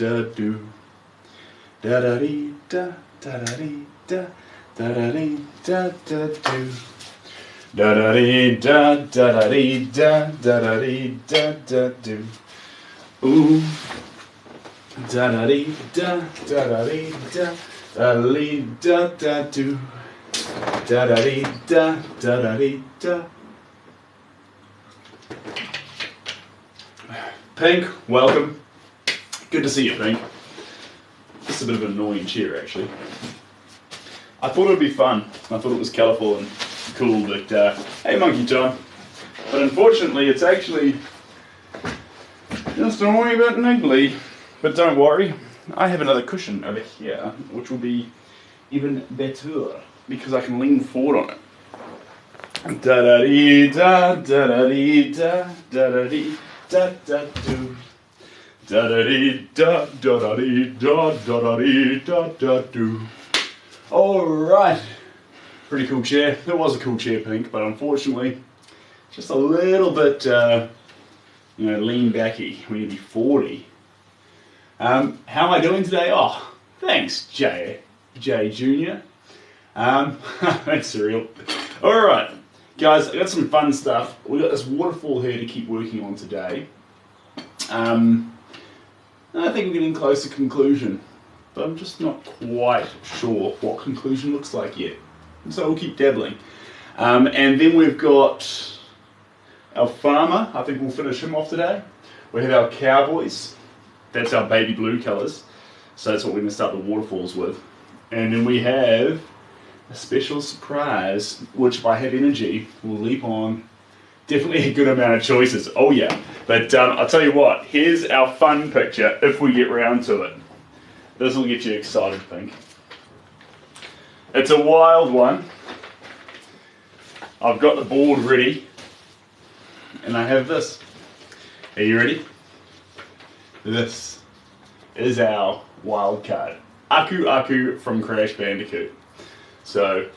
da do. Da da dee da da da dee da da da dee da da do. Da da dee da da da dee da da da dee da da do. Ooh. Da da dee da da da dee da da dee da da do. Da da dee da da da dee da. Pink, welcome. Good to see you, Pink. This is a bit of an annoying chair, actually. I thought it would be fun. I thought it was colourful and cool, but hey, monkey time. But unfortunately, it's actually just a wee bit niggly. But don't worry, I have another cushion over here, which will be even better because I can lean forward on it. Da da dee da da da dee da da da dee da da do. Da da dee da da da dee da da da dee da da do. Alright. Pretty cool chair. It was a cool chair, Pink, but unfortunately just a little bit lean backy when you'd be 40. How am I doing today? Oh, thanks, Jay Jr. Thanks, Surreal. Alright, guys, I got some fun stuff. We got this waterfall here to keep working on today. I think we're getting close to conclusion, but I'm just not quite sure what conclusion looks like yet. So we'll keep dabbling. And then we've got our farmer. I think we'll finish him off today. We have our cowboys. That's our baby blue colours. So that's what we're going to start the waterfalls with. And then we have a special surprise, which if I have energy, will leap on. Definitely a good amount of choices. Oh yeah. But I'll tell you what, here's our fun picture if we get round to it. This will get you excited, Pink. It's a wild one. I've got the board ready. And I have this. Are you ready? This is our wild card. Aku Aku from Crash Bandicoot. So,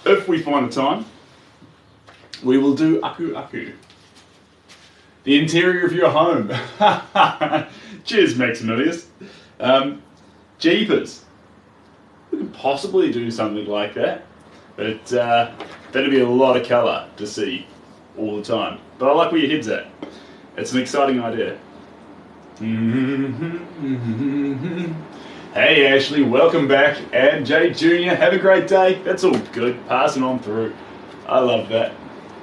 if we find the time, we will do Aku Aku. The interior of your home. Cheers, Maximilius. Jeepers. We could possibly do something like that, but that'd be a lot of colour to see all the time. But I like where your head's at. It's an exciting idea. Hey Ashley, welcome back. And Jay Jr., have a great day. That's all good. Passing on through. I love that.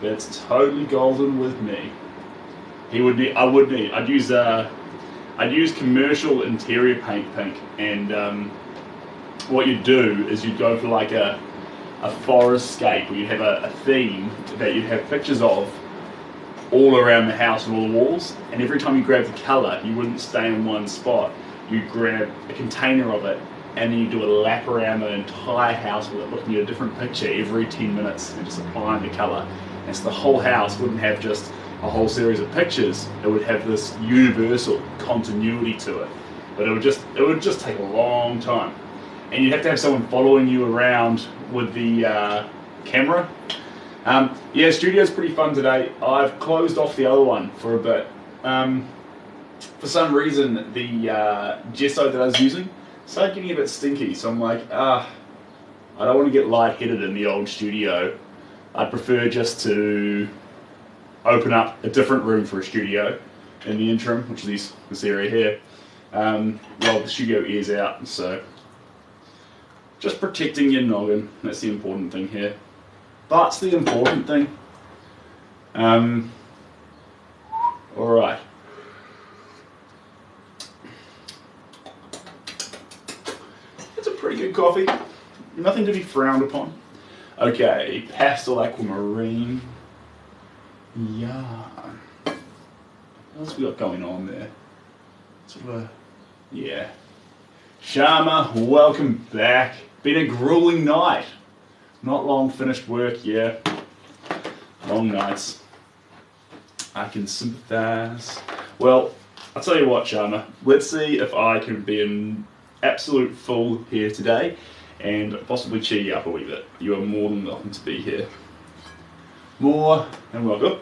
That's totally golden with me. He would be. I would be. I'd use commercial interior paint, Pink, and what you'd do is you'd go for like a forest scape, where you'd have a theme that you'd have pictures of all around the house and all the walls, and every time you grab the colour, you wouldn't stay in one spot. You'd grab a container of it, and then you do a lap around the entire house with it, looking at a different picture every 10 minutes and just applying the colour. And so the whole house wouldn't have just a whole series of pictures, it would have this universal continuity to it. But it would just take a long time. And you'd have to have someone following you around with the camera. Yeah, studio's pretty fun today. I've closed off the other one for a bit. For some reason, the gesso that I was using started getting a bit stinky, so I'm like, I don't want to get lightheaded in the old studio. I'd prefer just to open up a different room for a studio in the interim, which is this area here, while the studio airs out. So just protecting your noggin, that's the important thing here. That's the important thing. Alright. It's a pretty good coffee. Nothing to be frowned upon. Okay, pastel aquamarine. Yeah. What else we got going on there? Sort of a, yeah. Sharma, welcome back. Been a grueling night. Not long finished work, yeah. Long nights. I can sympathise. Well, I'll tell you what, Sharma. Let's see if I can be an absolute fool here today and possibly cheer you up a wee bit. You are more than welcome to be here. More than welcome.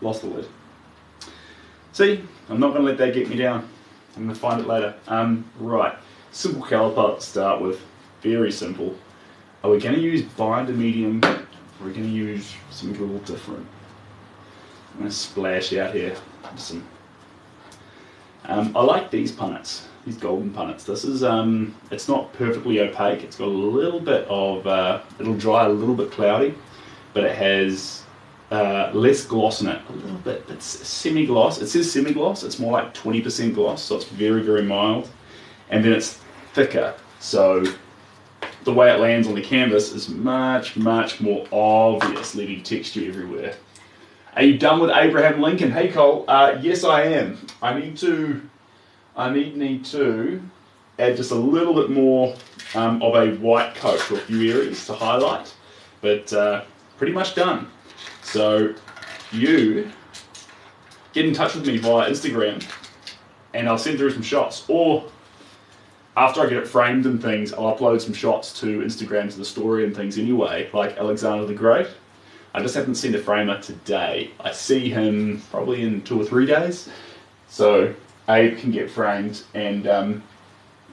Lost the word. See, I'm not going to let that get me down. I'm going to find it later. Right, simple colour palette to start with. Very simple. Are we going to use binder medium, or are we going to use something a little different? I'm going to splash out here some. I like these punnets, these golden punnets. This is, it's not perfectly opaque. It's got a little bit of, it'll dry a little bit cloudy, but it has less gloss in it. A little bit, it's semi-gloss. It says semi-gloss. It's more like 20% gloss, so it's very, very mild. And then it's thicker, so the way it lands on the canvas is much, much more obvious, leaving texture everywhere. Are you done with Abraham Lincoln? Hey Cole, yes I am. I need to add just a little bit more of a white coat to a few areas to highlight, but pretty much done. So you get in touch with me via Instagram and I'll send through some shots, or after I get it framed and things, I'll upload some shots to Instagram, to the story and things anyway, like Alexander the Great. I just haven't seen the framer today. I see him probably in 2 or 3 days. So Abe can get framed, and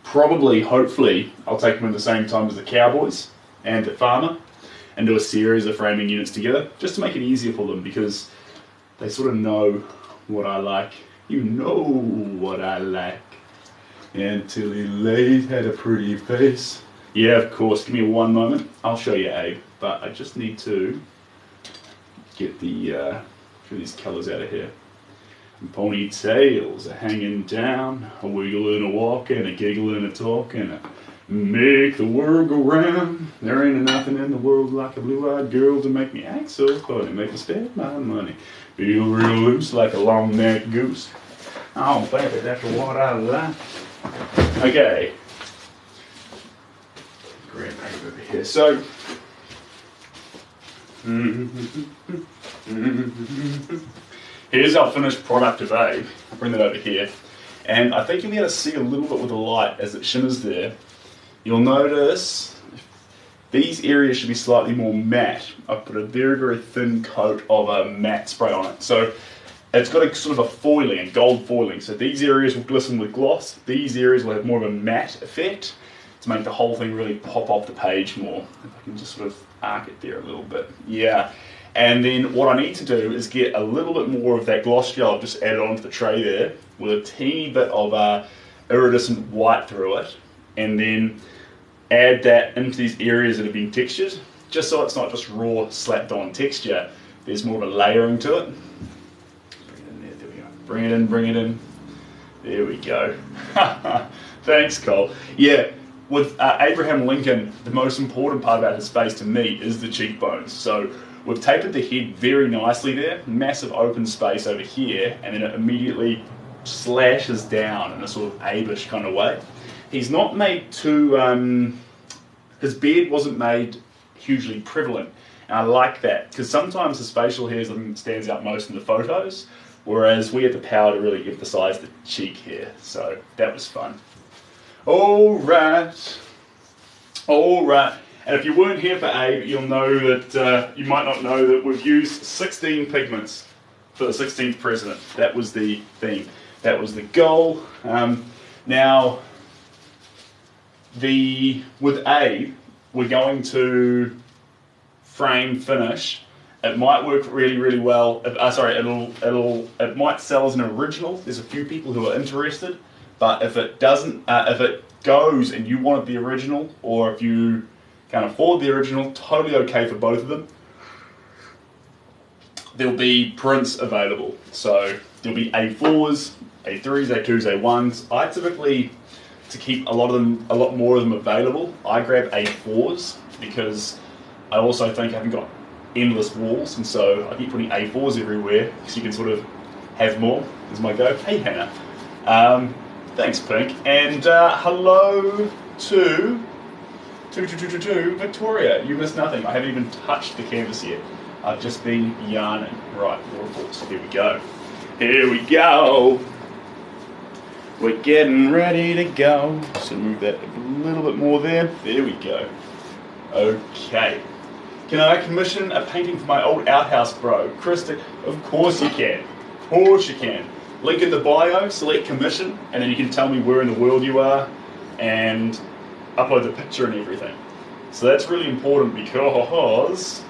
probably, hopefully, I'll take him at the same time as the Cowboys and the Farmer and do a series of framing units together, just to make it easier for them, because they sort of know what I like. You know what I like. Until he late had a pretty face. Yeah, of course. Give me 1 moment. I'll show you, Abe. But I just need to get these colours out of here. And ponytails are hanging down, a wiggle and a walk and a giggle and a talk and a make the world go round. There ain't nothing in the world like a blue-eyed girl to make me act so funny, make me spend my money, feel real loose like a long-necked goose. Oh baby, that's what I like. Okay. Grab Abe over here. So here's our finished product of Abe. I'll bring that over here. And I think you'll be able to see a little bit with the light as it shimmers there. You'll notice these areas should be slightly more matte. I've put a very, very thin coat of a matte spray on it. So it's got a sort of a foiling, a gold foiling. So these areas will glisten with gloss. These areas will have more of a matte effect to make the whole thing really pop off the page more. If I can just sort of arc it there a little bit. Yeah. And then what I need to do is get a little bit more of that gloss gel I've just added onto the tray there with a teeny bit of iridescent white through it, and then add that into these areas that have been textured, just so it's not just raw slapped on texture. There's more of a layering to it. Bring it in there, there we go. Bring it in, bring it in. There we go. Thanks, Cole. Yeah. With Abraham Lincoln, the most important part about his face to me is the cheekbones. So we've tapered the head very nicely there, massive open space over here, and then it immediately slashes down in a sort of Abish kind of way. He's not made too, his beard wasn't made hugely prevalent, and I like that, because sometimes his facial hair stands out most in the photos, whereas we had the power to really emphasize the cheek hair, so that was fun. Alright, and if you weren't here for Abe, you'll know that, you might not know that we've used 16 pigments for the 16th president. That was the theme, that was the goal. Now, with Abe, we're going to frame finish. It might work really, really well. It might sell as an original. There's a few people who are interested. But if it doesn't, if it goes and you want the original, or if you can't afford the original, totally okay for both of them. There'll be prints available. So there'll be A4s, A3s, A2s, A1s. I typically, to keep a lot more of them available, I grab A4s because I also think I haven't got endless walls, and so I keep putting A4s everywhere so you can sort of have more. There's my go. Hey Hannah. Thanks, Pink, and hello to Victoria. You missed nothing. I haven't even touched the canvas yet. I've just been yarning. Right, waterfalls. Here we go. Here we go. We're getting ready to go. So move that a little bit more there. There we go. Okay. Can I commission a painting for my old outhouse, bro? Krista, of course you can. Of course you can. Link in the bio, select commission, and then you can tell me where in the world you are and upload the picture and everything. So that's really important because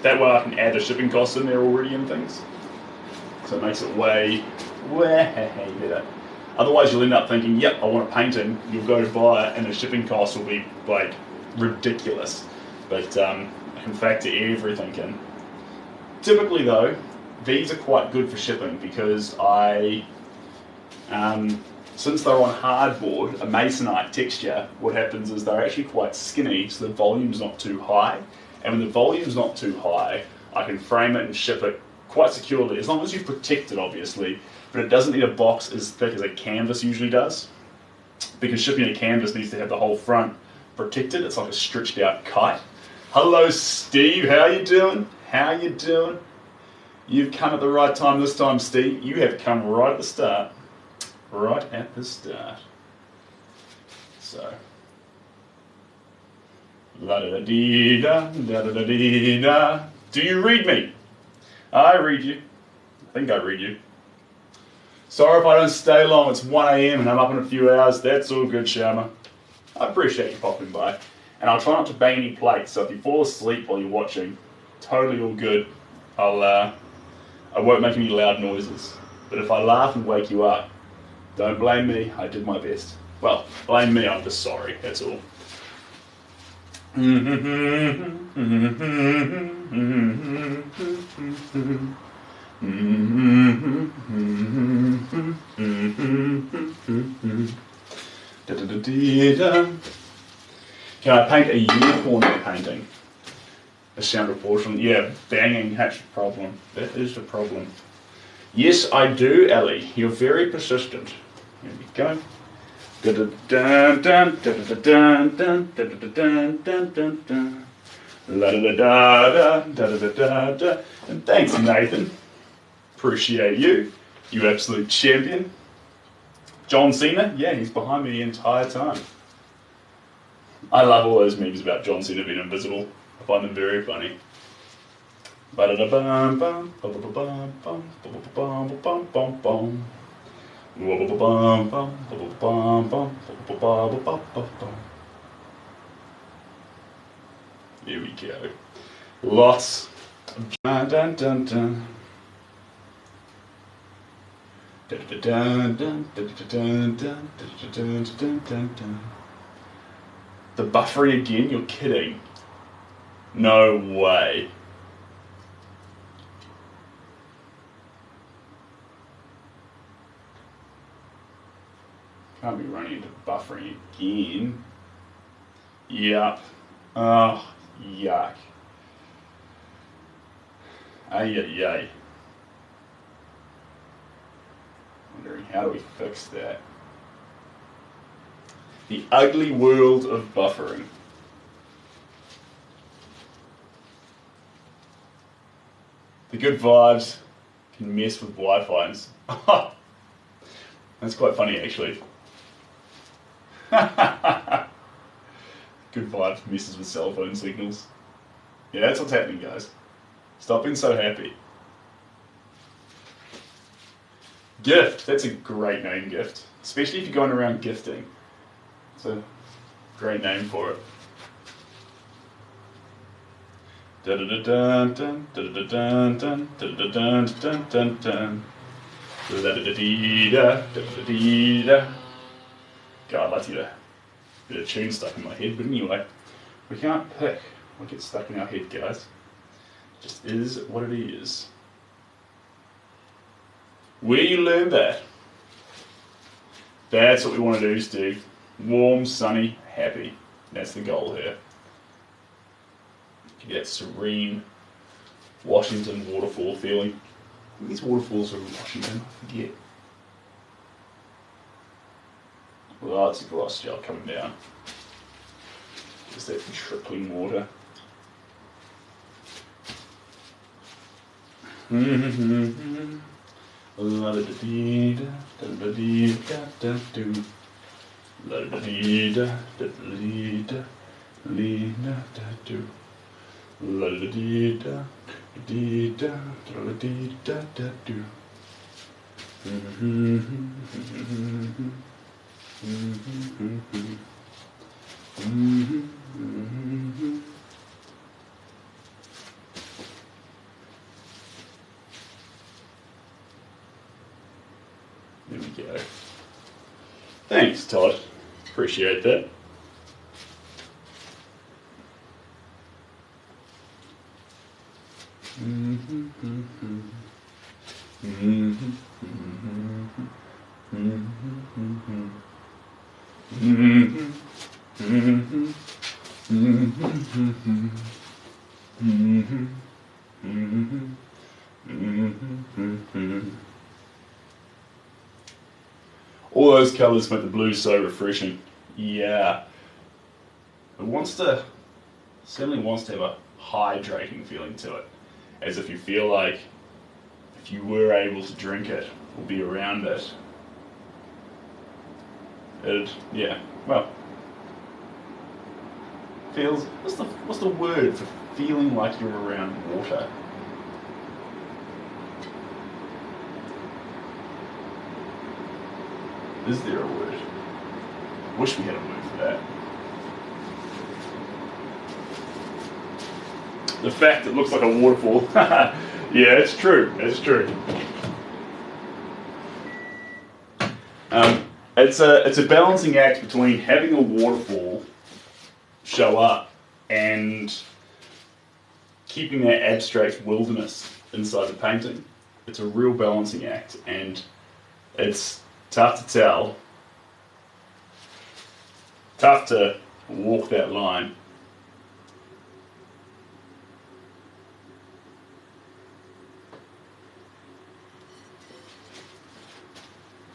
that way I can add the shipping costs in there already and things. So it makes it way better. Otherwise you'll end up thinking, yep, I want a painting, you'll go to buy it and the shipping costs will be like ridiculous. But I can factor everything in. Typically though, these are quite good for shipping because since they're on hardboard, a masonite texture, what happens is they're actually quite skinny, so the volume's not too high. And when the volume's not too high, I can frame it and ship it quite securely, as long as you protect it obviously, but it doesn't need a box as thick as a canvas usually does. Because shipping a canvas needs to have the whole front protected, it's like a stretched out kite. Hello Steve, how you doing? How you doing? You've come at the right time this time, Steve. You have come right at the start. Right at the start. So. La da da dee da, da da da dee da. Do you read me? I read you. I think I read you. Sorry if I don't stay long. It's 1 AM and I'm up in a few hours. That's all good, Sharma. I appreciate you popping by. And I'll try not to bang any plates, so if you fall asleep while you're watching, totally all good. I won't make any loud noises. But if I laugh and wake you up, don't blame me, I did my best. Well, blame me, I'm just sorry, that's all. Can I paint a unicorn painting? A sound proportion? Yeah, banging, that's the problem. That is the problem. Yes, I do, Ellie. You're very persistent. Here we go. And thanks, Nathan. Appreciate you. You absolute champion. John Cena? Yeah, he's behind me the entire time. I love all those memes about John Cena being invisible. I find them very funny. Here we go. Lots of dun dun dun dun. The buffering again? You're kidding. No way. Can't be running into buffering again. Yup. Oh, yuck. Ay. Wondering how do we fix that? The ugly world of buffering. The good vibes can mess with Wi-Fi. That's quite funny actually. Good vibes messes with cell phone signals. Yeah, that's what's happening, guys. Stop being so happy. Gift, that's a great name, Gift. Especially if you're going around gifting. It's a great name for it. God, let's get a bit of tune stuck in my head, but anyway, we can't pick what gets stuck in our head, guys. It just is what it is. Where you learn that, that's what we want to do, Steve. Warm, sunny, happy. That's the goal here. Get that serene Washington waterfall feeling. These waterfalls are in Washington, I forget. Lots of gloss gel coming down. Just that trickling water. La da dee da da dee da da do. La da dee da da dee da dee da da do. La da dee da dee da da dee da da do. There we go. Thanks, Todd. Appreciate that. All those colours make the blue so refreshing. Yeah. It certainly wants to have a hydrating feeling to it. As if you feel like if you were able to drink it or be around it, yeah, well, feels, what's the word for feeling like you're around water? Is there a word? Wish we had a word for that. The fact it looks like a waterfall. Yeah, it's true. It's true. It's a balancing act between having a waterfall show up and keeping that abstract wilderness inside the painting. It's a real balancing act, and it's tough to tell. Tough to walk that line.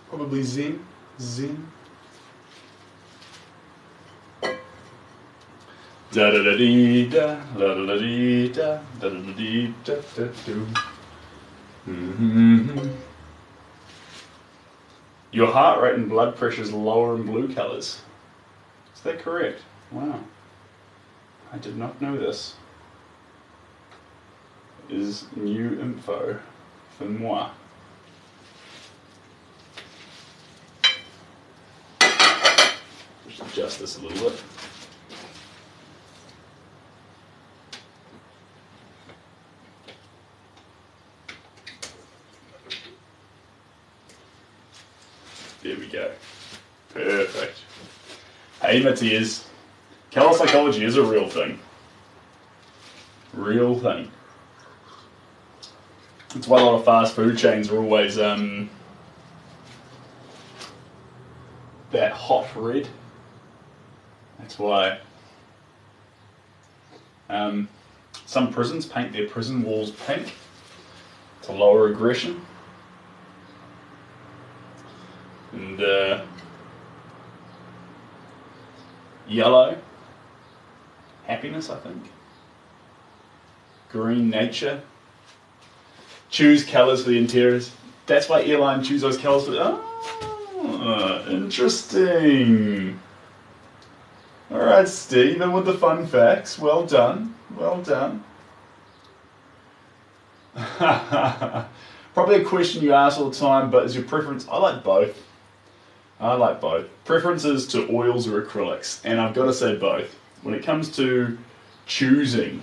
Probably Zen. Da da da dee da, da da da dee da, da da da dee da da do. Your heart rate and blood pressure is lower in blue colours. Is that correct? Wow. I did not know this. Is new info for moi. Just adjust this a little bit. There we go. Perfect. Hey Matthias, colour psychology is a real thing. Real thing. That's why a lot of fast food chains are always that hot red. That's why some prisons paint their prison walls pink to lower aggression. And yellow, happiness, I think. Green, nature. Choose colours for the interiors. That's why airline choose those colours for. Oh, interesting. All right, Stephen, with the fun facts. Well done. Well done. Probably a question you ask all the time, but is your preference? I like both. I like both. Preferences to oils or acrylics, and I've got to say both. When it comes to choosing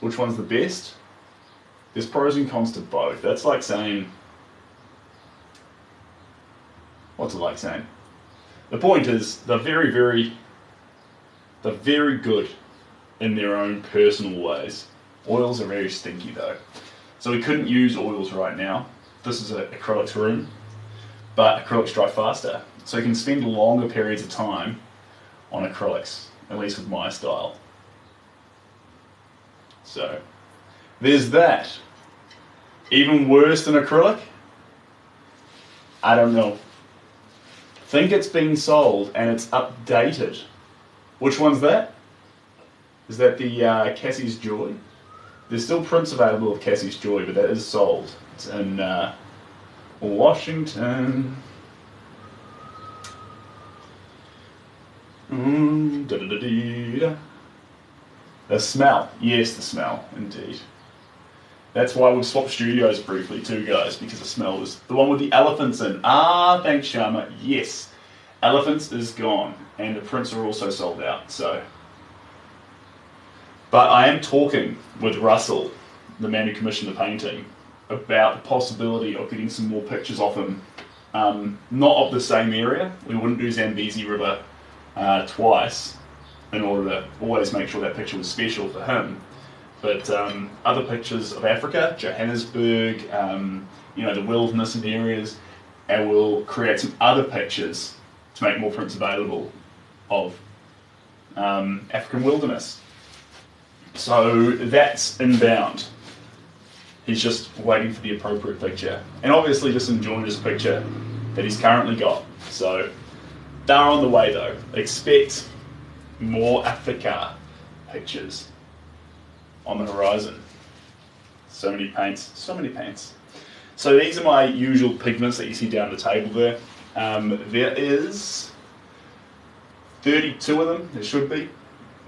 which one's the best, there's pros and cons to both. That's like saying, what's it like saying? The point is, they're very good in their own personal ways. Oils are very stinky though. So we couldn't use oils right now. This is an acrylics room, but acrylics dry faster. So you can spend longer periods of time on acrylics, at least with my style. So, there's that. Even worse than acrylic? I don't know. Think it's been sold and it's updated. Which one's that? Is that the Cassie's Joy? There's still prints available of Cassie's Joy, but that is sold. It's in Washington. The smell. Yes, the smell, indeed. That's why we've swapped studios briefly too, guys, because the smell is the one with the elephants in. Ah, thanks, Sharma. Yes, elephants is gone, and the prints are also sold out. So, but I am talking with Russell, the man who commissioned the painting, about the possibility of getting some more pictures off him. Not of the same area. We wouldn't do Zambezi River twice in order to always make sure that picture was special for him. But other pictures of Africa, Johannesburg, the wilderness and areas, and we'll create some other pictures to make more prints available of African wilderness. So that's inbound. He's just waiting for the appropriate picture. And obviously just enjoying his picture that he's currently got. So they're on the way though. Expect more Africa pictures on the horizon. So many paints, so many paints. So these are my usual pigments that you see down the table there. There is 32 of them, there should be.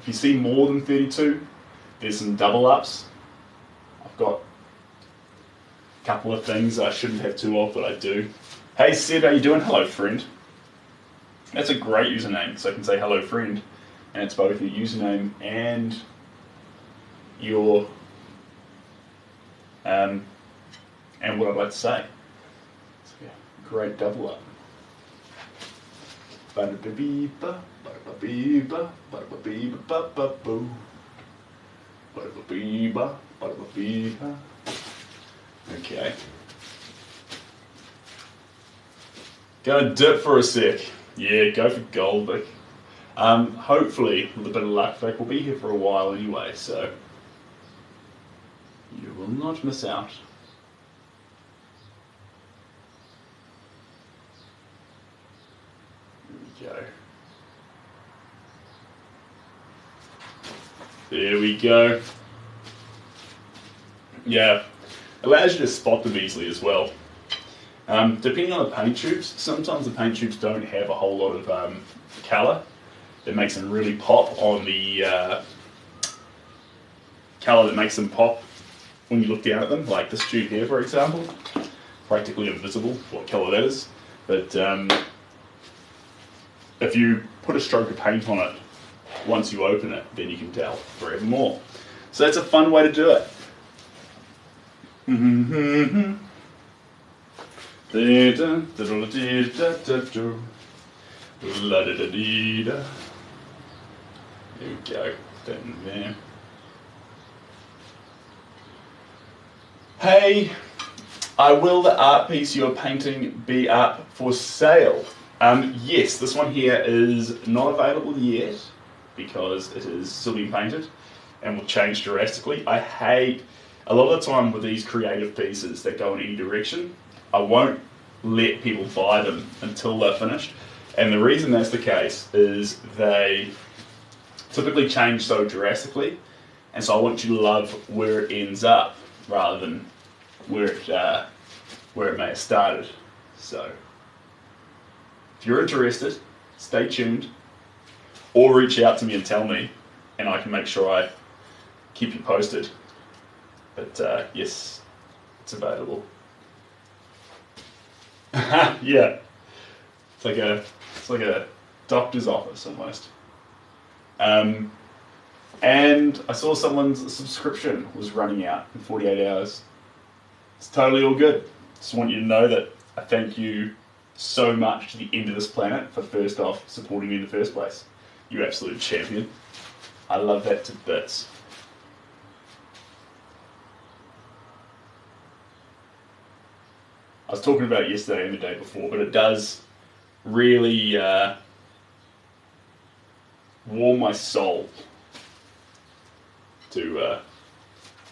If you see more than 32, there's some double ups. I've got a couple of things I shouldn't have two of, but I do. Hey Sid, how you doing? Hello friend. That's a great username, so I can say hello friend. And it's both your username and your and what I'd like to say. So yeah, great double up. Ba-da-ba-bee-ba, ba-da-ba-bee-ba, ba-da-ba-bee-ba-ba-ba-boo. Ba-da-ba-bee-ba, ba-da-ba-bee-ba. Okay. Gonna dip for a sec. Yeah, go for gold, Vic. Hopefully, with a bit of luck, Vic, we'll be here for a while anyway, so you will not miss out. There we go. There we go. Yeah, allows you to spot them easily as well. Depending on the paint tubes, sometimes the paint tubes don't have a whole lot of colour. That makes them really pop on the colour that makes them pop when you look down at them, like this tube here, for example. Practically invisible what colour that is. But if you put a stroke of paint on it, once you open it, then you can tell forevermore. So that's a fun way to do it. There we go. Then there. Hey, will the art piece you're painting be up for sale? Yes, this one here is not available yet because it is still being painted and will change drastically. I hate, a lot of the time with these creative pieces that go in any direction, I won't let people buy them until they're finished. And the reason that's the case is they typically change so drastically, and so I want you to love where it ends up rather than where it may have started. So if you're interested, stay tuned, or reach out to me and tell me, and I can make sure I keep you posted. But yes, it's available. Yeah, it's like a doctor's office almost. And I saw someone's subscription was running out in 48 hours. It's totally all good. Just want you to know that I thank you so much to the end of this planet for first off supporting me in the first place. You absolute champion. I love that to bits. I was talking about it yesterday and the day before, but it does really warm my soul to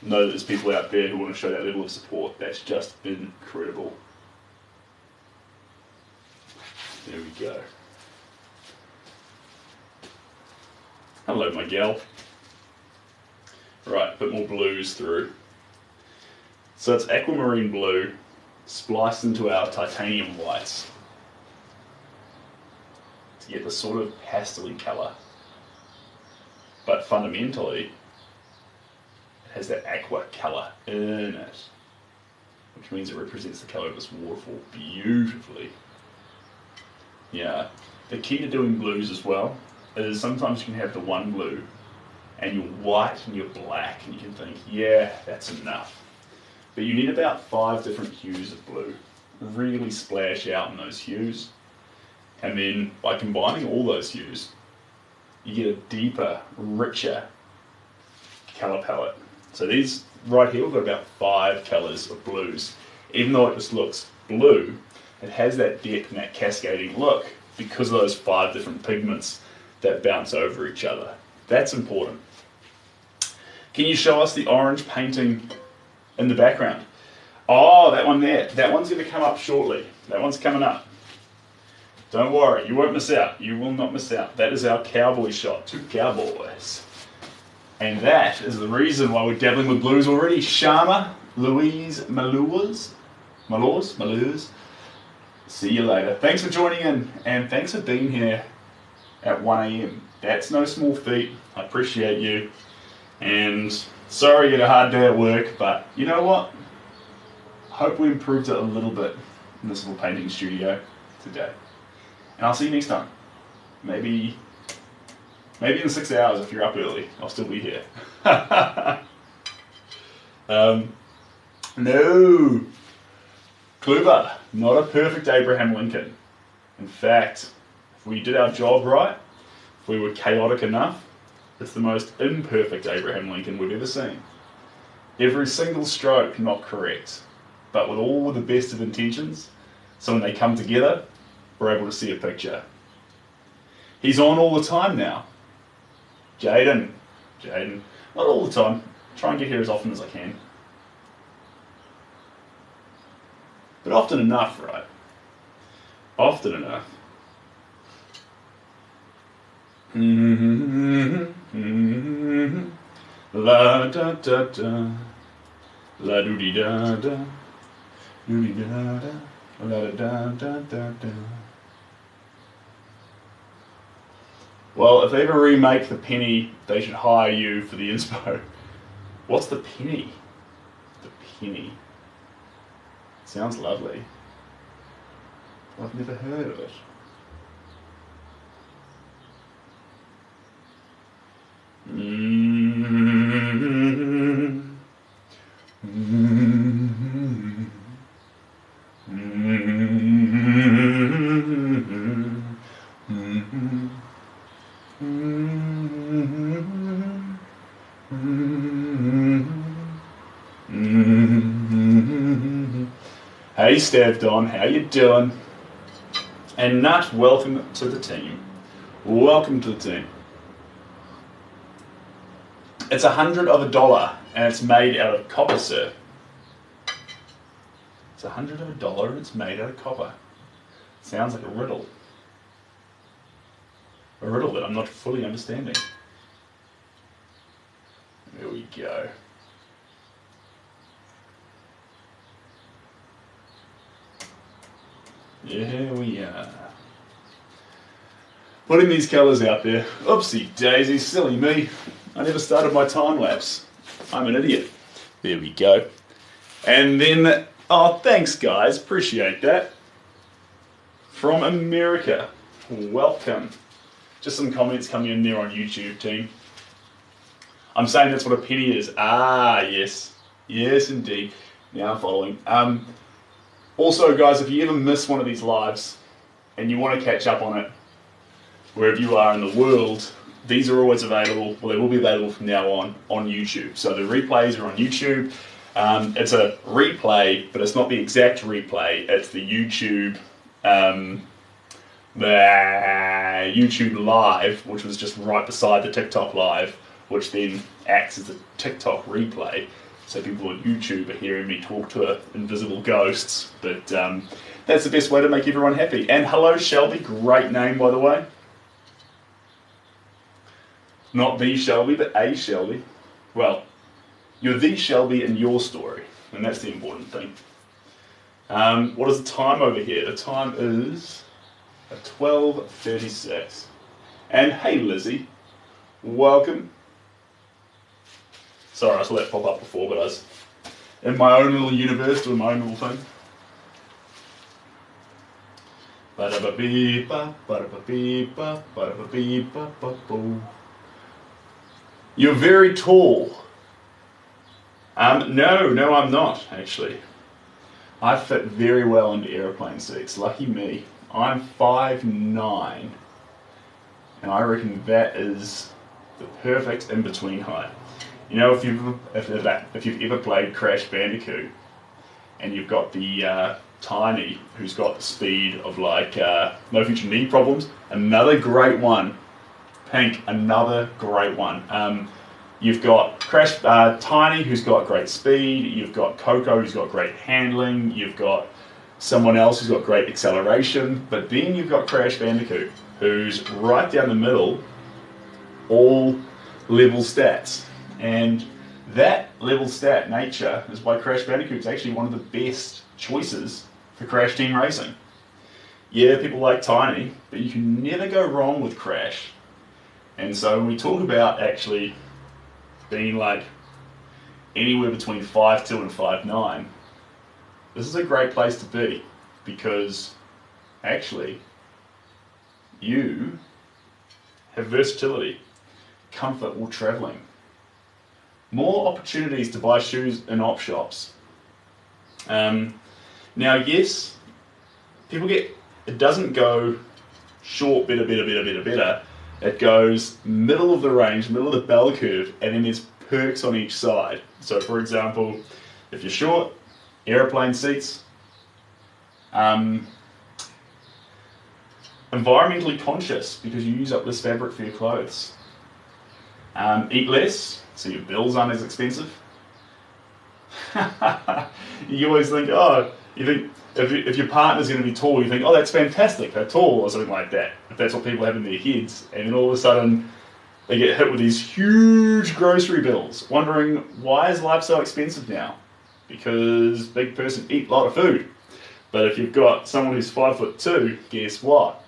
know that there's people out there who want to show that level of support. That's just incredible. There we go. Hello, my gal. Right, a bit more blues through. So it's aquamarine blue spliced into our titanium whites to get the sort of pastel-y colour. But fundamentally, It has that aqua colour in it, which means it represents the colour of this waterfall beautifully. Yeah, the key to doing blues as well is sometimes you can have the one blue and you're white and you're black and you can think, yeah, that's enough. But you need about 5 different hues of blue. Really splash out in those hues. And then by combining all those hues, you get a deeper, richer colour palette. So these right here, we've got about 5 colours of blues. Even though it just looks blue, it has that depth and that cascading look because of those 5 different pigments that bounce over each other. That's important. Can you show us the orange painting in the background? Oh, that one there. That one's going to come up shortly. That one's coming up. Don't worry, you won't miss out. You will not miss out. That is our cowboy shot. 2 cowboys. And that is the reason why we're dabbling with blues already. Sharma, Louise Malures. See you later. Thanks for joining in, and thanks for being here at 1 AM. That's no small feat. I appreciate you. And sorry you had a hard day at work, but you know what? I hope we improved it a little bit in this little painting studio today. And I'll see you next time. Maybe in 6 hours if you're up early. I'll still be here. No. Kluber, not a perfect Abraham Lincoln. In fact, if we did our job right, if we were chaotic enough, it's the most imperfect Abraham Lincoln we've ever seen. Every single stroke not correct, but with all the best of intentions, so when they come together, we're able to see a picture. He's on all the time now. Jaden, not all the time. Try and get here as often as I can. But often enough, right? Often enough. La da da da, la doo dee da da, doo dee da da, la da da da da. Well, if they ever remake the penny, they should hire you for the inspo. What's the penny? The penny. Sounds lovely. I've never heard of it. Hey Stav Don, how you doing? And Nut, welcome to the team. Welcome to the team. It's $100 and it's made out of copper, sir. It's $100 and it's made out of copper. Sounds like a riddle. A riddle that I'm not fully understanding. There we go. Here we are. Putting these colours out there. Oopsie daisy, silly me. I never started my time lapse. I'm an idiot. There we go. And then, oh thanks guys, appreciate that. From America, welcome. Just some comments coming in there on YouTube, team. I'm saying that's what a penny is. Ah, yes. Yes, indeed. Now following. Also, guys, if you ever miss one of these lives and you want to catch up on it, wherever you are in the world, these are always available. Well, they will be available from now on YouTube. So the replays are on YouTube. It's a replay, but it's not the exact replay. It's the YouTube Live, which was just right beside the TikTok Live, which then acts as a TikTok replay. So people on YouTube are hearing me talk to invisible ghosts, but that's the best way to make everyone happy. And hello Shelby, great name by the way. Not the Shelby, but a Shelby. Well, you're the Shelby in your story, and that's the important thing. What is the time over here? The time is 12:36. And hey Lizzie, welcome. Sorry, I saw that pop up before, but I was in my own little universe doing my own little thing. Ba-da-ba-bee-ba, ba-da-ba-bee-ba, ba-da-ba-bee-ba-ba-boo. You're very tall. No, I'm not, actually. I fit very well into aeroplane seats. Lucky me. I'm 5'9", and I reckon that is the perfect in-between height. You know, if you've ever played Crash Bandicoot, and you've got the Tiny, who's got the speed of like no future knee problems. Another great one. Pink, another great one. You've got Tiny, who's got great speed. You've got Coco, who's got great handling. You've got someone else who's got great acceleration. But then you've got Crash Bandicoot, who's right down the middle, all level stats. And that level stat nature is why Crash Bandicoot is actually one of the best choices for Crash Team Racing. Yeah, people like Tiny, but you can never go wrong with Crash. And so when we talk about actually being like anywhere between 5'2" and 5'9", this is a great place to be, because actually you have versatility, comfort while traveling, more opportunities to buy shoes in op shops. Now, yes, it doesn't go short, better. It goes middle of the range, middle of the bell curve, and then there's perks on each side. So, for example, if you're short, aeroplane seats, environmentally conscious because you use up less fabric for your clothes. Eat less, so your bills aren't as expensive. You always think, if your partner's going to be tall, you think, oh, that's fantastic, they're tall, or something like that. If that's what people have in their heads, and then all of a sudden they get hit with these huge grocery bills, wondering why is life so expensive now? Because big person eat a lot of food. But if you've got someone who's 5'2", guess what?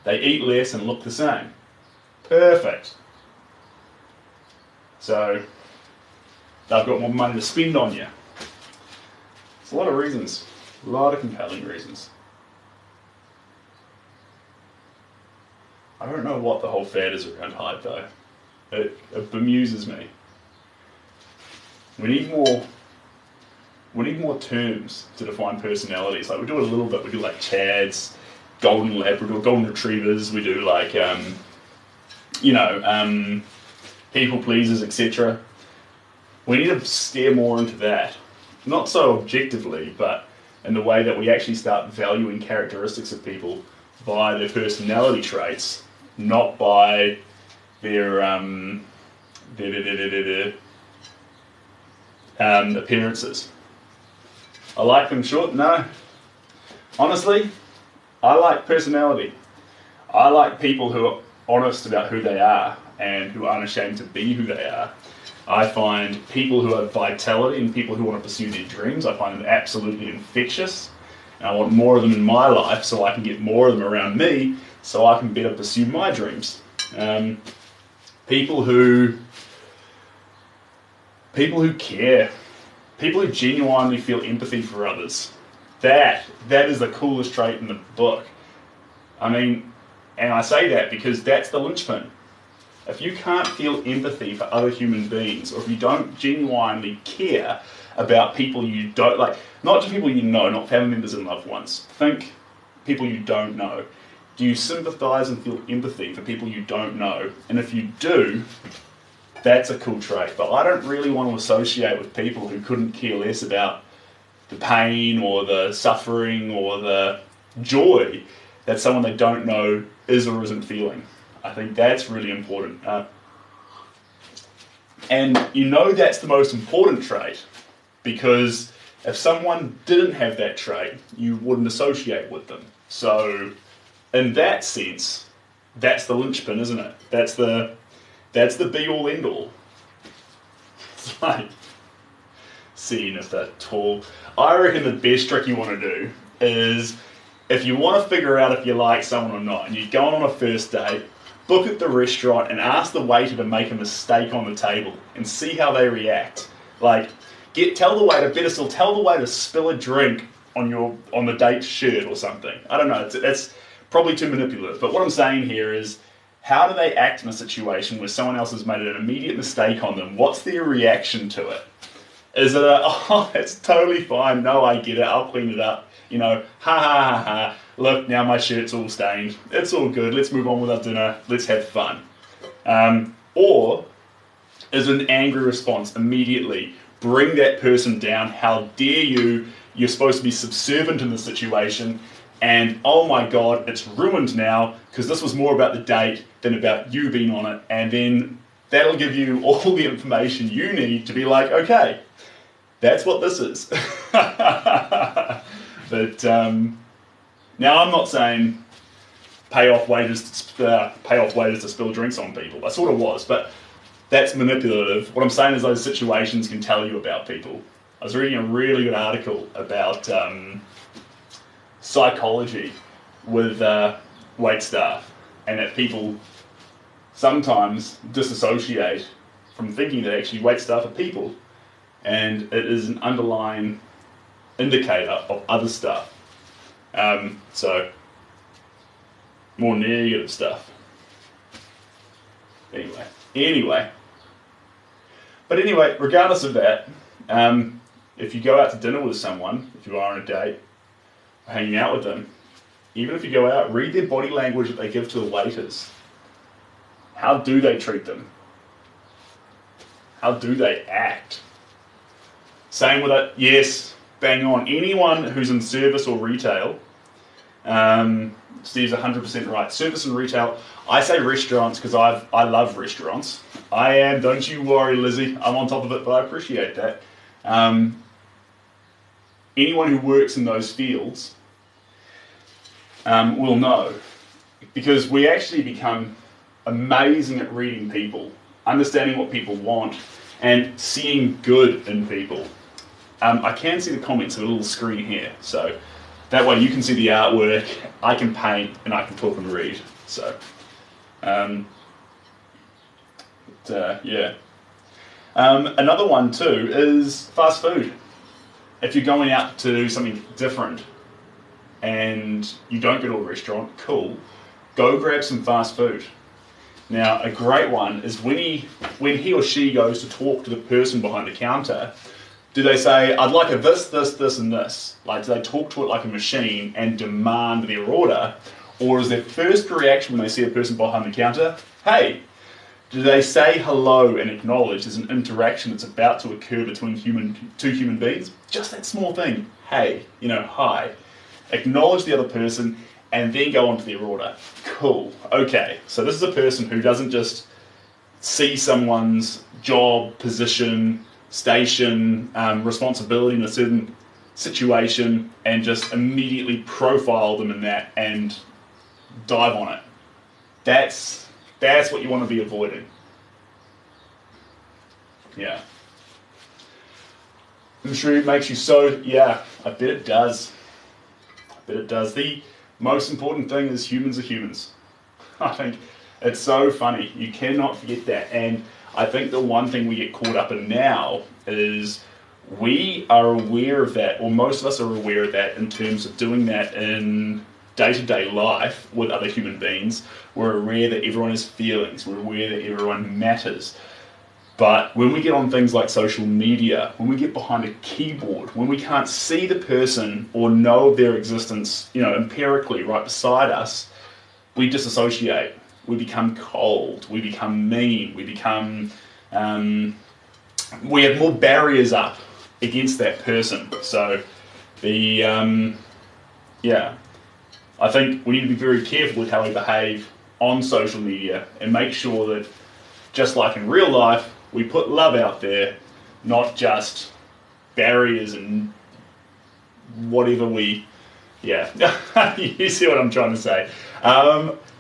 They eat less and look the same. Perfect. So they've got more money to spend on you. It's a lot of reasons, a lot of compelling reasons. I don't know what the whole fad is around height though. It bemuses me. We need more terms to define personalities. Like we do it a little bit. We do like Chads, Golden Labrador, Golden Retrievers. We do like people pleasers, etc. We need to steer more into that. Not so objectively, but in the way that we actually start valuing characteristics of people by their personality traits, not by their appearances. I like them short? No. Honestly, I like personality. I like people who are honest about who they are and who aren't ashamed to be who they are. I find people who have vitality and people who want to pursue their dreams, I find them absolutely infectious. And I want more of them in my life so I can get more of them around me so I can better pursue my dreams. People who care. People who genuinely feel empathy for others. That is the coolest trait in the book. I mean, and I say that because that's the linchpin. If you can't feel empathy for other human beings, or if you don't genuinely care about people you don't like, not just people you know, not family members and loved ones, think people you don't know. Do you sympathize and feel empathy for people you don't know? And if you do, that's a cool trait. But I don't really want to associate with people who couldn't care less about the pain or the suffering or the joy that someone they don't know is or isn't feeling. I think that's really important. And you know that's the most important trait because if someone didn't have that trait, you wouldn't associate with them. So in that sense, that's the linchpin, isn't it? That's the be-all, end-all. It's like seeing if they're tall. I reckon the best trick you want to do is if you want to figure out if you like someone or not, and you're going on a first date, book at the restaurant and ask the waiter to make a mistake on the table and see how they react. Like, tell the waiter to spill a drink on the date's shirt or something. I don't know, it's probably too manipulative, but what I'm saying here is, how do they act in a situation where someone else has made an immediate mistake on them? What's their reaction to it? Is it it's totally fine, no, I get it, I'll clean it up, ha ha ha ha, look, now my shirt's all stained, it's all good, let's move on with our dinner, let's have fun. Or is an angry response immediately, bring that person down, how dare you, you're supposed to be subservient in the situation, and oh my god, it's ruined now, because this was more about the date than about you being on it, and then that'll give you all the information you need to be like, okay, that's what this is. But now I'm not saying pay off waiters to spill drinks on people. I sort of was, but that's manipulative. What I'm saying is those situations can tell you about people. I was reading a really good article about psychology with wait staff, and that people sometimes disassociate from thinking that actually wait staff are people, and it is an underlying indicator of other stuff. So more negative stuff. Anyway, regardless of that, if you go out to dinner with someone, if you are on a date, hanging out with them, even if you go out, read their body language that they give to the waiters. How do they treat them? How do they act? Same with it, yes, bang on. Anyone who's in service or retail, Steve's 100% right. Service and retail, I say restaurants because I love restaurants. I am, don't you worry, Lizzie, I'm on top of it, but I appreciate that. Anyone who works in those fields will know, because we actually become amazing at reading people, understanding what people want, and seeing good in people. I can see the comments on a little screen here, so that way you can see the artwork, I can paint, and I can talk and read. So, yeah. Another one too is fast food. If you're going out to do something different and you don't go to a restaurant, cool, go grab some fast food. Now, a great one is when he or she goes to talk to the person behind the counter, do they say, I'd like a this, and this? Like, do they talk to it like a machine and demand their order? Or is their first reaction when they see a person behind the counter, hey? Do they say hello and acknowledge there's an interaction that's about to occur between two human beings? Just that small thing, hey, hi. Acknowledge the other person and then go on to their order. Cool, okay. So this is a person who doesn't just see someone's job, position, station, responsibility in a certain situation and just immediately profile them in that and dive on it. That's what you want to be avoiding. Yeah. I'm sure it makes you so, yeah, I bet it does. The most important thing is humans are humans. I think it's so funny. You cannot forget that. And I think the one thing we get caught up in now is we are aware of that, or most of us are aware of that in terms of doing that in day-to-day life with other human beings. We're aware that everyone has feelings. We're aware that everyone matters. But when we get on things like social media, when we get behind a keyboard, when we can't see the person or know of their existence, empirically right beside us, we disassociate. We become cold. We become mean. We become, we have more barriers up against that person. So I think we need to be very careful with how we behave on social media and make sure that, just like in real life, we put love out there, not just barriers and whatever you see what I'm trying to say.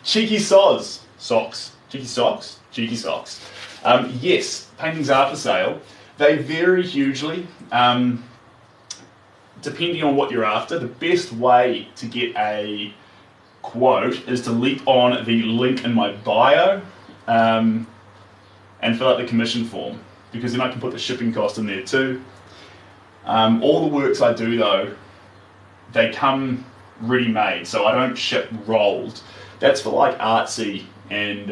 Cheeky socks. Yes, paintings are for sale. They vary hugely. Depending on what you're after, the best way to get a quote is to leap on the link in my bio and fill out the commission form, because then I can put the shipping cost in there too. All the works I do though, they come ready-made, so I don't ship rolled. That's for like Artsy and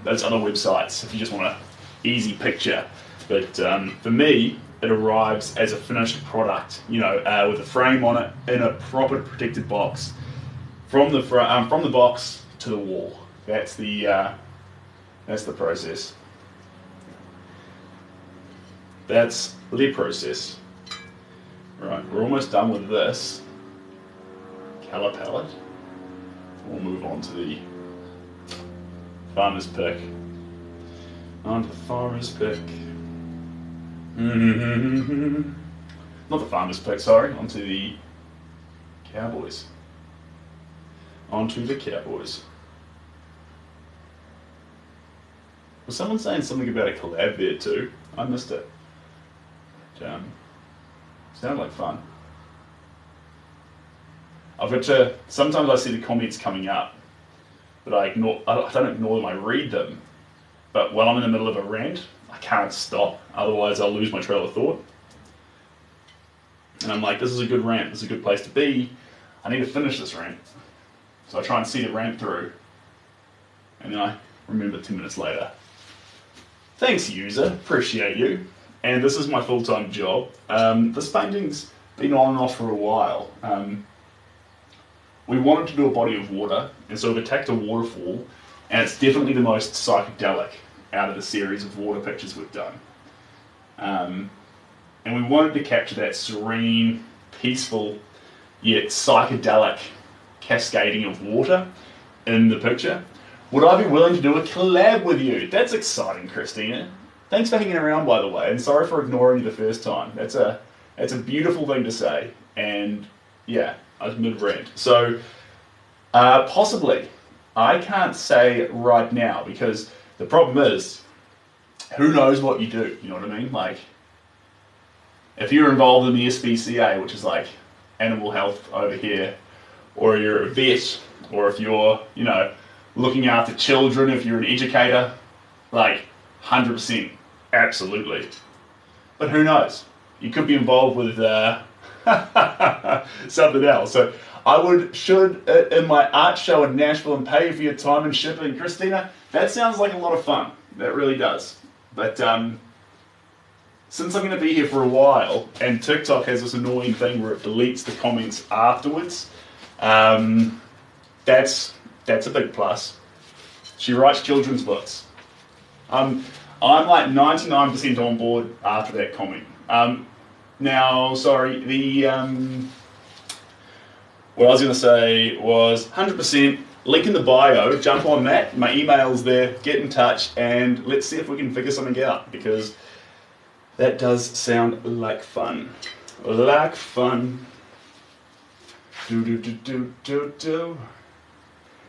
those other websites if you just want an easy picture. But for me, it arrives as a finished product, you know, with a frame on it in a proper protected box, from the box to the wall. That's the process. That's the process. Right, we're almost done with this colour palette. We'll move on to the farmer's pick. On to the farmer's pick. Not the farmer's pick, sorry. Onto the cowboys. Onto the cowboys. Was someone saying something about a collab there too? I missed it. Sounded like fun. Sometimes I see the comments coming up, but I don't ignore them, I read them. But while I'm in the middle of a rant, I can't stop, otherwise I'll lose my trail of thought. And I'm like, this is a good rant, this is a good place to be, I need to finish this rant. So I try and see the rant through, and then I remember 10 minutes later. Thanks user, appreciate you. And this is my full-time job. This painting's been on and off for a while. We wanted to do a body of water, and so we've attacked a waterfall, and it's definitely the most psychedelic out of the series of water pictures we've done. And we wanted to capture that serene, peaceful, yet psychedelic cascading of water in the picture. Would I be willing to do a collab with you? That's exciting, Christina. Thanks for hanging around, by the way, and sorry for ignoring you the first time. That's a beautiful thing to say, and yeah, I was mid-rant. So, possibly. I can't say right now, because the problem is, who knows what you do, you know what I mean? Like, if you're involved in the SPCA, which is like animal health over here, or you're a vet, or if you're, you know, looking after children, if you're an educator, like, 100%, absolutely. But who knows? You could be involved with something else. So I should in my art show in Nashville and pay you for your time and shipping, Christina. That sounds like a lot of fun. That really does. But since I'm going to be here for a while, and TikTok has this annoying thing where it deletes the comments afterwards, that's a big plus. She writes children's books. I'm like 99% on board after that comment. Now, sorry, what I was going to say was 100%, link in the bio, jump on that, my email's there, get in touch, and let's see if we can figure something out, because that does sound like fun. Like fun. Do.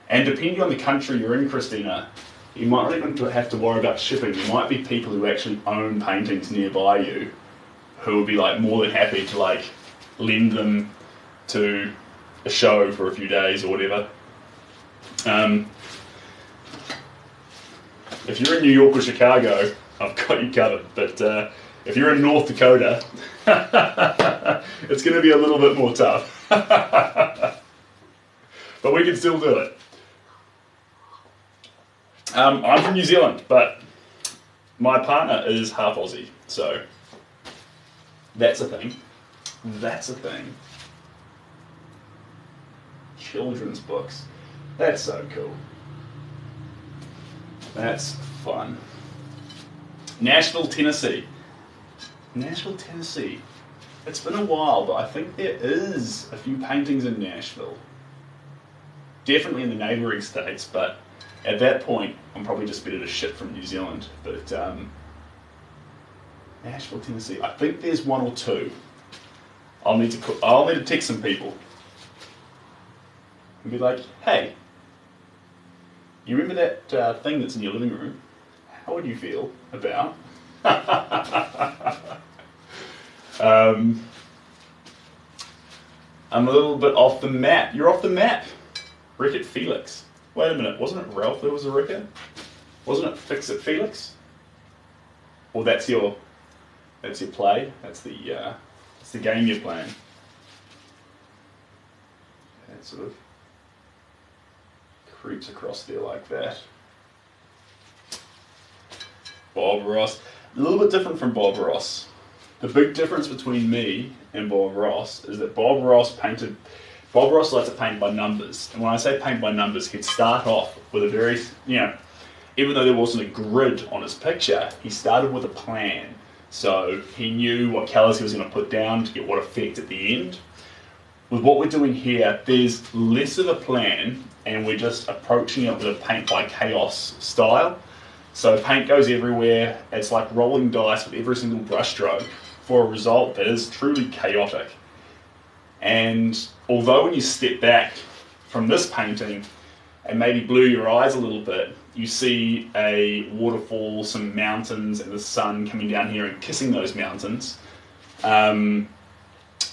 And depending on the country you're in, Christina, you might not even have to worry about shipping. There might be people who actually own paintings nearby you who would be like more than happy to like lend them to a show for a few days or whatever. If you're in New York or Chicago, I've got you covered. But if you're in North Dakota, it's going to be a little bit more tough. But we can still do it. I'm from New Zealand, but my partner is half Aussie, so that's a thing. That's a thing. Children's books. That's so cool. That's fun. Nashville, Tennessee. Nashville, Tennessee. It's been a while, but I think there is a few paintings in Nashville. Definitely in the neighbouring states, but at that point, I'm probably just better to ship from New Zealand. But Nashville, Tennessee. I think there's one or two. I'll need to text some people and be like, hey, you remember that thing that's in your living room? How would you feel about? I'm a little bit off the map. You're off the map. Wreck It Felix. Wait a minute, wasn't it Ralph that was a wrecker? Wasn't it Fix It Felix? Or that's your play. That's the game you're playing. That sort of creeps across there like that. Bob Ross, a little bit different from Bob Ross. The big difference between me and Bob Ross is that Bob Ross likes to paint by numbers. And when I say paint by numbers, he'd start off with a very, even though there wasn't a grid on his picture, he started with a plan. So he knew what colours he was going to put down to get what effect at the end. With what we're doing here, there's less of a plan, and we're just approaching it with a paint by chaos style. So paint goes everywhere. It's like rolling dice with every single brush stroke for a result that is truly chaotic. And although when you step back from this painting and maybe blur your eyes a little bit, you see a waterfall, some mountains, and the sun coming down here and kissing those mountains,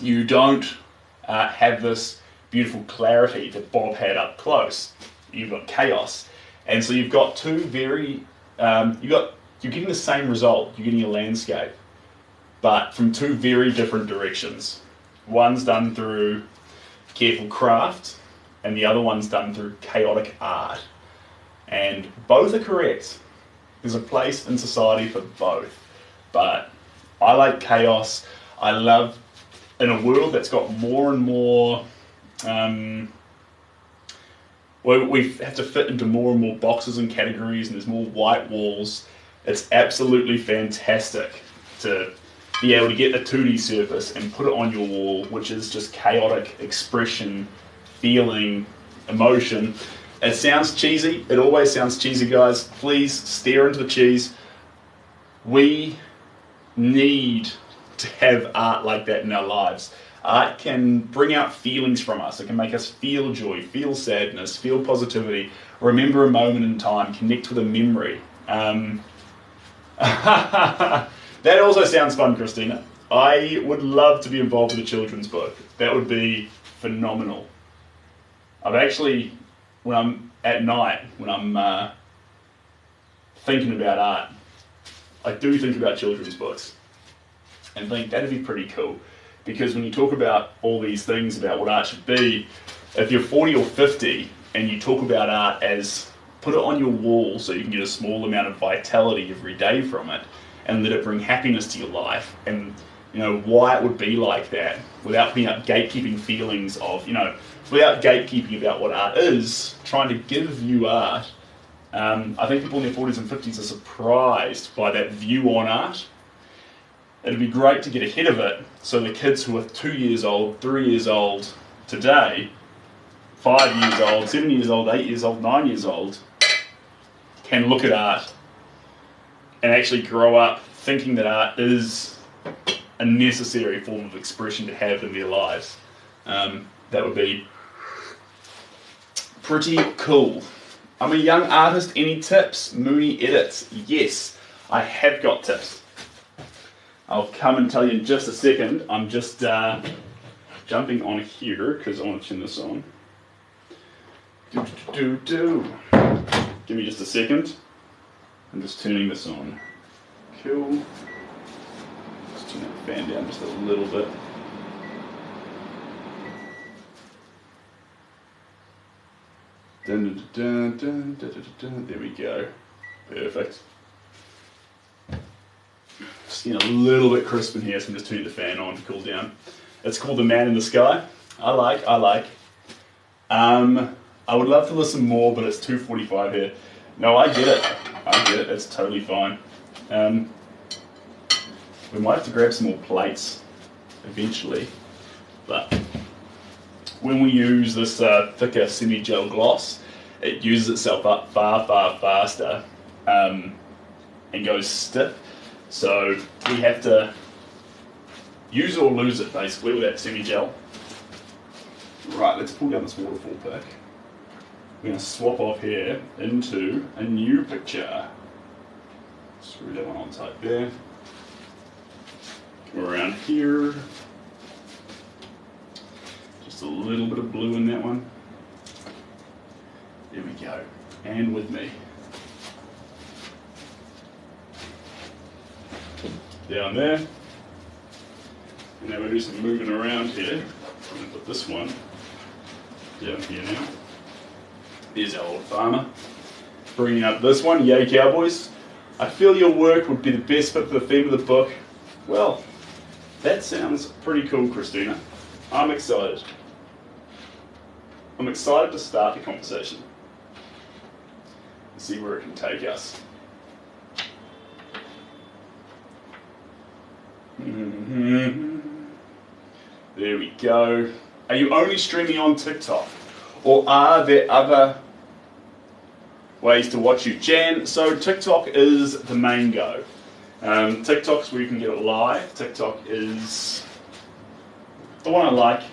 you don't have this beautiful clarity that Bob had up close. You've got chaos. And so you've got two very, you're getting the same result, you're getting a landscape, but from two very different directions. One's done through careful craft, and the other one's done through chaotic art. And both are correct. There's a place in society for both. But I like chaos. I love, in a world that's got more and more, we have to fit into more and more boxes and categories, and there's more white walls. It's absolutely fantastic to be able to get a 2D surface and put it on your wall, which is just chaotic expression, feeling, emotion. It sounds cheesy. It always sounds cheesy, guys. Please stare into the cheese. We need to have art like that in our lives. Art can bring out feelings from us. It can make us feel joy, feel sadness, feel positivity, remember a moment in time, connect with a memory. That also sounds fun, Christina. I would love to be involved with a children's book. That would be phenomenal. I've actually, when I'm at night, when I'm thinking about art, I do think about children's books and think that'd be pretty cool. Because when you talk about all these things about what art should be, if you're 40 or 50 and you talk about art as put it on your wall so you can get a small amount of vitality every day from it, and let it bring happiness to your life, and why it would be like that, without putting up gatekeeping feelings of, without gatekeeping about what art is, trying to give you art. I think people in their 40s and 50s are surprised by that view on art. It'd be great to get ahead of it, so the kids who are 2 years old, 3 years old today, 5 years old, 7 years old, 8 years old, 9 years old, can look at art and actually grow up thinking that art is a necessary form of expression to have in their lives. That would be pretty cool. I'm a young artist. Any tips? Mooney Edits. Yes, I have got tips. I'll come and tell you in just a second. I'm just jumping on here because I want to turn this on. Give me just a second. I'm just turning this on. Cool. Just turn that fan down just a little bit. There we go. Perfect. Just getting a little bit crisp in here, so I'm just turning the fan on to cool down. It's called The Man in the Sky. I like. I would love to listen more, but it's 2:45 here. No, I get it. It's totally fine. We might have to grab some more plates eventually, but when we use this thicker semi-gel gloss, it uses itself up far faster and goes stiff. So we have to use or lose it basically with that semi-gel. Right, let's pull down this waterfall pick. We're going to swap off here into a new picture. Screw that one on tight there. Go around here. Just a little bit of blue in that one. There we go. And with me. Down there. And now we'll do some moving around here. I'm going to put this one down here now. There's our old farmer. Bringing up this one, Yay Cowboys. I feel your work would be the best fit for the theme of the book. Well, that sounds pretty cool, Christina. I'm excited. I'm excited to start the conversation and see where it can take us. There we go. Are you only streaming on TikTok? Or are there other ways to watch you? Jan, so TikTok is the main go. TikTok's where you can get it live. TikTok is the one I like.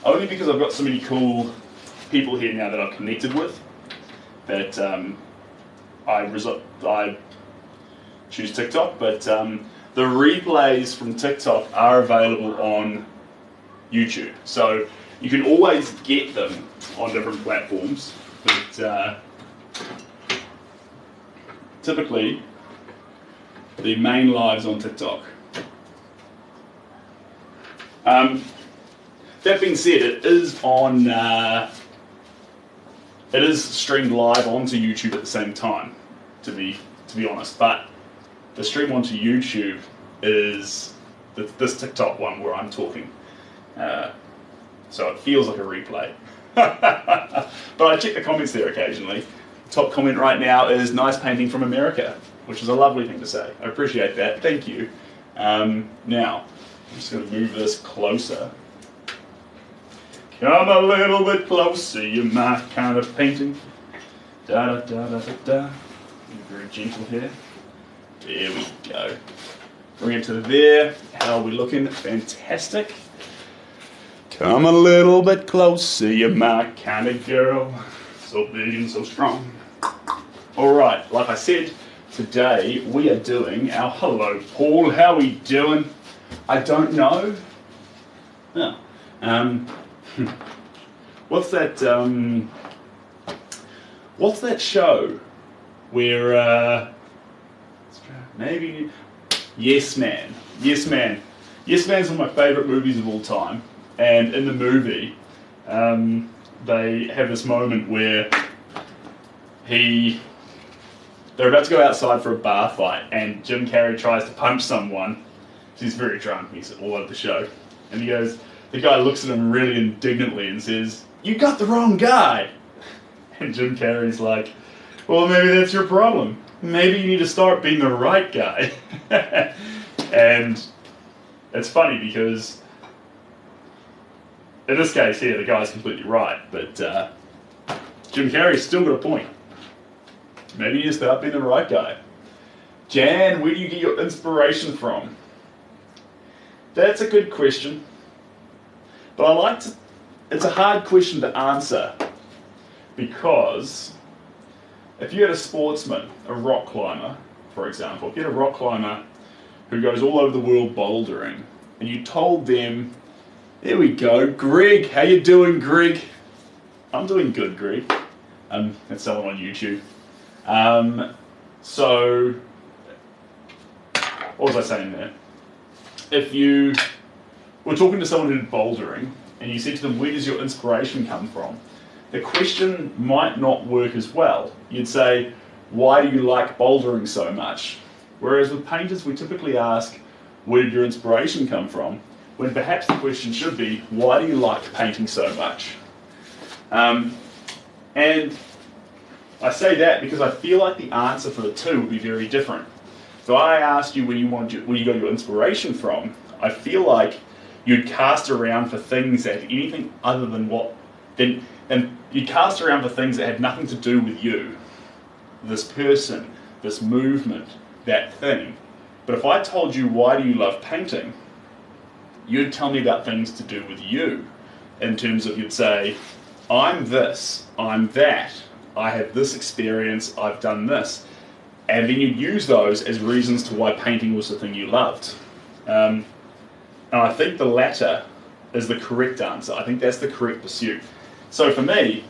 Only because I've got so many cool people here now that I've connected with that I choose TikTok. But the replays from TikTok are available on YouTube. So you can always get them on different platforms. But typically, the main live's on TikTok. That being said, it is on. It is streamed live onto YouTube at the same time. To be honest, but the stream onto YouTube is this TikTok one where I'm talking. So it feels like a replay. But I check the comments there occasionally. Top comment right now is nice painting from America, which is a lovely thing to say. I appreciate that. Thank you. Now, I'm just going to move this closer. Come a little bit closer, you're my kind of painting. Da da da da da da. Very gentle here. There we go. Bring it to there. How are we looking? Fantastic. Come a little bit closer, you're my kind of girl. So big and so strong. Alright, like I said, today we are doing our hello Paul, how are we doing? I don't know. No. What's that show where maybe Yes Man. Yes Man. Yes Man's one of my favourite movies of all time. And in the movie, they have this moment where they're about to go outside for a bar fight, and Jim Carrey tries to punch someone. He's very drunk, he's all over the show. And the guy looks at him really indignantly and says, "You got the wrong guy." And Jim Carrey's like, "Well, maybe that's your problem. Maybe you need to start being the right guy." And it's funny because in this case here, the guy's completely right, but Jim Carrey's still got a point. Maybe you need to start being the right guy. Jan, where do you get your inspiration from? That's a good question. But it's a hard question to answer, because if you had a sportsman, a rock climber, for example, if you had a rock climber who goes all over the world bouldering, and you told them, there we go, Greg, how you doing, Greg? I'm doing good, Greg. That's someone on YouTube. So, what was I saying there? If you were talking to someone who did bouldering, and you said to them, where does your inspiration come from? The question might not work as well. You'd say, why do you like bouldering so much? Whereas with painters, we typically ask, where did your inspiration come from? When perhaps the question should be, why do you like painting so much? And I say that because I feel like the answer for the two would be very different. So I asked you where you got your inspiration from. I feel like you'd cast around for things that had anything other than and you'd cast around for things that had nothing to do with you. This person, this movement, that thing. But if I told you, why do you love painting? You'd tell me about things to do with you. In terms of, you'd say, I'm this, I'm that, I have this experience, I've done this. And then you'd use those as reasons to why painting was the thing you loved. And I think the latter is the correct answer. I think that's the correct pursuit. So for me,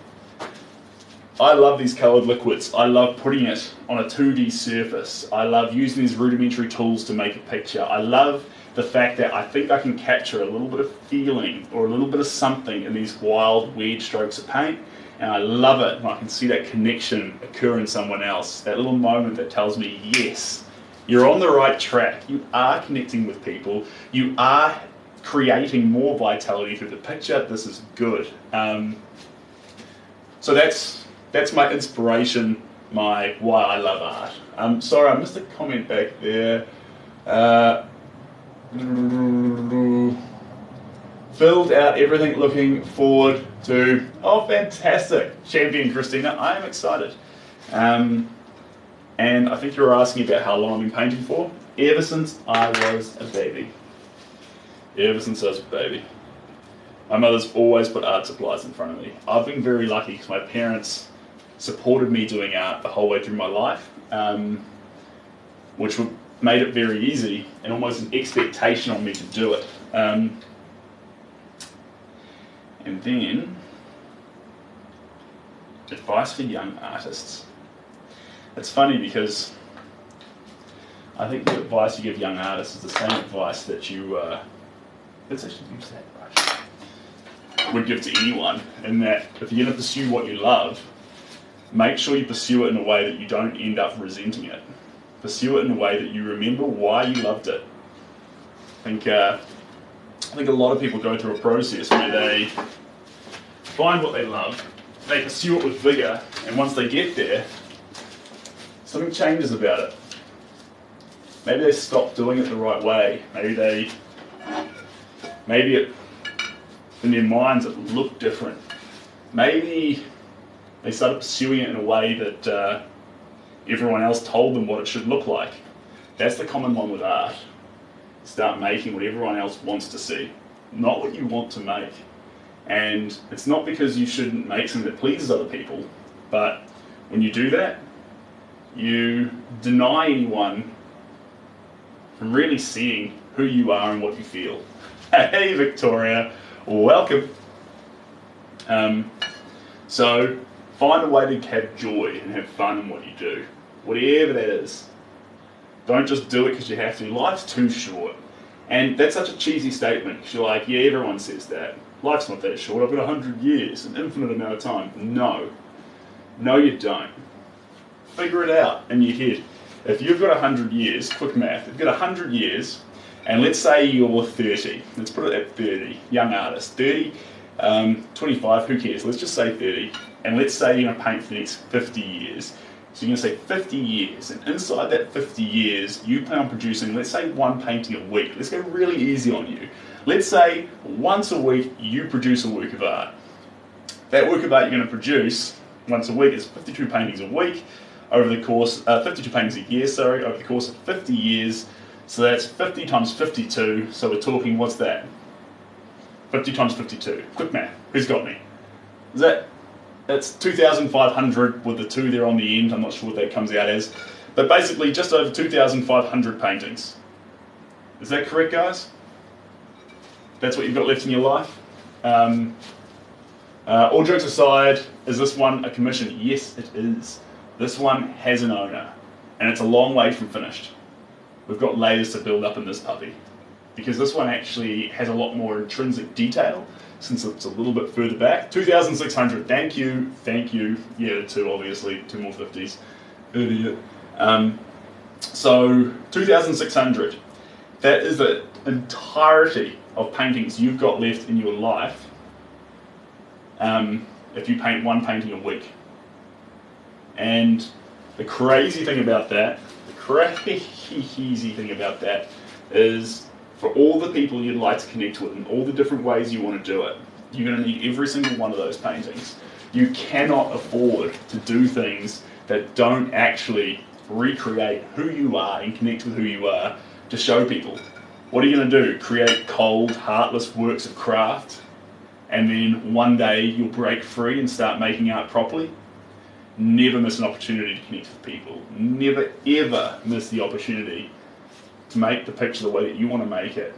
I love these coloured liquids. I love putting it on a 2D surface. I love using these rudimentary tools to make a picture. I love the fact that I think I can capture a little bit of feeling or a little bit of something in these wild, weird strokes of paint. And I love it when I can see that connection occur in someone else. That little moment that tells me, yes, you're on the right track. You are connecting with people. You are creating more vitality through the picture. This is good. So that's my inspiration, my why I love art. Sorry, I missed a comment back there. Filled out everything, looking forward to, oh fantastic, Champion Christina, I am excited. And I think you were asking about how long I've been painting for. Ever since I was a baby. Ever since I was a baby. My mother's always put art supplies in front of me. I've been very lucky because my parents supported me doing art the whole way through my life, which made it very easy and almost an expectation on me to do it. And then, advice for young artists. It's funny because I think the advice you give young artists is the same advice that you, let's actually use that brush, would give to anyone, in that if you're going to pursue what you love, make sure you pursue it in a way that you don't end up resenting it. Pursue it in a way that you remember why you loved it. I think a lot of people go through a process where they find what they love, they pursue it with vigour, and once they get there, something changes about it. Maybe they stop doing it the right way. Maybe in their minds it looked different. Maybe they started pursuing it in a way that everyone else told them what it should look like. That's the common one with art. Start making what everyone else wants to see, not what you want to make. And it's not because you shouldn't make something that pleases other people, but when you do that, you deny anyone from really seeing who you are and what you feel. Hey Victoria, welcome. So find a way to have joy and have fun in what you do, whatever that is. Don't just do it because you have to. Life's too short. And that's such a cheesy statement, because you're like, yeah, everyone says that. Life's not that short, I've got 100 years, an infinite amount of time. No. No, you don't. Figure it out in your head. If you've got 100 years, quick math, if you've got 100 years, and let's say you're 30, let's put it at 30, young artist, 30, 25, who cares, let's just say 30, and let's say you're going to paint for the next 50 years. So you're going to say 50 years, and inside that 50 years, you plan on producing, let's say, one painting a week. Let's go really easy on you. Let's say once a week, you produce a work of art. That work of art you're going to produce once a week is 52 paintings a week, over the course, 52 paintings a year, sorry, over the course of 50 years. So that's 50 times 52, so we're talking, what's that? 50 times 52, quick math, who's got me? That's 2,500 with the 2 there on the end, I'm not sure what that comes out as. But basically just over 2,500 paintings. Is that correct, guys? That's what you've got left in your life? All jokes aside, is this one a commission? Yes, it is. This one has an owner, and it's a long way from finished. We've got layers to build up in this puppy, because this one actually has a lot more intrinsic detail, since it's a little bit further back. 2,600, thank you. Yeah, 2 obviously, 2 more 50s. Idiot. So, 2,600. That is the entirety of paintings you've got left in your life, if you paint one painting a week. And the crazy thing about that, is for all the people you'd like to connect with and all the different ways you want to do it, you're going to need every single one of those paintings. You cannot afford to do things that don't actually recreate who you are and connect with who you are to show people. What are you going to do? Create cold, heartless works of craft, and then one day you'll break free and start making art properly? Never miss an opportunity to connect with people. Never ever miss the opportunity to make the picture the way that you want to make it,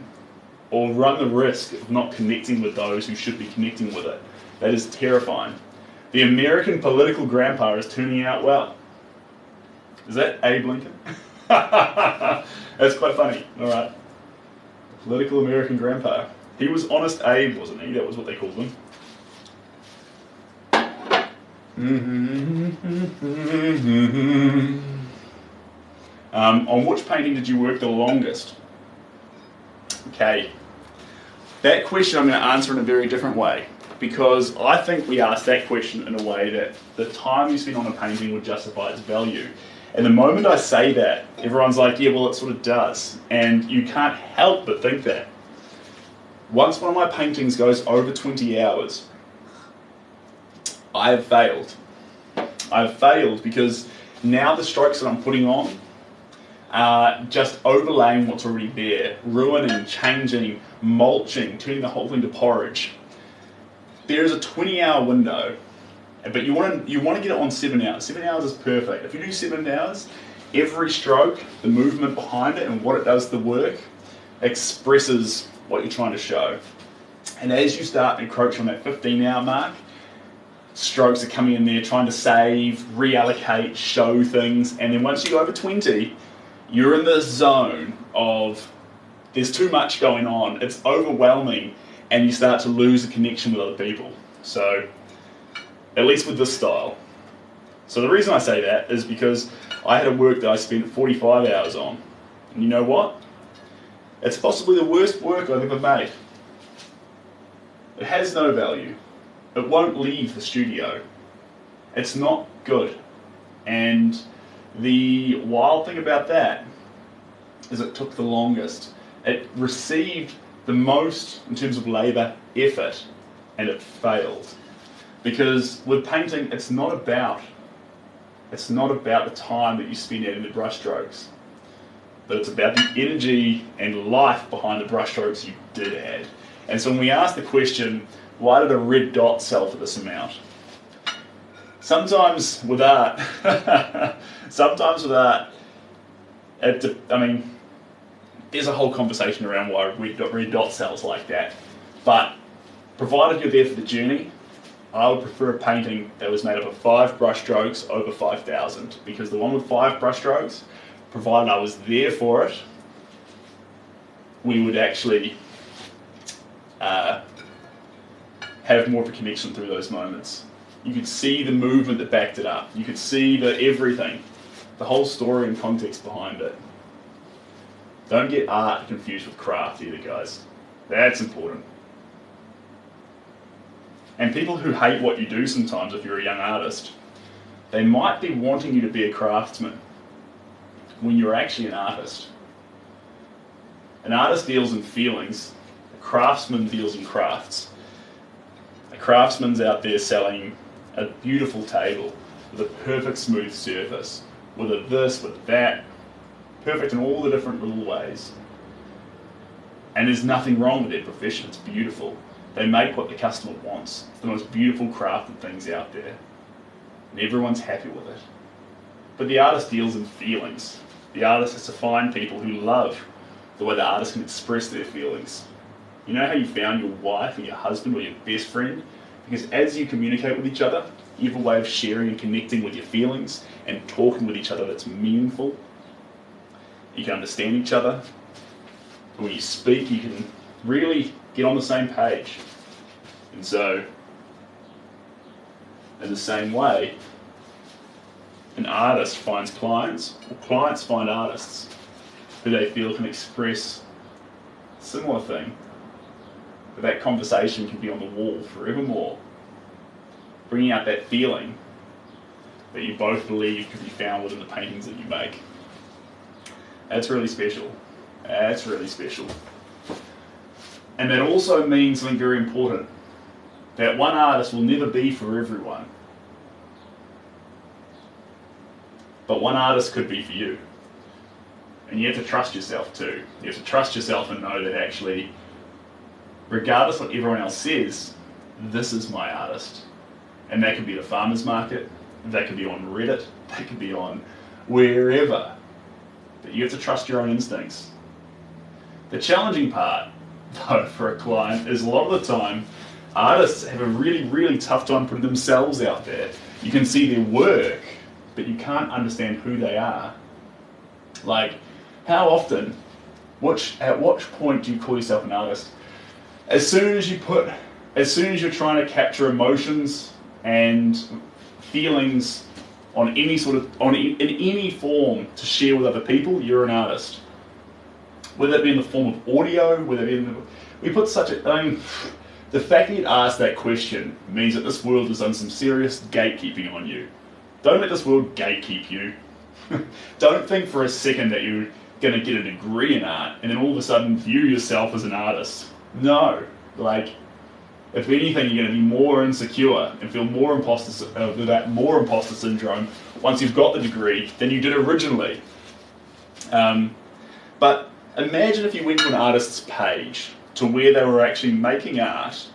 or run the risk of not connecting with those who should be connecting with it. That is terrifying. The American political grandpa is turning out well. Is that Abe Lincoln? That's quite funny. All right. Political American grandpa. He was Honest Abe, wasn't he? That was what they called him. On which painting did you work the longest? Okay. That question I'm going to answer in a very different way, because I think we asked that question in a way that the time you spend on a painting would justify its value. And the moment I say that, everyone's like, yeah, well, it sort of does. And you can't help but think that. Once one of my paintings goes over 20 hours, I have failed. I've failed because now the strokes that I'm putting on are just overlaying what's already there, ruining, changing, mulching, turning the whole thing to porridge. There is a 20-hour window, but you want to get it on 7 hours. 7 hours is perfect. If you do 7 hours, every stroke, the movement behind it and what it does to the work expresses what you're trying to show. And as you start to encroach on that 15-hour mark, strokes are coming in there trying to save, reallocate, show things, and then once you go over 20, you're in this zone of there's too much going on, it's overwhelming, and you start to lose the connection with other people. So, at least with this style. So the reason I say that is because I had a work that I spent 45 hours on, and you know what? It's possibly the worst work I've ever made. It has no value. It won't leave the studio. It's not good. And the wild thing about that is it took the longest. It received the most in terms of labour, effort, and it failed. Because with painting, it's not about the time that you spend adding the brush strokes, but it's about the energy and life behind the brush strokes you did add. And so when we ask the question, why did a red dot sell for this amount? Sometimes with art, there's a whole conversation around why red dot sells like that. But provided you're there for the journey, I would prefer a painting that was made up of 5 brush strokes over 5,000, because the one with 5 brush strokes, provided I was there for it, we would actually have more of a connection through those moments. You could see the movement that backed it up. You could see everything, the whole story and context behind it. Don't get art confused with craft either, guys. That's important. And people who hate what you do sometimes, if you're a young artist, they might be wanting you to be a craftsman when you're actually an artist. An artist deals in feelings, a craftsman deals in crafts. A craftsman's out there selling a beautiful table with a perfect smooth surface, with a this, with that, perfect in all the different little ways. And there's nothing wrong with their profession, it's beautiful. They make what the customer wants. It's the most beautiful crafted things out there. And everyone's happy with it. But the artist deals in feelings. The artist has to find people who love the way the artist can express their feelings. You know how you found your wife or your husband or your best friend? Because as you communicate with each other, you have a way of sharing and connecting with your feelings and talking with each other that's meaningful. You can understand each other. And when you speak, you can really get on the same page. And so, in the same way, an artist finds clients, or clients find artists who they feel can express a similar thing. But that conversation can be on the wall forevermore, bringing out that feeling that you both believe can be found within the paintings that you make. That's really special. That's really special. And that also means something very important, that one artist will never be for everyone. But one artist could be for you. And you have to trust yourself too. You have to trust yourself and know that actually, regardless of what everyone else says, this is my artist. And that could be at a farmer's market, that could be on Reddit, that could be on wherever. But you have to trust your own instincts. The challenging part, though, for a client is a lot of the time artists have a really, really tough time putting themselves out there. You can see their work, but you can't understand who they are. Like, how often, at what point do you call yourself an artist? As soon as you're trying to capture emotions and feelings in any form to share with other people, you're an artist. Whether it be in the form of audio, the fact that you asked that question means that this world has done some serious gatekeeping on you. Don't let this world gatekeep you. Don't think for a second that you're going to get a degree in art and then all of a sudden view yourself as an artist. No. Like, if anything, you're going to be more insecure and feel more imposter syndrome once you've got the degree than you did originally. But imagine if you went to an artist's page to where they were actually making art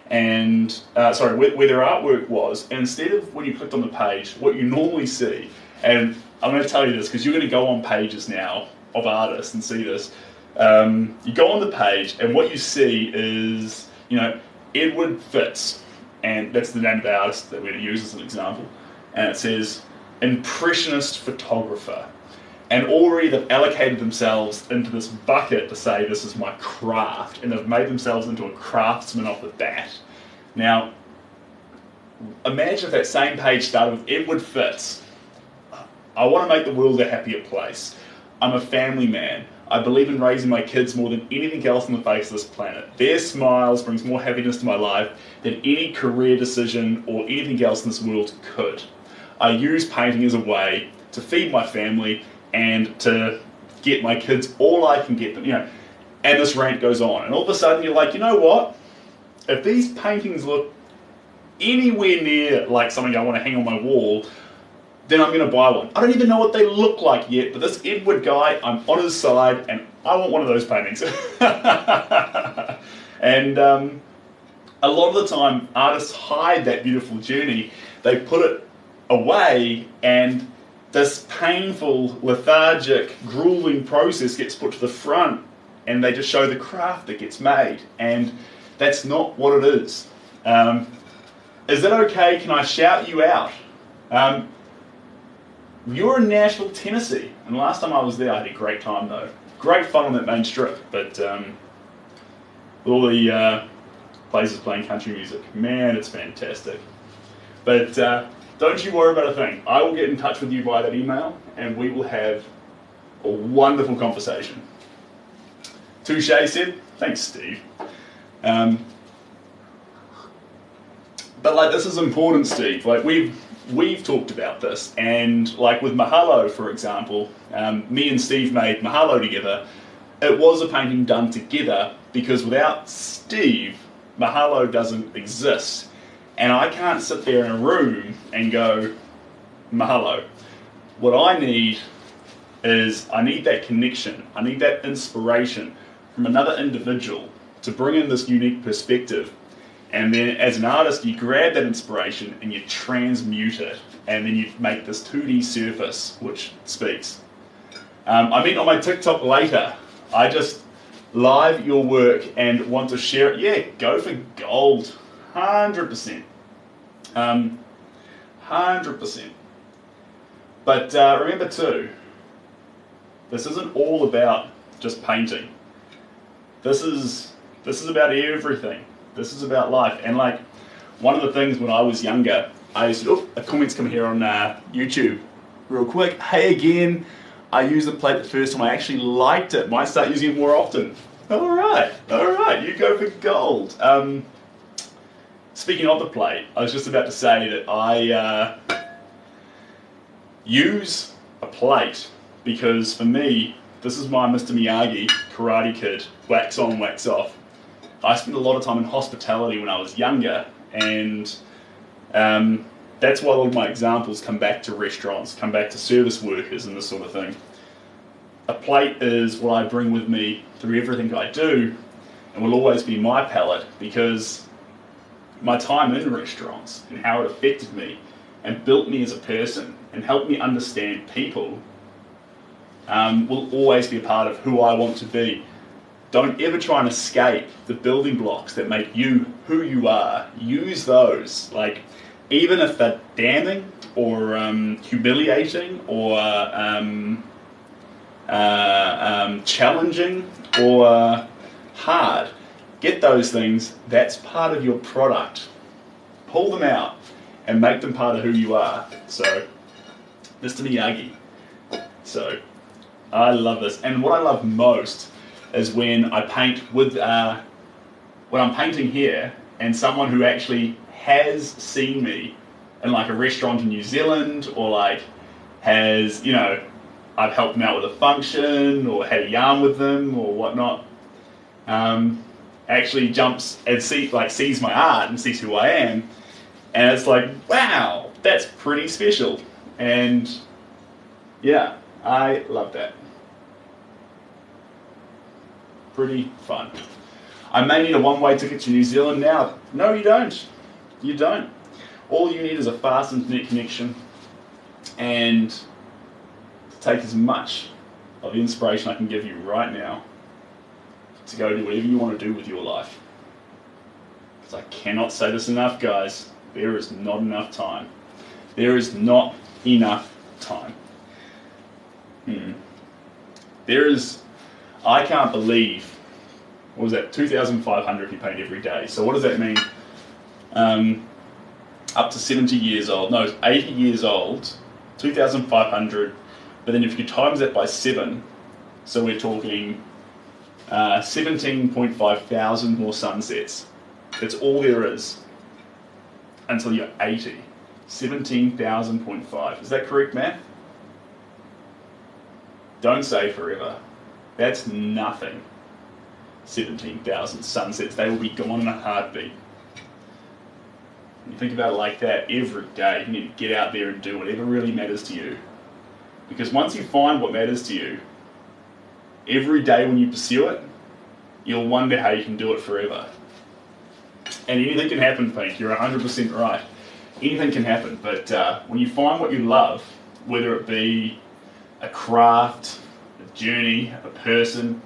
and, where their artwork was, and instead of when you clicked on the page, what you normally see, and I'm going to tell you this because you're going to go on pages now of artists and see this. You go on the page and what you see is, Edward Fitz, and that's the name of the artist that we're going to use as an example, and it says impressionist photographer, and already they've allocated themselves into this bucket to say this is my craft, and they've made themselves into a craftsman off the bat. Now, imagine if that same page started with Edward Fitz. I want to make the world a happier place. I'm a family man. I believe in raising my kids more than anything else on the face of this planet. Their smiles brings more happiness to my life than any career decision or anything else in this world could. I use painting as a way to feed my family and to get my kids all I can get them, and this rant goes on. And all of a sudden you're like, you know what? If these paintings look anywhere near like something I want to hang on my wall, then I'm going to buy one. I don't even know what they look like yet, but this Edward guy, I'm on his side, and I want one of those paintings. And a lot of the time, artists hide that beautiful journey. They put it away, and this painful, lethargic, grueling process gets put to the front, and they just show the craft that gets made. And that's not what it is. Is that okay? Can I shout you out? You're in Nashville, Tennessee, and last time I was there, I had a great time though. Great fun on that main strip, but all the places playing country music, man, it's fantastic. But don't you worry about a thing. I will get in touch with you via that email, and we will have a wonderful conversation. Touche said, thanks, Steve. But like, this is important, Steve. Like, we've talked about this, and like with Mahalo, for example, me and Steve made Mahalo together. It was a painting done together because without Steve, Mahalo doesn't exist. And I can't sit there in a room and go, Mahalo. What I need is, I need that connection. I need that inspiration from another individual to bring in this unique perspective. And then as an artist, you grab that inspiration and you transmute it. And then you make this 2D surface which speaks. I mean, on my TikTok later, I just live your work and want to share it. Yeah, go for gold. 100%. 100%. But remember too, this isn't all about just painting. This is about everything. This is about life. And like, one of the things when I was younger, I used to, a comment's come here on YouTube, real quick. Hey again, I used the plate the first time, I actually liked it. Might start using it more often. All right, you go for gold. Speaking of the plate, I was just about to say that I use a plate because for me, this is my Mr. Miyagi, Karate Kid, wax on, wax off. I spent a lot of time in hospitality when I was younger, and that's why a lot of my examples come back to restaurants, come back to service workers and this sort of thing. A plate is what I bring with me through everything I do, and will always be my palette, because my time in restaurants and how it affected me and built me as a person and helped me understand people will always be a part of who I want to be. Don't ever try and escape the building blocks that make you who who you are. Use those, like, even if they're damning or humiliating or challenging or hard. Get those things. That's part of your product. Pull them out and make them part of who you are. So, Mr. Miyagi. So, I love this. And what I love most is when I paint with, when I'm painting here and someone who actually has seen me in like a restaurant in New Zealand, or like has, you know, I've helped them out with a function or had a yarn with them or whatnot, actually jumps and sees my art and sees who I am, and it's like, wow, that's pretty special. And yeah, I love that. Pretty fun. I may need a one-way ticket to New Zealand now. No, you don't. You don't. All you need is a fast internet connection and take as much of the inspiration I can give you right now to go do whatever you want to do with your life. Because I cannot say this enough, guys. There is not enough time. There is not enough time. There is, I can't believe, what was that, 2,500 if you paint every day. So what does that mean? Up to 70 years old, no, 80 years old, 2,500, but then if you times that by 7, so we're talking 17.5 thousand more sunsets. That's all there is until you're 80. 17,000.5. Is that correct, math? Don't say forever. That's nothing. 17,000 sunsets. They will be gone in a heartbeat. When you think about it like that, every day you need to get out there and do whatever really matters to you. Because once you find what matters to you, every day when you pursue it, you'll wonder how you can do it forever. And anything can happen, Pink. You're 100% right. Anything can happen. But when you find what you love, whether it be a craft, a journey, a person,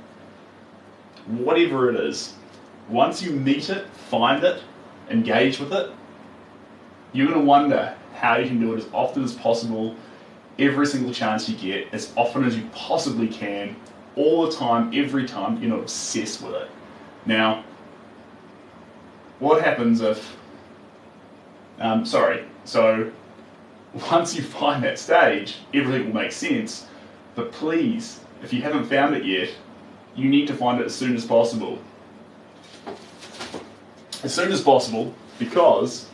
whatever it is, once you meet it, find it, engage with it, you're going to wonder how you can do it as often as possible, every single chance you get, as often as you possibly can, all the time, every time. You're not obsessed with it. Now, what happens if, so once you find that stage, everything will make sense, but please, if you haven't found it yet, you need to find it as soon as possible. As soon as possible, because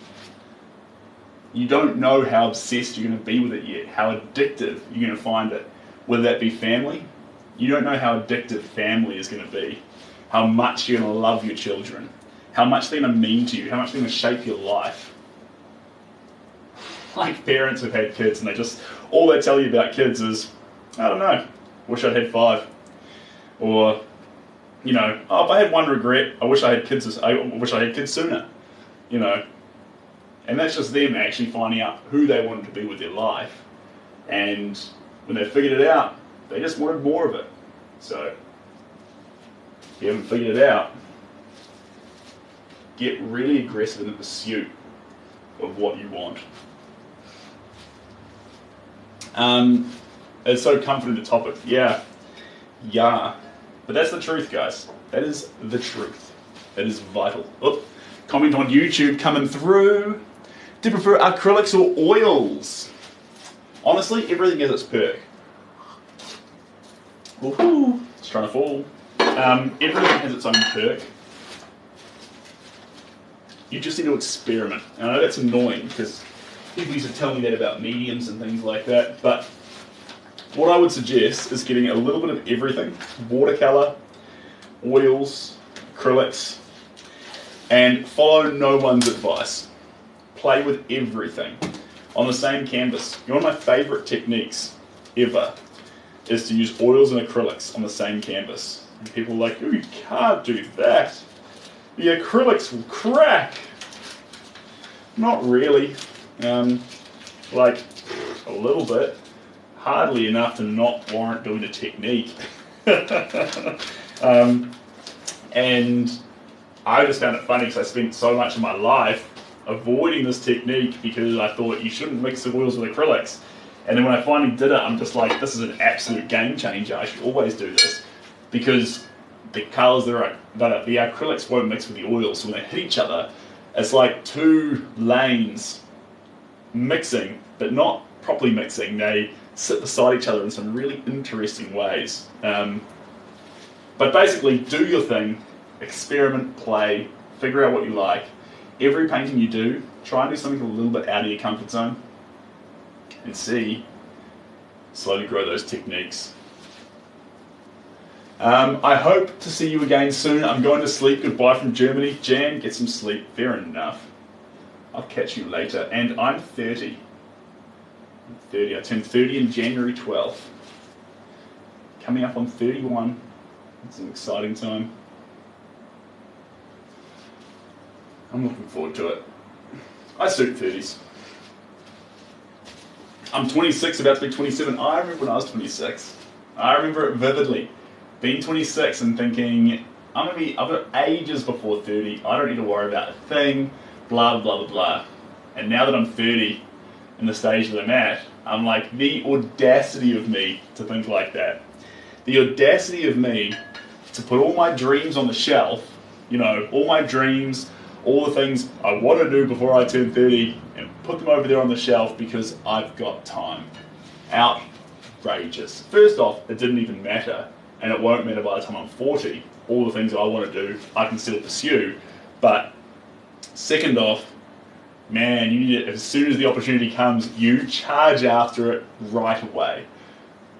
you don't know how obsessed you're going to be with it yet, how addictive you're going to find it. Whether that be family, you don't know how addictive family is going to be, how much you're going to love your children, how much they're going to mean to you, how much they're going to shape your life. Like parents have had kids and all they tell you about kids is, I don't know, wish I'd had 5. Or, you know, oh, if I had one regret, I wish I had kids sooner. You know. And that's just them actually finding out who they wanted to be with their life. And when they figured it out, they just wanted more of it. So, if you haven't figured it out, get really aggressive in the pursuit of what you want. It's so comforting the topic. Yeah. But that's the truth, guys. That is the truth. That is vital. Oh, comment on YouTube coming through. Do you prefer acrylics or oils? Honestly, everything has its perk. Woohoo! It's trying to fall. Everything has its own perk. You just need to experiment. And I know that's annoying because people used to tell me that about mediums and things like that, but what I would suggest is getting a little bit of everything. Watercolor, oils, acrylics, and follow no one's advice. Play with everything on the same canvas. One of my favourite techniques ever is to use oils and acrylics on the same canvas. And people are like, oh, you can't do that. The acrylics will crack. Not really. Like, a little bit. Hardly enough to not warrant doing the technique. And I just found it funny because I spent so much of my life avoiding this technique because I thought you shouldn't mix the oils with acrylics. And then when I finally did it, I'm just like, this is an absolute game changer. I should always do this because the colours, the acrylics won't mix with the oils. So when they hit each other, it's like two lanes mixing, but not properly mixing. They sit beside each other in some really interesting ways. But basically, do your thing, experiment, play, figure out what you like. Every painting you do, try and do something a little bit out of your comfort zone and slowly grow those techniques. I hope to see you again soon. I'm going to sleep. Goodbye from Germany. Jan, get some sleep. Fair enough. I'll catch you later. And I'm 30. I turned 30 in January 12th. Coming up on 31. It's an exciting time. I'm looking forward to it. I suit 30s. I'm 26, about to be 27. I remember when I was 26. I remember it vividly. Being 26 and thinking, I've got ages before 30. I don't need to worry about a thing, blah, blah, blah, blah. And now that I'm 30, in the stage that I'm at, I'm like, the audacity of me to think like that. The audacity of me to put all my dreams on the shelf, you know, all my dreams, all the things I want to do before I turn 30, and put them over there on the shelf because I've got time. Outrageous. First off, it didn't even matter, and it won't matter by the time I'm 40. All the things that I want to do, I can still pursue. But second off, man, you need it, as soon as the opportunity comes, you charge after it right away.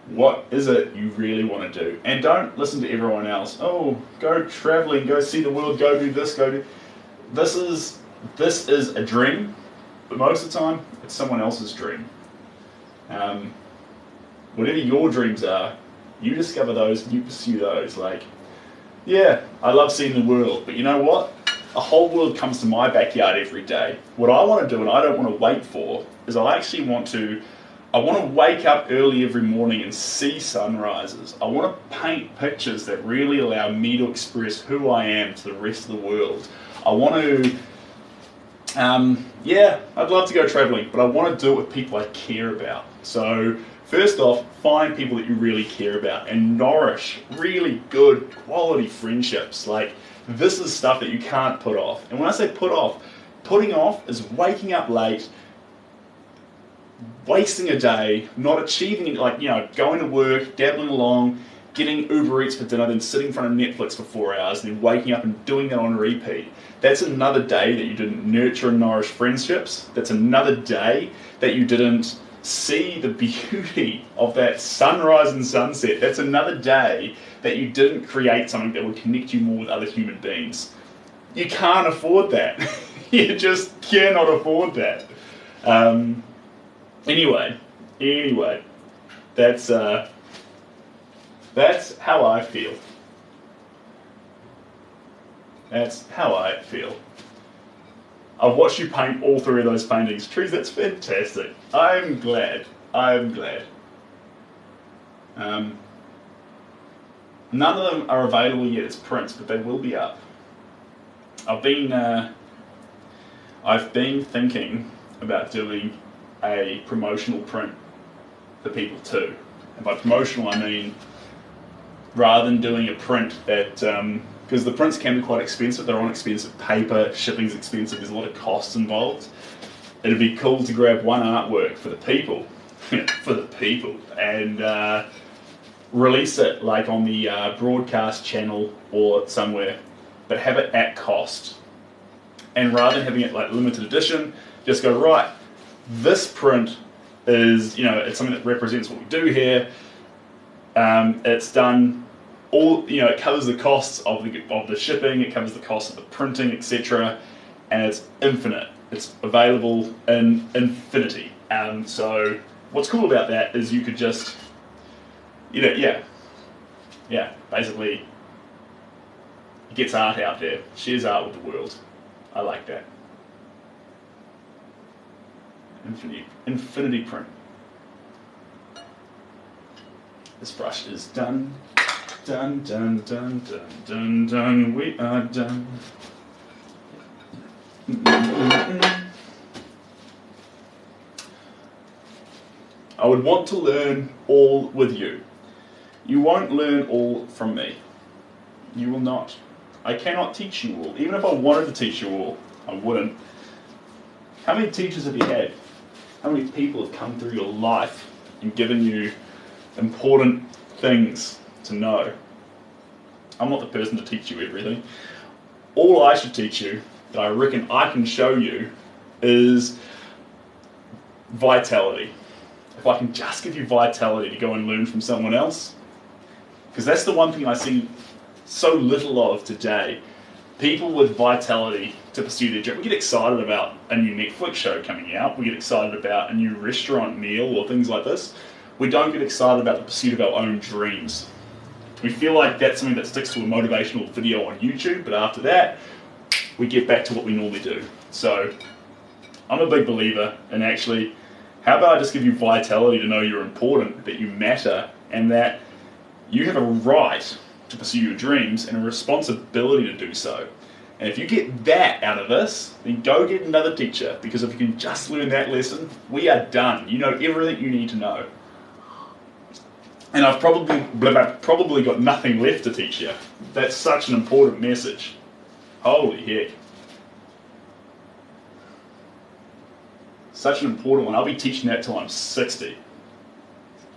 What is it you really want to do? And don't listen to everyone else. Oh, go traveling, go see the world, go do this, go do... This is a dream, but most of the time, it's someone else's dream. Whatever your dreams are, you discover those and you pursue those. Like, yeah, I love seeing the world, but you know what? A whole world comes to my backyard every day. What I want to do, and I don't want to wait for, is I want to wake up early every morning and see sunrises. I want to paint pictures that really allow me to express who I am to the rest of the world. I want to, I'd love to go traveling, but I want to do it with people I care about. So first off, find people that you really care about and nourish really good quality friendships. Like, this is stuff that you can't put off. And when I say put off, putting off is waking up late, wasting a day, not achieving it, like, you know, going to work, dabbling along, getting Uber Eats for dinner, then sitting in front of Netflix for 4 hours, and then waking up and doing that on repeat. That's another day that you didn't nurture and nourish friendships. That's another day that you didn't see the beauty of that sunrise and sunset. That's another day that you didn't create something that would connect you more with other human beings. You can't afford that. You just cannot afford that. Anyway, that's how I feel. That's how I feel. I've watched you paint all three of those paintings. Trees, that's fantastic. I'm glad. None of them are available yet as prints, but they will be up. I've been thinking about doing a promotional print for people too. And by promotional, I mean rather than doing a print that, because the prints can be quite expensive, they're on expensive paper, shipping's expensive, there's a lot of costs involved. It'd be cool to grab one artwork for the people, and release it like on the broadcast channel or somewhere, but have it at cost. And rather than having it like limited edition, just go, right, this print is, you know, it's something that represents what we do here. It's done all, you know, it covers the costs of the shipping, it covers the cost of the printing, etc. And it's infinite. It's available in infinity. So what's cool about that is you could just, you know, basically it gets art out there, shares art with the world. I like that. Infinity print. This brush is done. Done, done, done, done, done, done. We are done. would want to learn all with you. You won't learn all from me. You will not. I cannot teach you all. Even if I wanted to teach you all, I wouldn't. How many teachers have you had? How many people have come through your life and given you important things to know? I'm not the person to teach you everything. All I should teach you, that I reckon I can show you, is vitality. If I can just give you vitality to go and learn from someone else, because that's the one thing I see so little of today. People with vitality to pursue their dream. We get excited about a new Netflix show coming out. We get excited about a new restaurant meal or things like this. We don't get excited about the pursuit of our own dreams. We feel like that's something that sticks to a motivational video on YouTube, but after that, we get back to what we normally do. So I'm a big believer in actually, how about I just give you vitality to know you're important, that you matter, and that you have a right to pursue your dreams and a responsibility to do so. And if you get that out of this, then go get another teacher, because if you can just learn that lesson, we are done. You know everything you need to know. And I've probably got nothing left to teach you. That's such an important message. Holy heck. Such an important one. I'll be teaching that till I'm 60,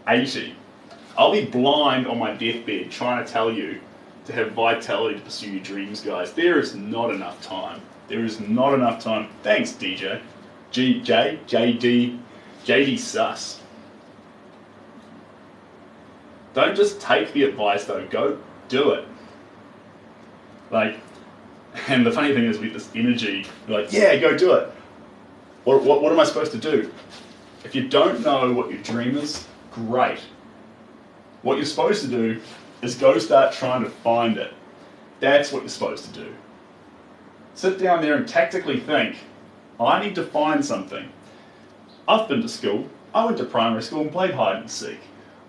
80. I'll be blind on my deathbed trying to tell you to have vitality to pursue your dreams, guys. There is not enough time. There is not enough time. Thanks, DJ. JD Sus. Don't just take the advice though, go do it. Like, and the funny thing is with this energy, you're like, yeah, go do it. What am I supposed to do? If you don't know what your dream is, great. What you're supposed to do is go start trying to find it. That's what you're supposed to do. Sit down there and tactically think, I need to find something. I've been to school. I went to primary school and played hide and seek.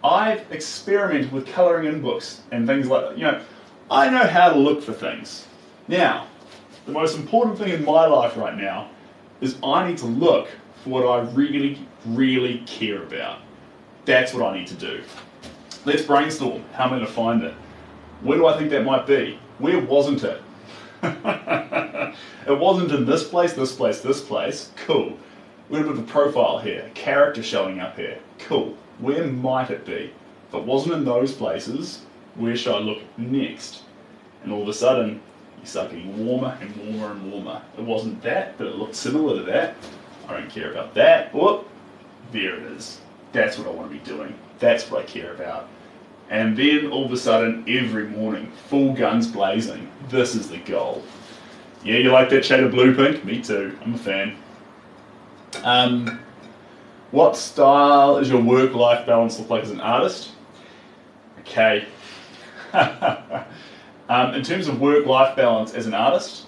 I've experimented with colouring in books and things like that. You know, I know how to look for things. Now, the most important thing in my life right now is I need to look for what I really, really care about. That's what I need to do. Let's brainstorm. How am I going to find it? Where do I think that might be? Where wasn't it? It wasn't in this place, this place, this place. Cool. We have a bit of a profile here, a character showing up here. Cool. Where might it be? If it wasn't in those places, where should I look next? And all of a sudden, you start getting warmer and warmer and warmer. It wasn't that, but it looked similar to that. I don't care about that. Whoop, there it is. That's what I want to be doing. That's what I care about. And then all of a sudden, every morning, full guns blazing. This is the goal. Yeah, you like that shade of blue pink? Me too. I'm a fan. What style is your work-life balance look like as an artist? Okay. In terms of work-life balance as an artist,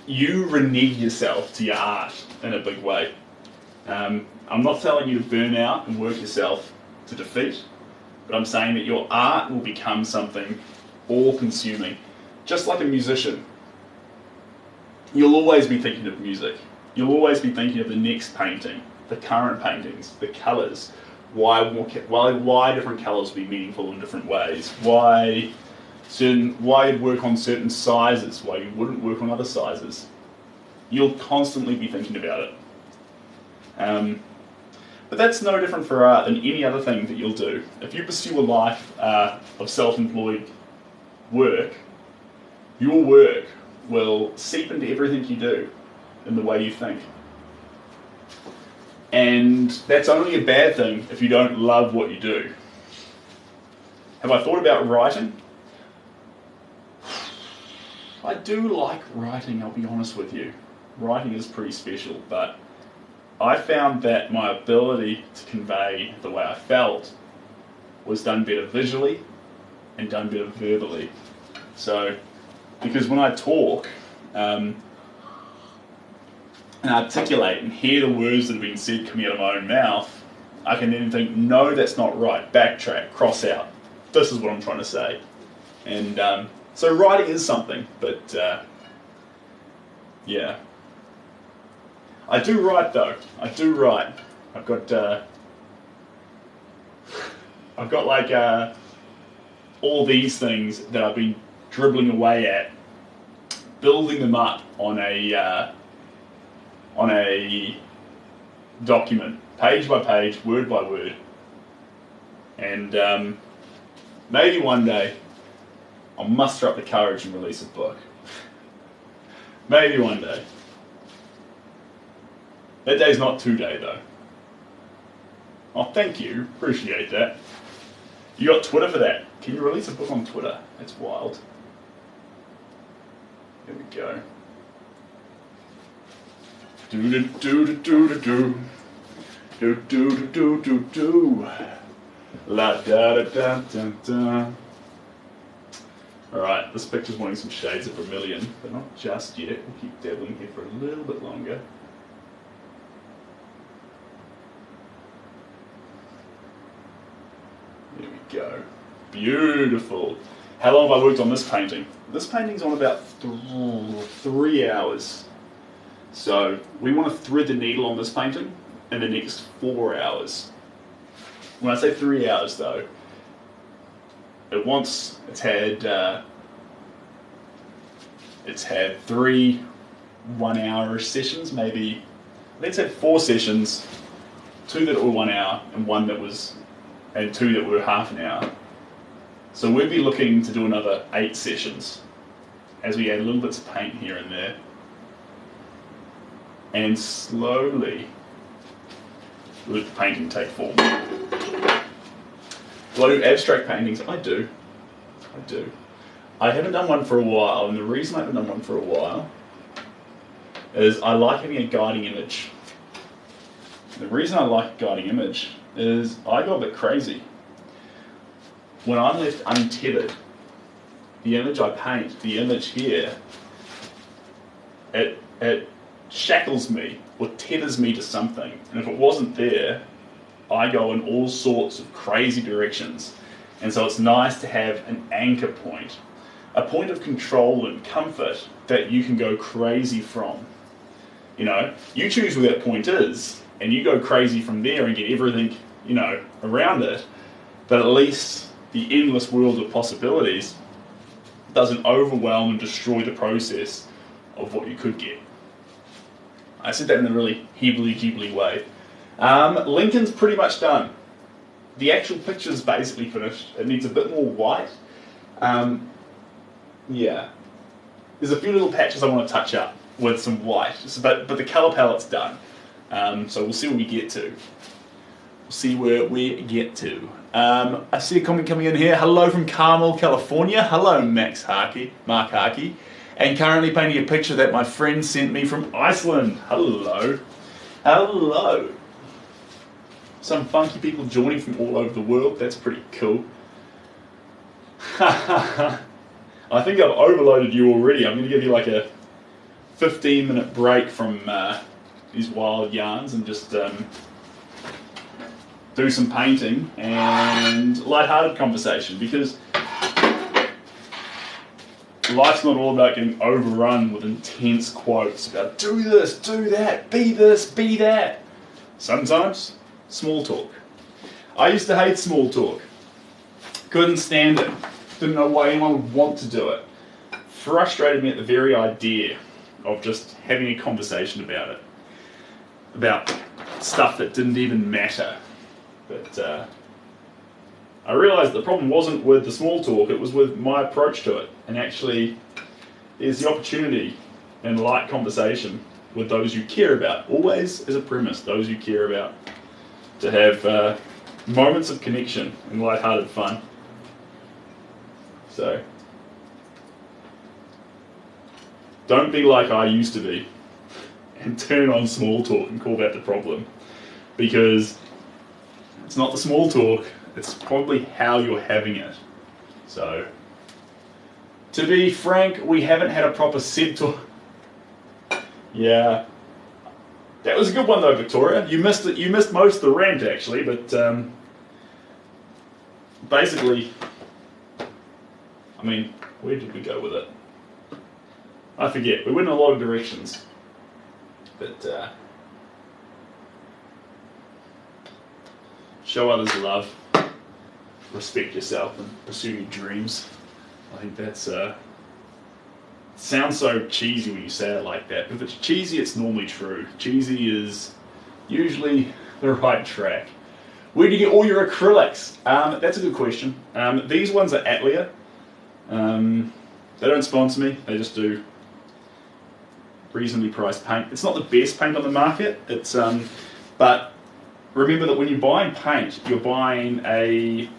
you renege yourself to your art in a big way. I'm not telling you to burn out and work yourself to defeat, but I'm saying that your art will become something all-consuming. Just like a musician, you'll always be thinking of music. You'll always be thinking of the next painting, the current paintings, the colours. Why different colours will be meaningful in different ways. Why you'd work on certain sizes, why you wouldn't work on other sizes. You'll constantly be thinking about it. But that's no different for art than any other thing that you'll do. If you pursue a life of self-employed work, your work will seep into everything you do in the way you think. And that's only a bad thing if you don't love what you do. Have I thought about writing? I do like writing, I'll be honest with you. Writing is pretty special, but I found that my ability to convey the way I felt was done better visually and done better verbally. So, because when I talk and articulate and hear the words that have been said coming out of my own mouth, I can then think, no, that's not right, backtrack, cross out. This is what I'm trying to say. And so writing is something, but yeah. I do write though, I do write. I've got like all these things that I've been dribbling away at, building them up on a document, page by page, word by word, and maybe one day I'll muster up the courage and release a book. Maybe one day. That day's not today though. Oh, thank you. Appreciate that. You got Twitter for that. Can you release a book on Twitter? That's wild. There we go. Do do do do do do do do do do do. La da da da da da. Alright, this picture's wanting some shades of vermilion, but not just yet. We'll keep dabbling here for a little bit longer. There we go. Beautiful. How long have I worked on this painting? This painting's on about 3 hours. So we want to thread the needle on this painting in the next 4 hours. When I say 3 hours though, it's had 3 1-hour-ish sessions, maybe, let's say 4 sessions, 2 that were 1 hour and 2 that were half an hour. So we'll be looking to do another 8 sessions as we add little bits of paint here and there. And slowly let the painting take form. Do I do abstract paintings? I do. I haven't done one for a while, and the reason I haven't done one for a while is I like having a guiding image. The reason I like a guiding image is I go a bit crazy. When I'm left untethered, the image I paint, the image here, it shackles me or tethers me to something. And if it wasn't there, I go in all sorts of crazy directions. And so it's nice to have an anchor point, a point of control and comfort that you can go crazy from. You know, you choose where that point is, and you go crazy from there and get everything, you know, around it. But at least the endless world of possibilities doesn't overwhelm and destroy the process of what you could get. I said that in a really heebly way. Lincoln's pretty much done. The actual picture's basically finished. It needs a bit more white. Yeah. There's a few little patches I want to touch up with some white, but the colour palette's done. So we'll see where we get to. I see a comment coming in here. Hello from Carmel, California. Hello, Mark Harkey. And currently painting a picture that my friend sent me from Iceland. Hello. Some funky people joining from all over the world. That's pretty cool. I think I've overloaded you already. I'm going to give you like a 15-minute break from these wild yarns and just do some painting and lighthearted conversation, because life's not all about getting overrun with intense quotes about do this, do that, be this, be that. Sometimes, small talk. I used to hate small talk. Couldn't stand it. Didn't know why anyone would want to do it. Frustrated me at the very idea of just having a conversation about it. About stuff that didn't even matter. But I realised the problem wasn't with the small talk, it was with my approach to it. And actually, there's the opportunity in light conversation with those you care about, always as a premise, those you care about, to have moments of connection and light-hearted fun. So, don't be like I used to be and turn on small talk and call that the problem, because it's not the small talk, it's probably how you're having it. So, to be frank, we haven't had a proper SED talk. Yeah. That was a good one though, Victoria. You missed it. You missed most of the rant actually, but basically, I mean, where did we go with it? I forget. We went in a lot of directions, but show others love, respect yourself, and pursue your dreams. I think that's sounds so cheesy when you say it like that. If it's cheesy, it's normally true. Cheesy is usually the right track. Where do you get all your acrylics? That's a good question. These ones are Atelier. They don't sponsor me. They just do reasonably priced paint. It's not the best paint on the market. It's but remember that when you're buying paint, you're buying a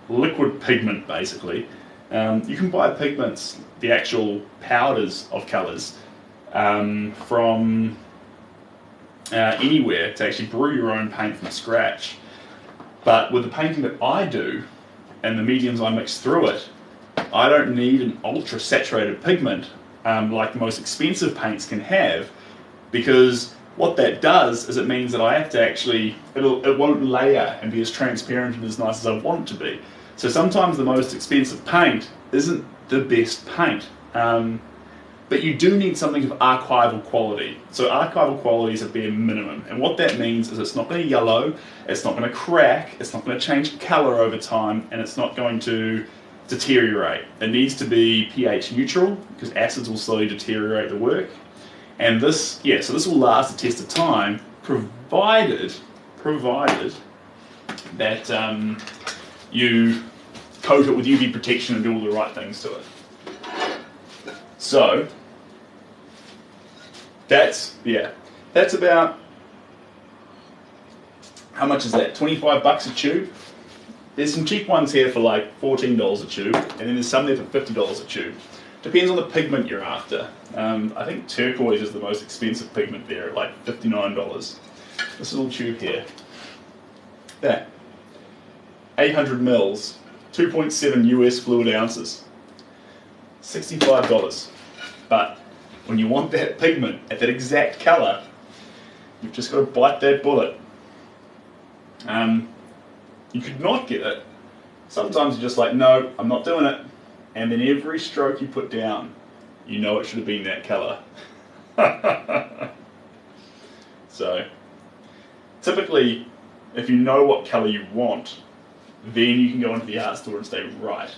liquid pigment basically. You can buy pigments, the actual powders of colours, from anywhere to actually brew your own paint from scratch. But with the painting that I do and the mediums I mix through it, I don't need an ultra saturated pigment like the most expensive paints can have, because what that does is it means that I have to actually, it won't layer and be as transparent and as nice as I want it to be. So sometimes the most expensive paint isn't the best paint, but you do need something of archival quality. So archival quality is a bare minimum, and what that means is it's not going to yellow, it's not going to crack, it's not going to change colour over time, and it's not going to deteriorate. It needs to be pH neutral, because acids will slowly deteriorate the work. And this, yeah, so this will last the test of time, provided that you coat it with UV protection and do all the right things to it. So that's about, how much is that? 25 bucks a tube. There's some cheap ones here for like $14 a tube, and then there's some there for $50 a tube. Depends on the pigment you're after. I think turquoise is the most expensive pigment there at like $59. This little tube here, that 800 mils, 2.7 US fluid ounces, $65. But when you want that pigment at that exact colour, you've just got to bite that bullet. You could not get it. Sometimes you're just like, no, I'm not doing it. And then every stroke you put down, you know it should have been that colour. So, typically, if you know what colour you want, then you can go into the art store and say, right,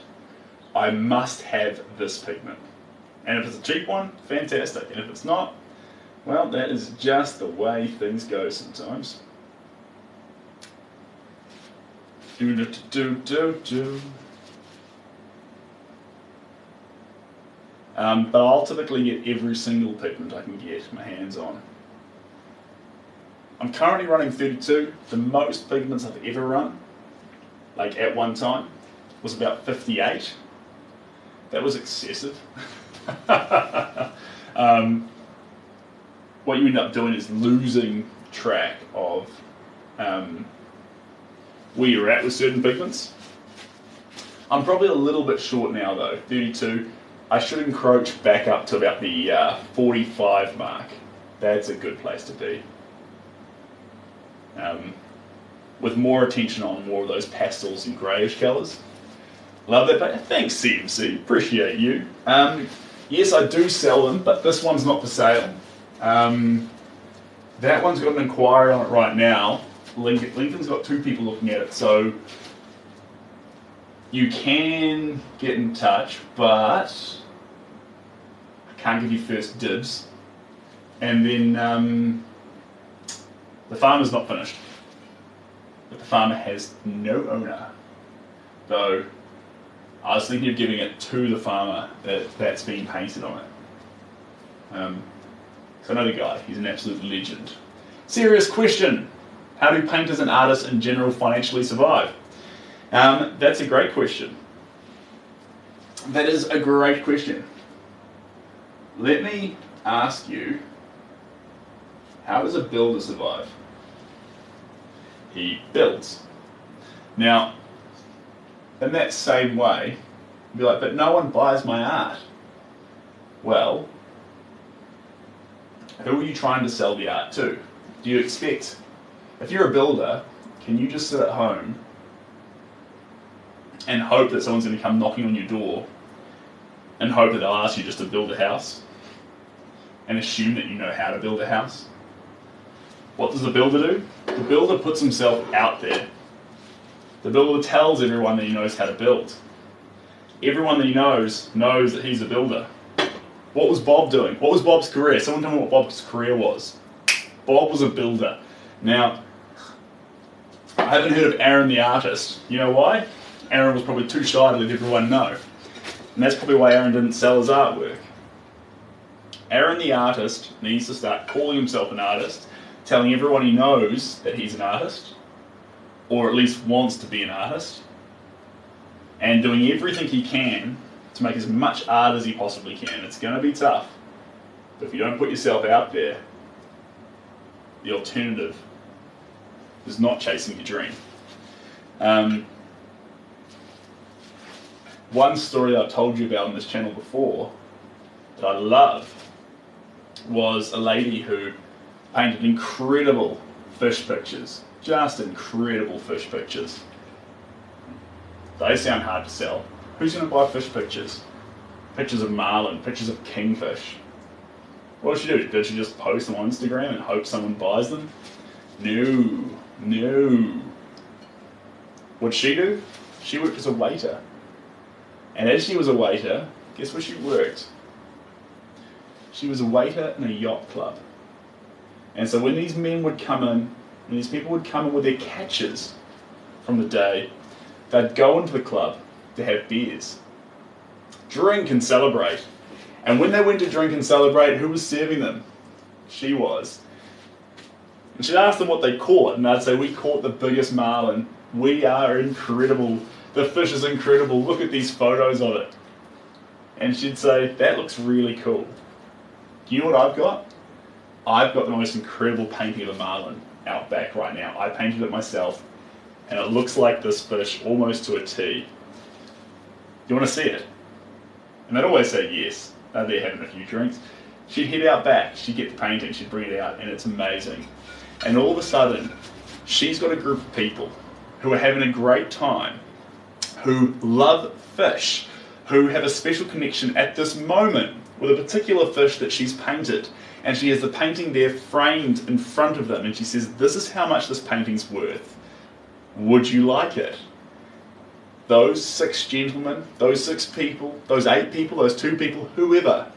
I must have this pigment. And if it's a cheap one, fantastic. And if it's not, well, that is just the way things go sometimes. But I'll typically get every single pigment I can get my hands on. I'm currently running 32. The most pigments I've ever run, like at one time, was about 58. That was excessive. What you end up doing is losing track of where you're at with certain pigments. I'm probably a little bit short now though, 32. I should encroach back up to about the 45 mark. That's a good place to be. With more attention on more of those pastels and greyish colours. Love that. Thanks, CMC. Appreciate you. Yes, I do sell them, but this one's not for sale. That one's got an inquiry on it right now. Lincoln's got 2 people looking at it, so you can get in touch, but I can't give you first dibs. And then the farmer's not finished. But the farmer has no owner. Though I was thinking of giving it to the farmer that's been painted on it. So I know the guy, he's an absolute legend. Serious question. How do painters and artists in general financially survive? That's a great question. That is a great question. Let me ask you, how does a builder survive? He builds. Now, in that same way, you'd be like, but no one buys my art. Well, who are you trying to sell the art to? Do you expect, if you're a builder, can you just sit at home and hope that someone's going to come knocking on your door and hope that they'll ask you just to build a house and assume that you know how to build a house? What does the builder do? The builder puts himself out there The builder tells everyone that he knows how to build. Everyone that he knows that he's a builder. What was Bob doing? What was Bob's career? Someone tell me what Bob's career was. Bob was a builder. Now, I haven't heard of Aaron the artist. You know why? Aaron was probably too shy to let everyone know. And that's probably why Aaron didn't sell his artwork. Aaron the artist needs to start calling himself an artist, telling everyone he knows that he's an artist, or at least wants to be an artist, and doing everything he can to make as much art as he possibly can. It's going to be tough, but if you don't put yourself out there, the alternative is not chasing your dream. One story I've told you about on this channel before that I love was a lady who painted incredible fish pictures. Just incredible fish pictures. They sound hard to sell. Who's going to buy fish pictures? Pictures of marlin, pictures of kingfish. What did she do? Did she just post them on Instagram and hope someone buys them? No. What'd she do? She worked as a waiter. And as she was a waiter, guess where she worked? She was a waiter in a yacht club. And so when these men would come in, when these people would come in with their catches from the day, they'd go into the club to have beers, drink and celebrate. And when they went to drink and celebrate, who was serving them? She was. And she'd ask them what they caught, and they'd say, we caught the biggest marlin. We are incredible. The fish is incredible. Look at these photos of it. And she'd say, that looks really cool. Do you know what I've got? I've got the most incredible painting of a marlin out back right now. I painted it myself, and it looks like this fish almost to a T. Do you want to see it? And they'd always say yes. They're having a few drinks. She'd head out back, she'd get the painting, she'd bring it out, and it's amazing. And all of a sudden, she's got a group of people who are having a great time, who love fish, who have a special connection at this moment with a particular fish that she's painted. And she has the painting there framed in front of them, and she says, this is how much this painting's worth. Would you like it? Those 6 gentlemen, those 6 people, those 8 people, those 2 people, whoever,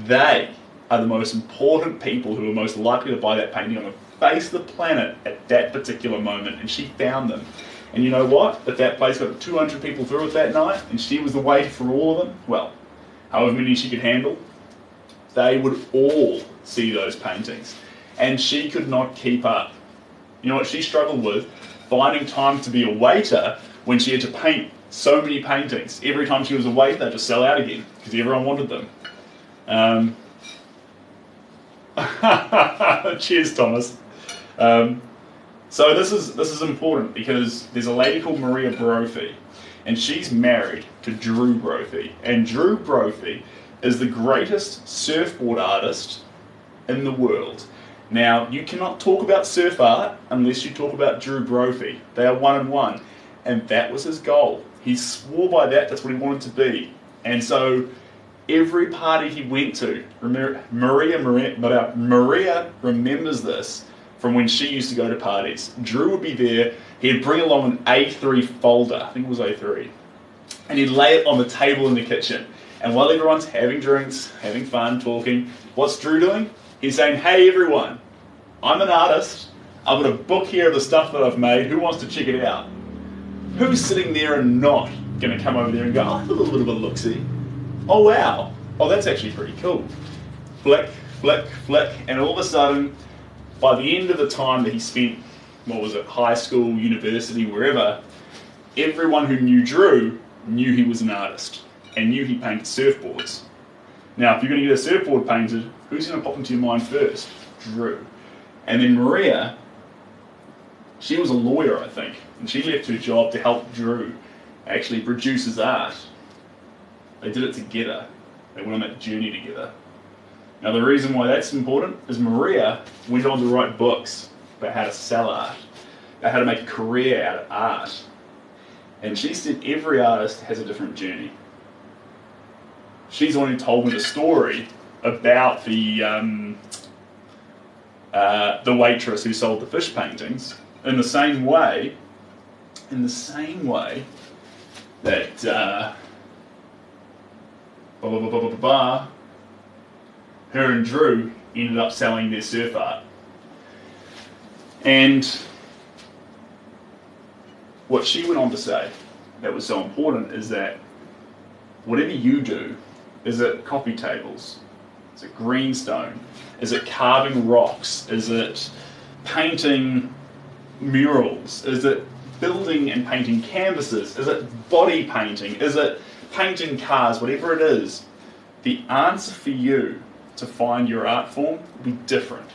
they are the most important people who are most likely to buy that painting on the face of the planet at that particular moment. And she found them. And you know what? If that place got 200 people through it that night, and she was the waiter for all of them, well, however many she could handle, they would all see those paintings. And she could not keep up. You know what she struggled with? Finding time to be a waiter when she had to paint so many paintings. Every time she was a waiter, they'd just sell out again because everyone wanted them. Cheers, Thomas. So this is important because there's a lady called Maria Brophy, and she's married to Drew Brophy. And Drew Brophy is the greatest surfboard artist in the world. Now, you cannot talk about surf art unless you talk about Drew Brophy. They are one and one. And that was his goal. He swore by that, that's what he wanted to be. And so, every party he went to, Maria remembers this from when she used to go to parties. Drew would be there, he'd bring along an A3 folder, I think it was A3, and he'd lay it on the table in the kitchen. And while everyone's having drinks, having fun, talking, what's Drew doing? He's saying, hey everyone, I'm an artist, I've got a book here of the stuff that I've made, who wants to check it out? Who's sitting there and not going to come over there and go, oh, a little bit of a look-see? Oh wow, oh that's actually pretty cool. Flick, flick, flick, and all of a sudden, by the end of the time that he spent, what was it, high school, university, wherever, everyone who knew Drew knew he was an artist and knew he painted surfboards. Now, if you're going to get a surfboard painted, who's going to pop into your mind first? Drew. And then Maria, she was a lawyer, I think, and she left her job to help Drew actually produce his art. They did it together. They went on that journey together. Now, the reason why that's important is Maria went on to write books about how to sell art, about how to make a career out of art. And she said every artist has a different journey. She's the one who told me the story about the waitress who sold the fish paintings. In the same way, in the same way that her and Drew ended up selling their surf art. And what she went on to say that was so important is that whatever you do, is it coffee tables? Is it greenstone? Is it carving rocks? Is it painting murals? Is it building and painting canvases? Is it body painting? Is it painting cars? Whatever it is, the answer for you to find your art form will be different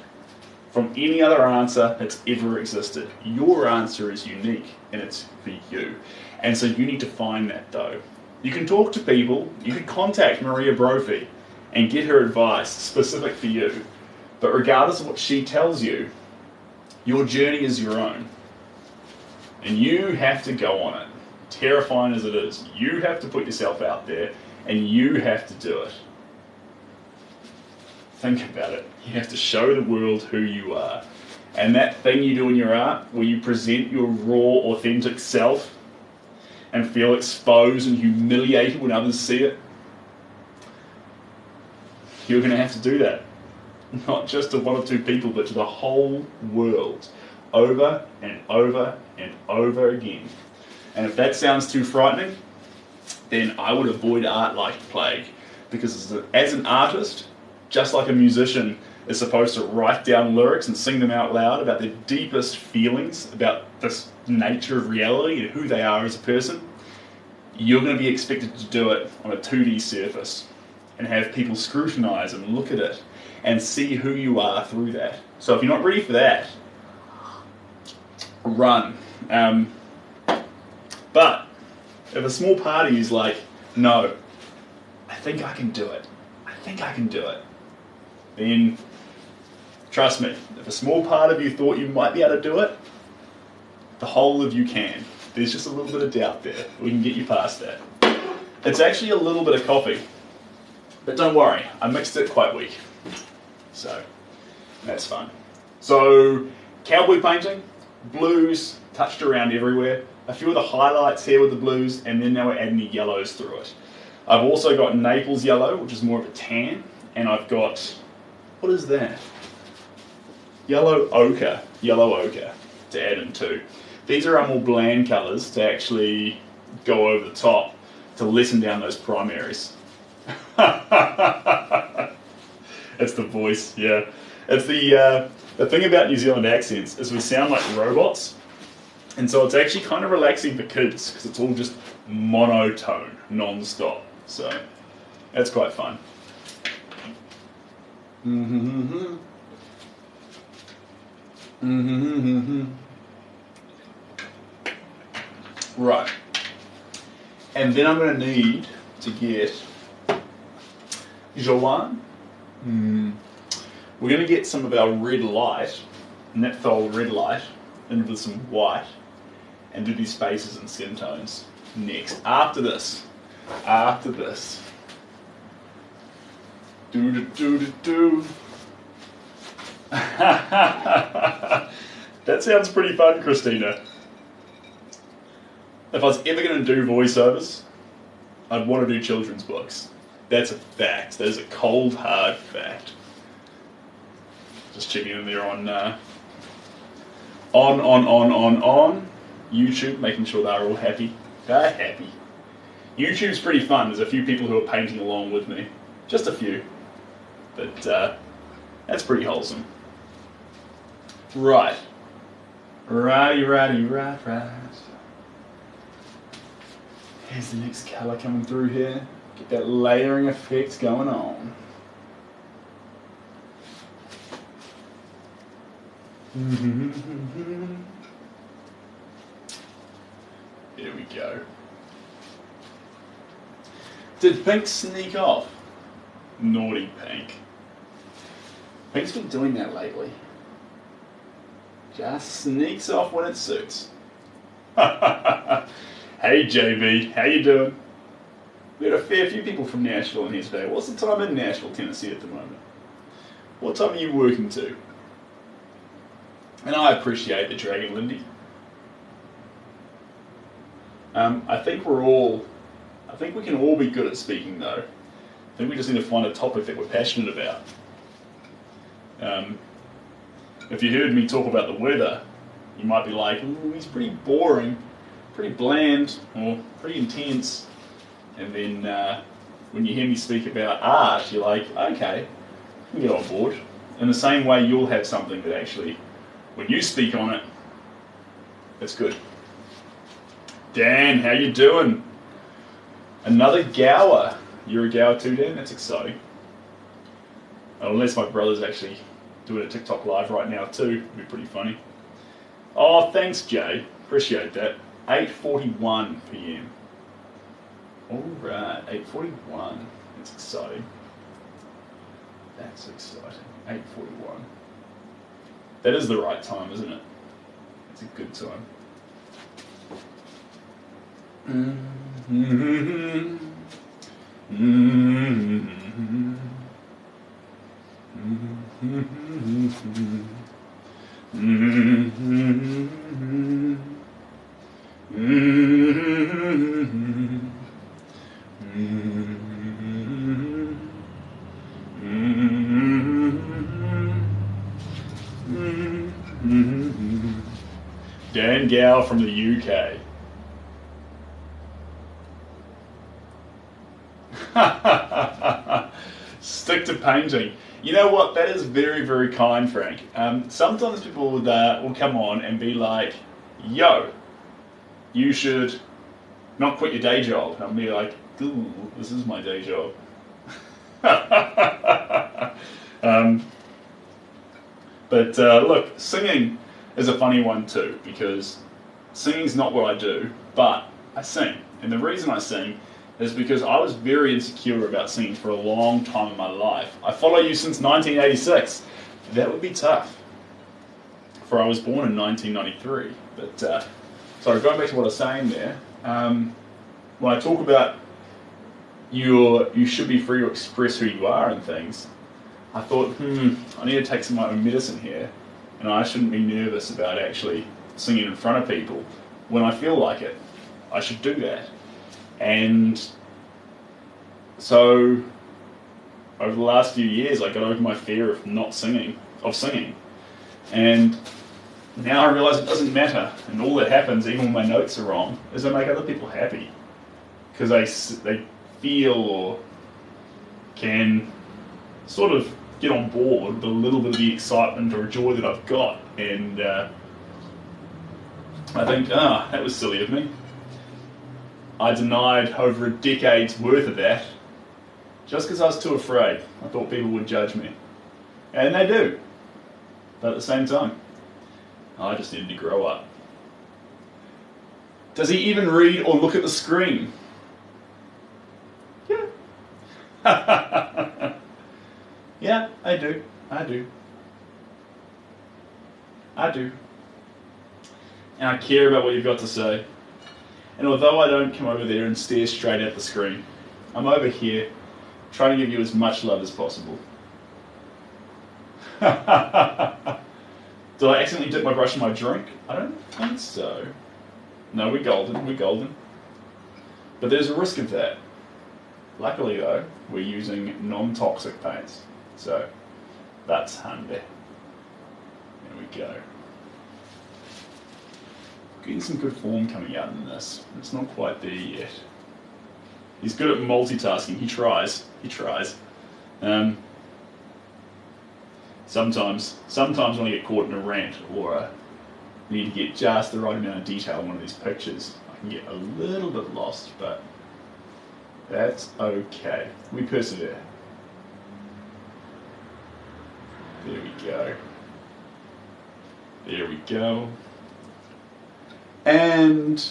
from any other answer that's ever existed. Your answer is unique and it's for you. And so you need to find that though. You can talk to people, you can contact Maria Brophy and get her advice specific for you. But regardless of what she tells you, your journey is your own. And you have to go on it. Terrifying as it is, you have to put yourself out there and you have to do it. Think about it. You have to show the world who you are. And that thing you do in your art, where you present your raw, authentic self and feel exposed and humiliated when others see it, you're going to have to do that. Not just to one or two people, but to the whole world. Over and over and over again. And if that sounds too frightening, then I would avoid art like the plague. Because as an artist, just like a musician is supposed to write down lyrics and sing them out loud about their deepest feelings, about this nature of reality and who they are as a person, you're going to be expected to do it on a 2D surface and have people scrutinize and look at it and see who you are through that. So if you're not ready for that, run. But if a small party is like, no, I think I can do it, then trust me, if a small part of you thought you might be able to do it, the whole of you can. There's just a little bit of doubt there. We can get you past that. It's actually a little bit of coffee, but don't worry, I mixed it quite weak. So that's fun. So cowboy painting, blues, touched around everywhere. A few of the highlights here with the blues, and then now we're adding the yellows through it. I've also got Naples yellow, which is more of a tan, and I've got, what is that? Yellow ochre to add in too. These are our more bland colours to actually go over the top to lessen down those primaries. It's the voice, yeah. It's the thing about New Zealand accents is we sound like robots, and so it's actually kind of relaxing for kids because it's all just monotone, non-stop. So that's quite fun. Right. And then I'm going to need to get Joanne. We're going to get some of our red light, Nephthol red light, into some white, and do these spaces and skin tones next. After this. Do. That sounds pretty fun, Christina. If I was ever going to do voiceovers, I'd want to do children's books. That's a fact. That is a cold, hard fact. Just checking in there on YouTube, making sure they're all happy. They're happy. YouTube's pretty fun. There's a few people who are painting along with me. Just a few. But that's pretty wholesome. Right. Right. Here's the next colour coming through here. Get that layering effect going on. Here we go. Did Pink sneak off? Naughty Pink. Pink's been doing that lately. Just sneaks off when it suits. Hey JB, how you doing? We had a fair few people from Nashville in here today. What's the time in Nashville, Tennessee at the moment? What time are you working to? And I appreciate the Dragon Lindy. I think we can all be good at speaking though. I think we just need to find a topic that we're passionate about. If you heard me talk about the weather, you might be like, ooh, he's pretty boring, pretty bland, or pretty intense. And then when you hear me speak about art, you're like, okay, I can get on board. In the same way, you'll have something that actually, when you speak on it, it's good. Dan, how you doing? Another gower. You're a gower too, Dan? That's exciting. Unless my brother's actually doing a TikTok live right now too. It'd be pretty funny. Oh, thanks, Jay. Appreciate that. 8:41 p.m. Alright, 8:41. That's exciting. That's exciting. 8:41. That is the right time, isn't it? It's a good time. Mm-hmm. Mm-hmm. Mm-hmm. Mm-hmm. Dan Gow from the UK. Stick to painting. You know what? That is very, very kind, Frank. Sometimes people will come on and be like, yo, you should not quit your day job. And I'll be like, ooh, this is my day job. But look, singing is a funny one too, because singing's not what I do, but I sing. And the reason I sing is because I was very insecure about singing for a long time in my life. I follow you since 1986. That would be tough, for I was born in 1993. But, sorry, going back to what I was saying there, when I talk about you should be free to express who you are and things, I thought, I need to take some of my own medicine here, and I shouldn't be nervous about actually singing in front of people when I feel like it. I should do that. And so over the last few years, I got over my fear of singing. And now I realize it doesn't matter. And all that happens, even when my notes are wrong, is I make other people happy. Because they feel or can sort of get on board with a little bit of the excitement or joy that I've got. And I think, that was silly of me. I denied over a decade's worth of that just because I was too afraid. I thought people would judge me. And they do. But at the same time, I just needed to grow up. Does he even read or look at the screen? Yeah. Yeah, I do. And I care about what you've got to say. And although I don't come over there and stare straight at the screen, I'm over here trying to give you as much love as possible. Did I accidentally dip my brush in my drink? I don't think so. No, we're golden. But there's a risk of that. Luckily though, we're using non-toxic paints. So, that's handy. There we go. Getting some good form coming out in this. It's not quite there yet. He's good at multitasking. He tries. Sometimes when I get caught in a rant or need to get just the right amount of detail in one of these pictures, I can get a little bit lost, but that's okay. We persevere. There we go. And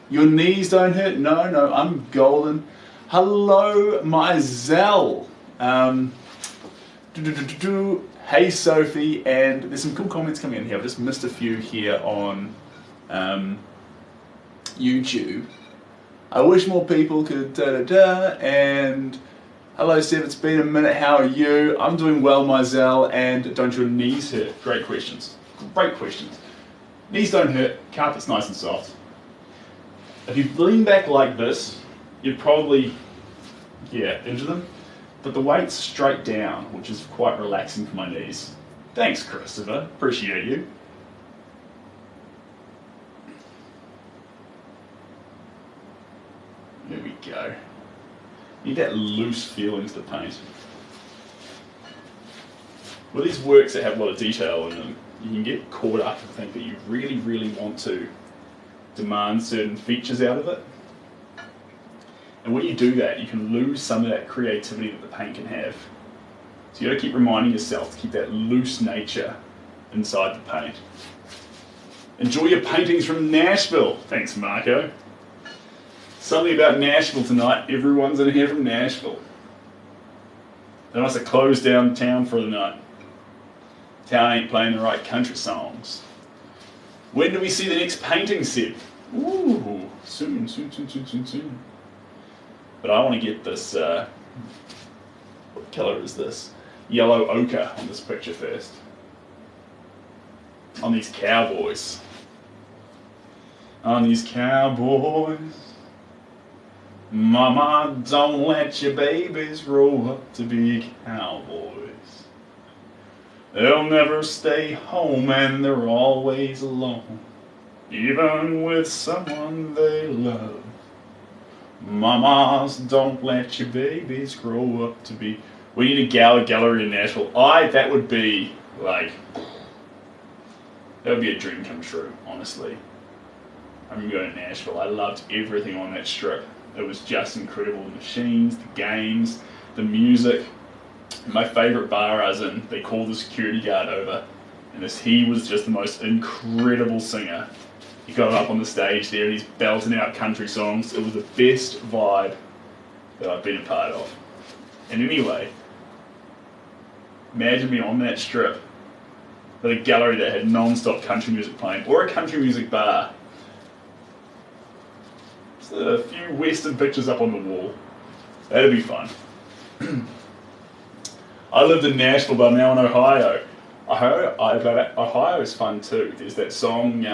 your knees don't hurt? No, I'm golden. Hello, my Zell. Hey, Sophie. And there's some cool comments coming in here. I've just missed a few here on YouTube. I wish more people could and hello, Steph, it's been a minute. How are you? I'm doing well, my Zell. And don't your knees hurt? Great questions. Knees don't hurt. Carpet's nice and soft. If you lean back like this, you'd probably, injure them. But the weight's straight down, which is quite relaxing for my knees. Thanks, Christopher. Appreciate you. There we go. Need that loose feeling to the paint. With these works that have a lot of detail in them, you can get caught up and think that you really, really want to demand certain features out of it. And when you do that, you can lose some of that creativity that the paint can have. So you got to keep reminding yourself to keep that loose nature inside the paint. Enjoy your paintings from Nashville. Thanks, Marco. Something about Nashville tonight. Everyone's in here from Nashville. They must have closed down town for the night. Town ain't playing the right country songs. When do we see the next painting set? Ooh, soon. But I want to get this, what colour is this? Yellow ochre on this picture first. On these cowboys. On these cowboys. Mama, don't let your babies grow up to be cowboys. They'll never stay home and they're always alone, even with someone they love. Mamas, don't let your babies grow up to be... We need a gallery in Nashville. That would be, like... That would be a dream come true, honestly. I remember going to Nashville. I loved everything on that strip. It was just incredible. The machines, the games, the music. My favourite bar I was in, they called the security guard over. And he was just the most incredible singer. He got up on the stage there and he's belting out country songs. It was the best vibe that I've been a part of. And anyway, imagine me on that strip with a gallery that had non-stop country music playing, or a country music bar. Just a few western pictures up on the wall. That'd be fun. I lived in Nashville, but I'm now in Ohio. Ohio is fun too. There's that song,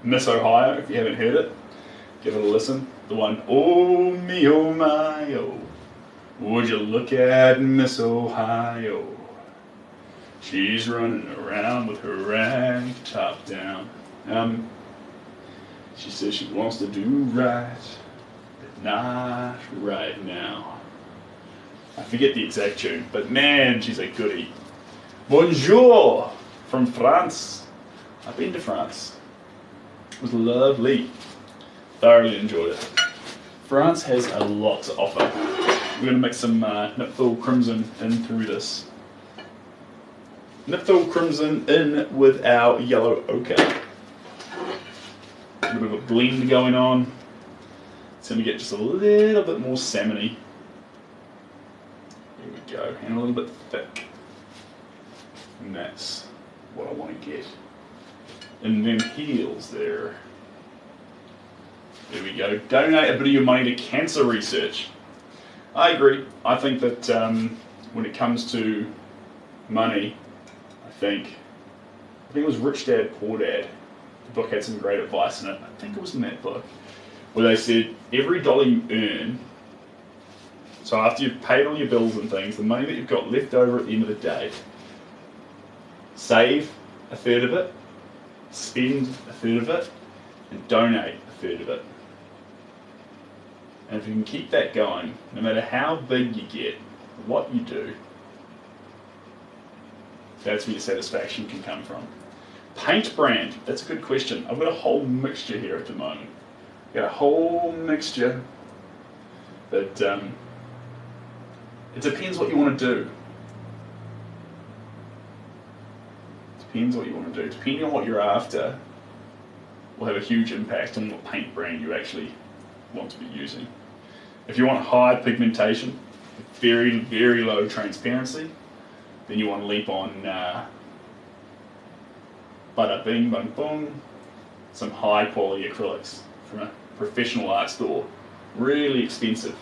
Miss Ohio, if you haven't heard it, give it a listen. The one, oh me, oh my, oh, would you look at Miss Ohio? She's running around with her rag top down. She says she wants to do right, but not right now. I forget the exact tune, but man, she's a goodie. Bonjour from France. I've been to France. It was lovely. Thoroughly enjoyed it. France has a lot to offer. We're going to mix some Nipful Crimson in through this. Nipful Crimson in with our yellow ochre. A little bit of a blend going on. It's going to get just a little bit more salmony. There we go. And a little bit thick. And that's what I want to get. And then heels there. There we go. Donate a bit of your money to cancer research. I agree. I think that when it comes to money, I think it was Rich Dad, Poor Dad. The book had some great advice in it. I think it was in that book, where they said every dollar you earn, so after you've paid all your bills and things, the money that you've got left over at the end of the day, save a third of it, spend a third of it, and donate a third of it. And if you can keep that going, no matter how big you get, what you do, that's where your satisfaction can come from. Paint brand, that's a good question. I've got a whole mixture here at the moment. I've got a whole mixture, but it depends what you want to do. Depends what you want to do. Depending on what you're after, will have a huge impact on what paint brand you actually want to be using. If you want high pigmentation, very, very low transparency, then you want to leap on bada bing, bang boom, some high quality acrylics from a professional art store. Really expensive.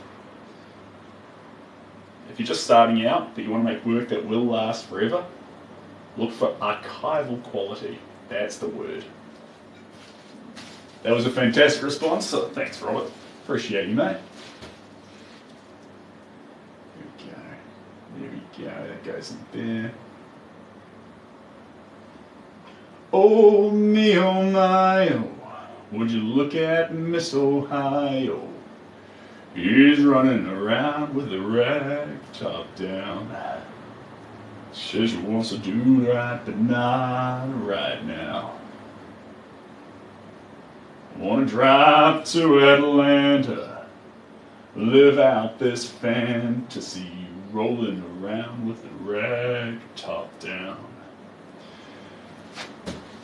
If you're just starting out, but you want to make work that will last forever, look for archival quality. That's the word. That was a fantastic response, so thanks, Robert. Appreciate you, mate. There we go, that goes in there. Oh me, oh my, oh, would you look at Miss Ohio? He's running around with a rag top down. Says she wants to do right, but not right now. Wanna drive to Atlanta, live out this fantasy, rolling around with a rag top down.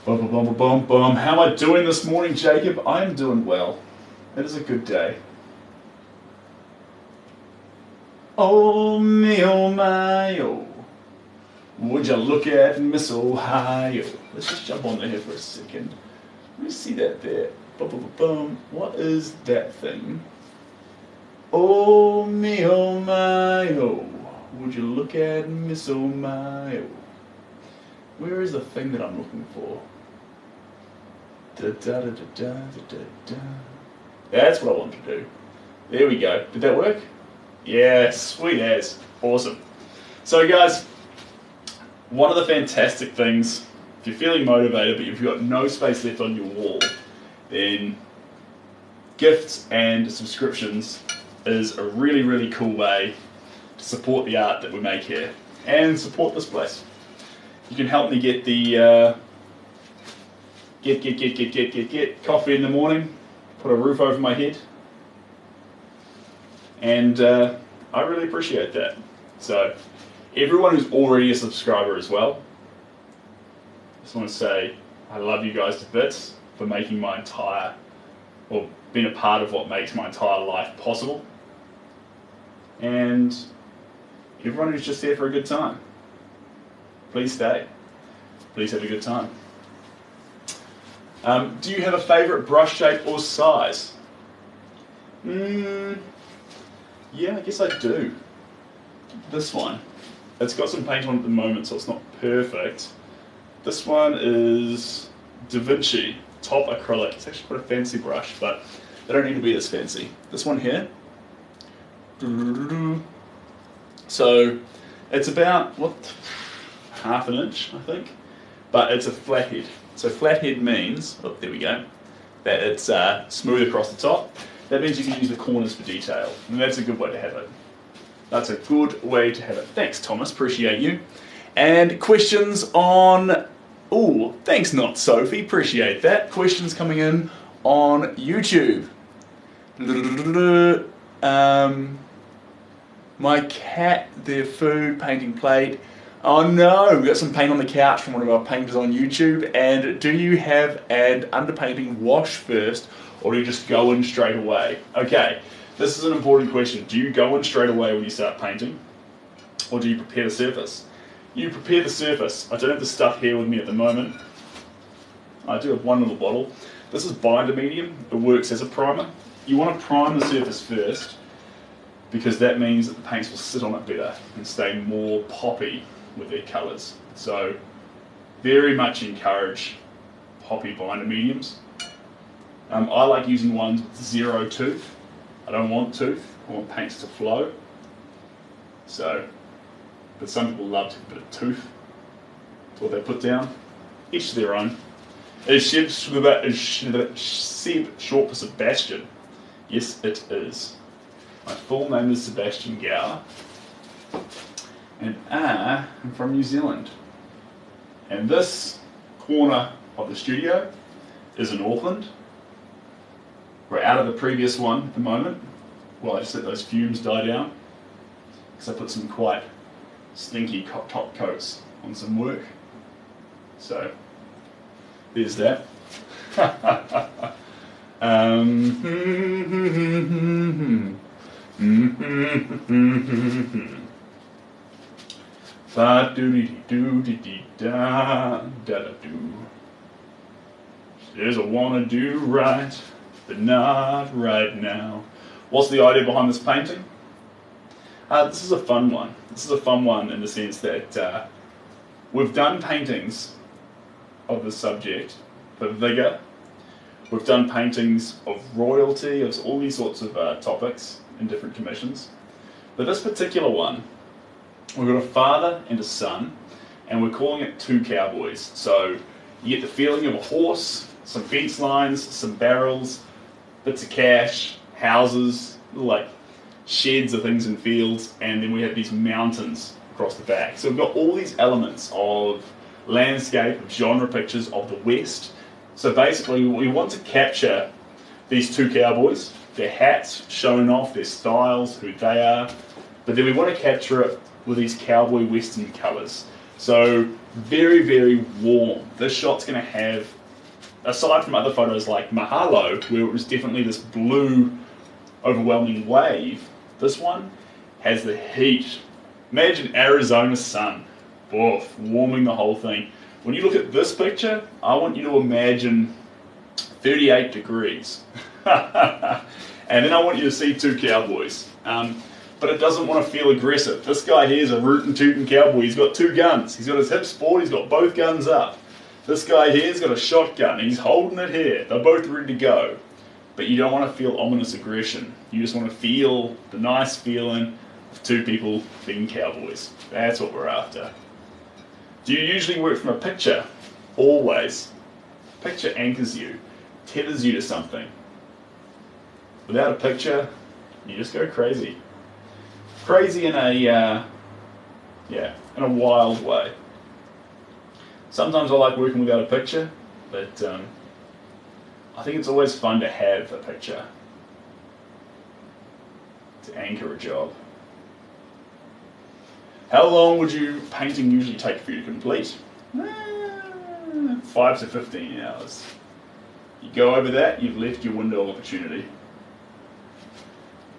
Bum, bum, bum, bum, bum. How am I doing this morning, Jacob? I'm doing well. It is a good day. Oh me, oh my, oh, would you look at Miss Ohio? Let's just jump on there for a second. Let me see that there. Bum, bum, bum, bum. What is that thing? Oh me, oh my, oh, would you look at Miss Oh my, oh. Where is the thing that I'm looking for? Da, da, da, da, da, da, da. That's what I want to do. There we go. Did that work? Yeah, sweet as. Awesome. So guys, one of the fantastic things, if you're feeling motivated but you've got no space left on your wall, then gifts and subscriptions is a really, really cool way to support the art that we make here and support this place. You can help me get the get coffee in the morning, put a roof over my head, and I really appreciate that. So everyone who's already a subscriber as well, I just want to say I love you guys to bits for making my entire, or being a part of what makes my entire life possible. And everyone who's just there for a good time, please stay. Please have a good time. Do you have a favourite brush shape or size? Yeah, I guess I do. This one. It's got some paint on at the moment, so it's not perfect. This one is Da Vinci top acrylic. It's actually quite a fancy brush, but they don't need to be this fancy. This one here. So it's about, what, half an inch, I think. But it's a flathead. So flathead means, oh, there we go, that it's smooth across the top. That means you can use the corners for detail, and that's a good way to have it. That's a good way to have it. Thanks, Thomas, appreciate you. And questions on, oh, thanks, Not Sophie, appreciate that. Questions coming in on YouTube. My cat, their food, painting plate. Oh no, we've got some paint on the couch from one of our painters on YouTube. And do you have an underpainting wash first, or do you just go in straight away? Okay, this is an important question. Do you go in straight away when you start painting, or do you prepare the surface? You prepare the surface. I don't have the stuff here with me at the moment. I do have one little bottle. This is binder medium. It works as a primer. You want to prime the surface first, because that means that the paints will sit on it better and stay more poppy with their colours. So very much encourage poppy binder mediums. I like using ones with zero tooth. I don't want tooth, I want paints to flow. So, but some people love to put a tooth. That's what they put down. Each to their own. Is Seb short for Sebastian? Yes, it is. My full name is Sebastian Gower, and I am from New Zealand. And this corner of the studio is in Auckland. We're out of the previous one at the moment. Well, I just let those fumes die down, because I put some quite stinky top coats on some work. So, there's that. Fa do dee do dee dee da da da do. Says I wanna do right, but not right now. What's the idea behind this painting? This is a fun one. This is a fun one in the sense that we've done paintings of the subject for vigour, We've done paintings of royalty, of all these sorts of topics in different commissions. But this particular one, we've got a father and a son, and we're calling it Two Cowboys. So you get the feeling of a horse, some fence lines, some barrels, bits of cash, houses, like sheds of things in fields, and then we have these mountains across the back. So we've got all these elements of landscape, of genre pictures of the West. So basically we want to capture these two cowboys, their hats showing off their styles, who they are, but then we want to capture it with these cowboy western colours. So very, very warm. This shot's going to have, aside from other photos like Mahalo, where it was definitely this blue, overwhelming wave, this one has the heat. Imagine Arizona sun, oof, warming the whole thing. When you look at this picture, I want you to imagine 38 degrees. And then I want you to see two cowboys. But it doesn't want to feel aggressive. This guy here is a rootin' tootin' cowboy. He's got two guns. He's got his hips forward, he's got both guns up. This guy here's got a shotgun, and he's holding it here. They're both ready to go. But you don't want to feel ominous aggression. You just want to feel the nice feeling of two people being cowboys. That's what we're after. Do you usually work from a picture? Always. Picture anchors you, tethers you to something. Without a picture, you just go crazy. Crazy in a, in a wild way. Sometimes I like working without a picture, but I think it's always fun to have a picture to anchor a job. How long would your painting usually take for you to complete? 5 to 15 hours. You go over that, you've left your window of opportunity.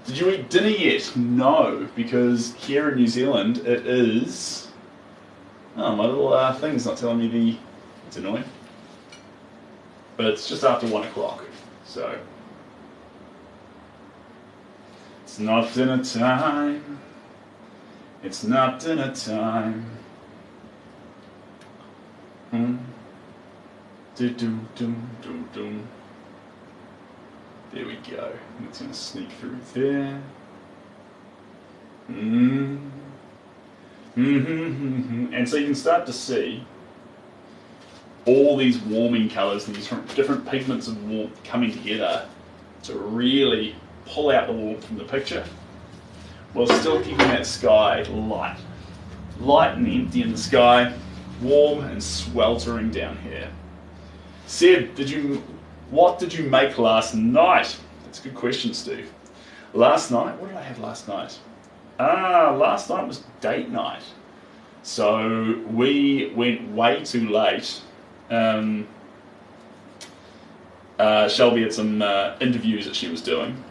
Did you eat dinner yet? No, because here in New Zealand it is... Oh, my little thing's not telling me it's annoying. But it's just after 1 o'clock, so... It's not dinner time. It's not dinner time. There we go. It's going to sneak through there. And so you can start to see all these warming colours and these different pigments of warmth coming together to really pull out the warmth from the picture, while still keeping that sky light. Light and empty in the sky, warm and sweltering down here. Seb, what did you make last night? That's a good question, Steve. Last night, what did I have last night? Last night was date night. So we went way too late. Shelby had some interviews that she was doing.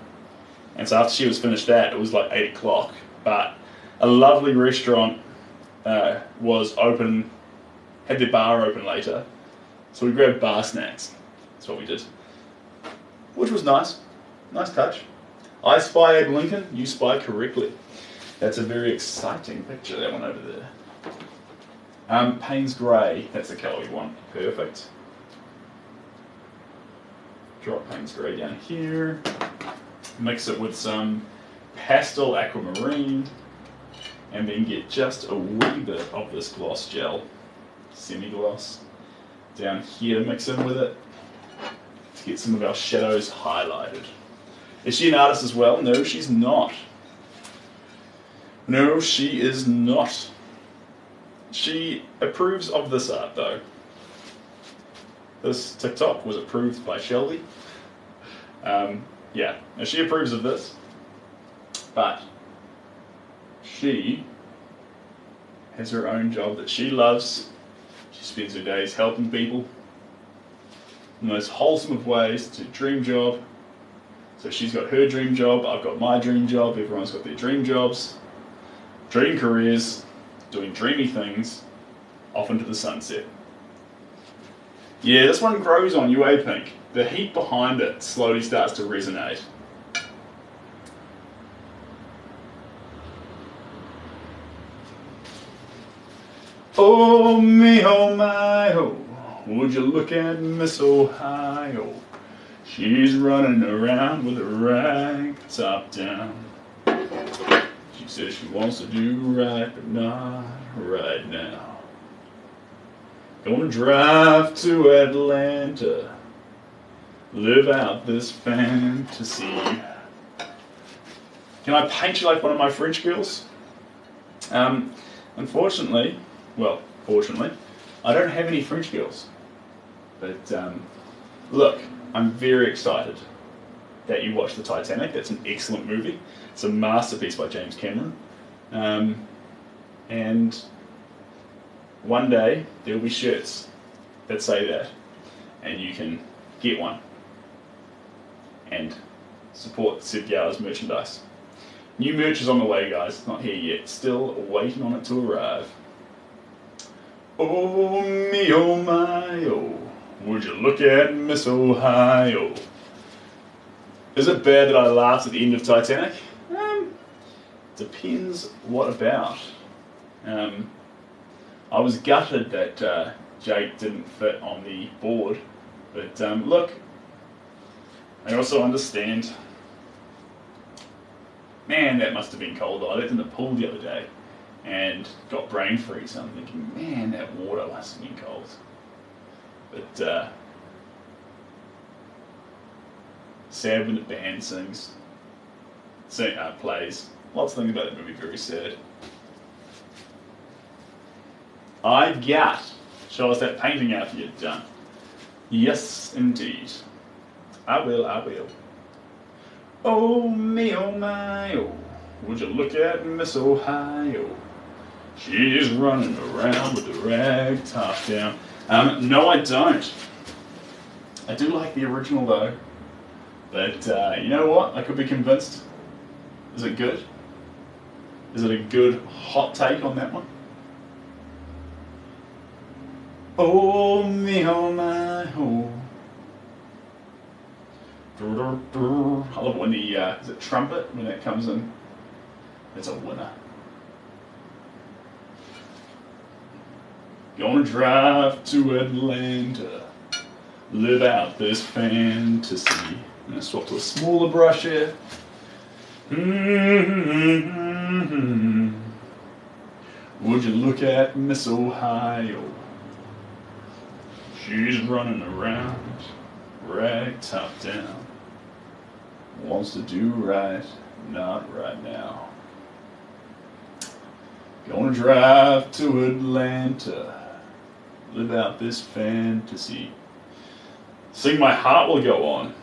And so after she was finished that, it was like 8 o'clock. But a lovely restaurant was open, had their bar open later. So we grabbed bar snacks. That's what we did. Which was nice. Nice touch. I spy Abe Lincoln, you spy correctly. That's a very exciting picture, that one over there. Payne's Grey, that's the colour we want. Perfect. Drop Payne's Grey down here. Mix it with some pastel aquamarine, and then get just a wee bit of this gloss gel, semi-gloss, down here to mix in with it to get some of our shadows highlighted. Is she an artist as well? No, she's not. No, she is not. She approves of this art though. This TikTok was approved by Shelby. Yeah, now she approves of this, but she has her own job that she loves. She spends her days helping people in the most wholesome of ways. It's her dream job. So she's got her dream job, I've got my dream job, everyone's got their dream jobs, dream careers, doing dreamy things, off into the sunset. Yeah, this one grows on you, eh, Pink? The heat behind it slowly starts to resonate. Oh me, oh my, oh, would you look at Miss Ohio? She's running around with a rag top down. She says she wants to do right, but not right now. Gonna drive to Atlanta, live out this fantasy. Can I paint you like one of my French girls? Unfortunately, well, fortunately, I don't have any French girls. But look, I'm very excited that you watched the Titanic. That's an excellent movie. It's a masterpiece by James Cameron. And one day there will be shirts that say that, and you can get one and support Sid Gower's merchandise. New merch is on the way, guys. It's not here yet. Still waiting on it to arrive. Oh me, oh my, oh. Would you look at Miss Ohio? Is it bad that I laughed at the end of Titanic? Depends what about. I was gutted that Jake didn't fit on the board, but look, I also understand. Man, that must have been cold. I looked in the pool the other day and got brain freeze. I'm thinking, man, that water must have been cold. But sad when the band sings, plays. Lots of things about that movie very sad. I got. Show us that painting after you're done. Yes, indeed. I will, I will. Oh me, oh my, oh. Would you look at Miss Ohio? She's running around with the rag top down. No, I don't. I do like the original though. But you know what? I could be convinced. Is it good? Is it a good hot take on that one? Oh me, oh my, oh. I love it when the, is it trumpet? When that comes in, it's a winner. Gonna drive to Atlanta, live out this fantasy. I'm gonna swap to a smaller brush here. Would you look at Miss Ohio? She's running around, rag top down. Wants to do right, not right now. Gonna drive to Atlanta, live out this fantasy. Sing My Heart Will Go On.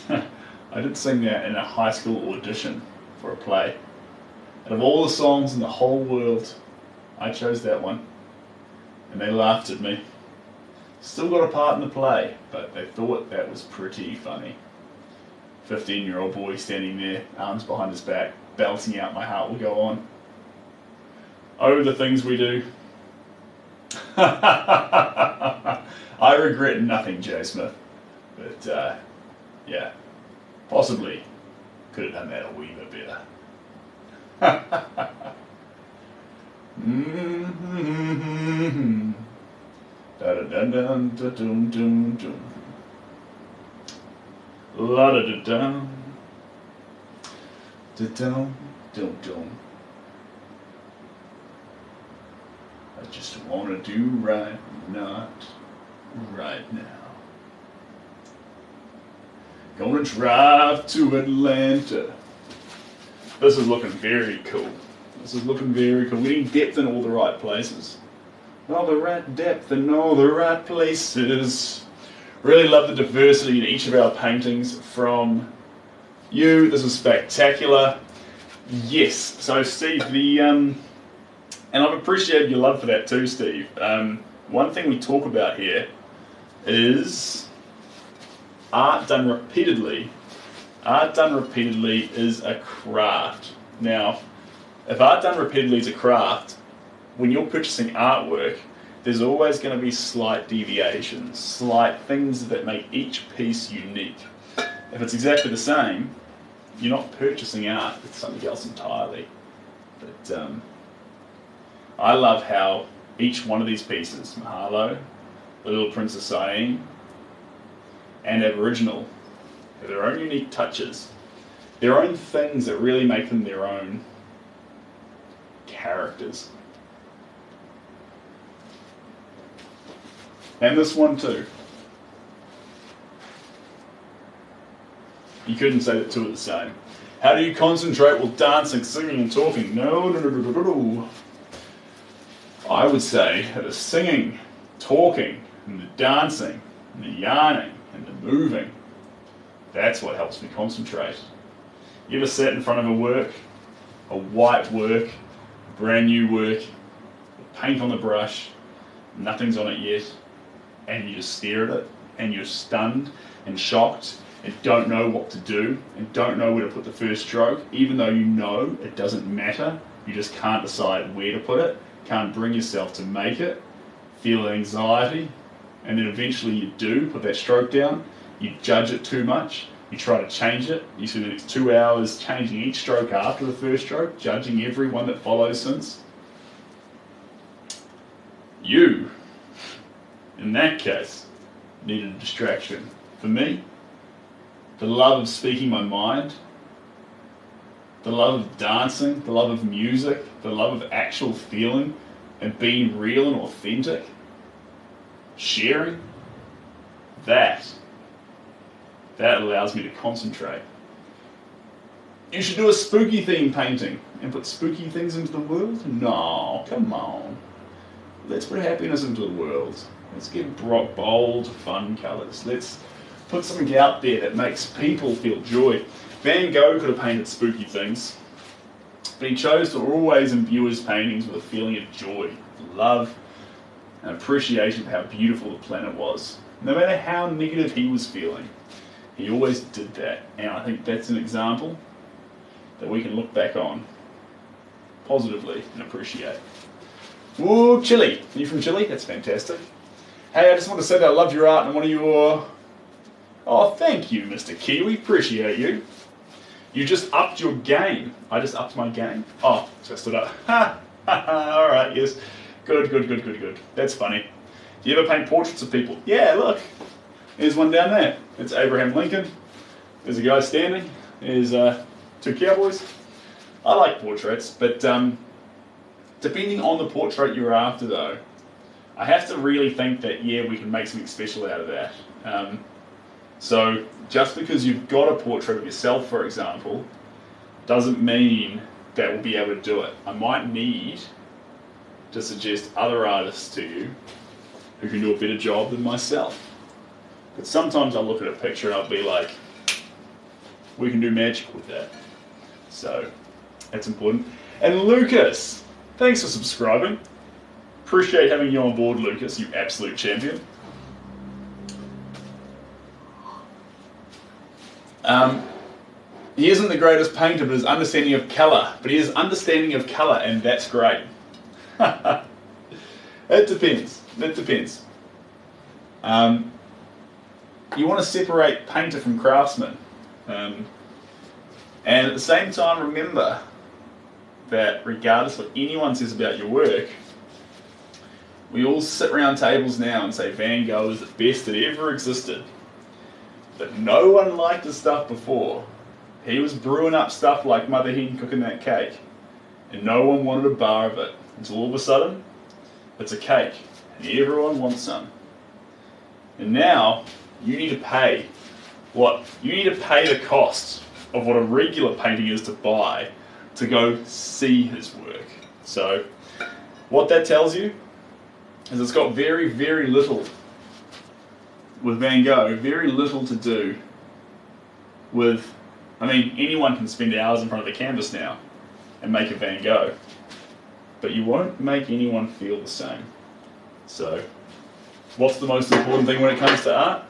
I did sing that in a high school audition for a play. Out of all the songs in the whole world, I chose that one. And they laughed at me. Still got a part in the play, but they thought that was pretty funny. 15-year-old boy standing there, arms behind his back, belting out My Heart Will Go On. Oh, the things we do. I regret nothing, Jay Smith. But, yeah, possibly could have done that a wee bit better. Da-da-dun-dun-dun-dun-dun-dun. La-da-da-dun. Da-dun-dun-dun. I just want to do right, not right now. Gonna drive to Atlanta. This is looking very cool. This is looking very cool. We're getting depth in all the right places. All the right depth in all the right places. Really love the diversity in each of our paintings from you. This is spectacular. Yes. So Steve, and I've appreciated your love for that too, Steve. One thing we talk about here is art done repeatedly. Art done repeatedly is a craft. Now, if art done repeatedly is a craft, when you're purchasing artwork, there's always going to be slight deviations, slight things that make each piece unique. If it's exactly the same, you're not purchasing art, it's something else entirely. But I love how each one of these pieces, Mahalo, the Little Princess Siam, and Aboriginal, have their own unique touches, their own things that really make them their own characters. And this one too. You couldn't say that two are the same. How do you concentrate while dancing, singing, and talking? No. I would say that the singing, talking, and the dancing, and the yarning, and the moving, that's what helps me concentrate. You ever sat in front of a white work, brand new work, paint on the brush, nothing's on it yet, and you just stare at it, and you're stunned and shocked, and don't know what to do, and don't know where to put the first stroke, even though you know it doesn't matter, you just can't decide where to put it, can't bring yourself to make it, feel anxiety, and then eventually you do put that stroke down, you judge it too much, you try to change it, you spend the next 2 hours changing each stroke after the first stroke, judging every one that follows since. You, in that case, needed a distraction. For me, the love of speaking my mind, the love of dancing, the love of music, the love of actual feeling and being real and authentic, sharing, that allows me to concentrate. You should do a spooky theme painting and put spooky things into the world? No, come on. Let's put happiness into the world. Let's get bold, fun colours. Let's put something out there that makes people feel joy. Van Gogh could have painted spooky things, but he chose to always imbue his paintings with a feeling of joy, love, and appreciation for how beautiful the planet was. No matter how negative he was feeling, he always did that. And I think that's an example that we can look back on positively and appreciate. Ooh, Chile. Are you from Chile? That's fantastic. Hey, I just want to say that I love your art and one of your... Oh, thank you, Mr. Kiwi. Appreciate you. You just upped your game. I just upped my game? Oh, just stood up. Ha! All right, yes. Good. That's funny. Do you ever paint portraits of people? Yeah, look. There's one down there. It's Abraham Lincoln. There's a guy standing. There's two cowboys. I like portraits, but depending on the portrait you're after, though, I have to really think that, yeah, we can make something special out of that. So just because you've got a portrait of yourself, for example, doesn't mean that we'll be able to do it. I might need to suggest other artists to you who can do a better job than myself. But sometimes I'll look at a picture and I'll be like, we can do magic with that. So that's important. And Lucas, thanks for subscribing. Appreciate having you on board, Lucas, you absolute champion. He isn't the greatest painter, but his understanding of colour. But he has understanding of colour, and that's great. It depends. You want to separate painter from craftsman. And at the same time, remember that regardless of what anyone says about your work, we all sit around tables now and say Van Gogh is the best that ever existed. But no one liked his stuff before. He was brewing up stuff like Mother Hen cooking that cake. And no one wanted a bar of it. Until all of a sudden, it's a cake. And everyone wants some. And now, you need to pay what? You need to pay the cost of what a regular painting is to buy to go see his work. So, what that tells you is it's got very, very little with Van Gogh, very little to do with, I mean, anyone can spend hours in front of a canvas now and make a Van Gogh, but you won't make anyone feel the same. So, what's the most important thing when it comes to art?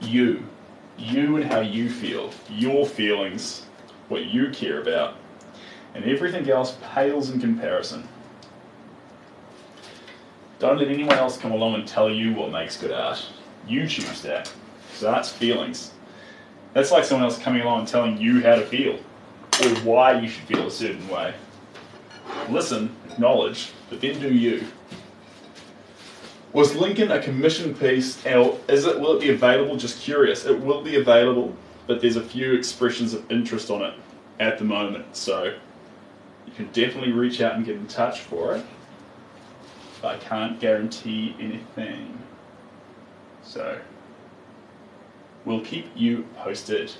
You and how you feel, your feelings, what you care about, and everything else pales in comparison. Don't let anyone else come along and tell you what makes good art. You choose that. So art's feelings. That's like someone else coming along and telling you how to feel, or why you should feel a certain way. Listen, acknowledge, but then do you. Was Lincoln a commissioned piece, or will it be available? Just curious. It will be available but there's a few expressions of interest on it at the moment, so you can definitely reach out and get in touch for it, but I can't guarantee anything. So we'll keep you posted.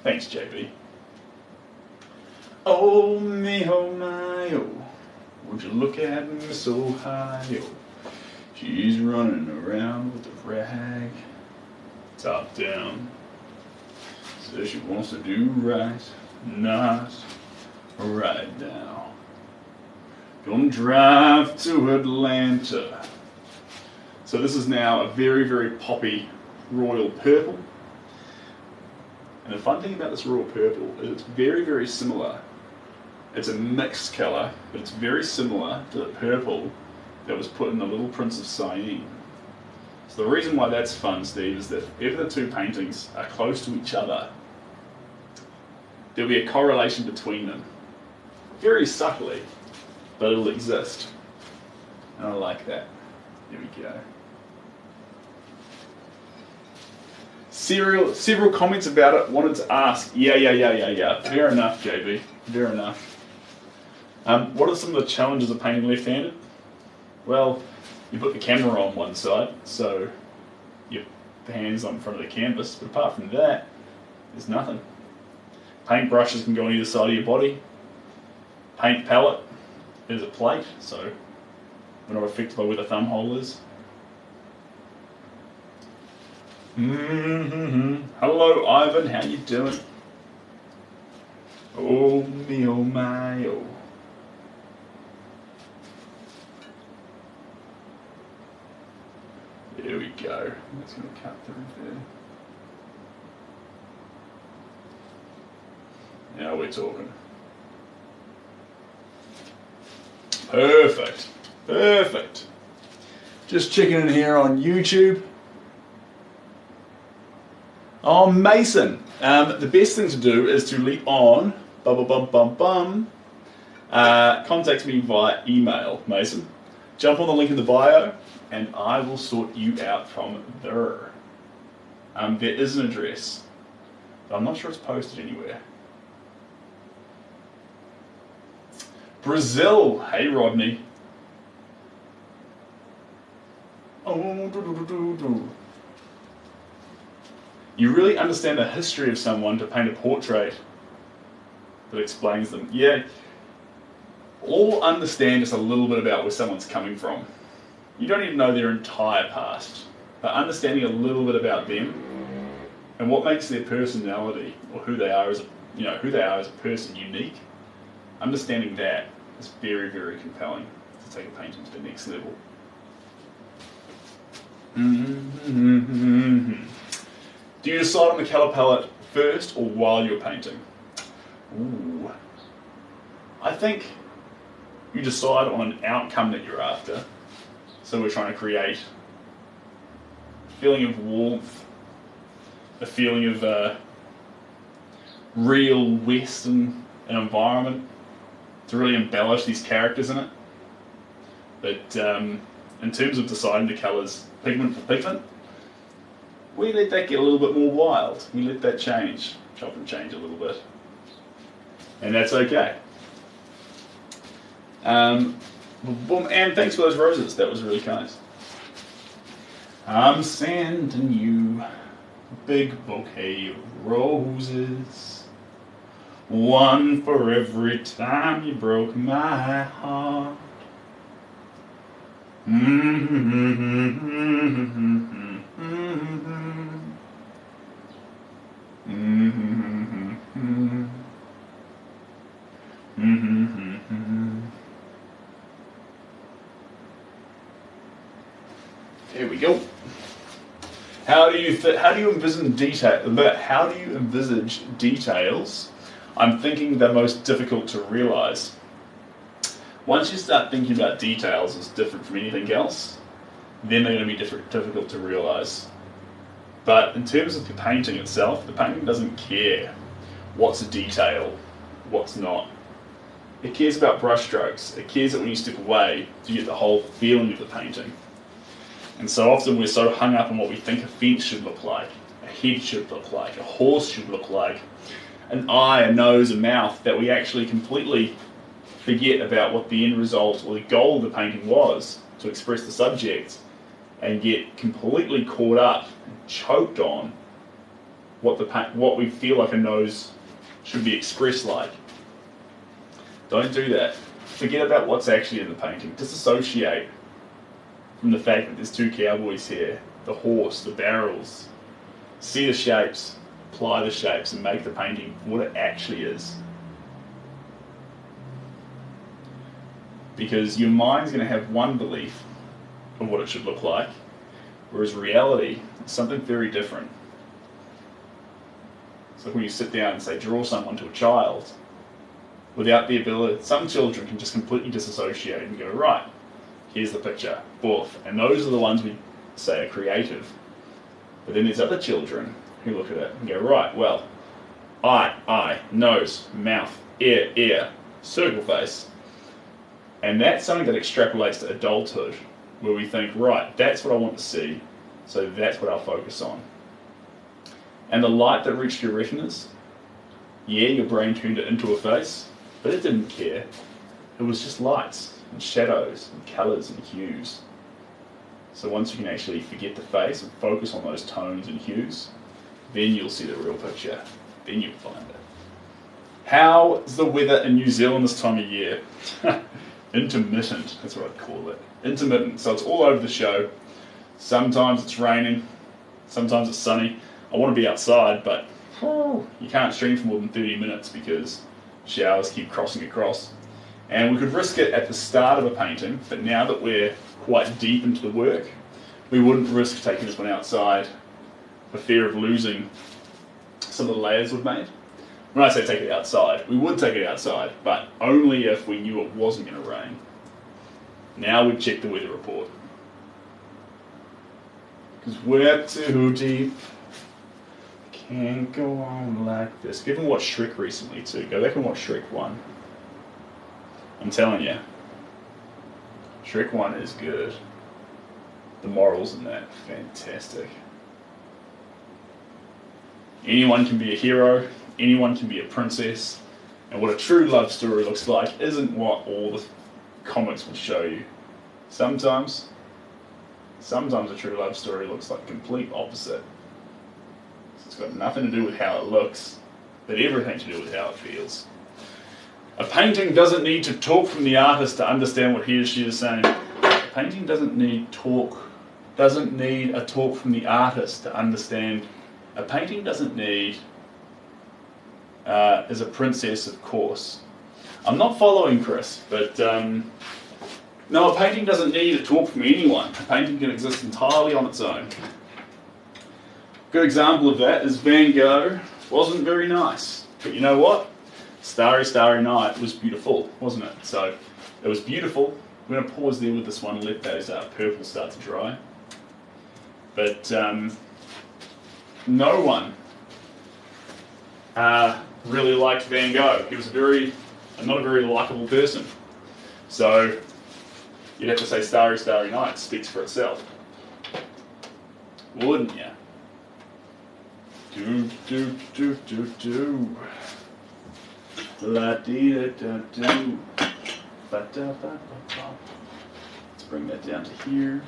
Thanks, JB. Oh me, oh my, oh, would you look at Miss Ohio? She's running around with a rag, top down. Says she wants to do right, not right now. Gonna drive to Atlanta. So this is now a very, very poppy royal purple. And the fun thing about this royal purple is it's very, very similar. It's a mixed colour, but it's very similar to the purple that was put in the Little Prince of Siam. So the reason why that's fun, Steve, is that if the two paintings are close to each other, there'll be a correlation between them. Very subtly, but it'll exist. And I like that. There we go. Several comments about it. Wanted to ask. Yeah. Fair enough, JB. Fair enough. What are some of the challenges of painting left-handed? Well, you put the camera on one side, so your hands on front of the canvas, but apart from that, there's nothing. Paint brushes can go on either side of your body. Paint palette is a plate, so we're not affected by where the thumb hole is. Hello, Ivan, how you doing? Oh me, oh my, oh. There we go. That's going to cut through there. Now we're talking. Perfect. Perfect. Just checking in here on YouTube. Oh, Mason. The best thing to do is to leap on, contact me via email, Mason. Jump on the link in the bio, and I will sort you out from there. There is an address, but I'm not sure it's posted anywhere. Brazil. Hey, Rodney. Oh, You really understand the history of someone to paint a portrait that explains them. Yeah, all understand just a little bit about where someone's coming from. You don't even know their entire past, but understanding a little bit about them and what makes their personality or who they are as a person unique. Understanding that is very, very compelling to take a painting to the next level. Do you decide on the colour palette first or while you're painting? Ooh. I think you decide on an outcome that you're after. So we're trying to create a feeling of warmth, a feeling of real Western environment to really embellish these characters in it. But in terms of deciding the colours pigment for pigment, we let that get a little bit more wild. We let that change, chop and change a little bit. And that's okay. And thanks for those roses, that was really kind. I'm sending you a big bouquet of roses, one for every time you broke my heart. There we go. How do you envisage details? I'm thinking they're most difficult to realize. Once you start thinking about details as different from anything else, then they're going to be difficult to realize. But in terms of the painting itself, the painting doesn't care what's a detail, what's not. It cares about brushstrokes. It cares that when you step away, you get the whole feeling of the painting. And so often we're so hung up on what we think a fence should look like, a head should look like, a horse should look like, an eye, a nose, a mouth, that we actually completely forget about what the end result or the goal of the painting was, to express the subject, and get completely caught up and choked on what we feel like a nose should be expressed like. Don't do that. Forget about what's actually in the painting. Disassociate from the fact that there's two cowboys here, the horse, the barrels. See the shapes, apply the shapes, and make the painting what it actually is. Because your mind's going to have one belief of what it should look like, whereas reality is something very different. It's like when you sit down and say, draw someone to a child, without the ability, some children can just completely disassociate and go, right, here's the picture, both. And those are the ones we say are creative. But then there's other children who look at it and go, right, well, eye, nose, mouth, ear, circle face. And that's something that extrapolates to adulthood, where we think, right, that's what I want to see, so that's what I'll focus on. And the light that reached your retinas, yeah, your brain turned it into a face, but it didn't care. It was just lights and shadows and colours and hues. So once you can actually forget the face and focus on those tones and hues, then you'll see the real picture. Then you'll find it. How's the weather in New Zealand this time of year? Intermittent, that's what I'd call it. Intermittent, so it's all over the show. Sometimes it's raining, sometimes it's sunny. I want to be outside, but you can't stream for more than 30 minutes because showers keep crossing across. And we could risk it at the start of a painting, but now that we're quite deep into the work, we wouldn't risk taking this one outside for fear of losing some of the layers we've made. When I say take it outside, we would take it outside, but only if we knew it wasn't going to rain. Now we'd check the weather report. Because we're too deep. Can't go on like this. If you haven't watched Shrek recently too, go back and watch Shrek 1. I'm telling you, Shrek 1 is good. The morals in that, fantastic. Anyone can be a hero, anyone can be a princess, and what a true love story looks like isn't what all the comics will show you. Sometimes a true love story looks like the complete opposite. It's got nothing to do with how it looks, but everything to do with how it feels. A painting doesn't need to talk from the artist to understand what he or she is saying. A painting doesn't need a talk from the artist to understand. A painting doesn't need, as a princess, of course. I'm not following Chris, but no, a painting doesn't need a talk from anyone. A painting can exist entirely on its own. Good example of that is Van Gogh wasn't very nice, but you know what? Starry, Starry Night was beautiful, wasn't it? So it was beautiful. We're going to pause there with this one and let those purples start to dry. But no one really liked Van Gogh. He was not a very likable person. So you'd have to say Starry, Starry Night speaks for itself. Wouldn't you? La dee da da do. Ba da ba ba ba. Let's bring that down to here.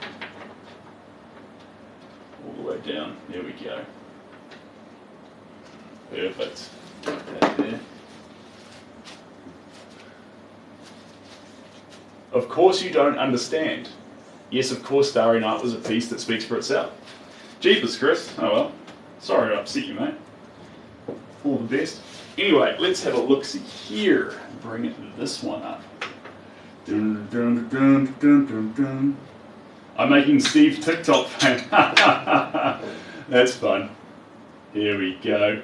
All the way down. There we go. Perfect. Put that there. Of course you don't understand. Yes, of course Starry Night was a piece that speaks for itself. Jeepers, Chris. Oh well. Sorry to upset you, mate. All the best. Anyway, let's have a look-see here. Bring this one up. Dun, dun, dun, dun, dun, dun. I'm making Steve TikTok fan. That's fun. Here we go.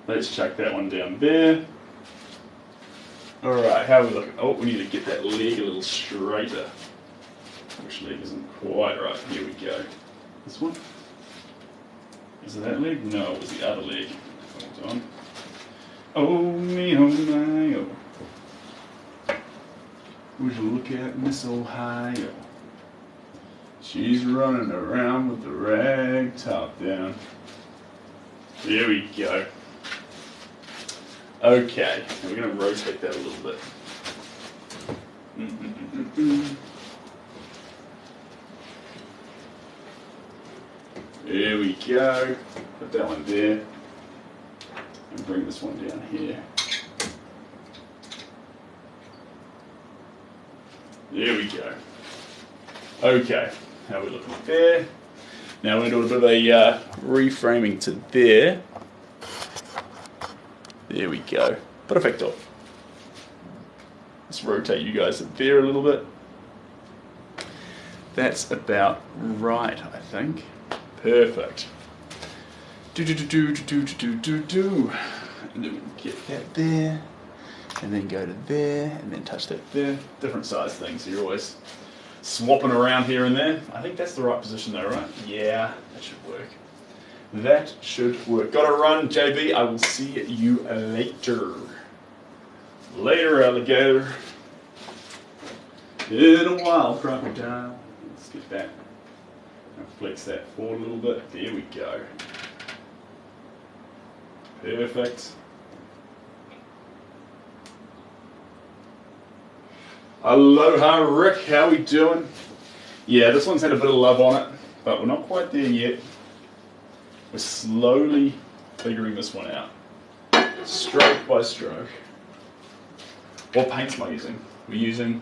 Let's chuck that one down there. Alright, how are we looking? Oh, we need to get that leg a little straighter. Which leg isn't quite right? Here we go. This one? Is it that leg? No, it was the other leg. Hold on. Oh me, oh my, oh. Would you look at Miss Ohio? She's running around with the rag top down. There we go. Okay, and we're going to rotate that a little bit. There we go. Put that one there. And bring this one down here. There we go. Okay, how are we looking there? Now we're going to do a bit of a reframing to there. There we go. Perfecto. Let's rotate you guys there a little bit. That's about right, I think. Perfect. And then we get that there, and then go to there, and then touch that there. Different size things, so you're always swapping around here and there. I think that's the right position though, right? Yeah, that should work. That should work. Gotta run, JB. I will see you later. Later, alligator. In a while, crocodile. Let's get that. I'll flex that forward a little bit. There we go. Perfect. Aloha, Rick. How we doing? Yeah, this one's had a bit of love on it, but we're not quite there yet. We're slowly figuring this one out. Stroke by stroke. What paints am I using? We're using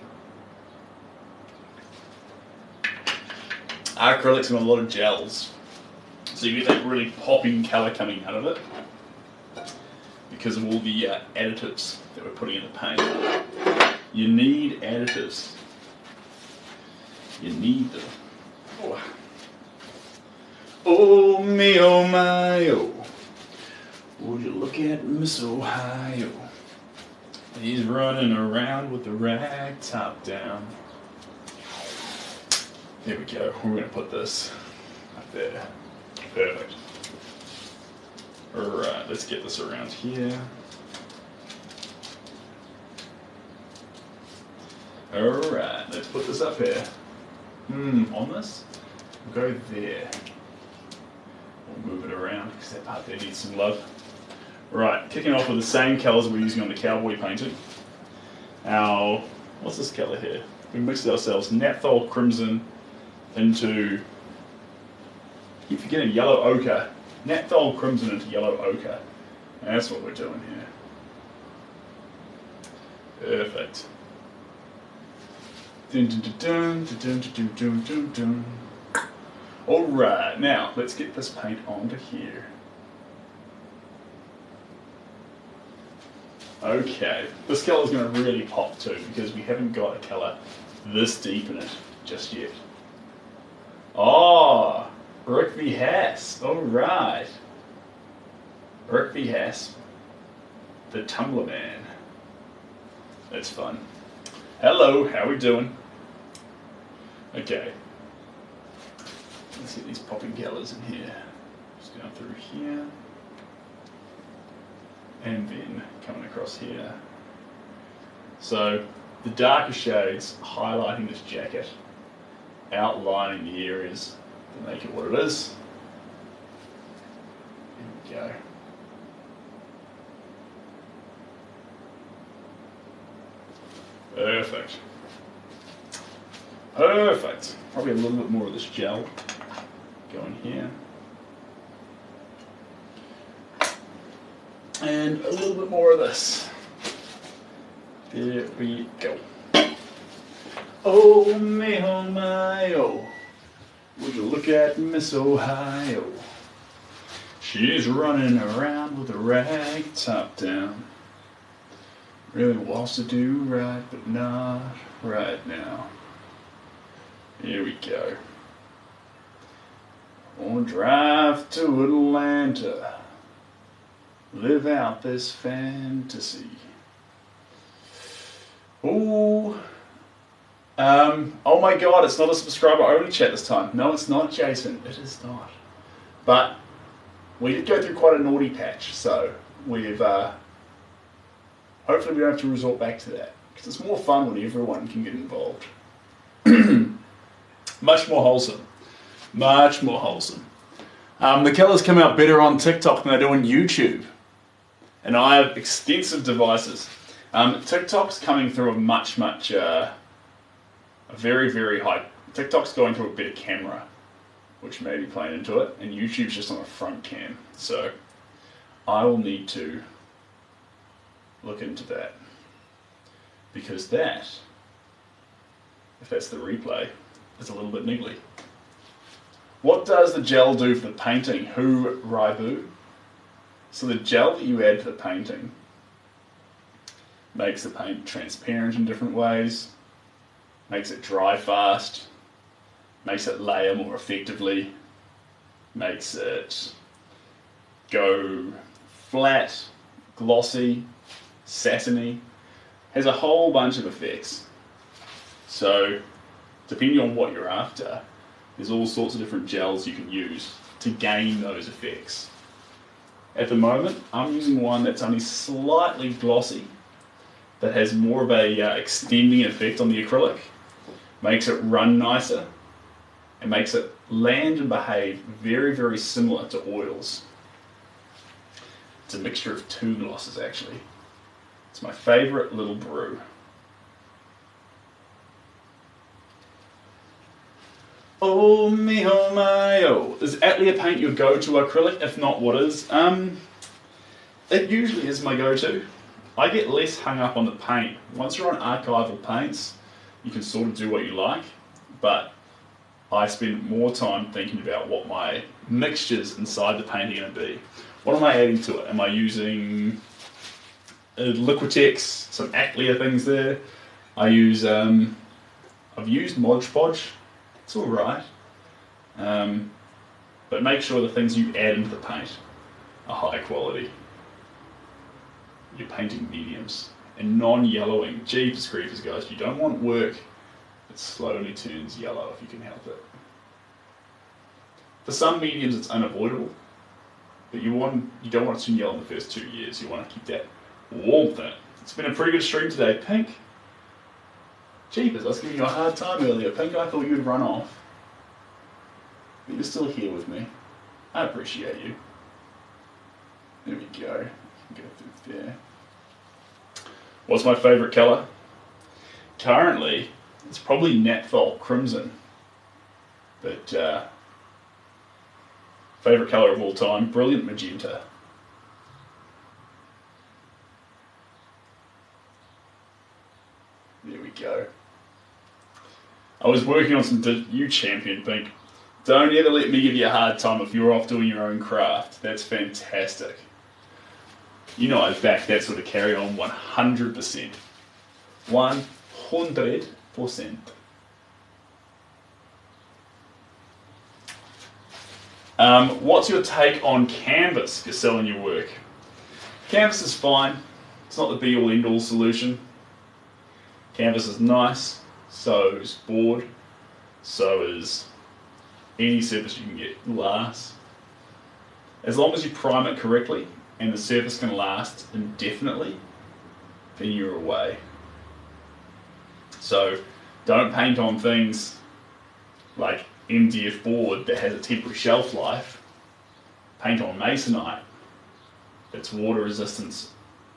acrylics and a lot of gels. So you get that really popping colour coming out of it because of all the additives that we're putting in the paint. You need additives. You need them. Oh. Oh me, oh my, oh. Would you look at Miss Ohio? He's running around with the rag top down. There we go. We're going to put this up there. Perfect. Alright, let's get this around here. Alright, let's put this up here. On this, we'll go there. We'll move it around because that part there needs some love. Right, kicking off with the same colours we're using on the cowboy painting. Our, what's this colour here? We mixed ourselves naphthol crimson into, keep forgetting, yellow ochre. Naphthol crimson into yellow ochre. And that's what we're doing here. Perfect. Alright, now let's get this paint onto here. Okay, this colour is going to really pop too because we haven't got a colour this deep in it just yet. Oh, Rick V. Hass. Alright. Rick V. Hass. The Tumbler Man. That's fun. Hello, how we doing? Okay. Let's get these popping colours in here. Just going through here. And then coming across here. So the darker shades highlighting this jacket, outlining the areas to make it what it is. There we go. Perfect. Perfect. Probably a little bit more of this gel going here. And a little bit more of this. There we go. Oh me, oh my, oh. Would you look at Miss Ohio? She's running around with a rag top down. Really wants to do right, but not right now. Here we go. Wanna drive to Atlanta. Live out this fantasy. Oh my god, it's not a subscriber only chat this time. No, it's not, Jason. It is not. But we did go through quite a naughty patch, so we've hopefully we don't have to resort back to that because it's more fun when everyone can get involved. Much more wholesome. Much more wholesome. The colours come out better on TikTok than they do on YouTube. And I have extensive devices. TikTok's coming through a very, very high... TikTok's going through a better camera, which may be playing into it, and YouTube's just on a front cam. So I will need to look into that. Because that, if that's the replay, is a little bit niggly. What does the gel do for the painting? Who Raibu? So the gel that you add to the painting makes the paint transparent in different ways, makes it dry fast, makes it layer more effectively, makes it go flat, glossy, satiny, has a whole bunch of effects. So depending on what you're after, there's all sorts of different gels you can use to gain those effects. At the moment, I'm using one that's only slightly glossy, that has more of a extending effect on the acrylic, makes it run nicer, and makes it land and behave very, very similar to oils. It's a mixture of two glosses actually. It's my favourite little brew. Oh me oh my oh. Is Atelier paint your go-to acrylic? If not, what is? It usually is my go-to. I get less hung up on the paint. Once you're on archival paints, you can sort of do what you like, but I spend more time thinking about what my mixtures inside the paint are going to be. What am I adding to it? Am I using Liquitex, some Atelier things there? I've used Mod Podge. It's alright. But make sure the things you add into the paint are high quality. You're painting mediums. And non-yellowing. Jeepers creepers, guys. You don't want work that slowly turns yellow if you can help it. For some mediums it's unavoidable, but you don't want it to turn yellow in the first 2 years. You want to keep that warmth in it. It's been a pretty good stream today. Pink. Jeepers, I was giving you a hard time earlier. Pink, I thought you'd run off. But you're still here with me. I appreciate you. There we go. You can go through there. What's my favourite colour? Currently, it's probably Napthol Crimson. But, favourite colour of all time, Brilliant Magenta. There we go. I was working on some... You champion, Pink. Don't ever let me give you a hard time if you're off doing your own craft. That's fantastic. You know I back that sort of carry on 100%. 100%. What's your take on canvas if you're selling your work? Canvas is fine. It's not the be-all end-all solution. Canvas is nice. So is board. So is any surface you can get. Glass. As long as you prime it correctly and the surface can last indefinitely, then you're away. So don't paint on things like MDF board that has a temporary shelf life. Paint on masonite that's water resistant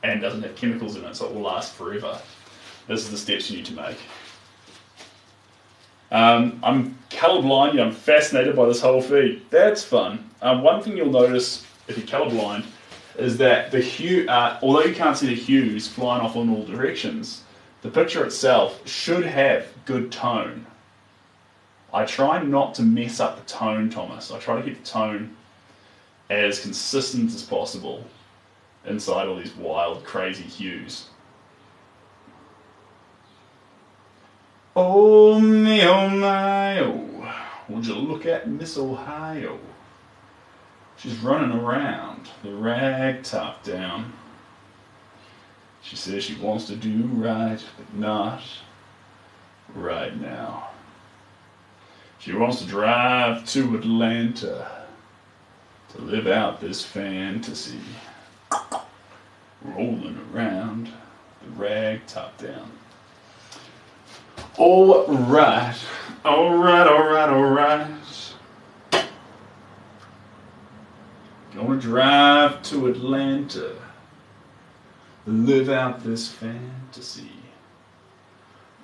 and doesn't have chemicals in it, so it will last forever. This is the steps you need to make. I'm colourblind, I'm fascinated by this whole feed. That's fun. One thing you'll notice if you're colourblind is that the hue, although you can't see the hues flying off in all directions, the picture itself should have good tone. I try not to mess up the tone, Thomas. I try to keep the tone as consistent as possible inside all these wild, crazy hues. Oh me, oh my, oh. Would you look at Miss Ohio? She's running around, the rag top down. She says she wants to do right, but not right now. She wants to drive to Atlanta to live out this fantasy. Rolling around, the rag top down. All right. Alright, alright, alright. Gonna drive to Atlanta. Live out this fantasy.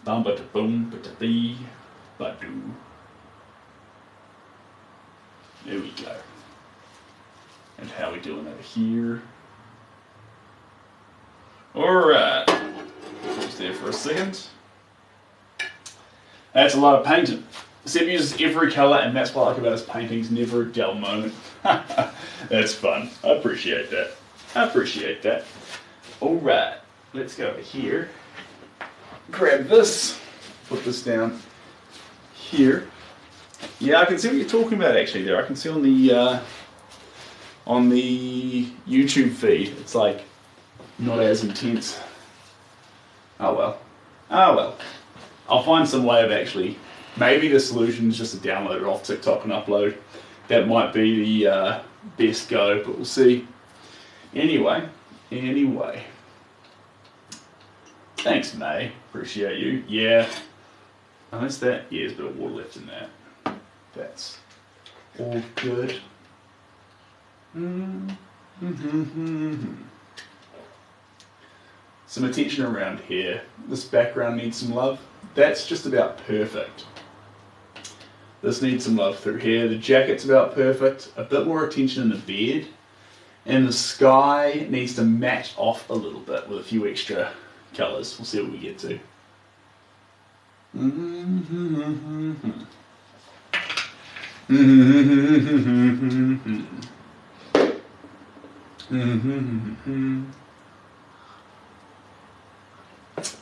Bum ba da boom ba da dee ba doo. There we go. And how we doing over here? Alright. Pause there for a second. That's a lot of painting. Seb uses every colour, and that's what I like about his paintings, never a dull moment. That's fun. I appreciate that. I appreciate that. Alright, let's go over here. Grab this, put this down here. Yeah, I can see what you're talking about actually there. I can see on the YouTube feed, it's like not as intense. Oh well. Oh well. I'll find some way of actually, maybe the solution is just to download it off TikTok and upload. That might be the best go, but we'll see. Anyway. Thanks, May. Appreciate you. Yeah. Unless that, yeah, there's a bit of water left in that. That's all good. Some attention around here. This background needs some love. That's just about perfect. This needs some love through here. The jacket's about perfect. A bit more attention in the beard. And the sky needs to match off a little bit with a few extra colours. We'll see what we get to.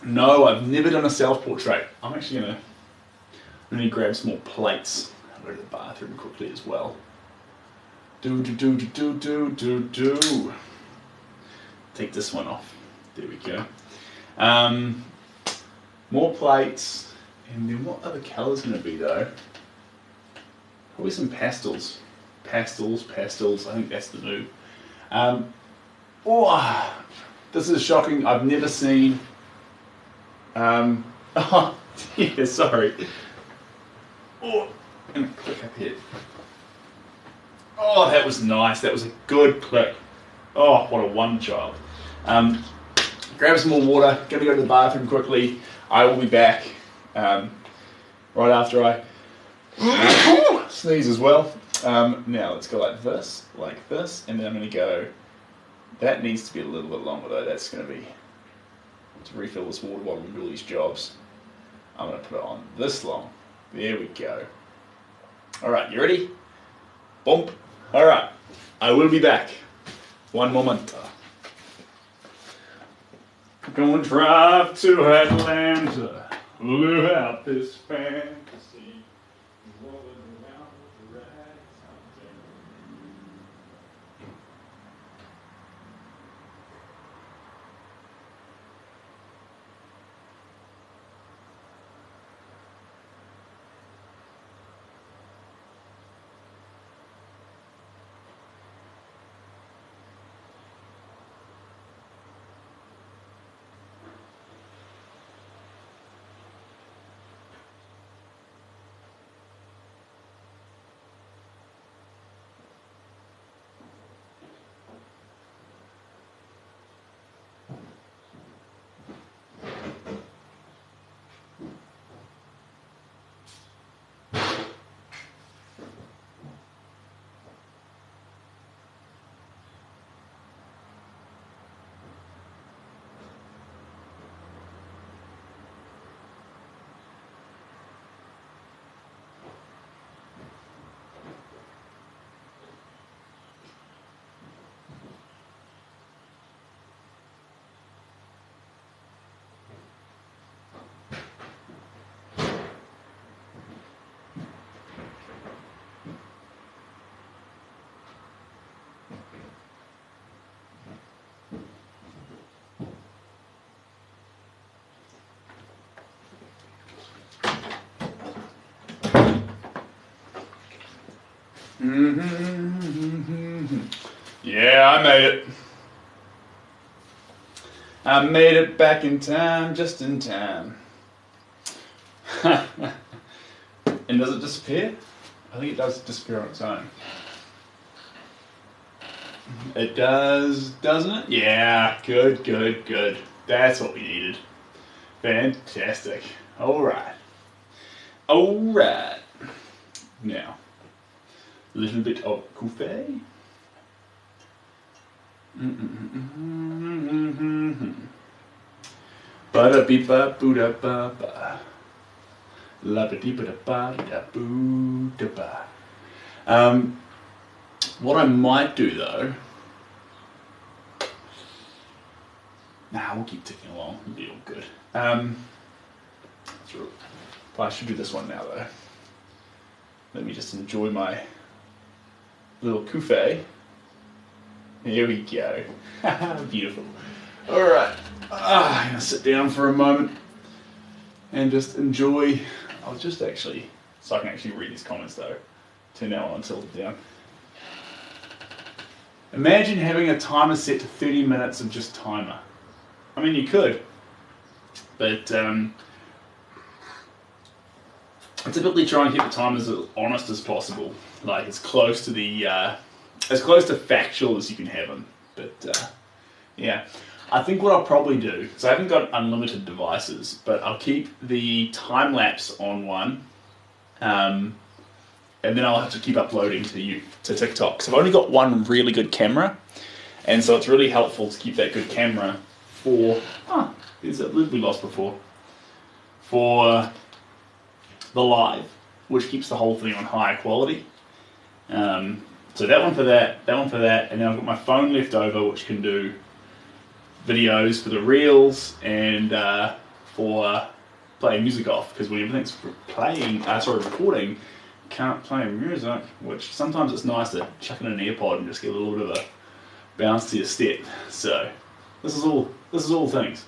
No, I've never done a self-portrait. I'm actually going to grab some more plates. I'll go to the bathroom quickly as well. Do. Take this one off. There we go. More plates. And then what other colours going to be though? Probably some pastels. Pastels. I think that's the move. This is shocking. I've never seen... oh, yeah, sorry. Oh, and click up here. Oh, that was nice. That was a good click. Oh, what a one child. Grab some more water. Gonna go to the bathroom quickly. I will be back right after I sneeze as well. Now let's go like this, and then I'm gonna go. That needs to be a little bit longer though. That's gonna be to refill this water bottle and do all these jobs. I'm gonna put it on this long. There we go. All right, you ready? Bump. All right, I will be back. One moment. Gonna drive to Atlanta, live out this fantasy. Yeah, I made it. I made it back in time, just in time. And does it disappear? I think it does disappear on its own. It does, doesn't it? Yeah, good, good, good. That's what we needed. Fantastic. Alright. Alright. Now, a little bit of coffee. Ba-da-beep-ba-boo-da-ba-ba. La-ba-dee-ba-da-ba-da-boo-da-ba. What I might do though, we'll keep ticking along, it'll be all good. I should do this one now though. Let me just enjoy my little coffee. Here we go. Beautiful. Alright, I'm going to sit down for a moment and just enjoy. I'll just actually, so I can actually read these comments though. Turn that one and tilt it down. Imagine having a timer set to 30 minutes of just timer. I mean, you could, but I typically try and keep the timers as honest as possible, like as close to the as close to factual as you can have them. But yeah, I think what I'll probably do, so I haven't got unlimited devices, but I'll keep the time lapse on one, and then I'll have to keep uploading to TikTok. So I've only got one really good camera, and so it's really helpful to keep that good camera for, there's a little we lost before, for the live, which keeps the whole thing on higher quality. So that one for that one for that, and then I've got my phone left over which can do videos for the reels and for playing music off, because when everything's recording, can't play music, which sometimes it's nice to chuck in an earpod and just get a little bit of a bounce to your step. So this is all things.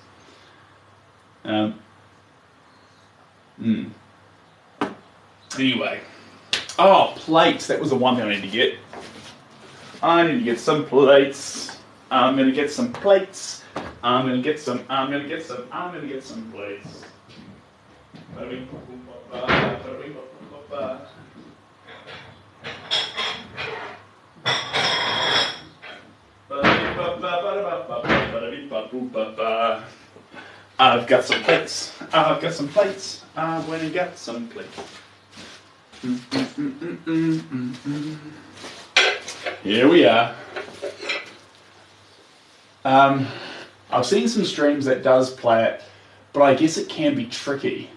Anyway, plates. That was the one thing I need to get. I need to get some plates. I'm gonna get some plates. I'm gonna get some plates. I've got some plates. I've got some plates. I went and got some plates. Here we are. I've seen some streams that does play it, but I guess it can be tricky.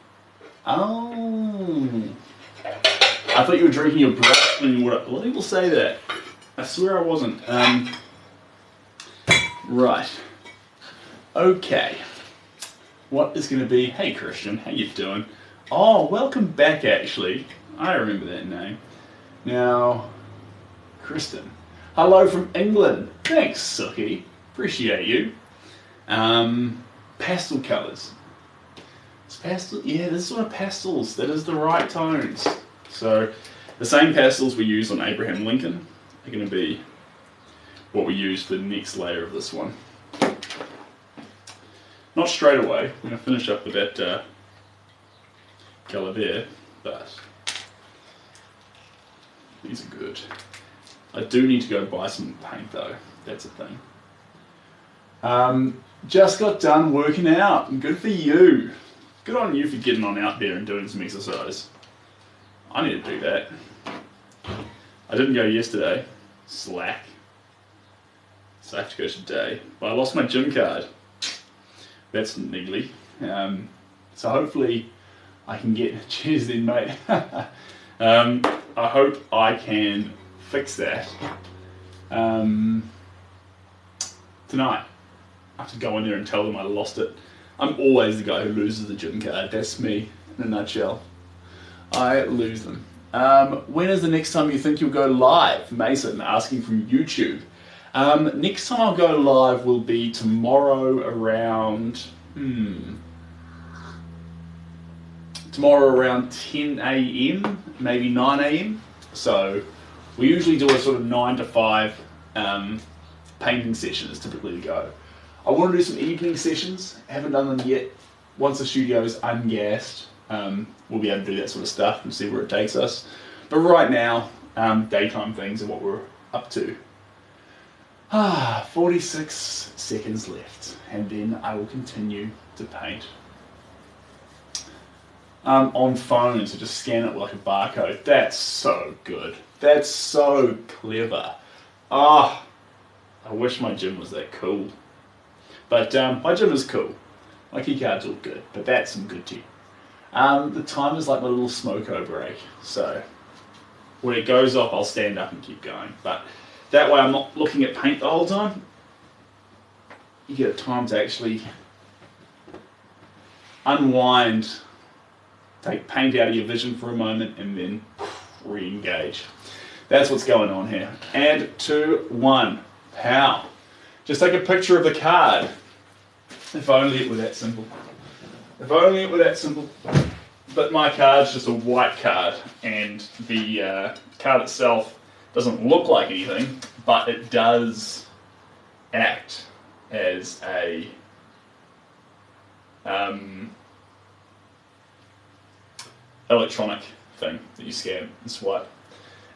Oh. I thought you were drinking your broth when you were. A lot of people say that. I swear I wasn't. Right. Okay. What is going to be? Hey Christian, how you doing? Oh, welcome back actually. I remember that name. Now, Kristen. Hello from England. Thanks, Suki. Appreciate you. Pastel colours. It's pastel. Yeah, this is sort of pastels. That is the right tones. So, the same pastels we use on Abraham Lincoln are going to be what we use for the next layer of this one. Not straight away. We're going to finish up with that colour there, but these are good. I do need to go buy some paint though. That's a thing. Just got done working out. Good for you. Good on you for getting on out there and doing some exercise. I need to do that. I didn't go yesterday. Slack. So I have to go today. But I lost my gym card. That's niggly. So hopefully I can get... Cheers then, mate. I hope I can fix that tonight. I have to go in there and tell them I lost it. I'm always the guy who loses the gym card. That's me in a nutshell. I lose them. When is the next time you think you'll go live? Mason asking from YouTube. Next time I'll go live will be tomorrow around... Tomorrow around 10 a.m, maybe 9 a.m. So we usually do a sort of 9 to 5 painting session is typically the go. I want to do some evening sessions. Haven't done them yet. Once the studio is ungassed, we'll be able to do that sort of stuff and see where it takes us. But right now, daytime things are what we're up to. 46 seconds left, and then I will continue to paint. On phone, so just scan it with like a barcode. That's so good. That's so clever. I wish my gym was that cool. But my gym is cool. My keycard's all good, but that's some good tea. The timer's like my little smoko break, so when it goes off, I'll stand up and keep going. But that way I'm not looking at paint the whole time. You get time to actually unwind, take paint out of your vision for a moment, and then re-engage. That's what's going on here. And 2, 1, pow. Just take a picture of the card. If only it were that simple. If only it were that simple. But my card's just a white card, and the card itself doesn't look like anything, but it does act as a electronic thing that you scan and swipe.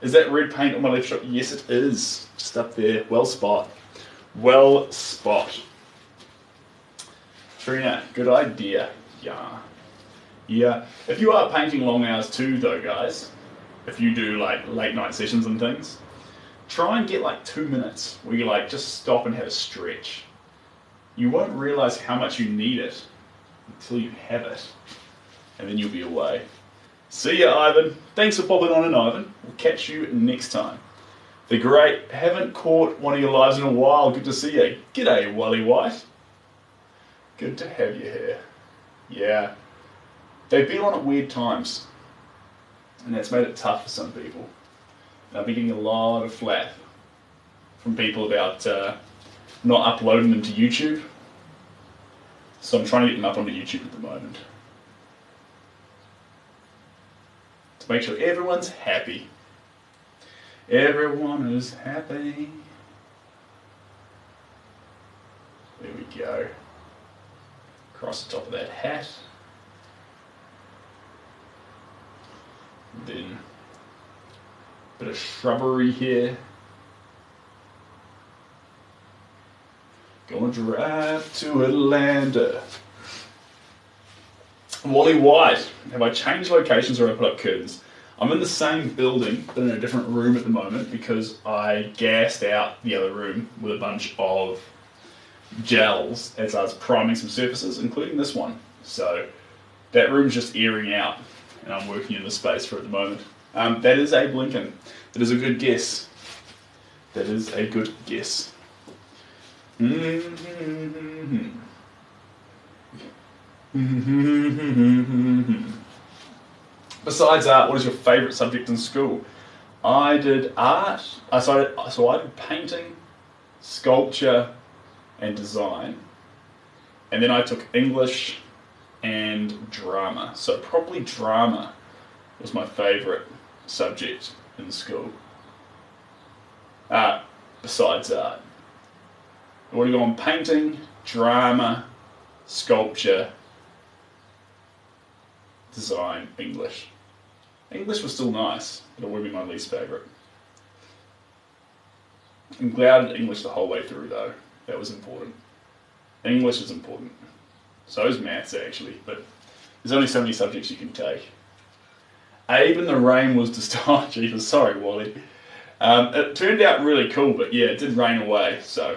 Is that red paint on my left shot? Yes, it is. Just up there. Well spot. Well spot. Trina, good idea. Yeah. Yeah. If you are painting long hours too, though, guys, if you do like late night sessions and things, try and get like 2 minutes where you like just stop and have a stretch. You won't realize how much you need it until you have it, and then you'll be away. See ya, Ivan. Thanks for popping on in, Ivan. We'll catch you next time. The great, haven't caught one of your lives in a while. Good to see you. G'day, Wally White. Good to have you here. Yeah. They've been on at weird times, and that's made it tough for some people. I've been getting a lot of flack from people about not uploading them to YouTube. So I'm trying to get them up onto YouTube at the moment. To make sure everyone's happy. Everyone is happy. There we go. Across the top of that hat. And then a bit of shrubbery here. Gonna drive to Atlanta. Wally White. Have I changed locations or have I put up curtains? I'm in the same building, but in a different room at the moment because I gassed out the other room with a bunch of gels as I was priming some surfaces, including this one. So that room's just airing out, and I'm working in the space for it at the moment. That is Abe Lincoln. That is a good guess. That is a good guess. Besides art, what is your favourite subject in school? I did art. So I did painting, sculpture, and design. And then I took English and drama. So probably drama was my favourite subject in school. Besides art. What do you go on? Painting, drama, sculpture, design, English. English was still nice, but it would be my least favourite. I'm glad I did English the whole way through though. That was important. English is important. So is maths actually, but there's only so many subjects you can take. Abe in the rain was just, oh Jesus, sorry Wally. It turned out really cool, but yeah, it did rain away, so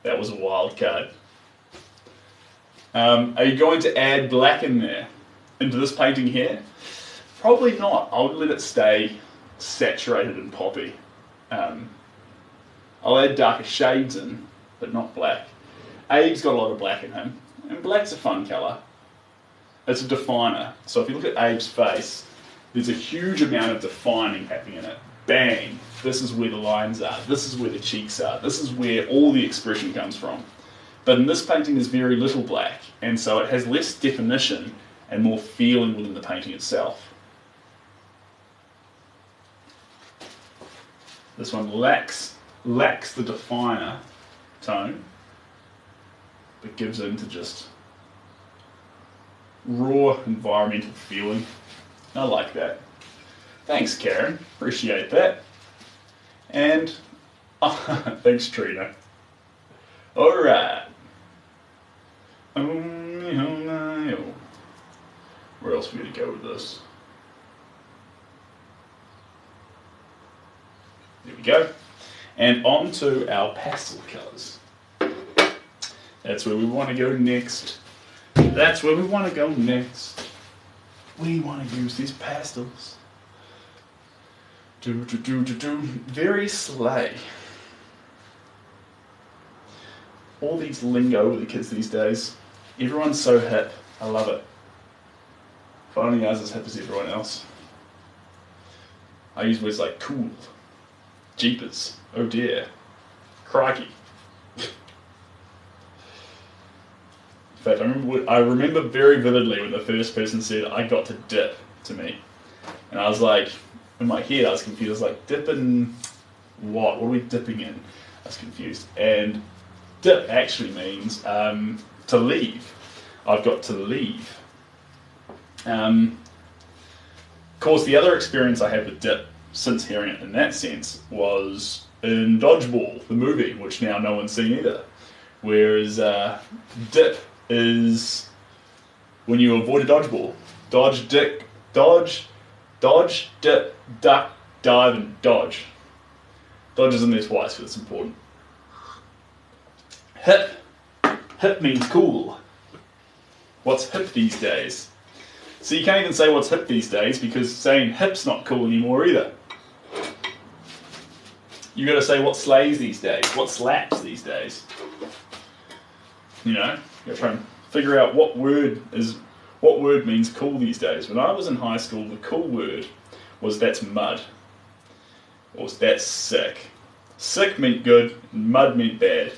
that was a wild card. Are you going to add black in there, into this painting here? Probably not. I would let it stay saturated and poppy. I'll add darker shades in, but not black. Abe's got a lot of black in him, and black's a fun colour. It's a definer. So if you look at Abe's face, there's a huge amount of defining happening in it. Bang! This is where the lines are. This is where the cheeks are. This is where all the expression comes from. But in this painting there's very little black, and so it has less definition and more feeling within the painting itself. This one lacks the definer tone, but gives in to just raw environmental feeling. I like that. Thanks, Karen. Appreciate that. And thanks, Trina. All right. Where else are we going to go with this? There we go. And on to our pastel colours. That's where we want to go next. That's where we want to go next. We want to use these pastels. Very slay. All these lingo with the kids these days. Everyone's so hip. I love it. If only I was as hip as everyone else. I use words like cool, jeepers, oh dear, crikey. In fact, I remember very vividly when the first person said, I got to dip to me. And I was like, in my head I was confused. I was like, dip in what? What are we dipping in? I was confused. And dip actually means to leave. I've got to leave. Of course, the other experience I had with dip, since hearing it in that sense, was in Dodgeball, the movie, which now no one's seen either. Whereas dip is when you avoid a dodgeball. Dodge, dip, duck, dive, and dodge. Dodge is in there twice, but it's important. Hip. Hip means cool. What's hip these days? So you can't even say what's hip these days because saying hip's not cool anymore either. You got to say what slays these days, what slaps these days. You know, you got to try and figure out what word means cool these days. When I was in high school, the cool word was that's mud, or that's sick. Sick meant good, and mud meant bad.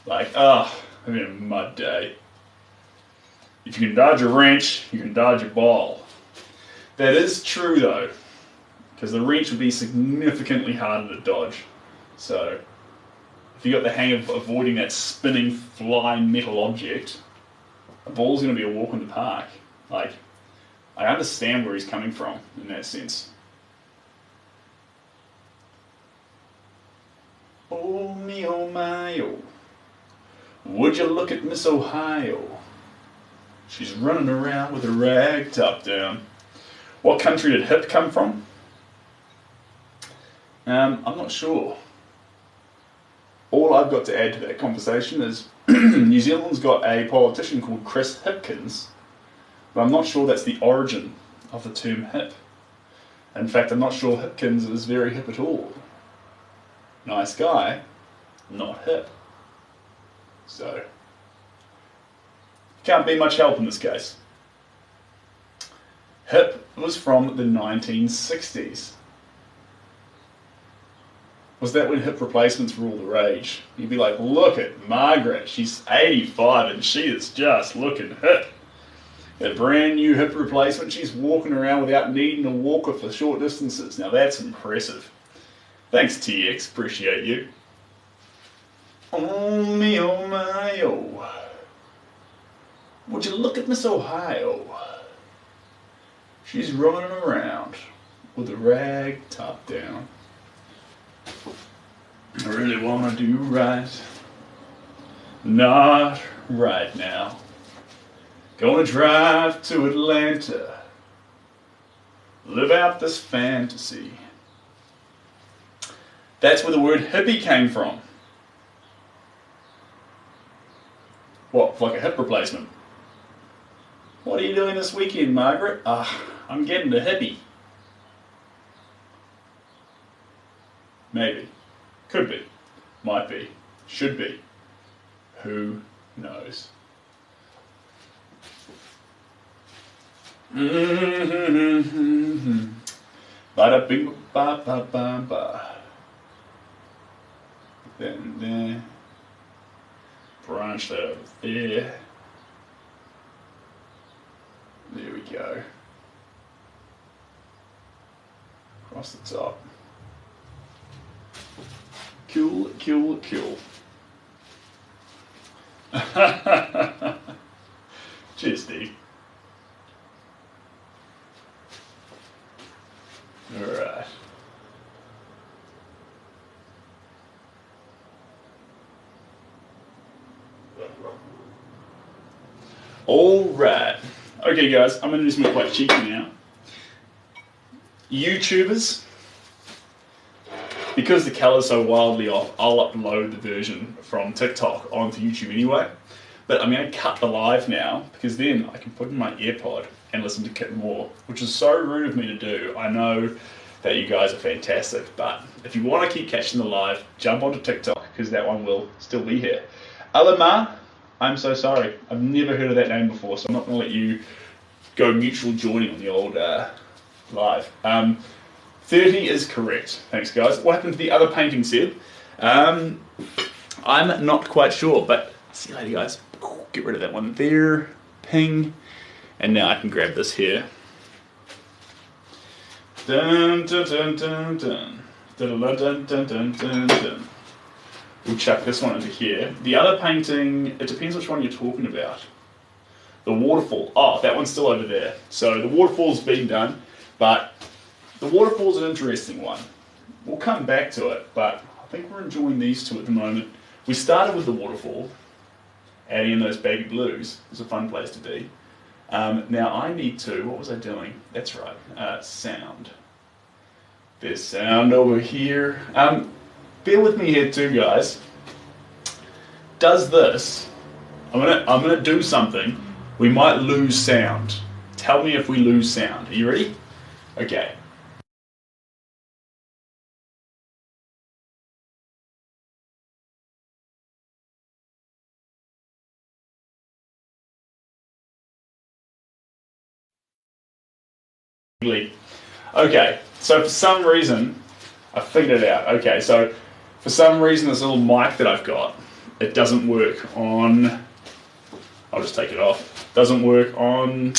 Like, having a mud day. If you can dodge a wrench, you can dodge a ball. That is true though, because the wrench would be significantly harder to dodge. So, if you got the hang of avoiding that spinning, flying metal object, a ball's going to be a walk in the park. Like, I understand where he's coming from in that sense. Oh me, oh my, oh. Would you look at Miss Ohio? She's running around with a rag top down. What country did hip come from? I'm not sure. All I've got to add to that conversation is New Zealand's got a politician called Chris Hipkins, but I'm not sure that's the origin of the term hip. In fact, I'm not sure Hipkins is very hip at all. Nice guy, not hip. So, can't be much help in this case. Hip was from the 1960s. Was that when hip replacements were all the rage? You'd be like, look at Margaret, she's 85 and she is just looking hip. A brand new hip replacement, she's walking around without needing a walker for short distances. Now that's impressive. Thanks TX, appreciate you. Oh me, oh my, oh. Would you look at Miss Ohio? She's running around with a rag top down. I really want to do right. Not right now. Gonna drive to Atlanta. Live out this fantasy. That's where the word hippie came from. What, like a hip replacement? What are you doing this weekend, Margaret? I'm getting a hippie. Maybe. Could be. Might be. Should be. Who knows? Bada bing ba ba ba ba. Then there. Branch that over there. There we go. Across the top. Cool, cool, cool. Cheers, Steve. Alright. Okay guys, I'm going to do something quite cheeky now. YouTubers, because the colour's so wildly off, I'll upload the version from TikTok onto YouTube anyway. But I'm going to cut the live now, because then I can put in my AirPod and listen to Kit More, which is so rude of me to do. I know that you guys are fantastic, but if you want to keep catching the live, jump onto TikTok, because that one will still be here. Alamar, I'm so sorry. I've never heard of that name before, so I'm not going to let you go mutual joining on the old live. 30 is correct. Thanks, guys. What happened to the other painting, Seb? I'm not quite sure, but see you later, guys. Get rid of that one there. Ping. And now I can grab this here. Dun, dun, dun, dun, dun. Dun, dun, dun, dun, dun, dun, dun. We'll chuck this one into here. The other painting, it depends which one you're talking about. The waterfall. Oh, that one's still over there. So the waterfall's been done, but the waterfall's an interesting one. We'll come back to it, but I think we're enjoying these two at the moment. We started with the waterfall. Adding in those baby blues is a fun place to be. Now I need to, what was I doing? That's right, sound. There's sound over here. Bear with me here too, guys. Does this, I'm gonna do something. We might lose sound. Tell me if we lose sound. Are you ready? Okay. Okay, so for some reason, I figured it out. Okay, so for some reason this little mic that I've got, it doesn't work on, I'll just take it off, doesn't work on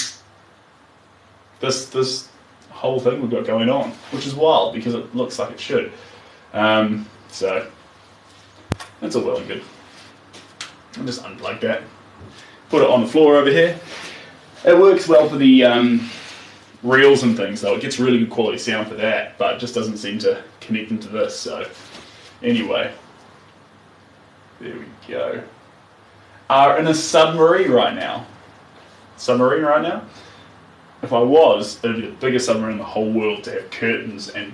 this whole thing we've got going on, which is wild because it looks like it should. So, that's all well and good. I'll just unplug that, put it on the floor over here. It works well for the reels and things though, it gets really good quality sound for that, but it just doesn't seem to connect into this, so anyway, there we go. Are in a submarine right now. If I was, it'd be the biggest submarine in the whole world to have curtains and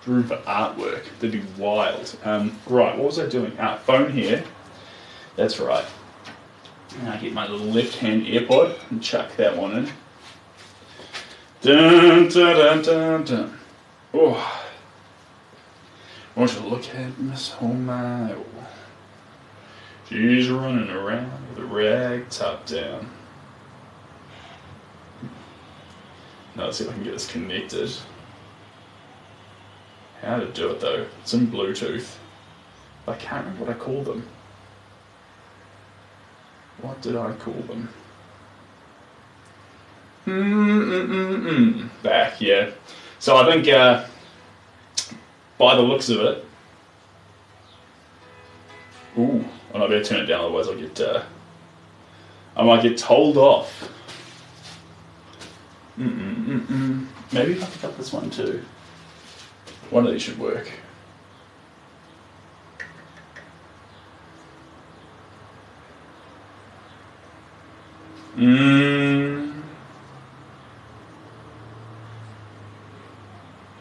room for artwork. That'd be wild. Right, what was I doing? Phone here. That's right. And I get my little left-hand AirPod and chuck that one in. Dun, dun, dun, dun, dun. Oh. I want you to look at Miss O'Mile. She's running around with a rag top down. Now let's see if I can get this connected. How to do it though? It's in Bluetooth. I can't remember what I called them. What did I call them? Back, yeah. So I think by the looks of it, ooh, I better turn it down, otherwise I'll get I might get told off. Maybe if I pick up this one too. One of these should work.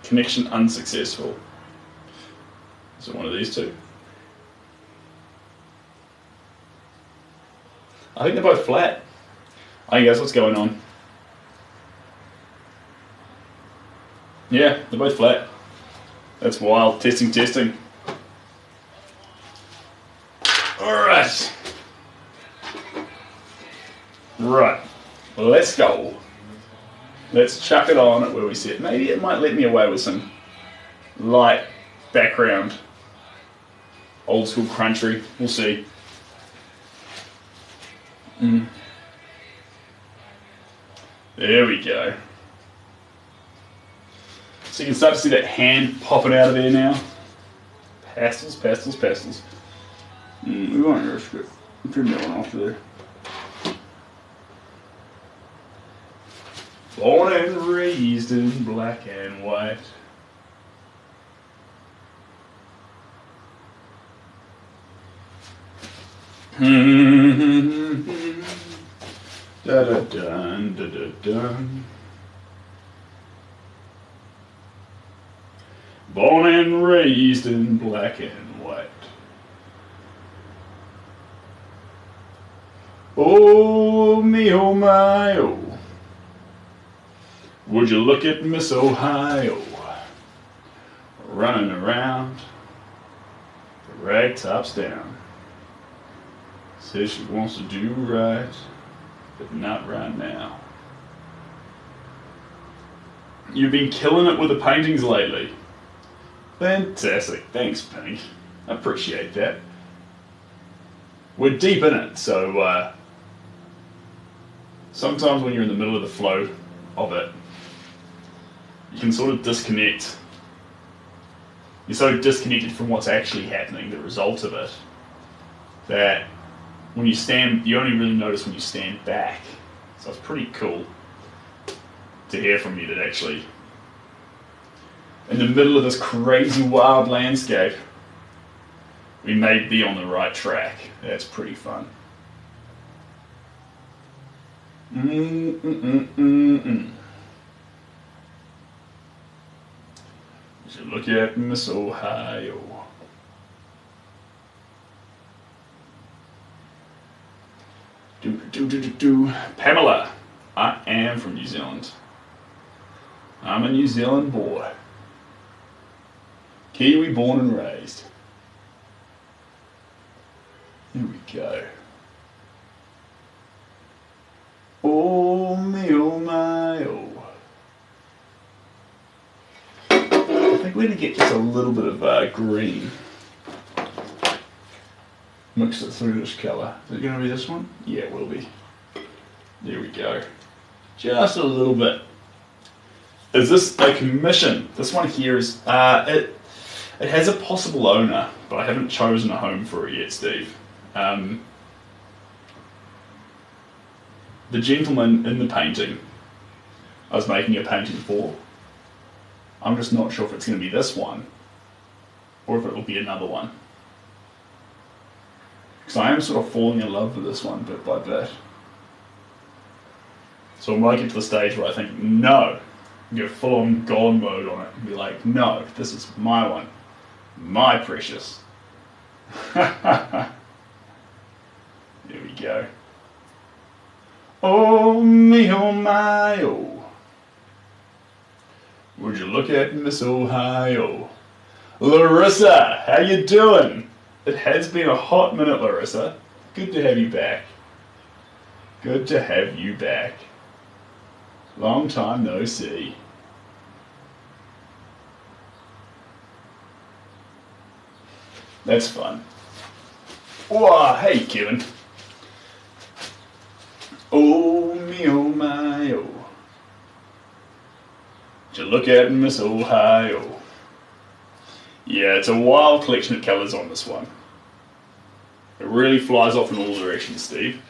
Connection unsuccessful. Is it one of these two? I think they're both flat. I think that's what's going on. Yeah, they're both flat. That's wild. Testing, testing. Alright. Right. Let's go. Let's chuck it on at where we sit. Maybe it might let me away with some light background. Old school country. We'll see. There we go. So you can start to see that hand popping out of there now. Pastels, pastels, pastels. We won't risk it. Turn that one off there. Born and raised in black and white. Da da dun da da dun. Born and raised in black and white. Oh me, oh my, oh. Would you look at Miss Ohio running around, the rag tops down. Says she wants to do right, but not right now. You've been killing it with the paintings lately. Fantastic, thanks Pink. I appreciate that. We're deep in it, so sometimes when you're in the middle of the flow of it, you can sort of disconnect. You're so disconnected from what's actually happening, the result of it, that when you stand, you only really notice when you stand back. So it's pretty cool to hear from you that actually, in the middle of this crazy wild landscape, we may be on the right track. That's pretty fun. You look at Miss Ohio. Pamela, I am from New Zealand. I'm a New Zealand boy. Kiwi born and raised. Here we go. Oh me, oh my, oh. I think we're going to get just a little bit of green. Mix it through this colour. Is it going to be this one? Yeah, it will be. There we go. Just a little bit. Is this a commission? This one here is, it has a possible owner, but I haven't chosen a home for it yet, Steve. The gentleman in the painting I was making a painting for, I'm just not sure if it's going to be this one or if it will be another one. Because I am sort of falling in love with this one bit by bit. So I might get to the stage where I think, no, go full on golem mode on it and be like, no, this is my one. My precious. There we go. Oh me, oh my, oh. Would you look at Miss Ohio? Larissa, how you doing? It has been a hot minute, Larissa. Good to have you back. Good to have you back. Long time no see. That's fun. Oh, hey, Kevin. Oh me, oh my, oh. Would you look at Miss Ohio? Yeah, it's a wild collection of colours on this one. It really flies off in all directions, Steve.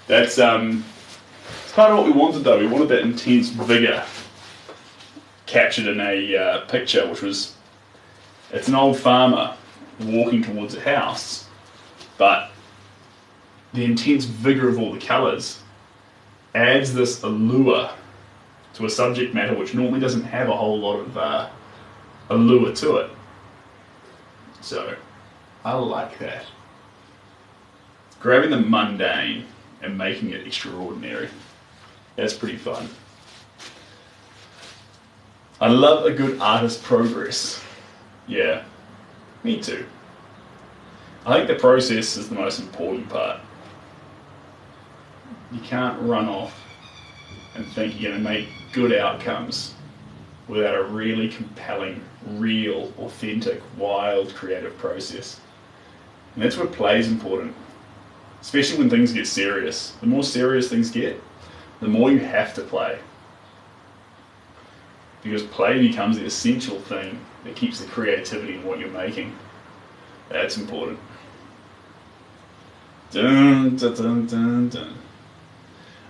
That's it's kind of what we wanted though. We wanted that intense vigour captured in a picture, which was, it's an old farmer walking towards a house, but the intense vigour of all the colours adds this allure to a subject matter which normally doesn't have a whole lot of allure to it. So, I like that. Grabbing the mundane and making it extraordinary. That's pretty fun. I love a good artist progress. Yeah, me too. I think the process is the most important part. You can't run off and think you're going to make good outcomes without a really compelling, real, authentic, wild, creative process. And that's where play is important, especially when things get serious. The more serious things get, the more you have to play. Because play becomes the essential thing that keeps the creativity in what you're making. That's important. Dun, dun, dun, dun, dun.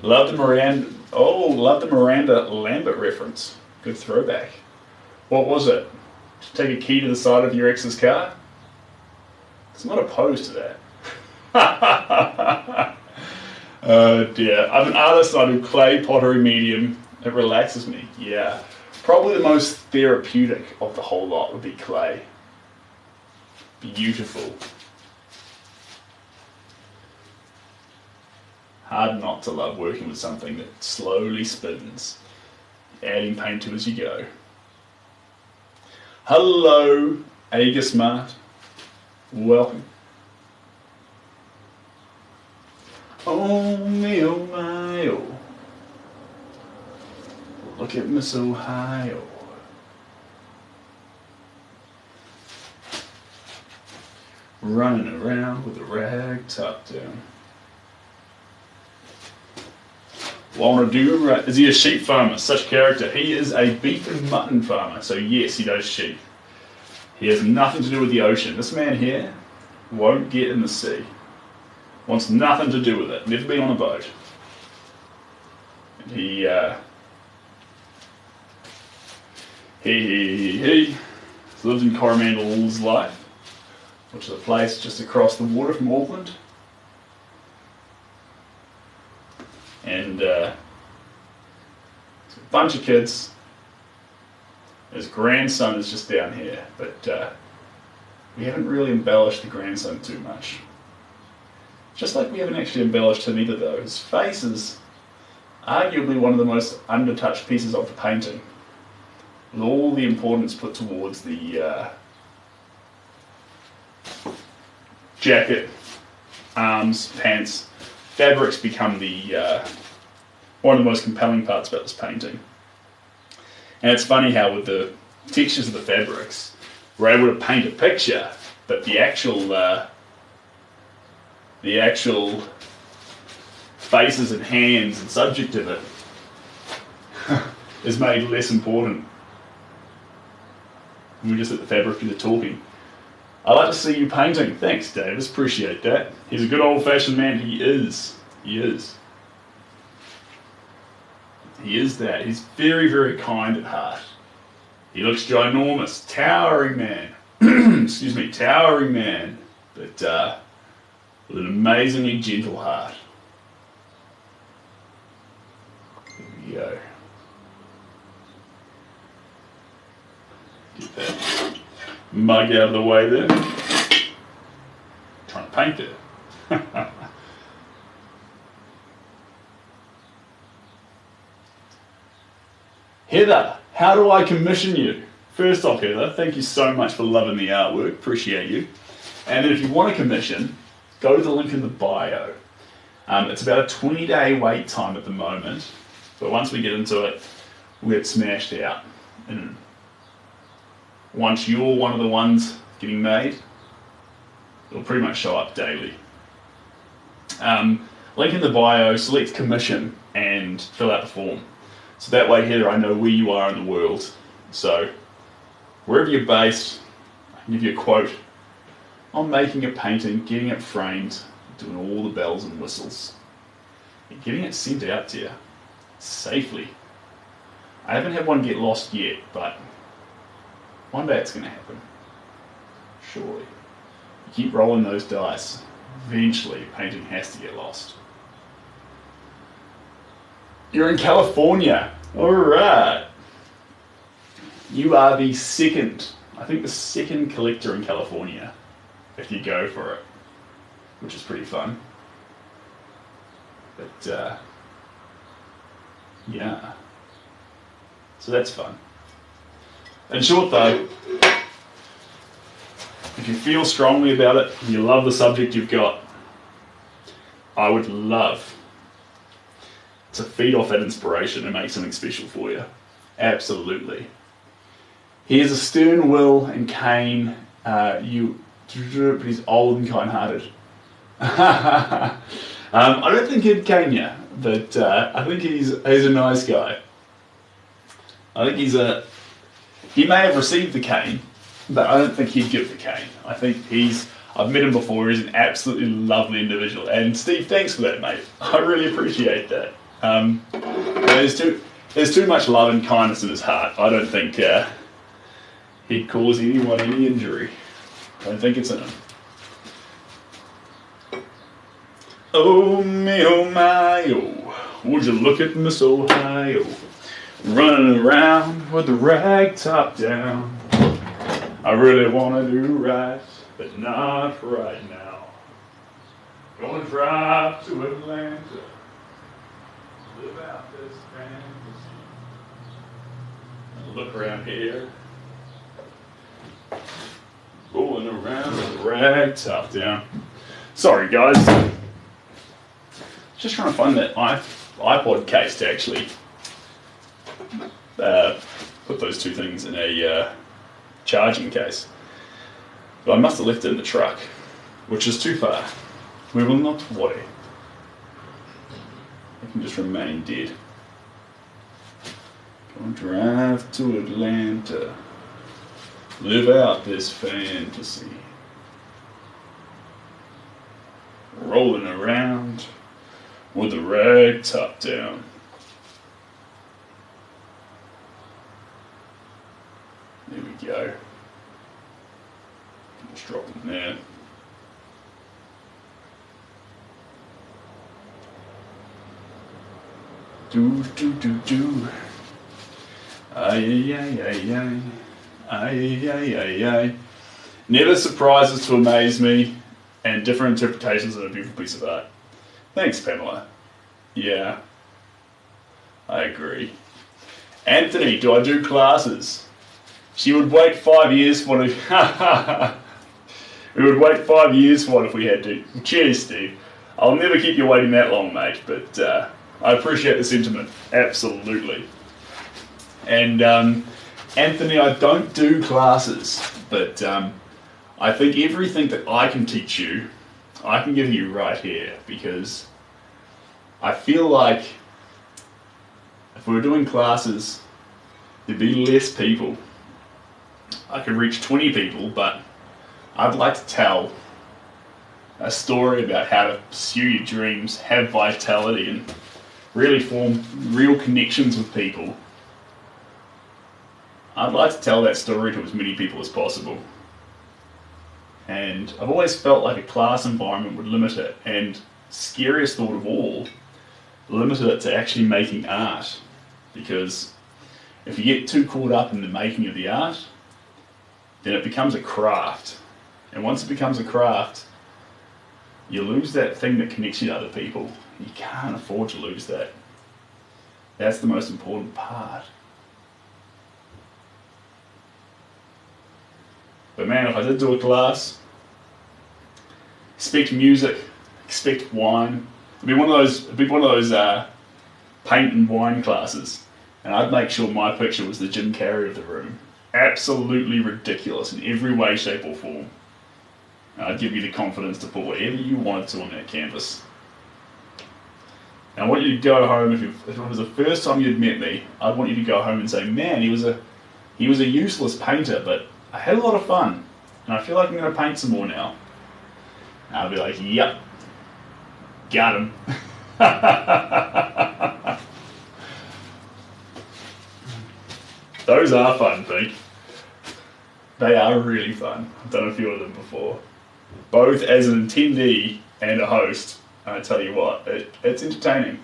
Love the Miranda Lambert reference. Good throwback. What was it? Take a key to the side of your ex's car? It's not opposed to that. Oh dear. I'm an artist, I do clay, pottery, medium. It relaxes me, yeah. Probably the most therapeutic of the whole lot would be clay. Beautiful. Hard not to love working with something that slowly spins, adding paint to as you go. Hello, Aga Smart. Welcome. Oh me, oh my, oh. Look at Miss Ohio. Running around with a rag top down. Want to do, is he a sheep farmer? Such character. He is a beef and mutton farmer, so yes, he does sheep. He has nothing to do with the ocean. This man here won't get in the sea. Wants nothing to do with it. Never been on a boat. And he lived in Coromandel all his life, which is a place just across the water from Auckland. And a bunch of kids. His grandson is just down here, but we haven't really embellished the grandson too much. Just like we haven't actually embellished him either though. His face is arguably one of the most undertouched pieces of the painting. With all the importance put towards the jacket, arms, pants. Fabrics become the one of the most compelling parts about this painting. And it's funny how with the textures of the fabrics, we're able to paint a picture, but the actual faces and hands and subject of it is made less important. We just let the fabric do the talking. I like to see you painting. Thanks, Davis. Appreciate that. He's a good old-fashioned man. He is. He is. He is that. He's very, very kind at heart. He looks ginormous. Towering man. Excuse me. Towering man. But with an amazingly gentle heart. There we go. Get that mug out of the way there. Trying to paint it. Heather, how do I commission you? First off, Heather, thank you so much for loving the artwork. Appreciate you. And then if you want to commission, go to the link in the bio. It's about a 20-day wait time at the moment, but once we get into it, we'll get smashed out. And once you're one of the ones getting made, it'll pretty much show up daily. Link in the bio, select commission, and fill out the form. So that way, Heather, I know where you are in the world. So wherever you're based, I can give you a quote on making a painting, getting it framed, doing all the bells and whistles, and getting it sent out to you safely. I haven't had one get lost yet, but one day it's going to happen. Surely. You keep rolling those dice. Eventually, painting has to get lost. You're in California. Alright. You are the second, I think the second collector in California, if you go for it, which is pretty fun. But, yeah. So that's fun. In short though, if you feel strongly about it, and you love the subject you've got, I would love to feed off that inspiration and make something special for you. Absolutely. He has a stern will and cane, but he's old and kind-hearted. I don't think he'd cane you, but I think he's a nice guy. I think he may have received the cane, but I don't think he'd give the cane. I think I've met him before, he's an absolutely lovely individual. And Steve, thanks for that, mate. I really appreciate that. There's too much love and kindness in his heart. I don't think he'd cause anyone any injury. I don't think it's in him. Oh me, oh my, oh, would you look at Miss Ohio, running around with the rag top down. I really want to do right, but not right now. Gonna drive to Atlanta, live out this fantasy. Look around here, rolling around with the rag top down. Sorry guys, just trying to find that iPod case to actually put those two things in a charging case. But I must have left it in the truck, which is too far. We will not worry. I can just remain dead. Gonna drive to Atlanta, live out this fantasy. Rolling around with the rag top down. There we go. Just drop it there. Do do do do. Ay ay ay ay. Ay ay ay ay. Never surprises to amaze me, and different interpretations of a beautiful piece of art. Thanks, Pamela. Yeah, I agree. Anthony, do I do classes? She would wait 5 years for it. We would wait 5 years for it if we had to. Cheers, Steve. I'll never keep you waiting that long, mate, but I appreciate the sentiment. Absolutely. And Anthony, I don't do classes, but I think everything that I can teach you, I can give you right here, because I feel like if we were doing classes, there'd be less people. I could reach 20 people, but I'd like to tell a story about how to pursue your dreams, have vitality, and really form real connections with people. I'd like to tell that story to as many people as possible. And I've always felt like a class environment would limit it, and scariest thought of all, limited it to actually making art. Because if you get too caught up in the making of the art, then it becomes a craft. And once it becomes a craft, you lose that thing that connects you to other people. You can't afford to lose that. That's the most important part. But man, if I did do a class, expect music, expect wine. It'd be one of those paint and wine classes, and I'd make sure my picture was the Jim Carrey of the room. Absolutely ridiculous in every way, shape, or form. And I'd give you the confidence to put whatever you wanted to on that canvas. And I want you to go home, if it was the first time you'd met me, I'd want you to go home and say, man, he was a useless painter, but I had a lot of fun, and I feel like I'm going to paint some more now. And I'll be like, yep, got him. Those are fun, Pete. They are really fun. I've done a few of them before. Both as an attendee and a host. I tell you what, it's entertaining.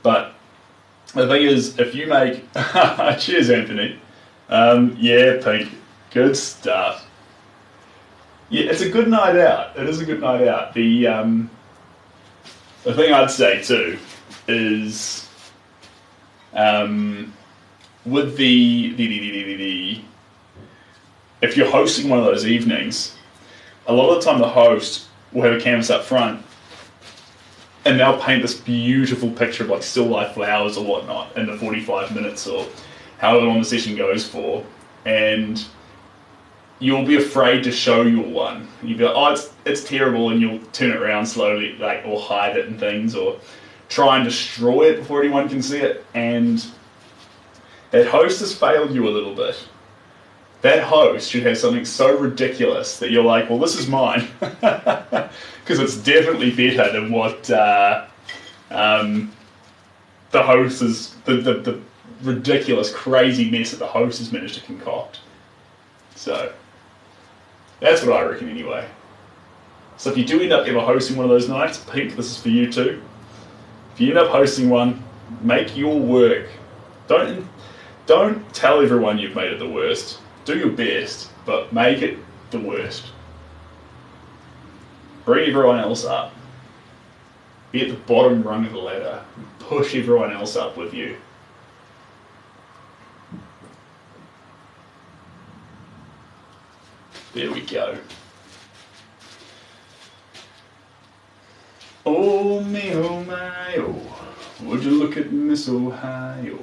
But the thing is, if you make... Cheers, Anthony. Yeah, Pete. Good stuff. Yeah, it's a good night out. It is a good night out. The thing I'd say too is with the if you're hosting one of those evenings, a lot of the time the host will have a canvas up front and they'll paint this beautiful picture of like still life flowers or whatnot in the 45 minutes or however long the session goes for, and you'll be afraid to show your one. You'll be like, oh, it's terrible, and you'll turn it around slowly, like, or hide it and things, or try and destroy it before anyone can see it, and that host has failed you a little bit. That host should have something so ridiculous that you're like, well, this is mine, because it's definitely better than what the host is, the ridiculous, crazy mess that the host has managed to concoct. So that's what I reckon anyway. So if you do end up ever hosting one of those nights, Pink, this is for you too. If you end up hosting one, make your work. Don't tell everyone you've made it the worst. Do your best, but make it the worst. Bring everyone else up. Be at the bottom rung of the ladder. Push everyone else up with you. There we go. Oh me, oh my, oh. Would you look at Miss Ohio?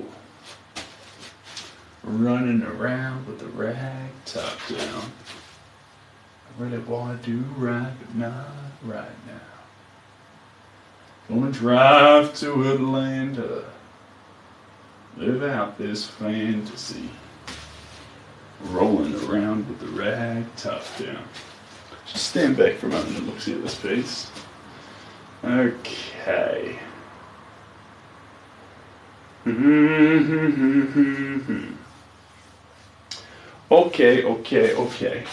Running around with the rag top down. I really wanna do right, but not right now. Gonna drive to Atlanta. Live out this fantasy. Rolling around with the rag top down. Just stand back for a moment and look see at this piece. Okay. Okay.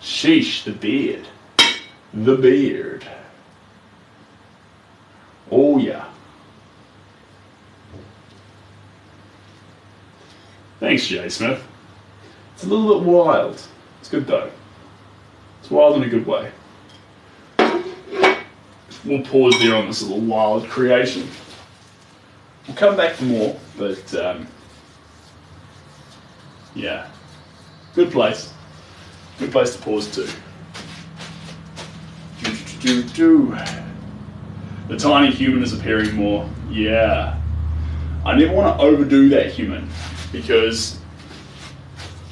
Sheesh, the beard. The beard. Oh yeah. Thanks, Jay Smith. It's a little bit wild. It's good though. It's wild in a good way. We'll pause there on this little wild creation. We'll come back for more, but yeah. Good place. Good place to pause too. The tiny human is appearing more. Yeah. I never want to overdo that human because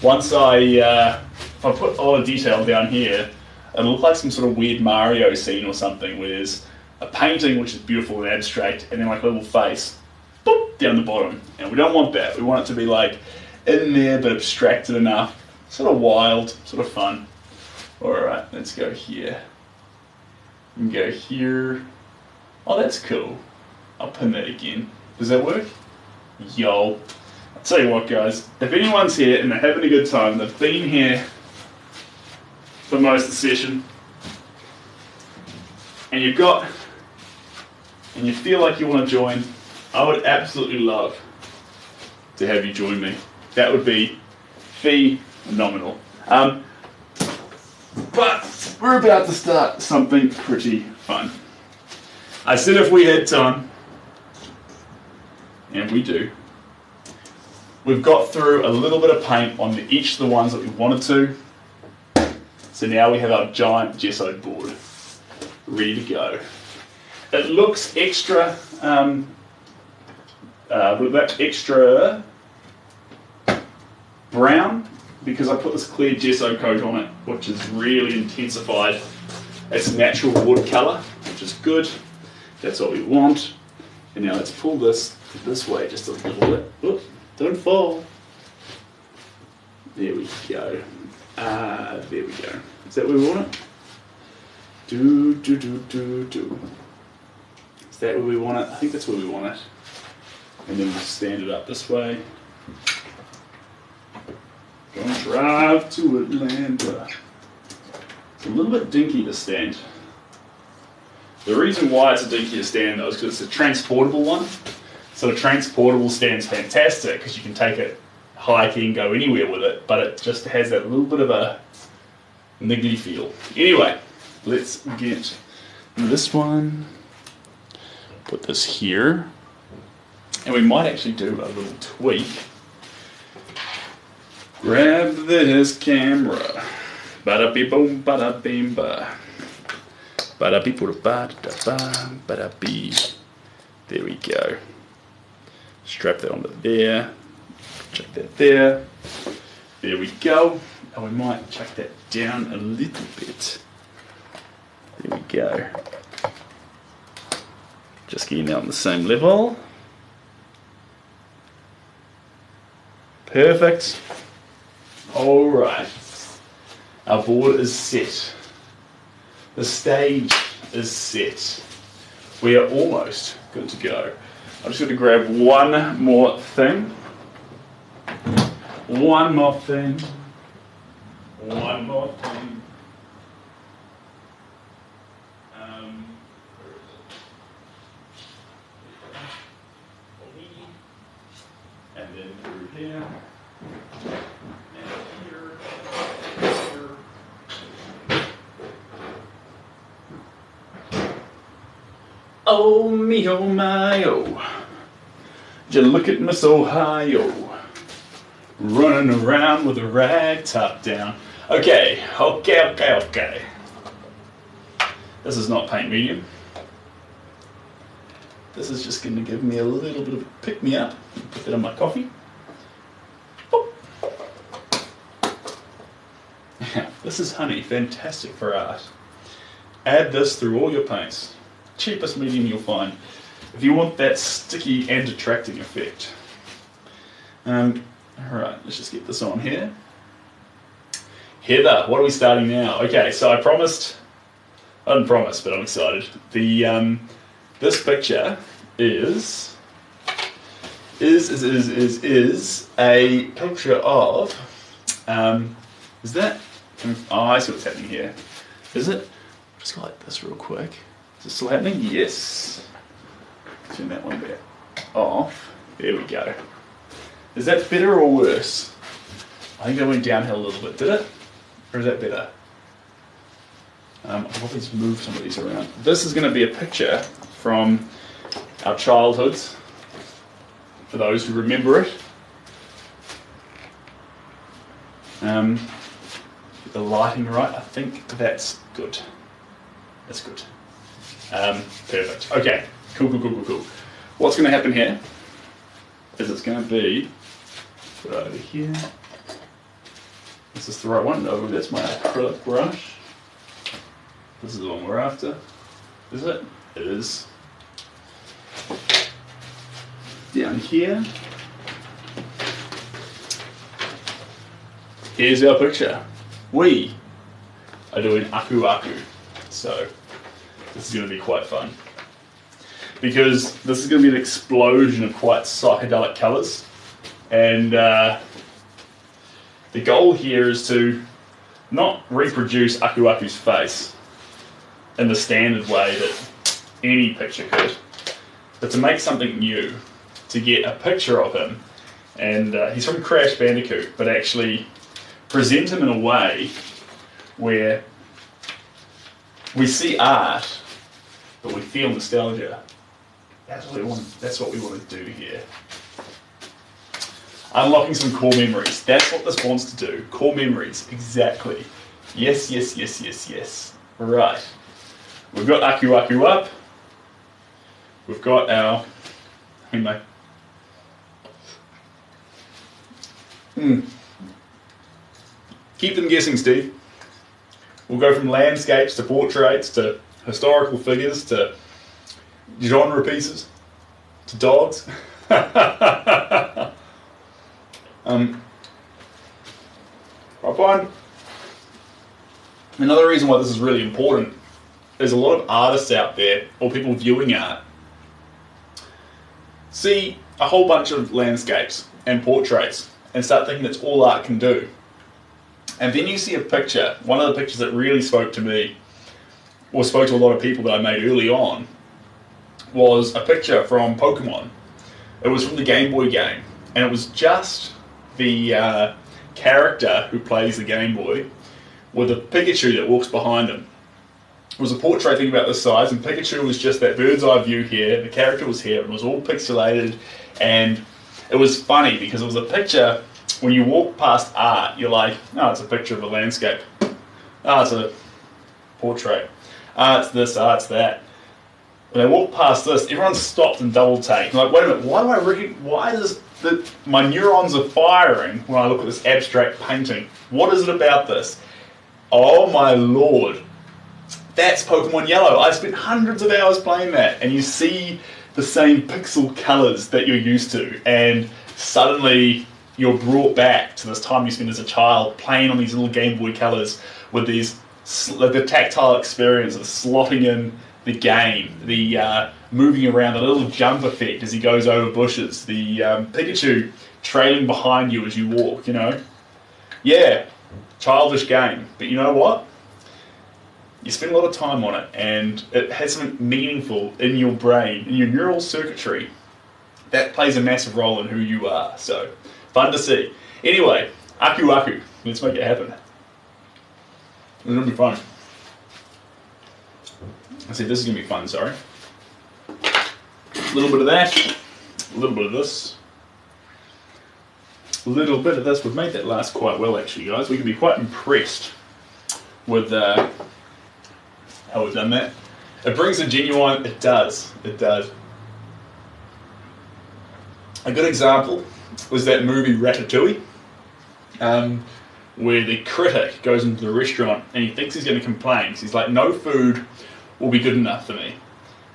once if I put a lot of detail down here, it'll look like some sort of weird Mario scene or something where there's a painting which is beautiful and abstract and then like a little face boop, down the bottom. And we don't want that. We want it to be like in there but abstracted enough. Sort of wild, sort of fun. Alright, let's go here. And go here. Oh, that's cool. I'll pin that again. Does that work? Yo. I'll tell you what, guys. If anyone's here and they're having a good time, they've been here for most of the session, and you feel like you want to join, I would absolutely love to have you join me. That would be phenomenal. But we're about to start something pretty fun. I said if we had time, and we do, we've got through a little bit of paint on each of the ones that we wanted to. So now we have our giant gesso board ready to go. It looks extra brown because I put this clear gesso coat on it, which is really intensified its natural wood colour, which is good. That's what we want. And now let's pull this way just a little bit. Oops, don't fall. There we go. There we go. Is that where we want it? Do. Is that where we want it? I think that's where we want it. And then we'll stand it up this way. Gonna drive to Atlanta. It's a little bit dinky to stand. The reason why it's a dinky to stand though is because it's a transportable one. So a transportable stand's fantastic because you can take it hiking, go anywhere with it, but it just has that little bit of a niggly feel. Anyway, let's get this one, put this here, and we might actually do a little tweak. Grab this camera, bada beep boom, bada beam ba, bada beep ba da ba, bada beep. There we go. Strap that onto there. Chuck that there. There we go. And we might chuck that down a little bit. There we go. Just getting out on the same level. Perfect. Alright. Our board is set. The stage is set. we are almost good to go. I'm just going to grab one more thing. One more thing. One more thing. Where is it? And then through here. And here. Oh me, oh my, oh. You look at Miss Ohio, running around with a rag top down. Okay. This is not paint medium. This is just going to give me a little bit of a pick-me-up. Put that on my coffee. Oh. This is honey, fantastic for art. Add this through all your paints. Cheapest medium you'll find if you want that sticky and attracting effect. Alright, let's just get this on here. Heather, what are we starting now? Okay, so I didn't promise, but I'm excited. This picture is a picture of, is that, oh, I see what's happening here. Is it? Just go like this real quick. Is it still happening? Yes. Turn that one bit off. There we go. Is that better or worse? I think that went downhill a little bit, did it? Or is that better? I'll probably just move some of these around. This is going to be a picture from our childhoods, for those who remember it. Get the lighting right. I think that's good. That's good. Perfect. Okay. Cool. What's going to happen here is it's going to be put over here. Is this the right one? No, that's my acrylic brush. This is the one we're after. Is it? It is. Down here. Here's our picture. We are doing aku aku. So this is going to be quite fun. Because this is going to be an explosion of quite psychedelic colours. And the goal here is to not reproduce Aku Aku's face in the standard way that any picture could, but to make something new, to get a picture of him. And he's from Crash Bandicoot, but actually present him in a way where we see art, but we feel nostalgia. That's what we want to do here. Unlocking some core memories. That's what this wants to do. Core memories, exactly. Yes. Right. We've got Aku Aku up. We've got our... Hey, mate. Keep them guessing, Steve. We'll go from landscapes to portraits to historical figures to genre pieces to dogs. I find another reason why this is really important is a lot of artists out there, or people viewing art, see a whole bunch of landscapes and portraits and start thinking that's all art can do. And then you see a picture, one of the pictures that really spoke to me, or spoke to a lot of people that I made early on, was a picture from Pokemon. It was from the Game Boy game, and it was just the character who plays the Game Boy with a Pikachu that walks behind him. It was a portrait thing about this size, and Pikachu was just that bird's eye view here, the character was here, and it was all pixelated, and it was funny because it was a picture, when you walk past art, you're like, oh, it's a picture of a landscape. Oh, it's a portrait. Ah, it's this, ah, it's that. When I walk past this, everyone stopped and double take. Like, wait a minute, why does my neurons are firing when I look at this abstract painting? What is it about this? Oh my lord. That's Pokemon Yellow. I spent hundreds of hours playing that, and you see the same pixel colours that you're used to, and suddenly you're brought back to this time you spent as a child playing on these little Game Boy colours with these, the tactile experience of slotting in the game, the moving around, the little jump effect as he goes over bushes, the Pikachu trailing behind you as you walk, you know. Yeah, childish game, but you know what? You spend a lot of time on it, and it has something meaningful in your brain, in your neural circuitry. That plays a massive role in who you are, so fun to see. Anyway, Aku Aku, let's make it happen. It's going to be fun. I said this is going to be fun, sorry. A little bit of that, a little bit of this. A little bit of this would make that last quite well, actually, guys. We can be quite impressed with how we've done that. It brings a genuine, it does. A good example was that movie Ratatouille, where the critic goes into the restaurant and he thinks he's going to complain. He's like, no food will be good enough for me.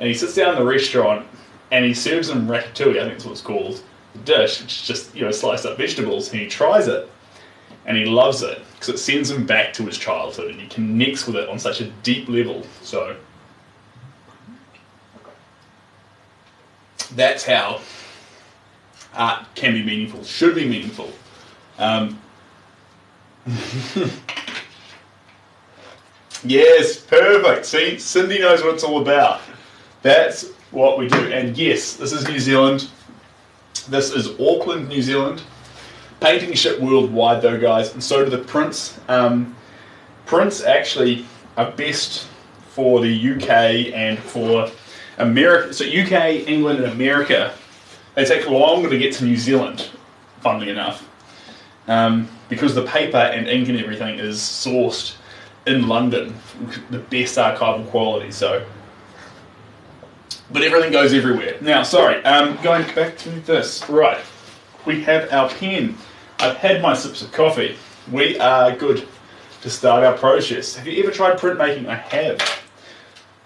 And he sits down in the restaurant and he serves him ratatouille, I think that's what it's called, the dish, which is just, you know, sliced up vegetables, and he tries it and he loves it because it sends him back to his childhood and he connects with it on such a deep level. So that's how art can be meaningful, should be meaningful. Yes, perfect. See, Cindy knows what it's all about. That's what we do. And yes, this is New Zealand. This is Auckland, New Zealand. Painting ship worldwide though, guys, and so do the prints. Prints actually are best for the UK and for America. So UK, England and America, they take longer to get to New Zealand, funnily enough, because the paper and ink and everything is sourced in London, the best archival quality. So, but everything goes everywhere. Now, sorry, going back to this. Right, we have our pen. I've had my sips of coffee. We are good to start our process. Have you ever tried printmaking? I have.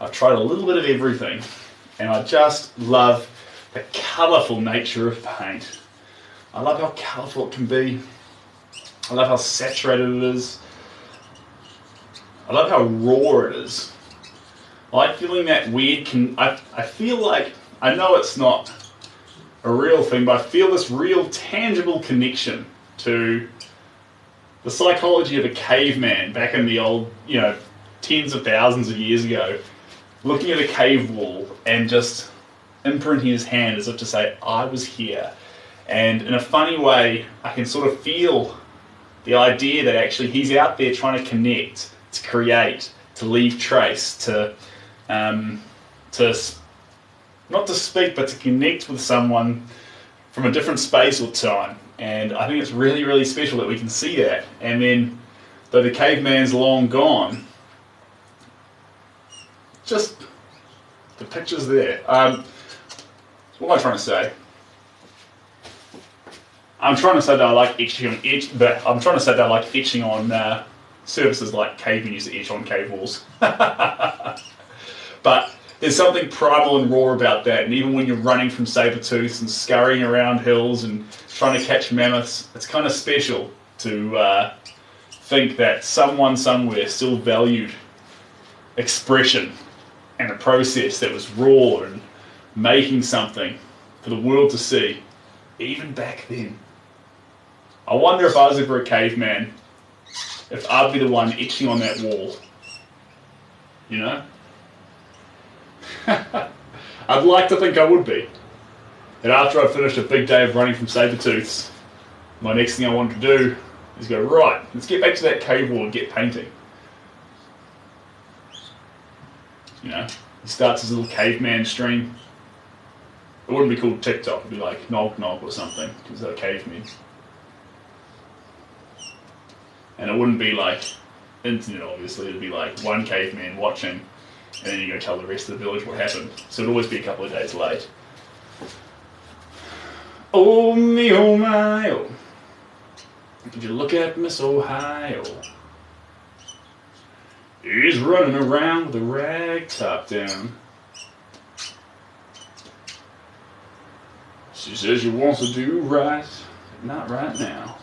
I've tried a little bit of everything, and I just love the colourful nature of paint. I love how colourful it can be. I love how saturated it is. I love how raw it is. I like feeling that weird, I feel like, I know it's not a real thing, but I feel this real tangible connection to the psychology of a caveman back in the old, you know, tens of thousands of years ago, looking at a cave wall and just imprinting his hand as if to say, I was here. And in a funny way, I can sort of feel the idea that actually he's out there trying to connect, to create, to leave trace, to not to speak, but to connect with someone from a different space or time. And I think it's really, really special that we can see that. And then, though the caveman's long gone, just the picture's there. What am I trying to say? I'm trying to say that I like etching on I'm trying to say that I like etching on surfaces like cavemen used to etch on cave walls. But there's something primal and raw about that, and even when you're running from saber-tooths and scurrying around hills and trying to catch mammoths, it's kind of special to think that someone somewhere still valued expression and a process that was raw and making something for the world to see, even back then. I wonder if I was ever a caveman, if I'd be the one etching on that wall, you know? I'd like to think I would be. And after I finished a big day of running from saber-tooths, my next thing I wanted to do is go, right, let's get back to that cave wall and get painting. You know, he starts his little caveman stream. It wouldn't be called TikTok, it'd be like Nog Nog or something, because they're cavemen. And it wouldn't be like internet, obviously, it'd be like one caveman watching, and then you go tell the rest of the village what happened. So it'd always be a couple of days late. Oh me, oh my, oh. Did you look at Miss Ohio? He's running around with a rag top down. She says she wants to do right, but not right now.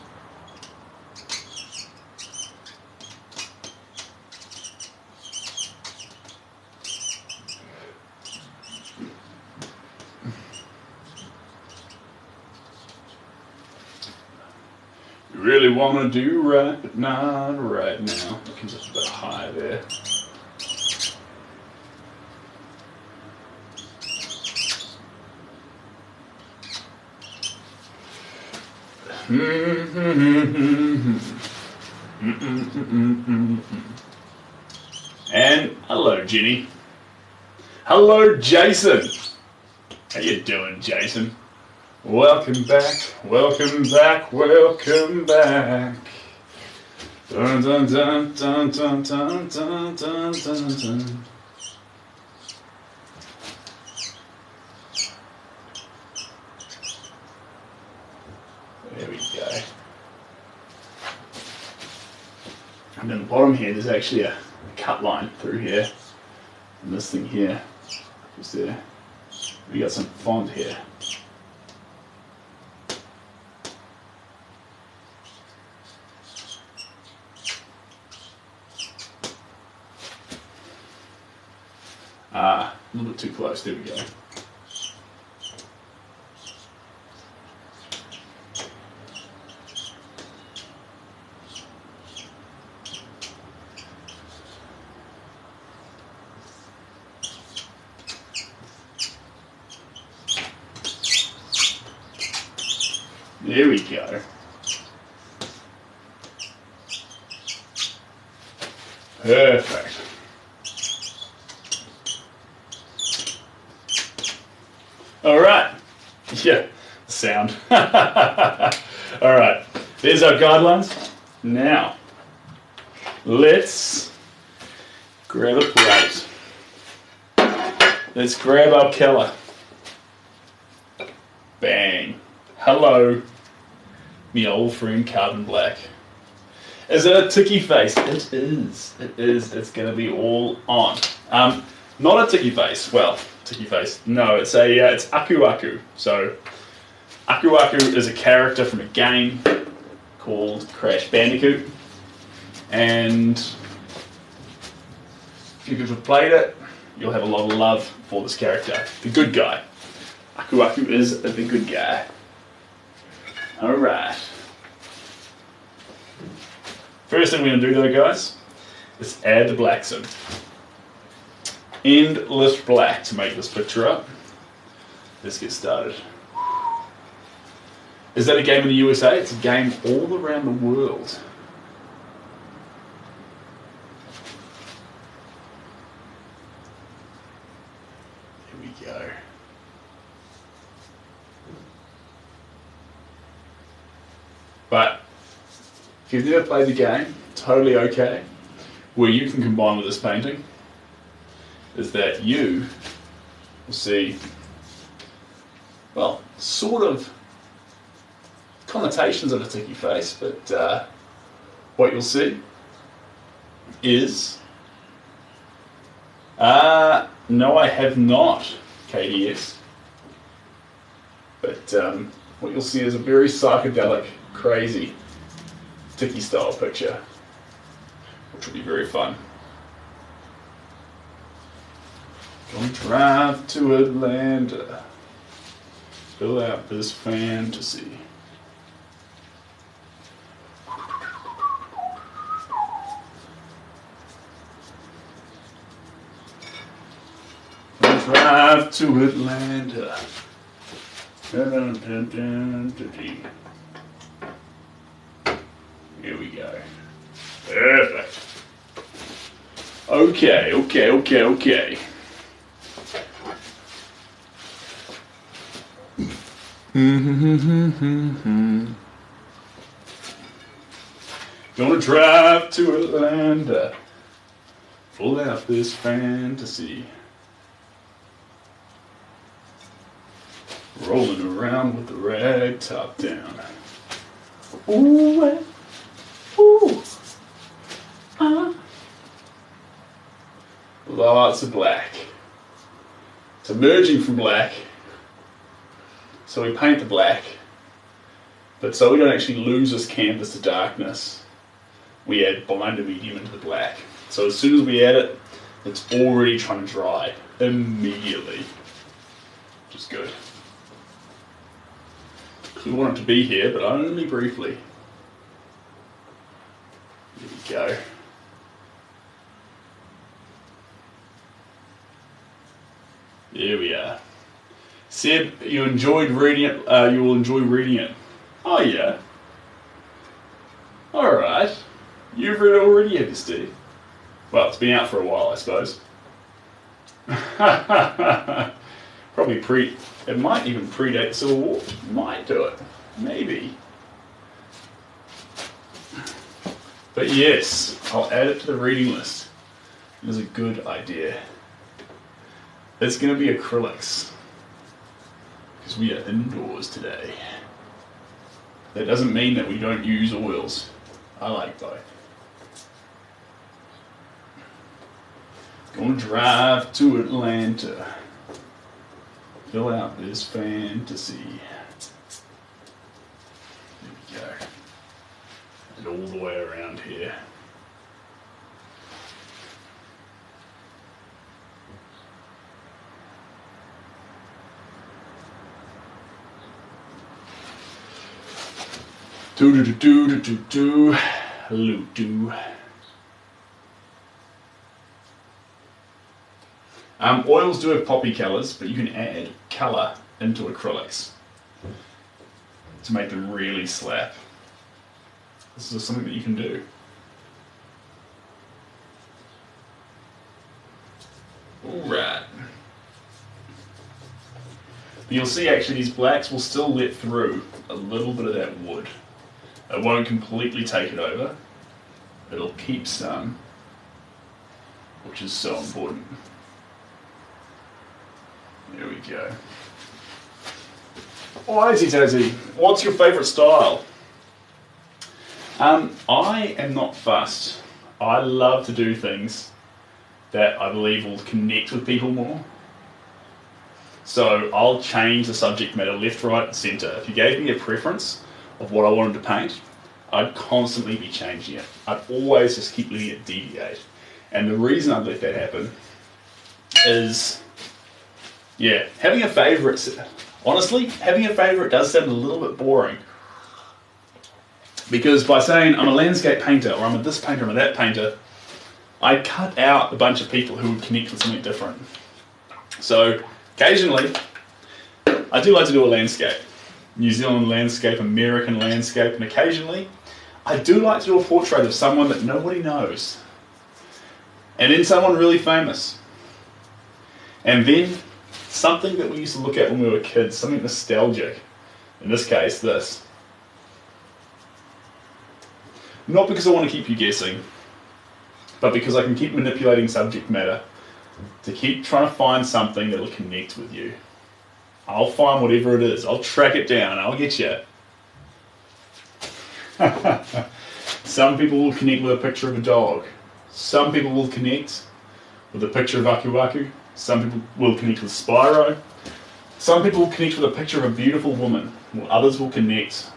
really want to do right, but not right now. I can just a bit higher there. And hello, Ginny. Hello, Jason. How you doing, Jason? Welcome back, welcome back, welcome back. Dun dun dun dun dun dun dun dun dun dun. There we go. And then the bottom here, there's actually a cut line through here. And this thing here is there. We got some font here. A little bit too close, there we go. There we go. Perfect. All right. Yeah, sound. All right. There's our guidelines. Now, let's grab a plate. Let's grab our colour. Bang. Hello, me old friend Carbon Black. Is it a ticky face? It is. It is. It's going to be all on. Not a ticky face. Well, ticky face. No, it's it's Aku Aku. So, Aku Aku is a character from a game called Crash Bandicoot, and if you've ever played it, you'll have a lot of love for this character, the good guy. Aku Aku is the good guy. All right. First thing we're going to do though, guys, is add the blacks in. Endless black to make this picture up. Let's get started. Is that a game in the USA? It's a game all around the world. Here we go. But if you've never played the game, totally okay. Where you can combine with this painting is that you will see, well, sort of connotations of a ticky face, but what you'll see is, no, I have not, KDS, but what you'll see is a very psychedelic, crazy ticky style picture, which will be very fun. Gonna drive to Atlanta, fill out this fantasy. Gonna drive to Atlanta. Dun, dun, dun, dun, dun, dun. Here we go. Perfect. Okay. Gonna drive to Atlanta, full out this fantasy. Rolling around with the rag top down. Ooh, ooh, lots of black. It's emerging from black. So we paint the black, but so we don't actually lose this canvas to darkness, we add binder medium into the black. So as soon as we add it, it's already trying to dry immediately, which is good. We want it to be here, but only briefly. go. There we are. Seb, you enjoyed reading it. You will enjoy reading it. Oh yeah. All right. You've read it already, have you, Steve? Well, it's been out for a while, I suppose. Probably it might even predate the Civil War. Might do it. Maybe. But yes, I'll add it to the reading list. It is a good idea. It's going to be acrylics. Because we are indoors today. That doesn't mean that we don't use oils. I like both. Gonna drive to Atlanta. Fill out this fantasy. There we go. And all the way around here. Do. Hello, do. Oils do have poppy colours, but you can add colour into acrylics to make them really slap. This is something that you can do. Alright. But you'll see actually these blacks will still let through a little bit of that wood. It won't completely take it over. It'll keep some, which is so important. There we go. Wisey Tazzy, what's your favourite style? I am not fussed. I love to do things that I believe will connect with people more. So I'll change the subject matter left, right, and centre. If you gave me a preference of what I wanted to paint, I'd constantly be changing it. I'd always just keep letting it deviate. And the reason I'd let that happen is, yeah, having a favourite, honestly, having a favourite does sound a little bit boring. Because by saying I'm a landscape painter, or I'm a this painter, I'm a that painter, I cut out a bunch of people who would connect with something different. So occasionally, I do like to do a landscape. New Zealand landscape, American landscape, and occasionally, I do like to do a portrait of someone that nobody knows. And then someone really famous. And then something that we used to look at when we were kids, something nostalgic. In this case, this. Not because I want to keep you guessing, but because I can keep manipulating subject matter to keep trying to find something that will connect with you. I'll find whatever it is. I'll track it down. I'll get you. Some people will connect with a picture of a dog. Some people will connect with a picture of Aku Aku. Some people will connect with Spyro. Some people will connect with a picture of a beautiful woman. While others will connect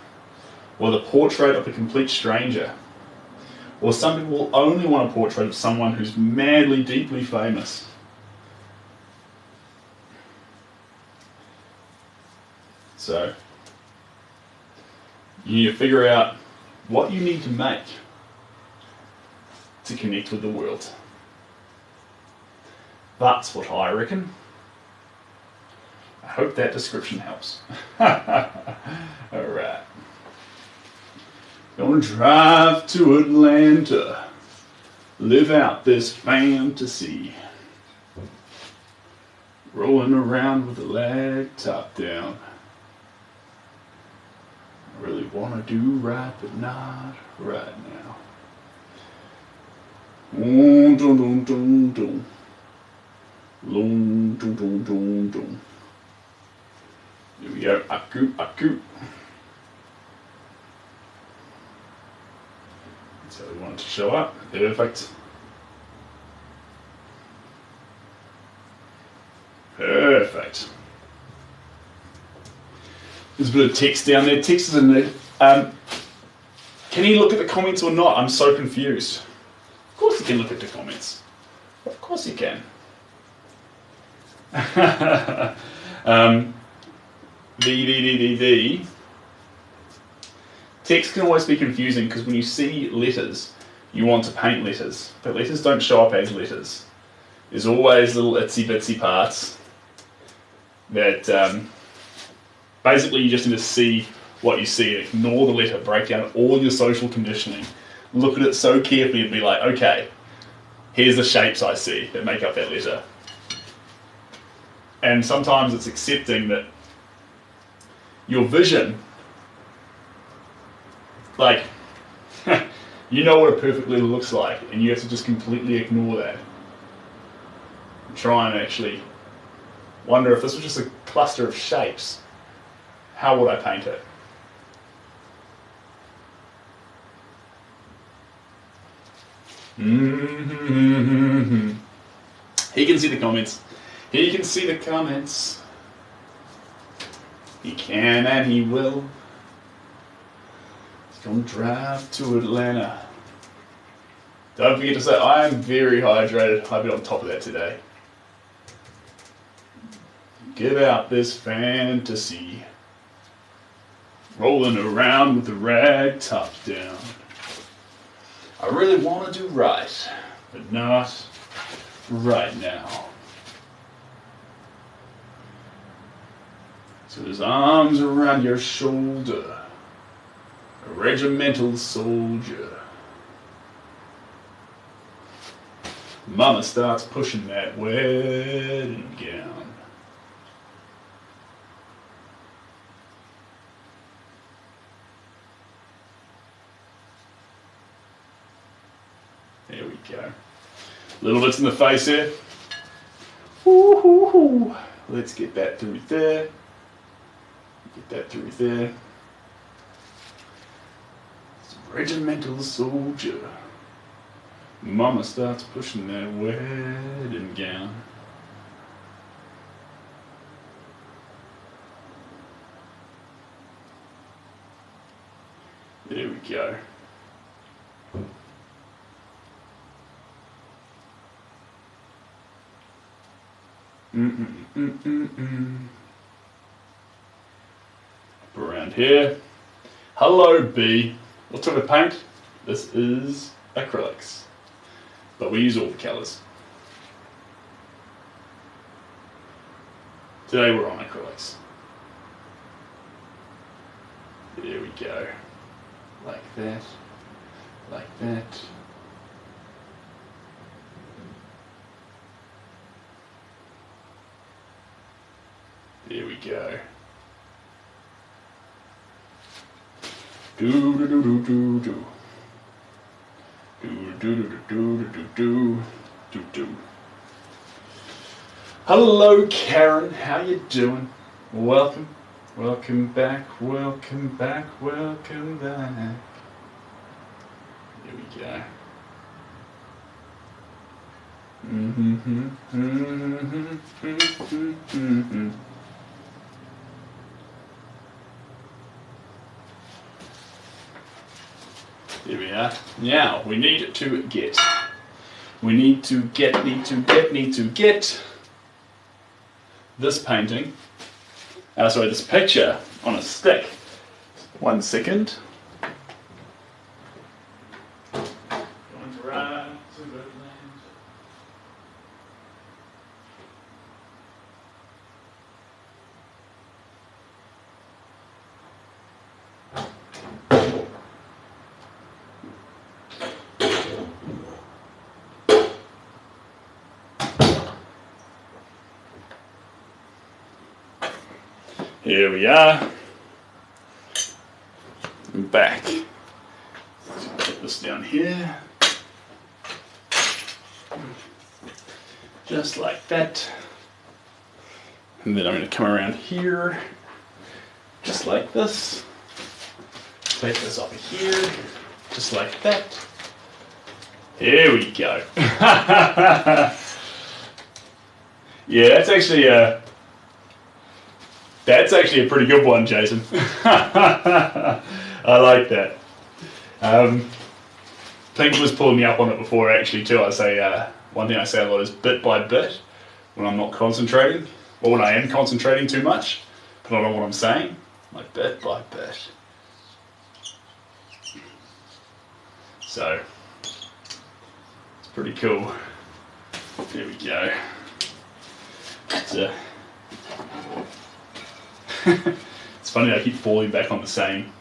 with a portrait of a complete stranger. Or some people will only want a portrait of someone who's madly, deeply famous. So, you need to figure out what you need to make to connect with the world. That's what I reckon. I hope that description helps. Alright. Gonna drive to Atlanta. Live out this fantasy. Rolling around with the lag top down. I really want to do right, but not right now. Dun, dun, dun, dun, dun. Dun, dun, dun, dun, dun. Here we go. Aku, aku. That's how we want it to show up. Perfect. Perfect. There's a bit of text down there. Text is in there. Can you look at the comments or not? I'm so confused. Of course you can look at the comments. Of course you can. Text can always be confusing because when you see letters, you want to paint letters, but letters don't show up as letters. There's always little itsy bitsy parts that basically you just need to see what you see, ignore the letter, break down all your social conditioning, look at it so carefully and be like, okay, here's the shapes I see that make up that letter. And sometimes it's accepting that your vision, like, you know what a perfect letter looks like, and you have to just completely ignore that. Try and actually wonder if this was just a cluster of shapes, how would I paint it? Mm-hmm. He can see the comments. He can see the comments. He can and he will. He's gonna drive to Atlanta. Don't forget to say, I am very hydrated. I've been on top of that today. Get out this fantasy. Rolling around with the rag top down. I really want to do right, but not right now. So his arms around your shoulder, a regimental soldier. Mama starts pushing that wedding gown. There we go. Little bits in the face here. Woo-hoo-hoo. Let's get that through there. Get that through there. It's a regimental soldier. Mama starts pushing that wedding gown. There we go. Up around here. Hello, B. What type of paint? This is acrylics, but we use all the colours. Today we're on acrylics. There we go. Like that. Like that. There we go. Do do do do do do. Do do do do do do do do. Hello, Karen. How you doing? Welcome. Welcome back. Welcome back. Welcome back. Here we go. Here we are. Now we need to get. We need to get this painting. Sorry, this picture on a stick. 1 second. Going to ride to the land. Here we are. I'm back. Put this down here. Just like that. And then I'm going to come around here. Just like this. Take this off of here. Just like that. Here we go. Yeah, that's actually a pretty good one, Jason. I like that. Pink was pulling me up on it before, actually, too. I say one thing I say a lot is bit by bit when I'm not concentrating, or when I am concentrating too much, but not on what I'm saying, like bit by bit. So Pretty cool. There we go. It's funny, I keep falling back on the same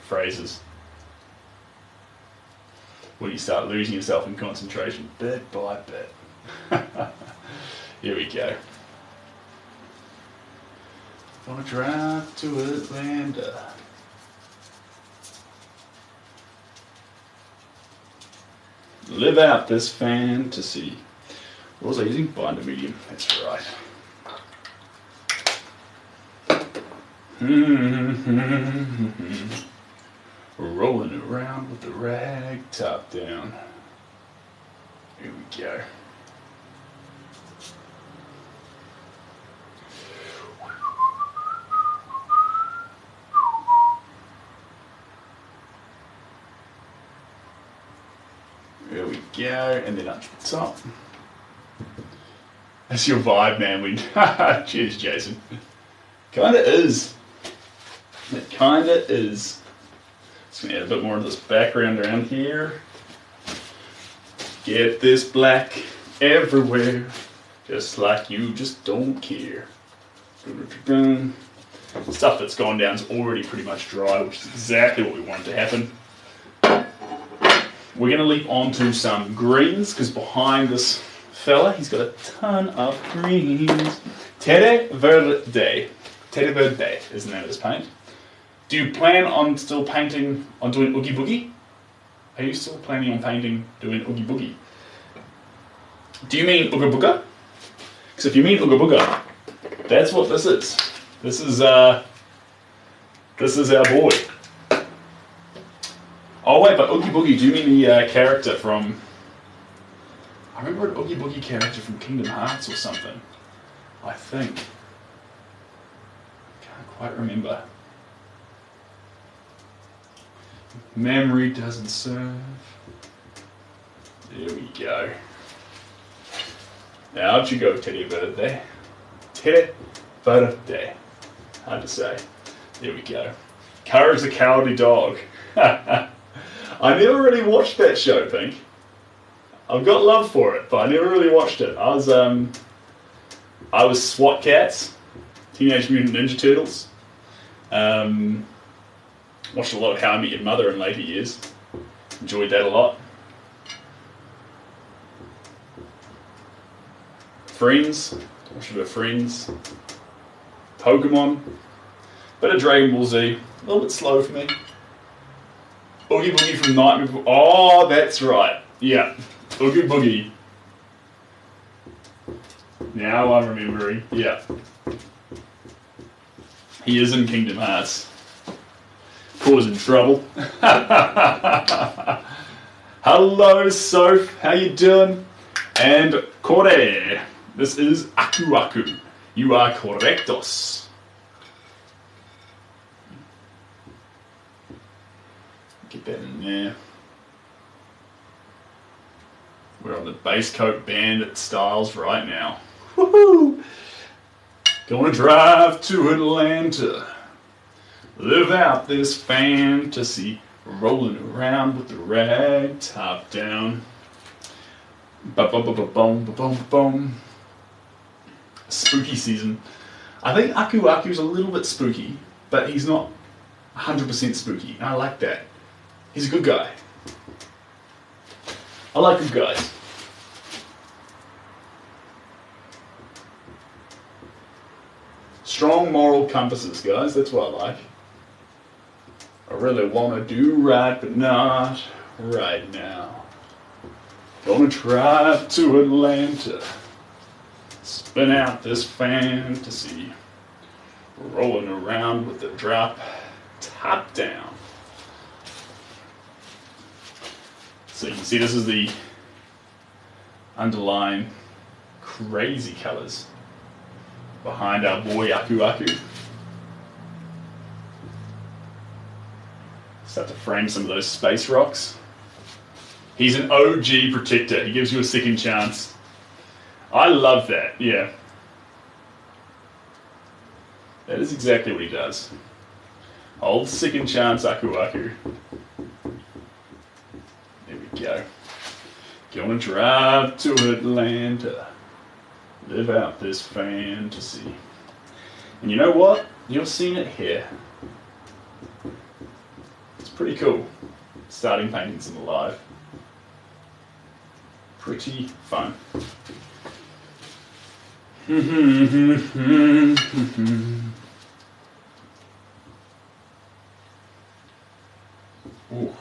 phrases when you start losing yourself in concentration bit by bit. Here we go. Wanna drive to Atlanta. Live out this fantasy. What was I using? Binder medium. That's right. Rolling around with the rag top down. Here we go. There we go, and then up to the top. That's your vibe, man. Cheers, Jason. Kinda is. It kinda is. Just gonna add a bit more of this background around here. Get this black everywhere, just like you just don't care. Stuff that's gone down is already pretty much dry, which is exactly what we wanted to happen. We're going to leap onto some greens, because behind this fella, he's got a ton of greens. Terre Verde. Terre Verde is the name of this paint. Do you plan on still painting, on doing Oogie Boogie? Are you still planning on doing Oogie Boogie? Do you mean Ooga Booga? Because if you mean Ooga Booga, that's what this is. This is our boy. Oh wait, but Oogie Boogie, do you mean the character from... I remember an Oogie Boogie character from Kingdom Hearts or something. I think. Can't quite remember. Memory doesn't serve. There we go. Now out you go, Teddy Verde. Teddy Verde. Hard to say. There we go. Courage the Cowardly Dog. I never really watched that show, Pink. I've got love for it, but I never really watched it. I was SWAT Cats, Teenage Mutant Ninja Turtles. Watched a lot of How I Met Your Mother in later years. Enjoyed that a lot. Friends. Watched a bit of Friends. Pokemon. Bit of Dragon Ball Z. A little bit slow for me. Oogie Boogie from Nightmare Before. Oh, that's right. Yeah. Oogie Boogie. Now I'm remembering. Yeah. He is in Kingdom Hearts. Paul's in trouble. Hello, Soph. How you doing? And Kore. This is Aku Aku. You are correctos. Get that in there. We're on the base coat bandit styles right now. Woohoo! Gonna drive to Atlanta. Live out this fantasy. Rolling around with the rag top down. Ba-ba-ba-ba-boom, ba-boom-ba-boom. Spooky season. I think Aku Aku's a little bit spooky, but he's not 100% spooky. I like that. He's a good guy. I like good guys. Strong moral compasses, guys. That's what I like. I really want to do right, but not right now. Gonna drive to Atlanta. Spin out this fantasy. Rolling around with the drop top down. So you can see this is the underlying crazy colours behind our boy Aku Aku. Start to frame some of those space rocks. He's an OG protector. He gives you a second chance. I love that, yeah. That is exactly what he does. Old second chance Aku Aku. There we go. Gonna drive to Atlanta, live out this fantasy. And you know what? You've seen it here. It's pretty cool. Starting paintings in the live. Pretty fun. Ooh.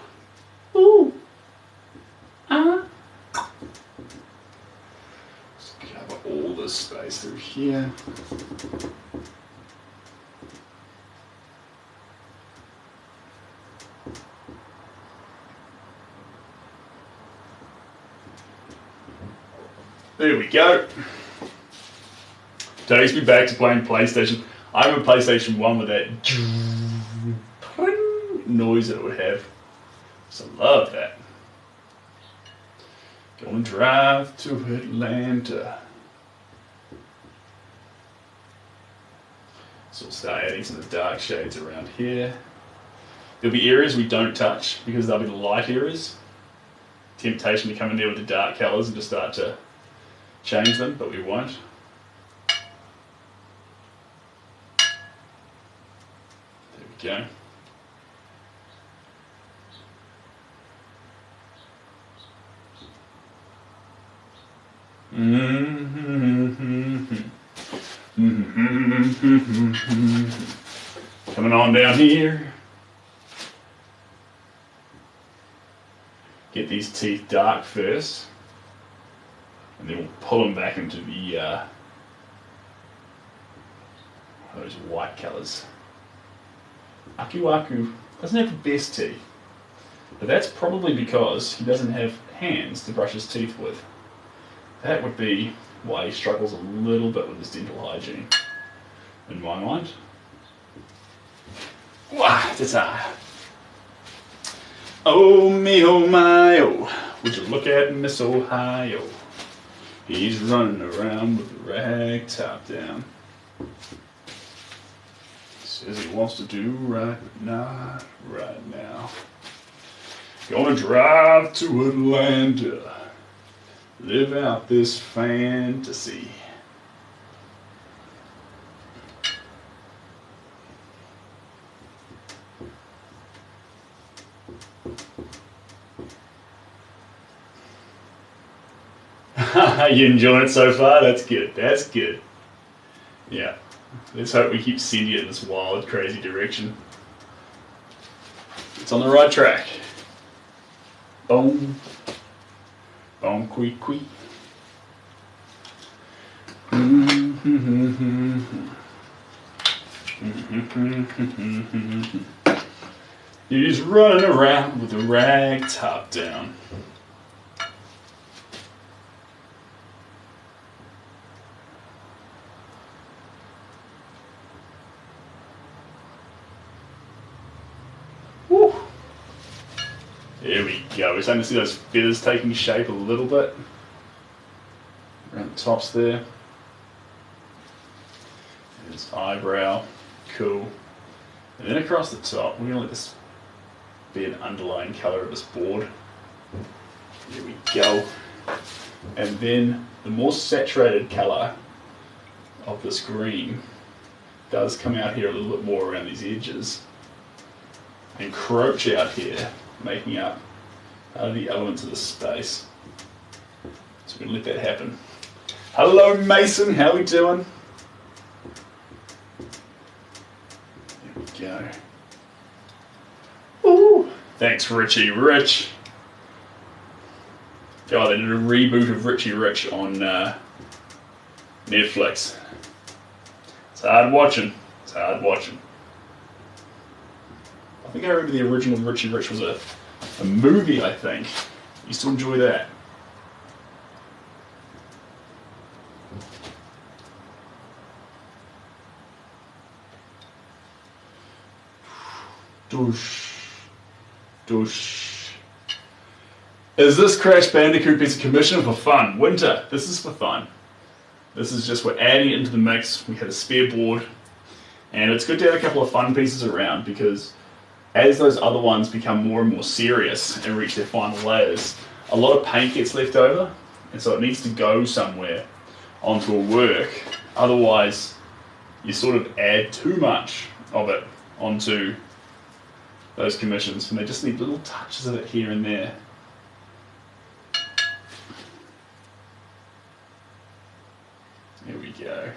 Ooh. Just cover all this space through here. There we go. Takes me back to playing PlayStation. I have a PlayStation 1 with that noise that it would have. So I love that. Gonna drive to Atlanta. So we'll start adding some of the dark shades around here. There'll be areas we don't touch because they'll be the light areas. Temptation to come in there with the dark colours and just start to change them, but we won't. There we go. Coming on down here. Get these teeth dark first. And then we'll pull them back into the those white colours. Aku doesn't have the best teeth, but that's probably because he doesn't have hands to brush his teeth with. That would be why he struggles a little bit with his dental hygiene, in my mind. Wah, ta-ta. Oh me, oh my, oh, would you look at Miss Ohio? He's running around with the rag top down. Says he wants to do right, but not right now. Gonna drive to Atlanta, live out this fantasy. You enjoying it so far? That's good. That's good. Yeah. Let's hope we keep sending it in this wild, crazy direction. It's on the right track. Boom. Boom, quee, quee. He's running around with a rag top down. Woo. There we go. We're starting to see those feathers taking shape a little bit around the tops there. His eyebrow, cool. And then across the top, we're going to let this be an underlying colour of this board. There we go. And then the more saturated colour of this green does come out here a little bit more around these edges. Encroach out here, making up the elements of the space. So we're going to let that happen. Hello Mason, how we doing? There we go. Ooh, thanks Richie Rich. Oh, they did a reboot of Richie Rich on Netflix. It's hard watching. It's hard watching. I think I remember the original Richie Rich was a movie, I think. I used to enjoy that. Doosh. Doosh. Is this Crash Bandicoot piece of commission for fun? Winter, this is for fun. This is just, we're adding it into the mix. We had a spare board. And it's good to have a couple of fun pieces around because as those other ones become more and more serious and reach their final layers, a lot of paint gets left over, and so it needs to go somewhere onto a work. Otherwise, you sort of add too much of it onto those commissions, and they just need little touches of it here and there. There we go.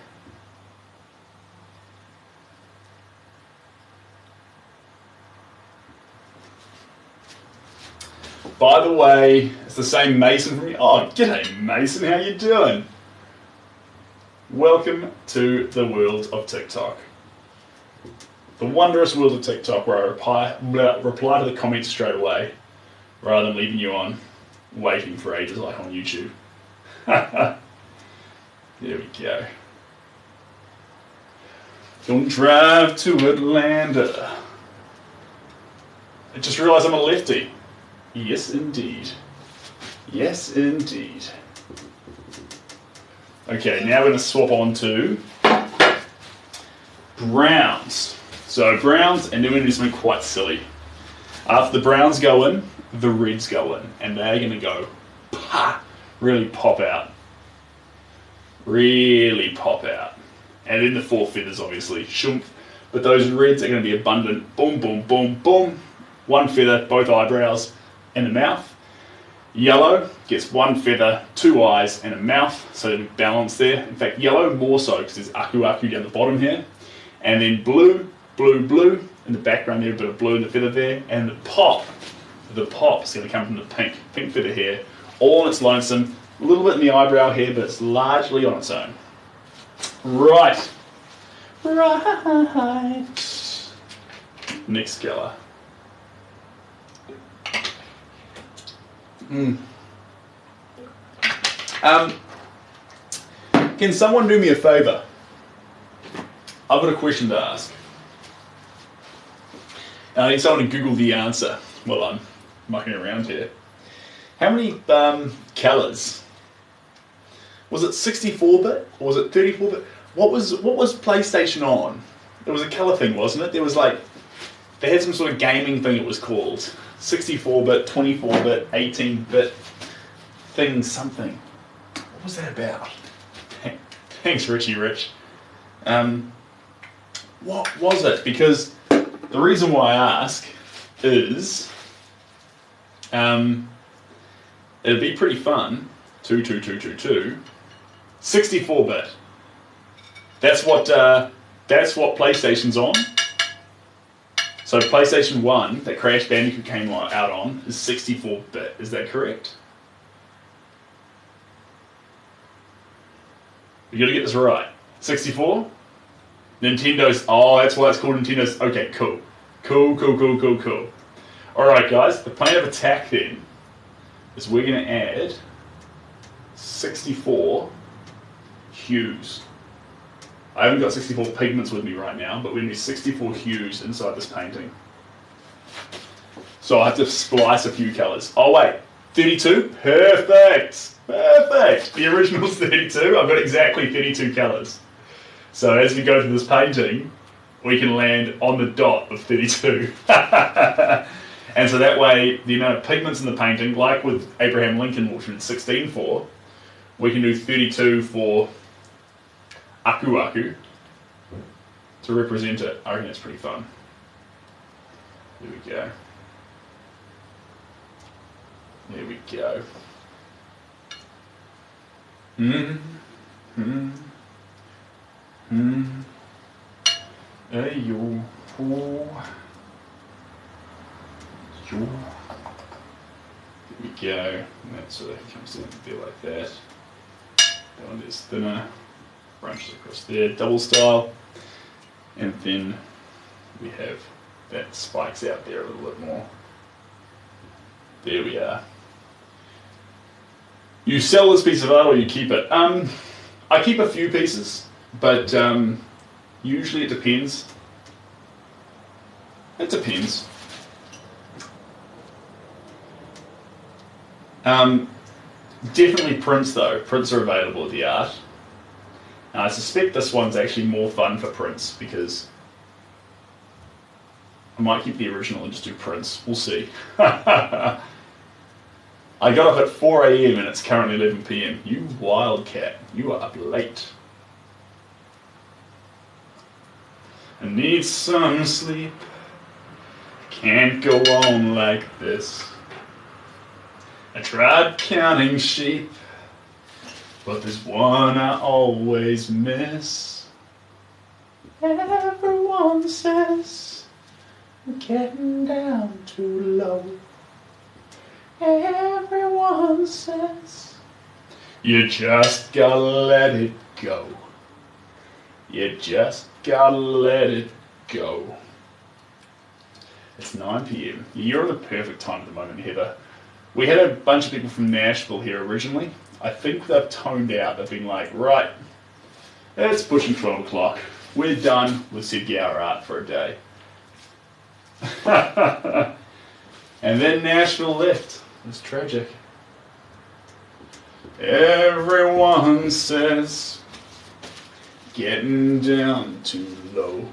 By the way, it's the same Mason from me. Oh, g'day Mason, how you doing? Welcome to the world of TikTok. The wondrous world of TikTok, where I reply to the comments straight away, rather than leaving you on waiting for ages like on YouTube. There we go. Don't drive to Atlanta. I just realised I'm a lefty. Yes, indeed. Yes, indeed. Okay, now we're going to swap on to browns. So browns, and then we're going to do something quite silly. After the browns go in, the reds go in, and they're going to go, really pop out. Really pop out. And then the 4 feathers, obviously, shump. But those reds are going to be abundant. Boom, boom, boom, boom. 1 feather, both eyebrows, and the mouth. Yellow gets 1 feather, 2 eyes, and a mouth, so there'll be balance there. In fact, yellow more so, because there's aku aku down the bottom here. And then blue, blue, blue, in the background there, a bit of blue in the feather there. And the pop is going to come from the pink feather here, all on its lonesome. A little bit in the eyebrow here, but it's largely on its own. Right. Next colour. Can someone do me a favour? I've got a question to ask. I need someone to Google the answer while I'm mucking around here. How many colours? Was it 64-bit or was it 34-bit? What was PlayStation on? It was a colour thing, wasn't it? There was like, they had some sort of gaming thing it was called. 64-bit, 24-bit, 18-bit thing something. What was that about? Thanks, Richie Rich. What was it? Because the reason why I ask is it'd be pretty fun. 64-bit. That's what PlayStation's on. So PlayStation 1 that Crash Bandicoot came out on is 64-bit. Is that correct? You gotta get this right. 64? Nintendo's, oh, that's why it's called Nintendo's. Okay, cool. Cool. Alright guys, the plan of attack then is we're gonna add 64 hues. I haven't got 64 pigments with me right now, but we're going to do 64 hues inside this painting. So I have to splice a few colours. Oh wait, 32? Perfect! Perfect! The original's 32, I've got exactly 32 colours. So as we go through this painting, we can land on the dot of 32. And so that way, the amount of pigments in the painting, like with Abraham Lincoln, which we did 16 for, we can do 32 for aku aku to represent it. I reckon that's pretty fun. There we go. There we go. Hey yo. Oh. Yo. There we go. And that sort of comes down a bit like that. That one is thinner. Branches across there, double style, and then we have that spikes out there a little bit more. There we are. You sell this piece of art or you keep it? I keep a few pieces, but usually it depends. It depends. Definitely prints though. Prints are available at the art. I suspect this one's actually more fun for prints because I might keep the original and just do prints. We'll see. I got up at 4 a.m. and it's currently 11 p.m. You wildcat. You are up late. I need some sleep. Can't go on like this. I tried counting sheep, but there's one I always miss. Everyone says I'm getting down too low. Everyone says you just gotta let it go. You just gotta let it go. It's 9 p.m. You're at the perfect time at the moment, Heather. We had a bunch of people from Nashville here originally. I think they've toned out. They've been like, right, it's pushing 12 o'clock. We're done with Sid Gower art for a day. And then Nashville left. It's tragic. Everyone says getting down too low.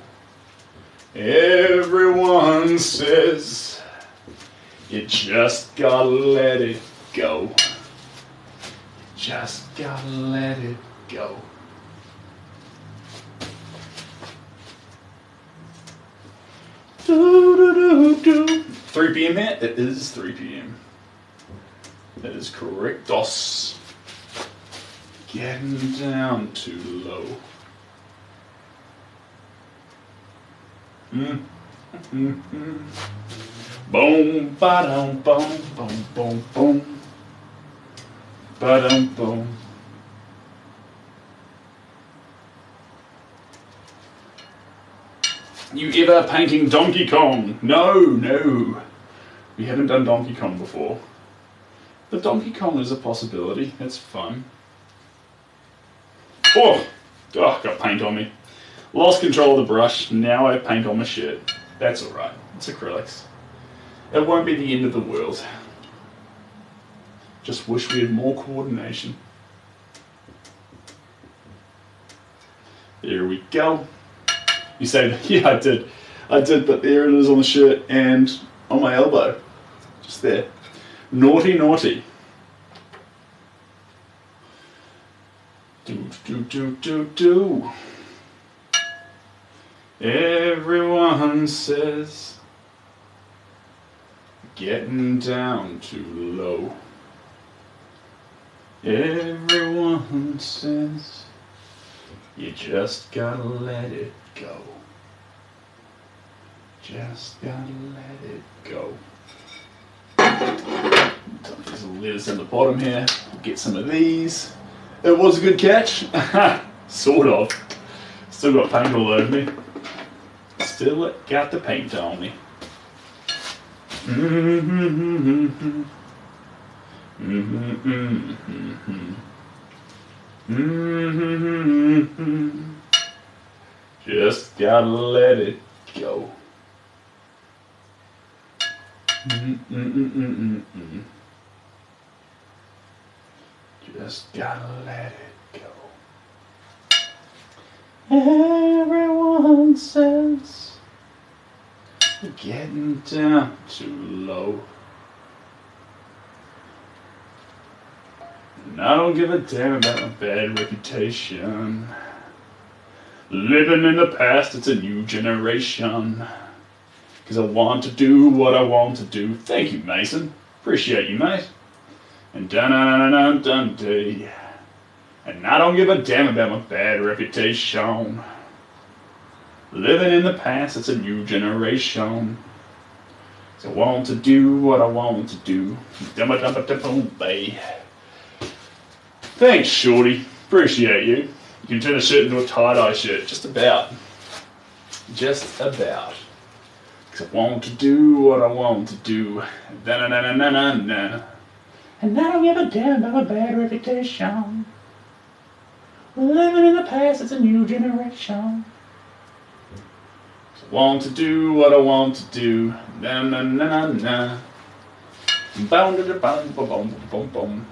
Everyone says you just gotta let it go. Just gotta let it go. Do, do, do, do. 3 p.m. yet? It is 3 p.m. That is correct. DOS. Getting down too low. Boom, ba-dum, boom, boom, boom, boom. Ba-dum, boom. You ever painting Donkey Kong? No, no. We haven't done Donkey Kong before. But Donkey Kong is a possibility. It's fun. Oh, got paint on me. Lost control of the brush. Now I have paint on my shirt. That's alright. It's acrylics. It won't be the end of the world. Just wish we had more coordination. There we go. You say, yeah, I did, but there it is on the shirt and on my elbow. Just there. Naughty, naughty. Do. Everyone says getting down too low. Everyone says you just gotta let it go. Just gotta let it go. There's a lettuce in the bottom here. Get some of these. It was a good catch. Sort of. Still got paint all over me. Still got the paint on me. Just gotta let it go. Just gotta let it go. Everyone says you're getting down too low. And I don't give a damn about my bad reputation. Living in the past, it's a new generation. 'Cause I want to do what I want to do. Thank you, Mason. Appreciate you, mate. And dun-dun-dun-dun-dun-dee. And I don't give a damn about my bad reputation. Living in the past, it's a new generation. 'Cause I want to do what I want to do. Dumba-dumba-dumba-boom-bay. Thanks, Shorty. Appreciate you. You can turn a shirt into a tie-dye shirt. Just about. Just about. 'Cause I want to do what I want to do. Da-na-na-na-na-na. And I don't give a damn about my bad reputation. Living in the past, it's a new generation. 'Cause I want to do what I want to do. Na-na-na-na-na. Boom-da-da-boom-boom-boom-boom.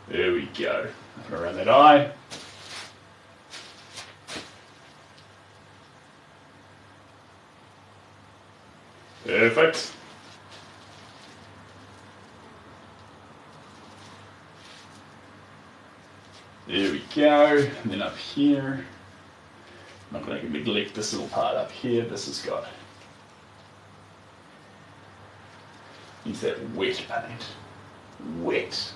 There we go. Around that eye. Perfect. There we go. And then up here, I'm not going to neglect this little part up here. This has got, needs that wet paint. Wet.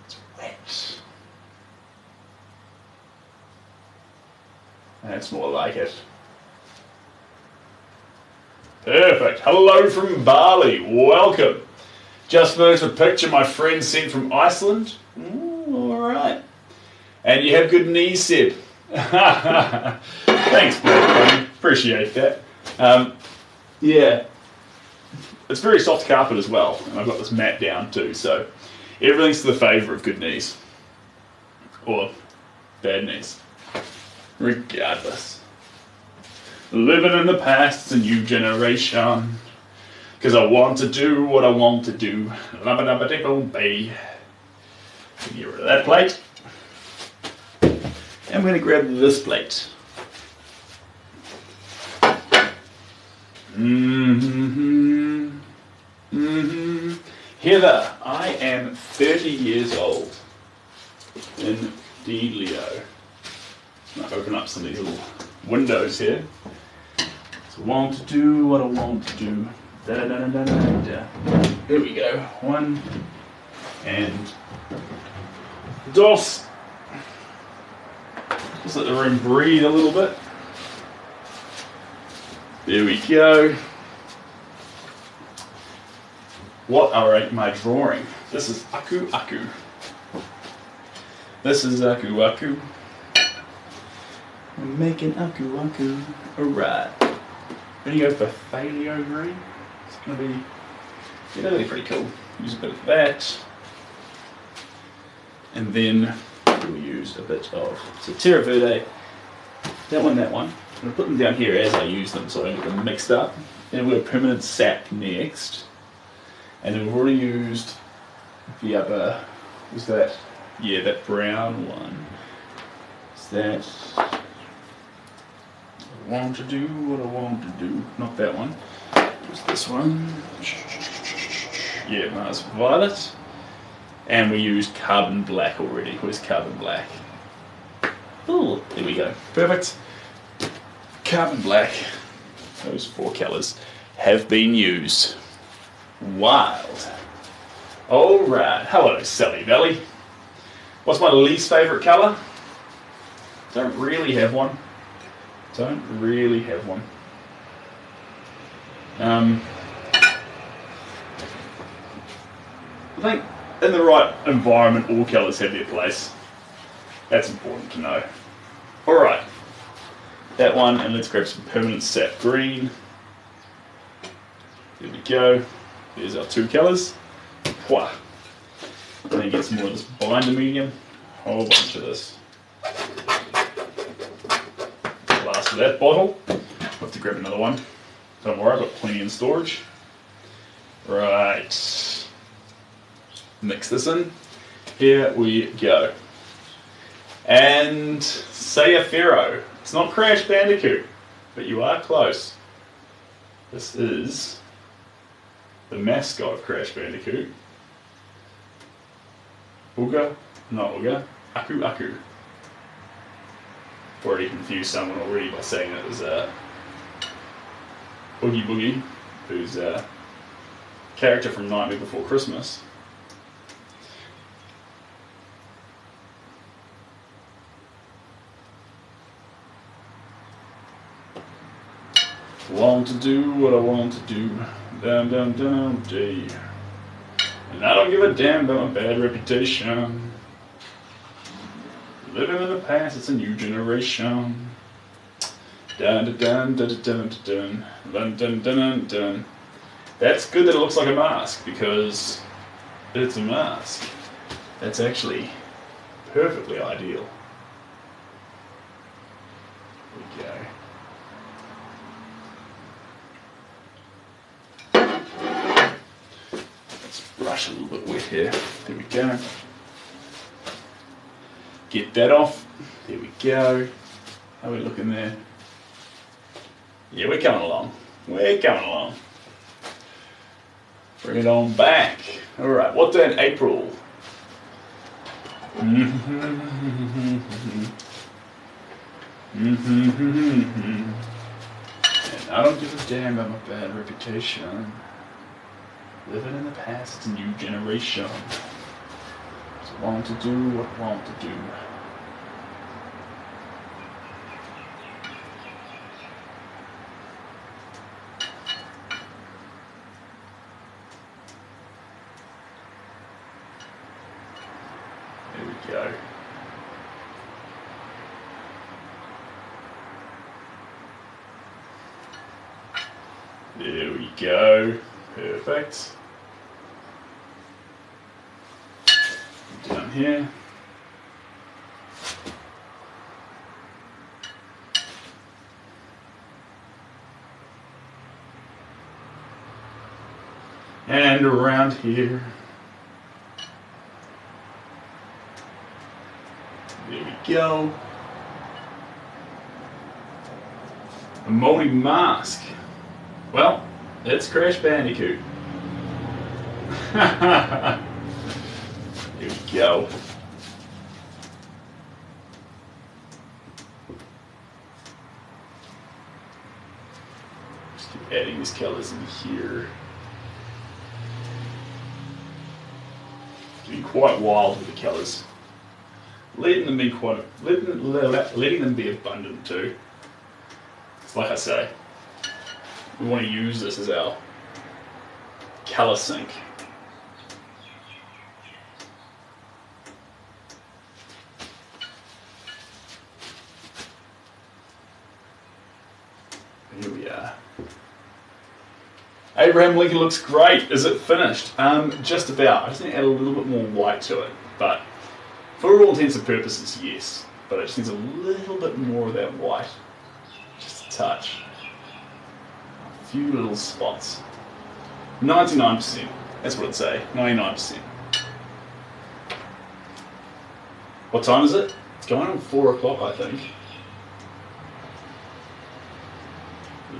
It's wet. That's more like it. Perfect. Hello from Bali. Welcome. Just finished a picture my friend sent from Iceland. All right. And you have good knees, Seb. Thanks, Black. Appreciate that. Yeah. It's very soft carpet as well. And I've got this mat down too. So everything's to the favour of good knees. Or bad knees. Regardless. Living in the past, it's a new generation. Because I want to do what I want to do. Lubba-dubba-dibble-bee. Get rid of that plate. And I'm going to grab this plate. Heather, I am 30 years old. Indeed, Leo. I'll open up some of these little windows here. So I want to do what I want to do. Da, da, da, da, da, da. There we go. One and dos. Just let the room breathe a little bit. There we go. What am I drawing? This is Aku Aku. This is Aku Aku. I'm making Aku Aku. Alright. Gonna go for Paleo green. It's gonna be, yeah, that'll be pretty cool. Use a bit of that. And then we'll use a bit of, so Terra Verde, that one. I'm gonna put them down here as I use them so I don't get them mixed up. Then we'll have permanent sap next. And then we've already used the other, was that, yeah, that brown one. Is that, I want to do what I want to do. Not that one. Just this one. Yeah, Mars Violet. And we used carbon black already. Where's carbon black? Oh, there we go. Perfect. Carbon black. Those 4 colours have been used. Wild. Alright. Hello, Sally Valley. What's my least favourite colour? Don't really have one. I think in the right environment, all colours have their place. That's important to know. Alright. That one, and let's grab some permanent sap green. There we go. There's our 2 colours. Wah. And then get some more of this binder medium. A whole bunch of this. Last of that bottle. I'll have to grab another one. Don't worry, I've got plenty in storage. Right. Mix this in. Here we go. And Sayafero. It's not Crash Bandicoot, but you are close. This is the mascot of Crash Bandicoot. Uga? Not Uga. Aku Aku. Already confused someone already by saying it was Oogie Boogie, who's a character from Nightmare Before Christmas. Want to do what I want to do. Dum dum dum dee. And I don't give a damn about my bad reputation. Living in the past, it's a new generation. Dun dun dun dun dun dun dun dun dun dun. That's good that it looks like a mask because it's a mask. That's actually perfectly ideal. There we go. Let's brush a little bit wet here. There we go. Get that off. There we go. How are we looking there? Yeah, we're coming along. Bring it on back. Alright, what day in April? And I don't give a damn about my bad reputation. Living in the past, it's a new generation. So I want to do what I want to do. There we go. There we go. Perfect. Down here. And around here. There we go. A moldy mask. Well, it's Crash Bandicoot. Here we go. Just keep adding these colors in here. Getting quite wild with the colors. Letting them be letting them be abundant too. It's like I say, we want to use this as our color sink. Here we are. Abraham Lincoln looks great. Is it finished? Just about. I just need to add a little bit more white to it, but for all intents and purposes, yes. But it just needs a little bit more of that white. Just a touch. A few little spots. 99%. That's what I'd say. 99%. What time is it? It's going on 4 o'clock, I think.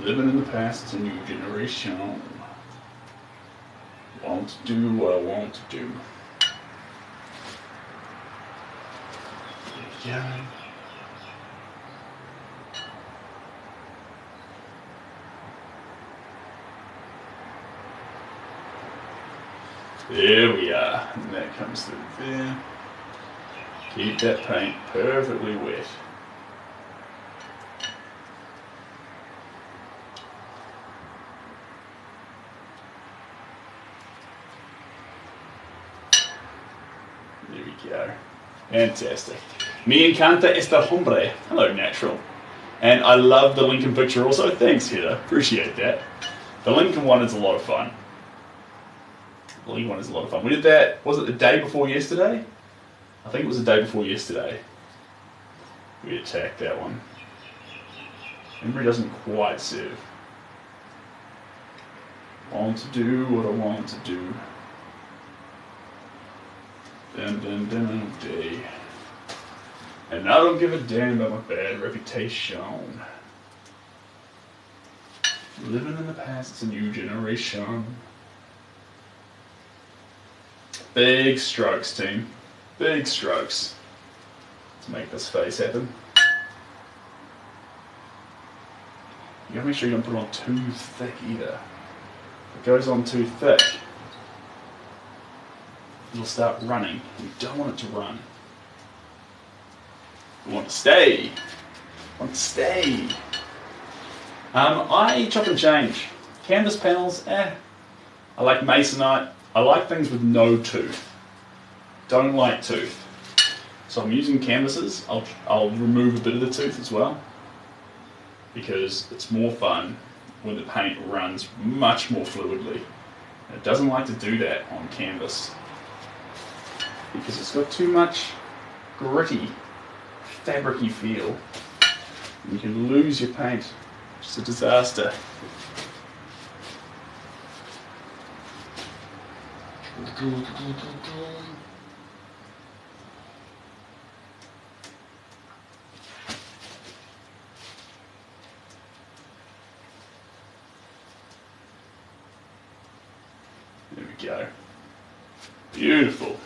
Living in the past, it's a new generation. Want to do what I want to do. Yeah. There we are. And that comes through there. Keep that paint perfectly wet. There we go. Fantastic. Me encanta este hombre. Hello, Natural. And I love the Lincoln picture also. Thanks, Heather. Appreciate that. The Lincoln one is a lot of fun. The Lincoln one is a lot of fun. We did that, was it the day before yesterday? I think it was the day before yesterday. We attacked that one. Memory doesn't quite serve. Want to do what I want to do. Day. And I don't give a damn about my bad reputation. Living in the past, it's a new generation. Big strokes, team. Big strokes. Let's make this face happen. You gotta make sure you don't put it on too thick either. If it goes on too thick, it'll start running. We don't want it to run. We want it to stay. We want it to stay. I chop and change. Canvas panels, I like masonite. I like things with no tooth. Don't like tooth. So I'm using canvases. I'll remove a bit of the tooth as well, because it's more fun when the paint runs much more fluidly. And it doesn't like to do that on canvas, because it's got too much gritty, fabricy feel. You can lose your paint. It's a disaster. There we go. Beautiful.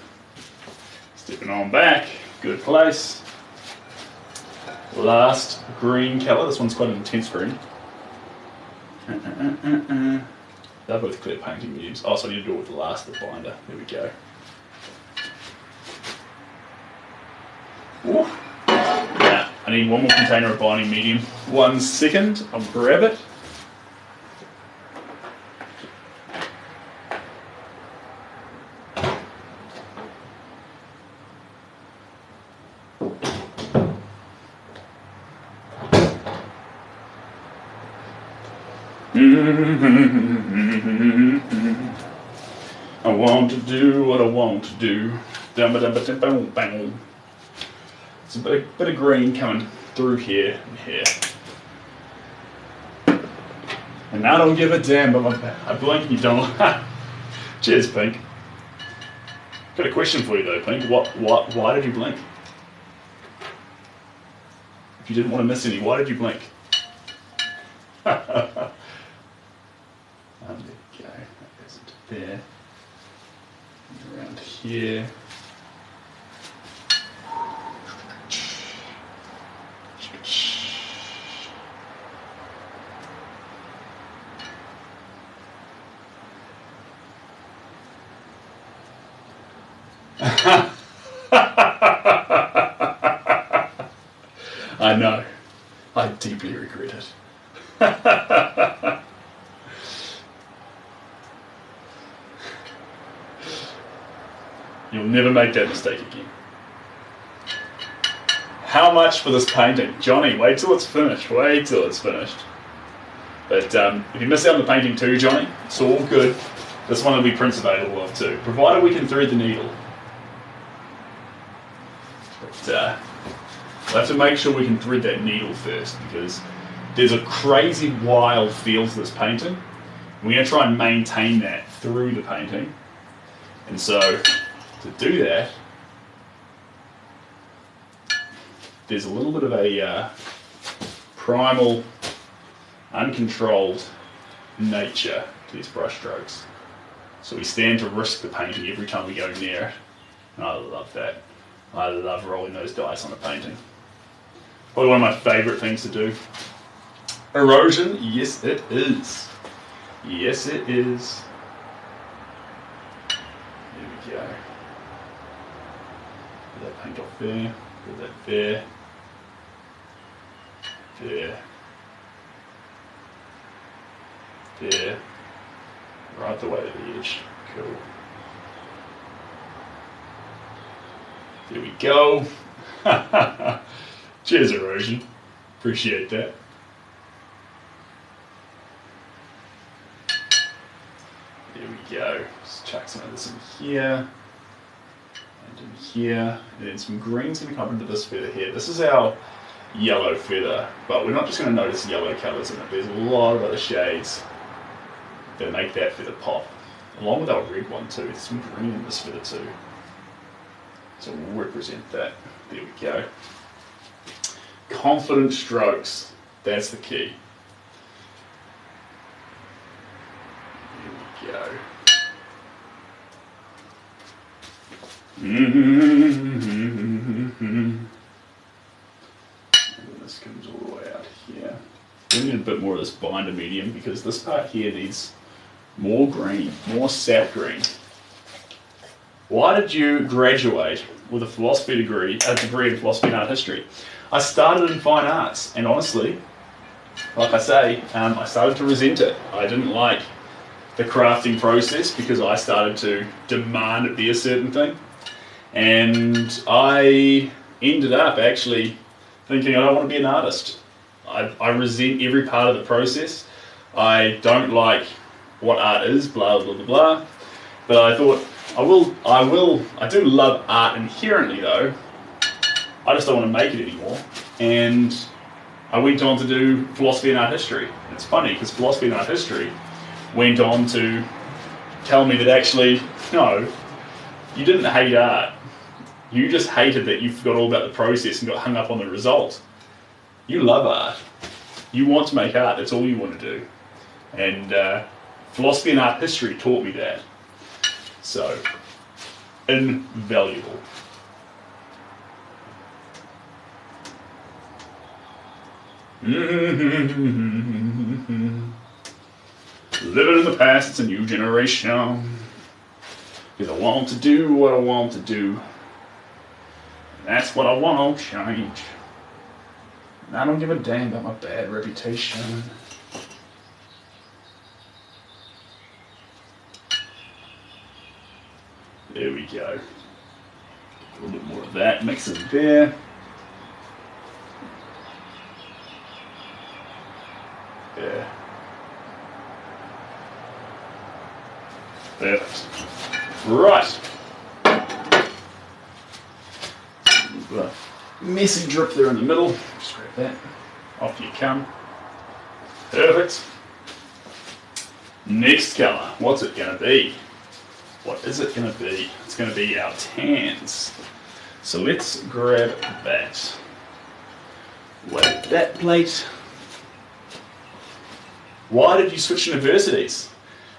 Let's Stepping on back, good place. Last green colour, this one's quite an intense green. They're both clear painting mediums. Oh, so I need to do it with the last of the binder. There we go. Ooh. Now, I need one more container of binding medium. 1 second, I'll grab it. I want to do what I want to do. It's a bit of green coming through here and here. And I don't give a damn, but I blink and you don't. Cheers, Pink. Got a question for you though, Pink. Why did you blink? If you didn't want to miss any, why did you blink? There we go. That goes into there. And around here. I know. I deeply regret it. You'll never make that mistake again. How much for this painting? Johnny, wait till it's finished. Wait till it's finished. But if you miss out on the painting too, Johnny, it's all good. This one will be prints available of too, provided we can thread the needle. But we'll have to make sure we can thread that needle first, because there's a crazy wild feel to this painting. We're going to try and maintain that through the painting. And so, to do that, there's a little bit of a primal, uncontrolled nature to these brush strokes. So we stand to risk the painting every time we go near it. And I love that. I love rolling those dice on a painting. Probably one of my favourite things to do. Erosion, yes it is. Yes it is. There we go. Put that paint off there. Put that there. There. There. Right the way to the edge. Cool. There we go. Cheers, erosion. Appreciate that. There we go. Just chuck some of this in here. And in here. And then some green's going to come into this feather here. This is our yellow feather. But we're not just going to notice yellow colours in it. There's a lot of other shades that make that feather pop. Along with our red one too. There's some green in this feather too. So we'll represent that. There we go. Confident strokes. That's the key. There we go. And this comes all the way out here. We need a bit more of this binder medium because this part here needs more green, more sap green. Why did you graduate with a philosophy degree, a degree in philosophy and art history? I started in fine arts, and honestly, like I say, I started to resent it. I didn't like the crafting process because I started to demand it be a certain thing. And I ended up actually thinking I don't want to be an artist. I resent every part of the process. I don't like what art is, blah, blah, blah, blah. But I thought, I do love art inherently though. I just don't want to make it anymore. And I went on to do philosophy and art history. And it's funny because philosophy and art history went on to tell me that actually, no, you didn't hate art. You just hated that you forgot all about the process and got hung up on the result. You love art. You want to make art. That's all you want to do. And philosophy and art history taught me that. So, invaluable. Living in the past, it's a new generation. Because I want to do what I want to do. That's what I want to change. And I don't give a damn about my bad reputation. There we go. A little bit more of that, mix it there. Yeah. Perfect. Right. Messy drip there in the middle. Just grab that. Off you come. Perfect. Next colour. What's it going to be? What is it going to be? It's going to be our tans. So let's grab that. Wait, that plate. Why did you switch universities?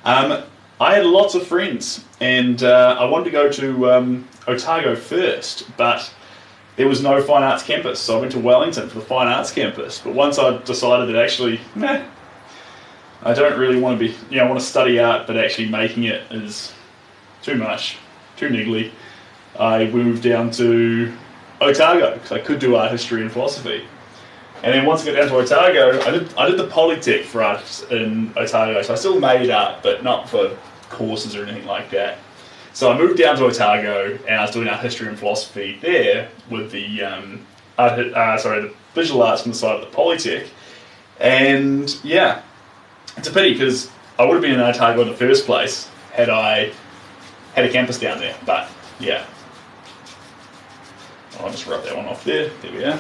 I had lots of friends, and I wanted to go to Otago first, but there was no fine arts campus, so I went to Wellington for the fine arts campus. But once I decided that actually, I don't really want to be, I want to study art, but actually making it is too much, too niggly. I moved down to Otago because I could do art history and philosophy. And then once I got down to Otago, I did the Polytech for art in Otago, so I still made art, but not for courses or anything like that. So I moved down to Otago, and I was doing art history and philosophy there with the the visual arts from the side of the Polytech. And yeah, it's a pity because I would have been in Otago in the first place had I had a campus down there. But yeah, I'll just rub that one off there. There we are.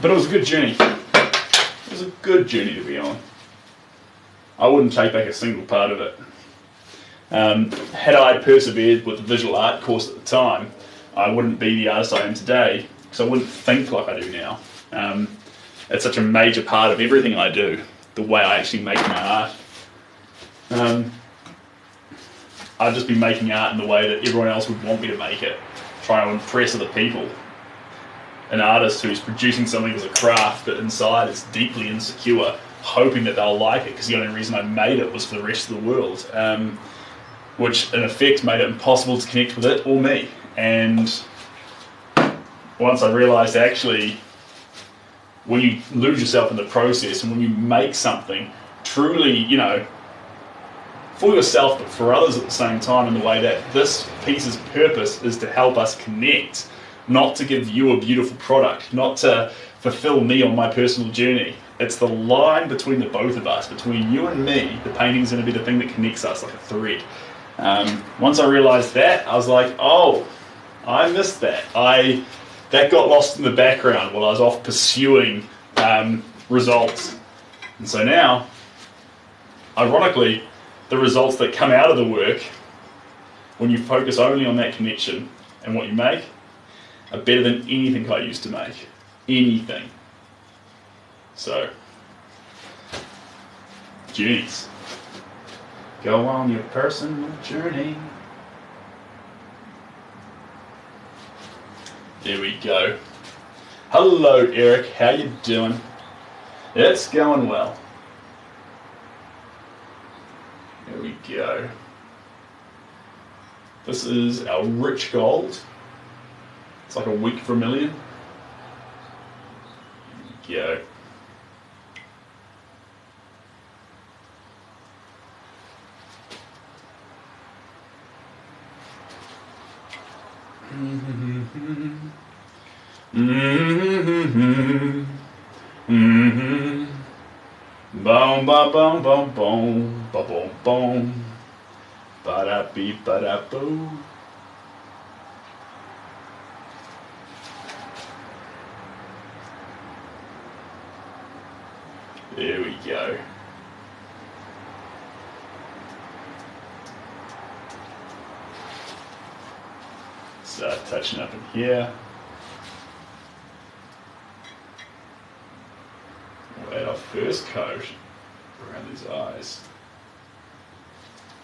But it was a good journey. It was a good journey to be on. I wouldn't take back a single part of it. Had I persevered with the visual art course at the time, I wouldn't be the artist I am today, because I wouldn't think like I do now. It's such a major part of everything I do, the way I actually make my art. I'd just be making art in the way that everyone else would want me to make it, trying to impress other people. An artist who's producing something as a craft, but inside it's deeply insecure, hoping that they'll like it, because the only reason I made it was for the rest of the world. Which in effect made it impossible to connect with it or me. And once I realised actually, when you lose yourself in the process and when you make something truly, for yourself but for others at the same time, in the way that this piece's purpose is to help us connect, not to give you a beautiful product, not to fulfill me on my personal journey. It's the line between the both of us, between you and me. The painting's going to be the thing that connects us like a thread. Once I realised that, I was like, oh, I missed that. That got lost in the background while I was off pursuing results. And so now, ironically, the results that come out of the work, when you focus only on that connection and what you make, are better than anything I used to make. Anything. So, journeys. Go on your personal journey. There we go. Hello, Eric. How you doing? It's going well. There we go. This is our rich gold. It's like a weak vermilion. There we go. Boom, ba boom, boom, boom, ba boom, boom, ba da beep, ba da boo. There we go. Start touching up in here. We'll add our first coat around his eyes.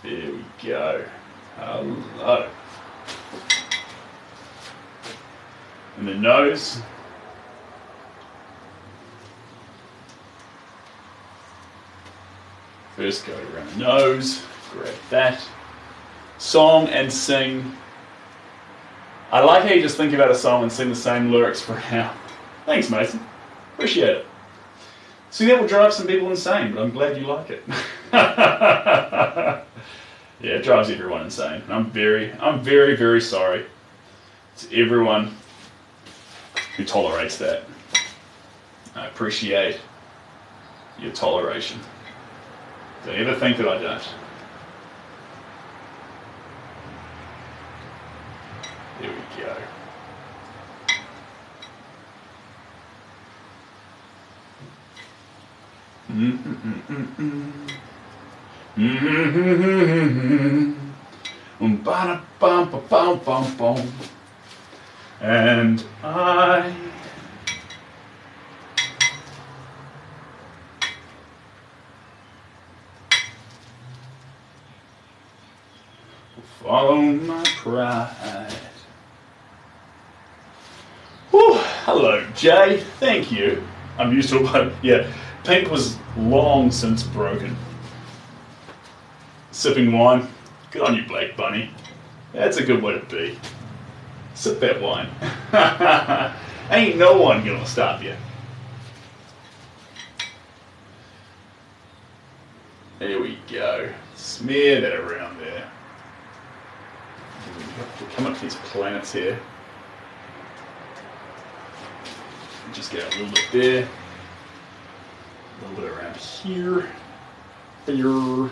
There we go. Hello. And the nose. First go around the nose, grab that. Song and sing. I like how you just think about a song and sing the same lyrics for an hour. Thanks, Mason. Appreciate it. See, that will drive some people insane, but I'm glad you like it. Yeah, it drives everyone insane. I'm very, very sorry to everyone who tolerates that. I appreciate your toleration. Don't ever think that I don't. There we go. And I follow my pride. Whew, hello, Jay. Thank you. I'm used to it, but yeah, pink was long since broken. Sipping wine. Good on you, Black Bunny. That's a good way to be. Sip that wine. Ain't no one gonna stop you. There we go. Smear that around there. We'll come up to these planets here. Just get a little bit there. A little bit around here. Beer.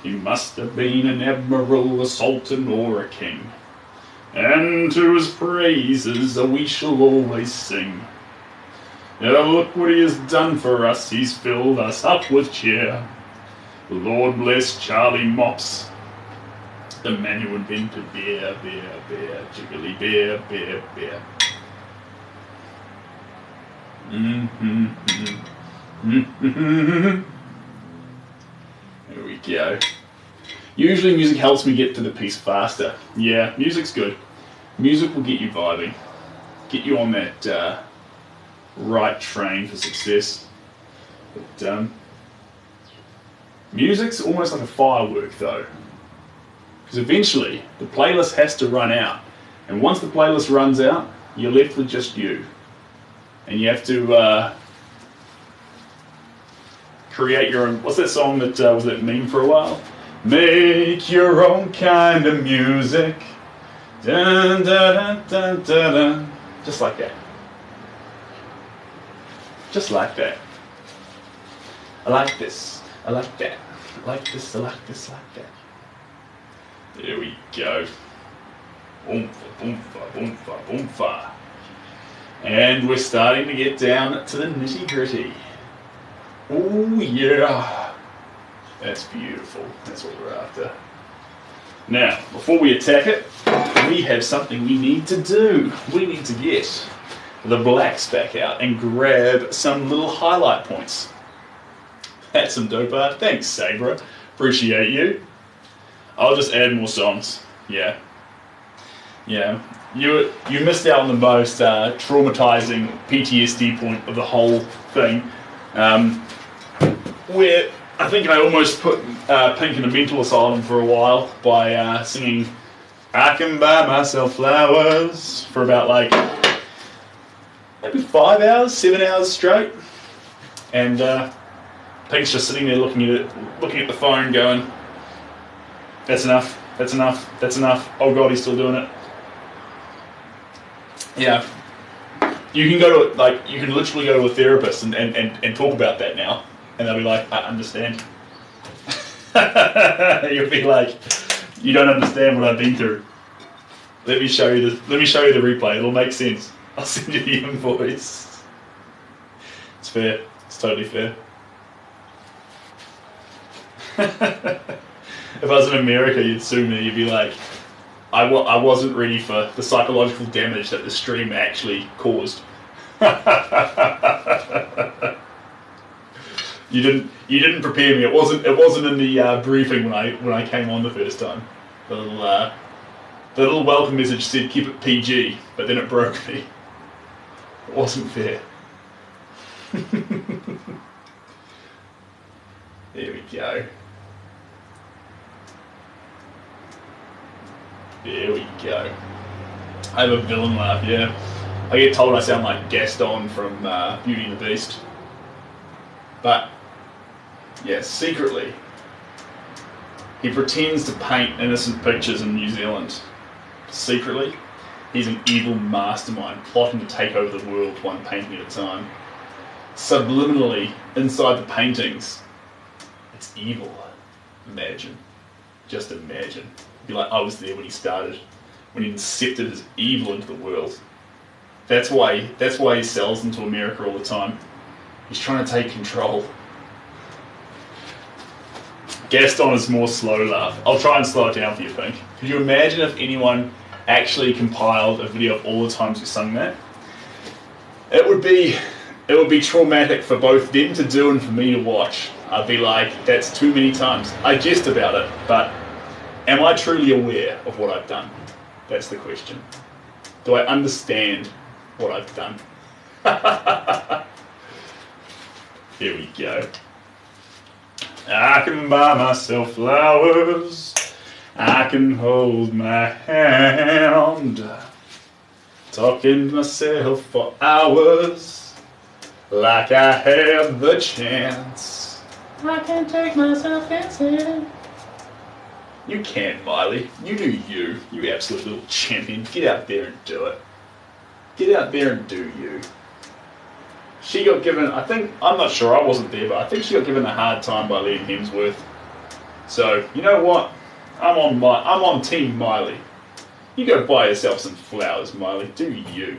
He must have been an admiral, a sultan, or a king. And to his praises we shall always sing. Now look what he has done for us, he's filled us up with cheer. Lord bless Charlie Mops, the man who invented beer, jiggly beer. There we go. Usually music helps me get to the piece faster. Yeah, music's good. Music will get you vibing. Get you on that right train for success. But music's almost like a firework though. Because eventually the playlist has to run out. And once the playlist runs out, you're left with just you. And you have to create your own. What's that song that was that meme for a while? Make your own kind of music. Dun, dun, dun, dun, dun, dun. Just like that. Just like that. I like this. I like that. I like this. I like this. I like that. There we go. Boomfa, boomfa, boomfa, boomfa. And we're starting to get down to the nitty gritty. Oh yeah. That's beautiful. That's what we're after. Now, before we attack it, we have something we need to do. We need to get the blacks back out and grab some little highlight points. That's some dope art. Thanks, Sabra. Appreciate you. I'll just add more songs. Yeah. Yeah. You missed out on the most traumatizing PTSD point of the whole thing. Where I think I almost put Pink in a mental asylum for a while by singing I Can Buy Myself Flowers for about like maybe 5 hours, 7 hours straight. And Pink's just sitting there looking at the phone going, that's enough, that's enough, that's enough. Oh God, he's still doing it. Yeah. You can go to you can literally go to a therapist and talk about that now. And they'll be like, I understand. You'll be like, you don't understand what I've been through. Let me show you the replay. It'll make sense. I'll send you the invoice. It's fair. It's totally fair. If I was in America, you'd sue me. You'd be like, I wasn't ready for the psychological damage that the stream actually caused. You didn't prepare me. It wasn't in the briefing when I came on the first time. The little welcome message said keep it PG, but then it broke me. It wasn't fair. go. There we go. I have a villain laugh, yeah. I get told I sound like Gaston from Beauty and the Beast. But, yeah, secretly, he pretends to paint innocent pictures in New Zealand. Secretly, he's an evil mastermind plotting to take over the world one painting at a time. Subliminally, inside the paintings, it's evil. Imagine. Just imagine. Be like, I was there when he started, when he incepted his evil into the world. That's why he sells them to America all the time. He's trying to take control. Gaston is more slow laugh. I'll try and slow it down for you, Pink. Could you imagine if anyone actually compiled a video of all the times you sung that? It would be traumatic for both them to do and for me to watch. I'd be like, that's too many times. I jest about it, but am I truly aware of what I've done? That's the question. Do I understand what I've done? Here we go. I can buy myself flowers. I can hold my hand. Talking to myself for hours. Like I have the chance. I can take myself dancing. You can, Miley. You do you. You absolute little champion. Get out there and do it. Get out there and do you. She got given, I'm not sure, I wasn't there, but I think she got given a hard time by Liam Hemsworth. So, you know what? I'm on Team Miley. You go buy yourself some flowers, Miley. Do you.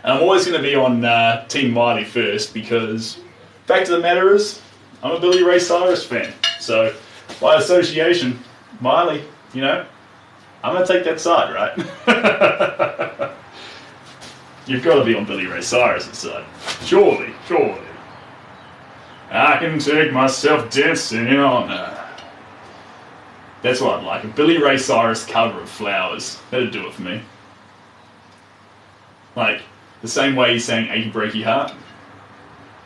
And I'm always going to be on Team Miley first because, fact of the matter is, I'm a Billy Ray Cyrus fan. So, by association, Miley, you know, I'm going to take that side, right? You've got to be on Billy Ray Cyrus' side. Surely. I can take myself dancing on That's what I'd like. A Billy Ray Cyrus cover of Flowers. That'd do it for me. Like, the same way he sang Achy Breaky Heart.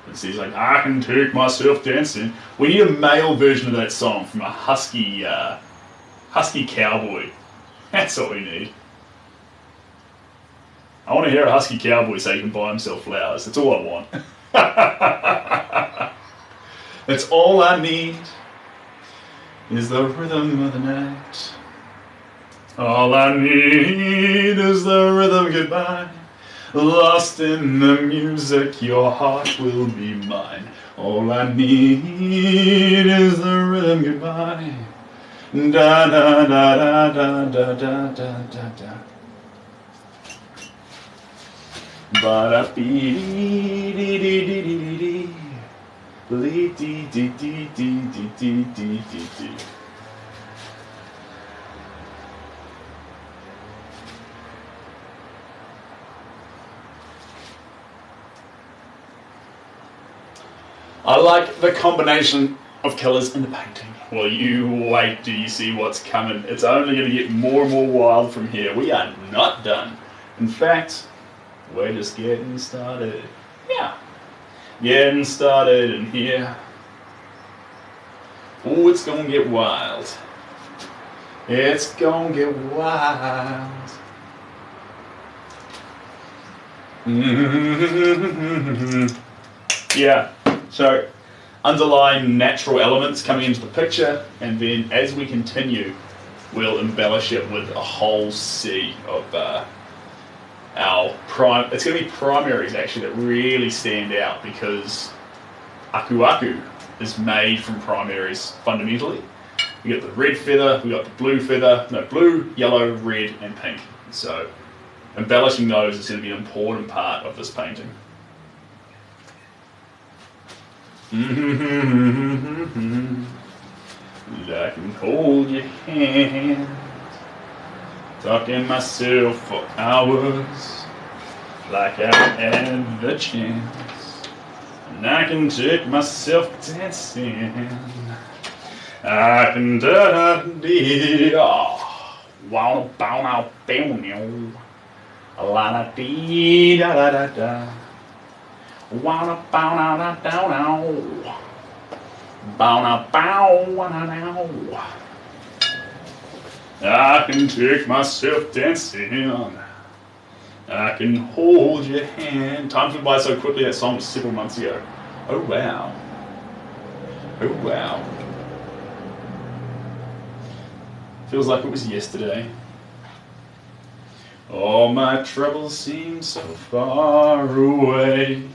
And so he's like, I can take myself dancing. We need a male version of that song from a husky cowboy. That's what we need. I want to hear a husky cowboy say he can buy himself flowers. That's all I want. That's all I need is the rhythm of the night. All I need is the rhythm goodbye. Lost in the music, your heart will be mine. All I need is the rhythm goodbye. Da da da da da da da da da da. Ba-da-bee-dee-dee-dee-dee-dee. Lee-dee-dee-dee-dee-dee-dee-dee. I like the combination of colours in the painting. Well, you wait till you see what's coming. It's only going to get more and more wild from here. We are not done. In fact, we're just getting started. Yeah. Getting started in here. Oh, it's gonna get wild. It's gonna get wild. Yeah, so underlying natural elements coming into the picture, and then as we continue, we'll embellish it with a whole sea of it's going to be primaries actually that really stand out, because Aku Aku is made from primaries fundamentally. We got the red feather, we got the blue feather, no, blue, yellow, red and pink. So embellishing those is going to be an important part of this painting. I can hold your hand, talking myself for hours, like I had the chance, and I can take myself dancing. I can da-da-dee, wow, bow, now, bow, a la dee, da da da da, wow, bow, now, da da da. Bow now, bow now. I can take myself dancing. I can hold your hand. Time flew by so quickly. That song was several months ago. Oh wow. Oh wow. Feels like it was yesterday. All my troubles seem so far away.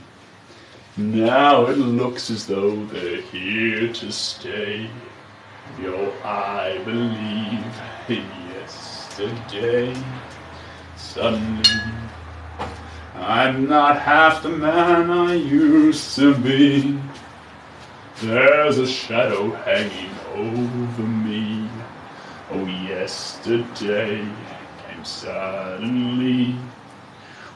Now it looks as though they're here to stay. Yo, I believe yesterday. Suddenly, I'm not half the man I used to be. There's a shadow hanging over me. Oh, yesterday came suddenly.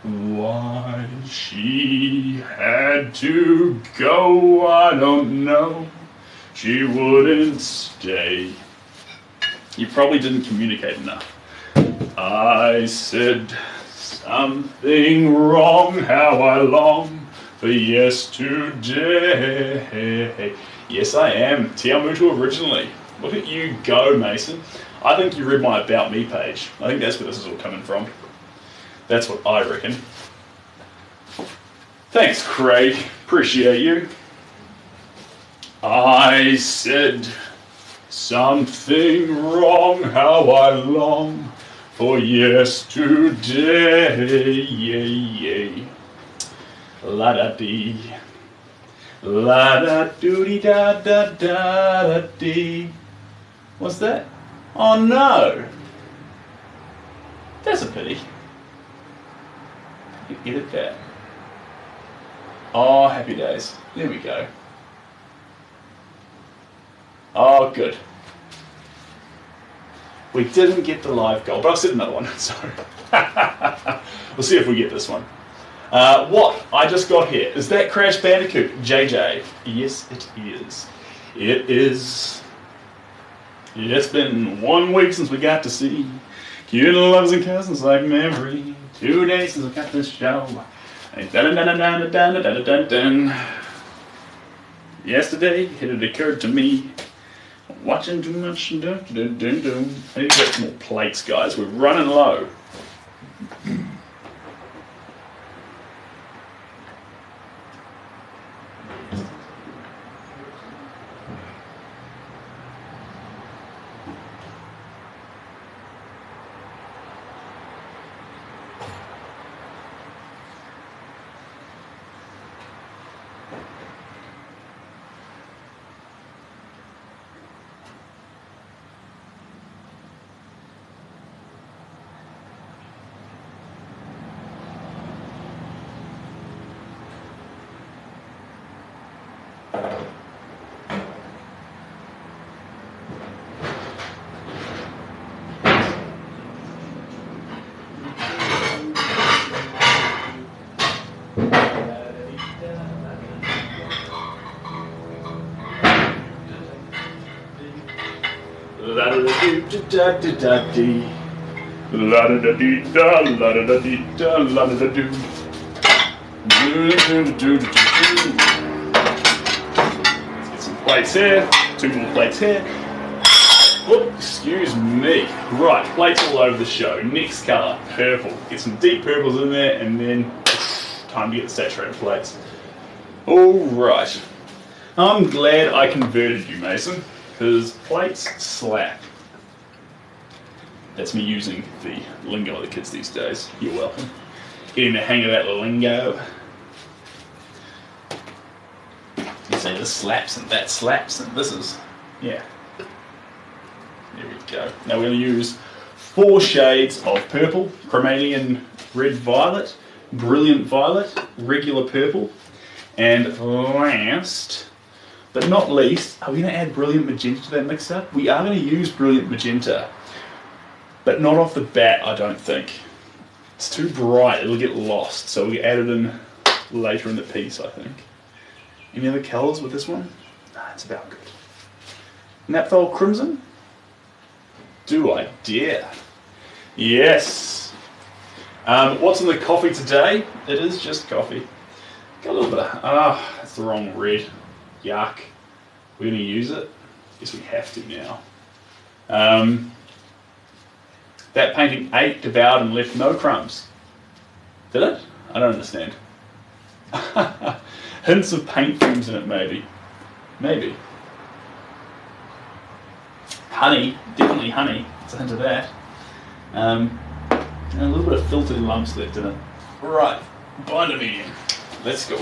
Why she had to go, I don't know. She wouldn't stay. You probably didn't communicate enough. I said something wrong, how I long for yesterday. Yes, I am. Tiamutu originally. Look at you go, Mason. I think you read my About Me page. I think that's where this is all coming from. That's what I reckon. Thanks, Craig. Appreciate you. I said something wrong, how I long for yesterday. La da dee. La da doody da da da da dee. What's that? Oh no! That's a pity. You can edit that. Oh, happy days. There we go. Oh, good. We didn't get the live goal, but I'll set another one, so we'll see if we get this one. What I just got here, is that Crash Bandicoot JJ? Yes, it is. It is. It's been 1 week since we got to see cute lovers and cousins like memory. 2 days since I got this show. Yesterday, it had occurred to me, watching too much. I need to get some more plates, guys. We're running low. La da da da da da dee. La da da dee da, la da da dee da, la da da do. Let's get some plates here. 2 more plates here. Oh, excuse me. Right, plates all over the show. Next colour, purple. Get some deep purples in there, and then time to get the saturated plates. All right. I'm glad I converted you, Mason, because plates slap. That's me using the lingo of the kids these days. You're welcome. Getting the hang of that lingo. You say this slaps and that slaps, and this is, yeah. There we go. Now we're going to use 4 shades of purple: Chromanian Red Violet, Brilliant Violet, Regular Purple, and last but not least, are we going to add Brilliant Magenta to that mix-up? We are going to use Brilliant Magenta, but not off the bat, I don't think. It's too bright, it'll get lost, so we add it in later in the piece, I think. Any other colours with this one? Nah, it's about good. Naphthol Crimson? Do I dare? Yes! What's in the coffee today? It is just coffee. Got a little bit of, that's the wrong red. Yuck. We're going to use it. Guess we have to now. That painting ate, devoured, and left no crumbs. Did it? I don't understand. Hints of paint fumes in it, maybe. Maybe. Honey, definitely honey. It's a hint of that. And a little bit of filtered lumps left in it. Right, binder medium. Let's go.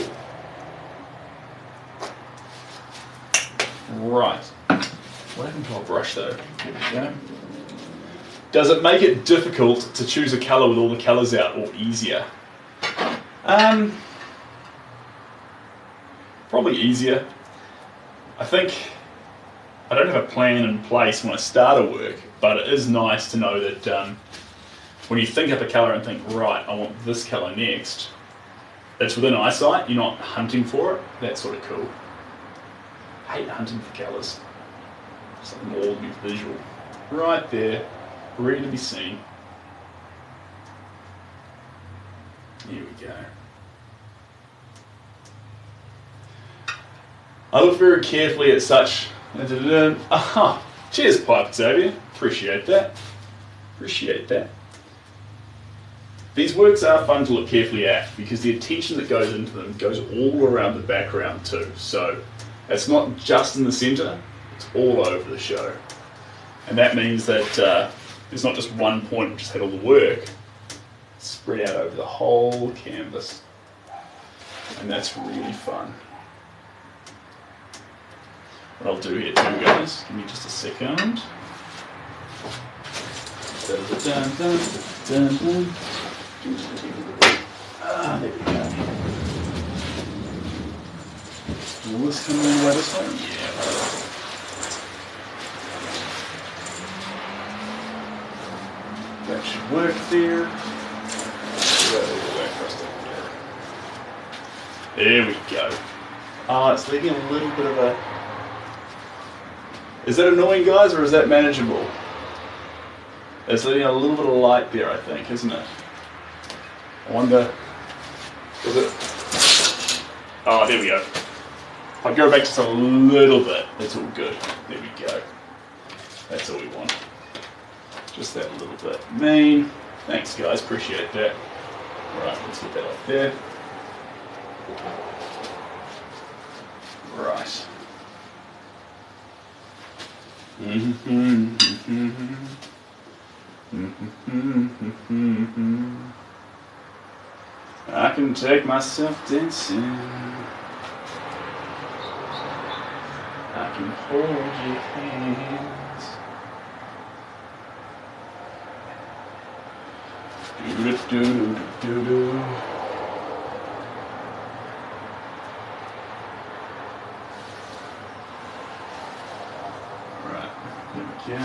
Right. What happened to our brush though? Here we go. Does it make it difficult to choose a colour with all the colours out, or easier? Probably easier. I think I don't have a plan in place when I start a work, but it is nice to know that when you think up a colour and think, right, I want this colour next, it's within eyesight, you're not hunting for it. That's sort of cool. I hate hunting for colours. Something all to be visual. Right there, ready to be seen. Here we go. I look very carefully at such. Aha! Cheers, Pipe Xavier. Appreciate that. Appreciate that. These works are fun to look carefully at because the attention that goes into them goes all around the background too. So it's not just in the centre, it's all over the show. And that means that there's not just one point which has had all the work, it's spread out over the whole canvas. And that's really fun. What I'll do here too, guys, give me just a second. Ah, there we go. Will this come in way this way? Yeah. That should work there. There we go. Ah, it's leaving a little bit of a... Is that annoying, guys, or is that manageable? It's leaving a little bit of light there, I think, isn't it? I wonder... Is it... Oh, there we go. I'll go back just a little bit. That's all good. There we go. That's all we want. Just that little bit. Mean. Thanks, guys. Appreciate that. Right, let's get that off there. Right. I can take myself dancing. I can hold your hands. Do do do do do. Right, there we go.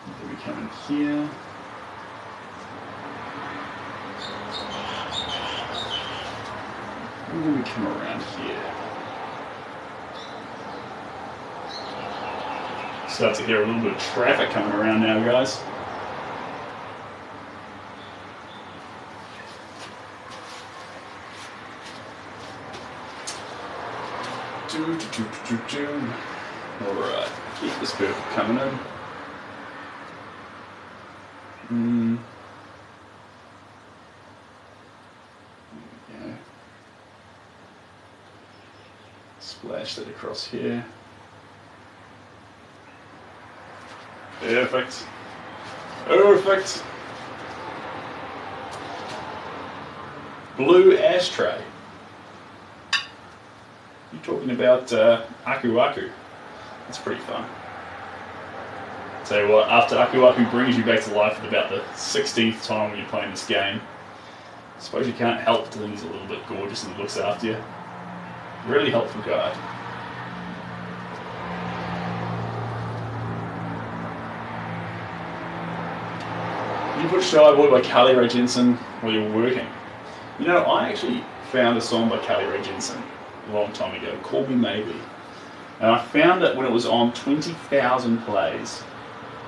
Then we come in here. And then we come around here. Start to hear a little bit of traffic coming around now, guys. Alright, keep this purple coming in. There we go. Splash that across here. Perfect. Perfect. Blue ashtray. You're talking about Aku Aku. That's pretty fun. Tell you what, after Aku Aku brings you back to life at about the 16th time when you're playing this game, I suppose you can't help to think he's a little bit gorgeous and looks after you. Really helpful guy. You put Shy Boy by Carly Rae Jepsen while you're working. You know, I actually found a song by Carly Rae Jepsen a long time ago, Call Me Maybe. And I found it when it was on 20,000 plays.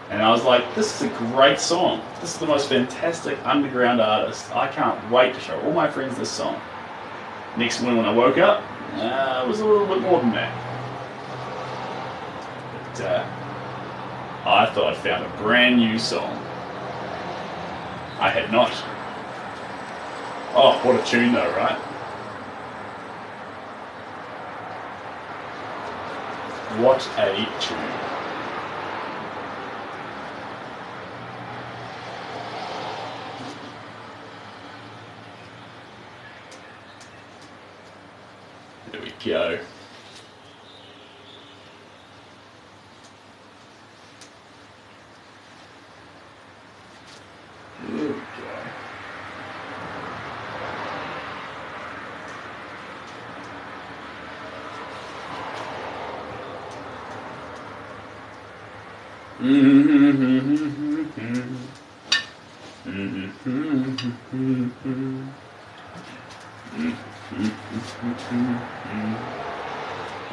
And I was like, this is a great song. This is the most fantastic underground artist. I can't wait to show all my friends this song. Next morning when I woke up, it was a little bit more than that. But I thought I'd found a brand new song. I had not. Oh, what a tune though, right? What a tune. There we go. There we go.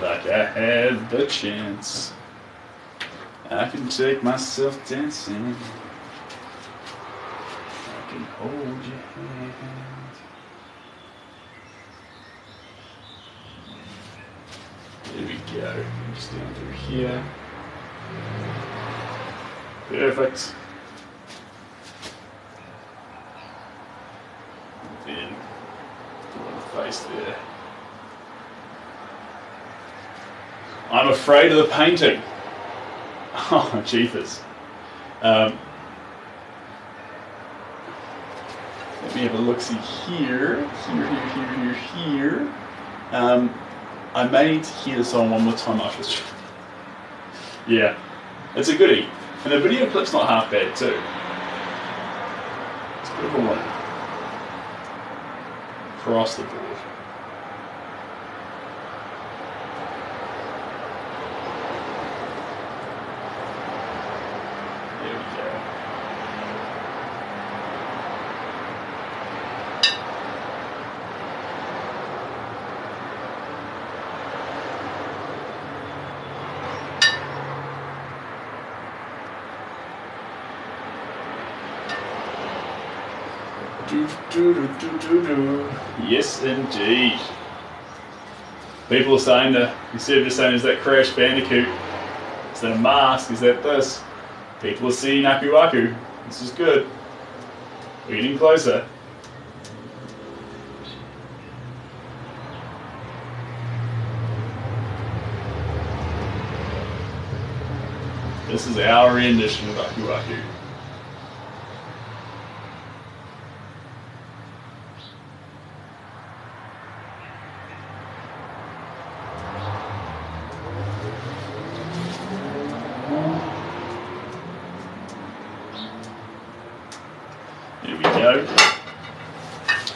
Like I had the chance, I can take myself dancing. I can hold your hand. There we go. Just down through here. Perfect. Then face there. I'm afraid of the painting. Oh, jeepers. Let me have a look-see here. Here. I may need to hear the song one more time after this. Yeah, it's a goodie. And the video clip's not half bad too. It's a bit of a win. Across the board. There we go. Yes, indeed. People are saying that, instead of just saying, is that Crash Bandicoot? Is that a mask? Is that this? People are seeing Aku Aku. This is good. We're getting closer. This is our rendition of Aku Aku. There we go.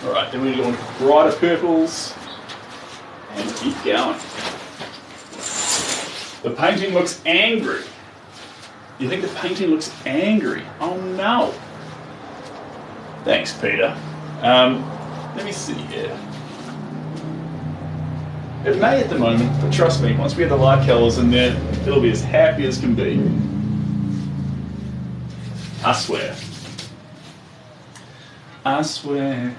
Alright, then we're going to brighter purples and keep going. The painting looks angry. You think the painting looks angry? Oh no. Thanks, Peter. Let me see here. It may at the moment, but trust me, once we have the light colours in there, it'll be as happy as can be. I swear. I swear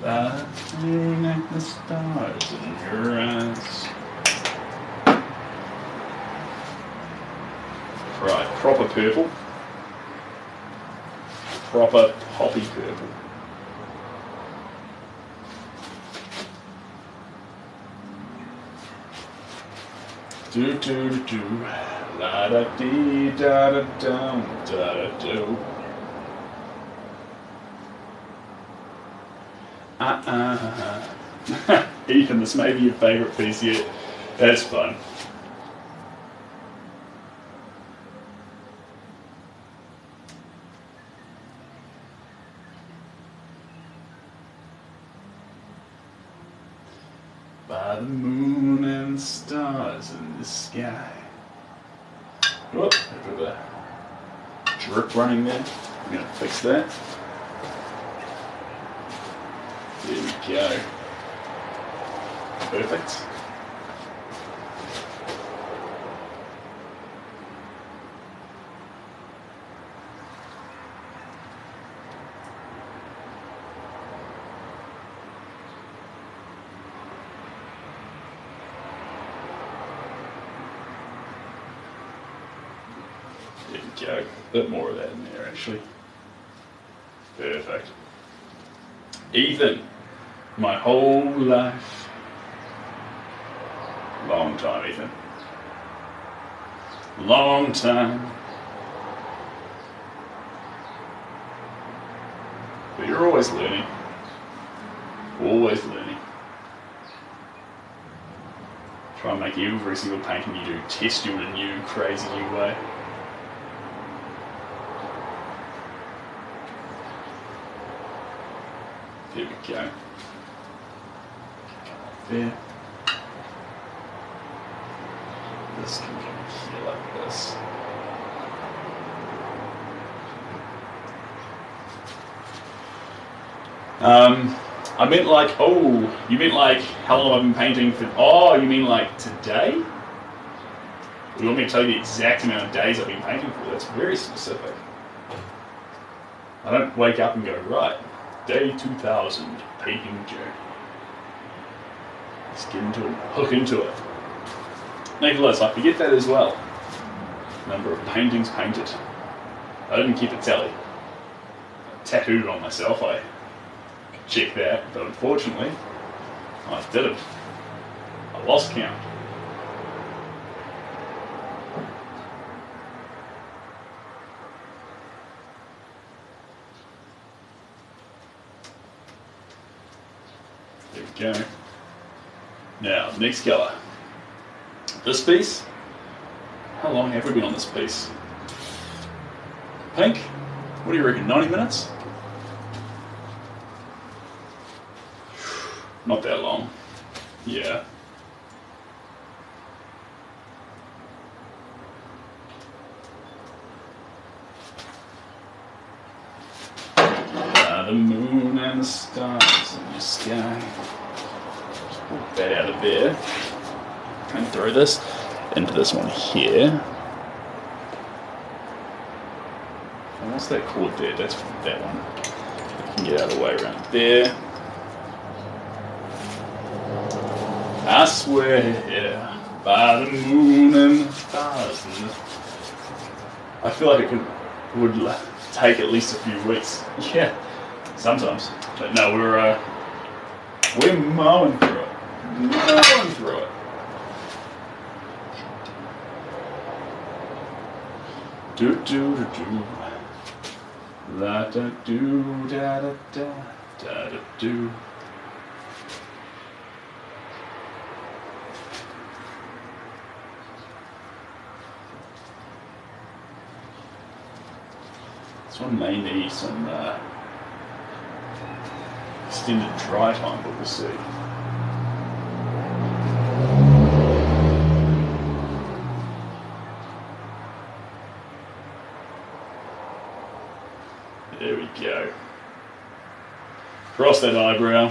by the moon and the stars in your eyes. Right, proper purple. Proper poppy purple. Do do do do, la da dee da da dum da da do. Ethan, this may be your favourite piece yet. That's fun. By the moon and stars in the sky. Whoop, a bit of a drip running there. I'm going to fix that. There we go. Perfect. go. A bit more of that in there, actually. Perfect. Ethan, my whole life. Long time, Ethan. Long time. But you're always learning. Always learning. Try and make every single painting you do test you in a new, crazy new way. There we go. There. This can go here like this. I meant like, oh, you meant like how long I've been painting for, oh, you mean like today? You want me to tell you the exact amount of days I've been painting for? That's very specific. I don't wake up and go, right, day 2000, painting journey. Let's get into it, hook into it. Nevertheless, I forget that as well. Number of paintings painted. I didn't keep a tally. I tattooed it on myself, I check that, but unfortunately, I didn't. I lost count. There we go. Now, next colour. This piece. How long have we been on this piece? Pink. What do you reckon, 90 minutes? Not that long. Yeah. The moon and the stars in the sky. Just pull that out of there. And throw this into this one here. And what's that cord there? That's that one. You can get out of the way around there. I swear, by the moon and the stars. I feel like it would take at least a few weeks. Yeah, sometimes. But no, we're mowing through it. Mowing through it. Do do do do. La da do da da da da da do. This one may need some extended dry time, but we'll see. There we go. Cross that eyebrow.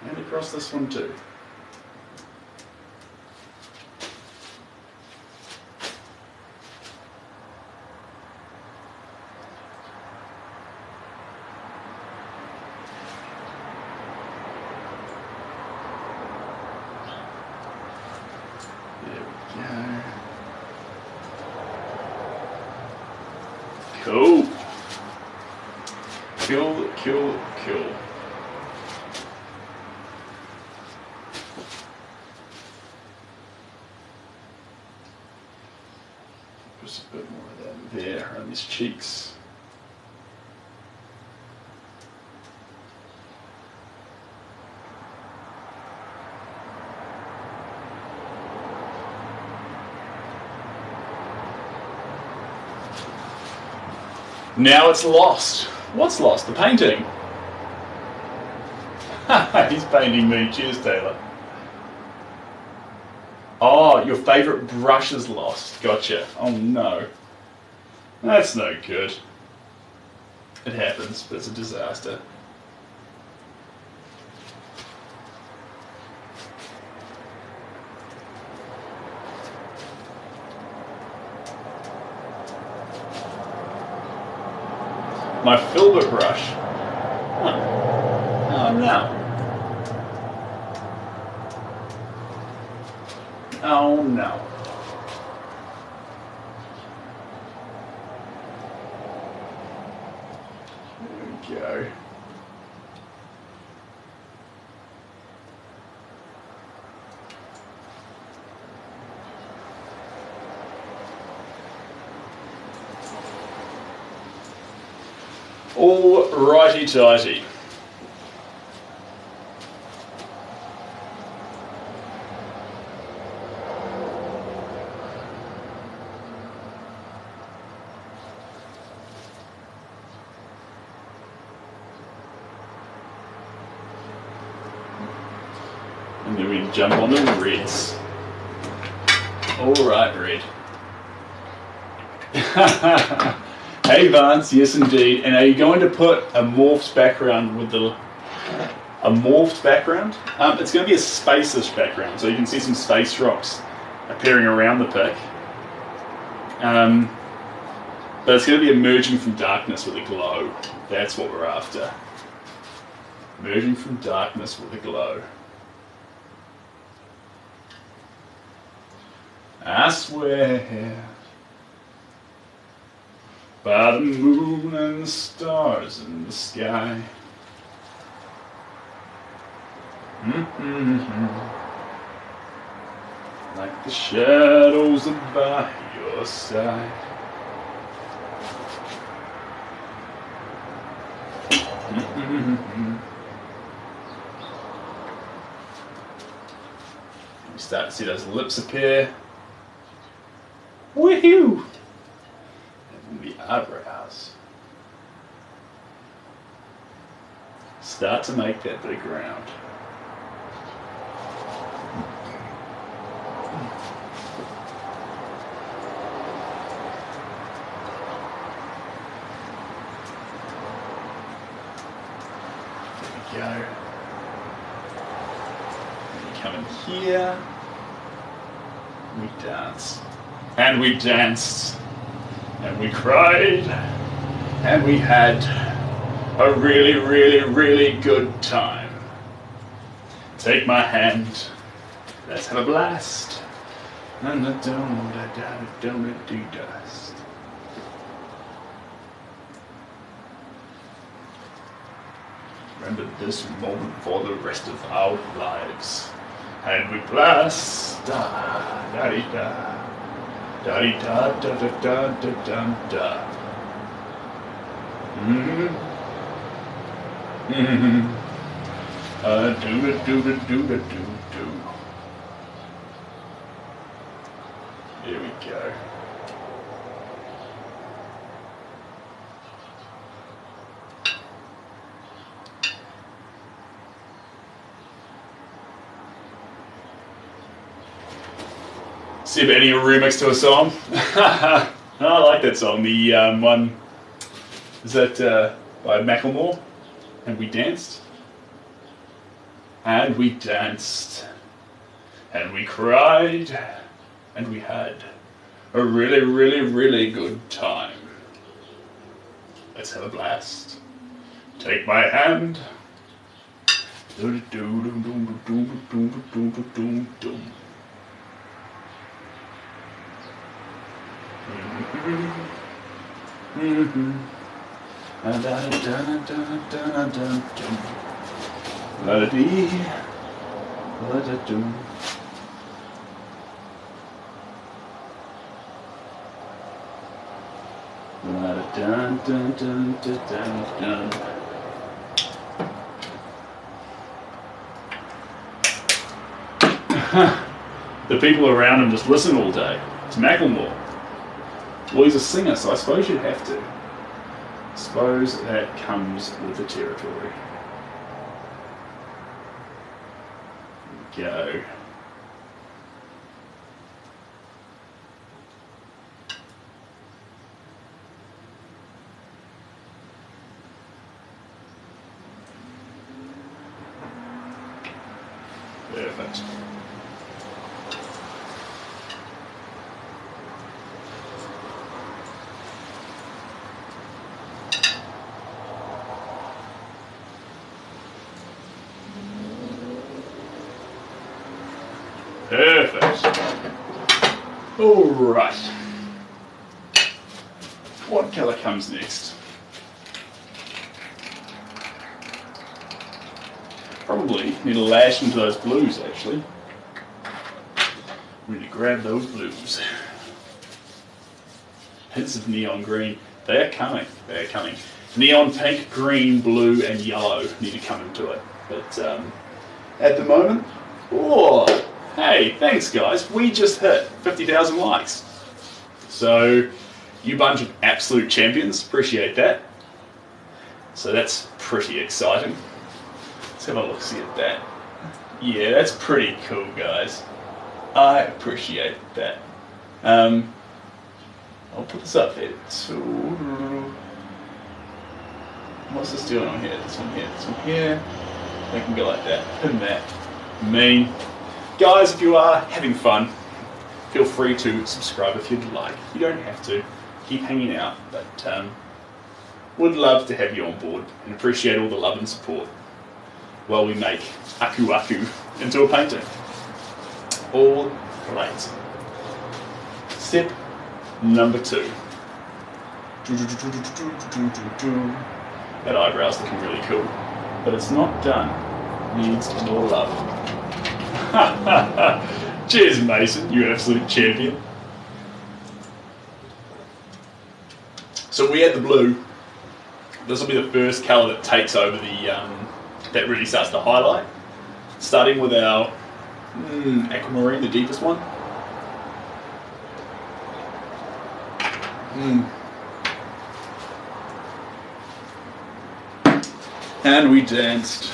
And across this one too. Cool. Cool, cool, cool. Just a bit more of that there around his cheeks. Now it's lost. What's lost? The painting. He's painting me. Cheers, Taylor. Oh, your favourite brush is lost. Gotcha. Oh no. That's no good. It happens, but it's a disaster. My filbert brush. Oh no. Oh no. There we go. All righty tighty. And then we jump on the reds. All right, red. Hey Vance, yes indeed. And are you going to put a morphed background with a morphed background? It's going to be a space-ish background, so you can see some space rocks appearing around the pic. But it's going to be emerging from darkness with a glow. That's what we're after. Emerging from darkness with a glow. I swear by the moon and the stars in the sky. Like the shadows are by your side. You start to see those lips appear. Woohoo! And the eyebrows start to make that big round. There we go. And you come in here. We dance. And we danced, and we cried, and we had a really, really, really good time. Take my hand, let's have a blast. And the donut do dust. Remember this moment for the rest of our lives. And we blast, da-da-da-da. Da-dee-da-da-da-da-da-da-da. Do-da-do-da-do-da-do-do. Here we go. See if any remix to a song. I like that song. The one is that by Macklemore. And we danced. And we danced. And we cried. And we had a really, really, really good time. Let's have a blast. Take my hand. The people around him just listen all day. It's Macklemore. Well, he's a singer, so I suppose you'd have to. I suppose that comes with the territory. Go. Perfect. Perfect. Alright. What colour comes next? Probably need to lash into those blues actually. We need to grab those blues. Hints of neon green. They are coming. They are coming. Neon pink, green, blue, and yellow need to come into it. But at the moment, oh, hey, thanks guys. We just hit 50,000 likes. So, you bunch of absolute champions. Appreciate that. So that's pretty exciting. Let's have a look, see at that. Yeah, that's pretty cool, guys. I appreciate that. I'll put this up here. So, what's this doing on here? This one here, this one here. They can go like that. Pin that. Mean. Guys, if you are having fun, feel free to subscribe if you'd like. You don't have to. Keep hanging out, but would love to have you on board and appreciate all the love and support while we make Aku Aku into a painting. All right. Step number 2. That eyebrow's looking really cool, but it's not done. Needs more love. Cheers, Mason, you absolute champion. So we add the blue. This will be the first colour that takes over the, that really starts to highlight. Starting with our aquamarine, the deepest one. And we danced,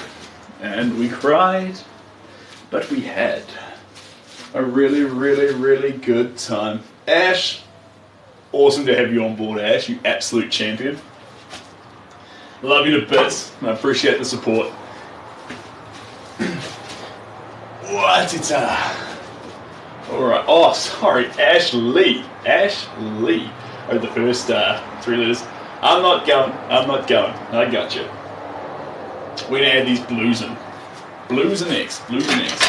and we cried, but we had a really, really, really good time. Ash, awesome to have you on board, Ash, you absolute champion. Love you to bits, and I appreciate the support. What? It's alright, oh sorry, Ashley. Ashley. Oh, the first 3 letters. I'm not going, I got you. We're going to add these blues in. Blues are next, blues are next.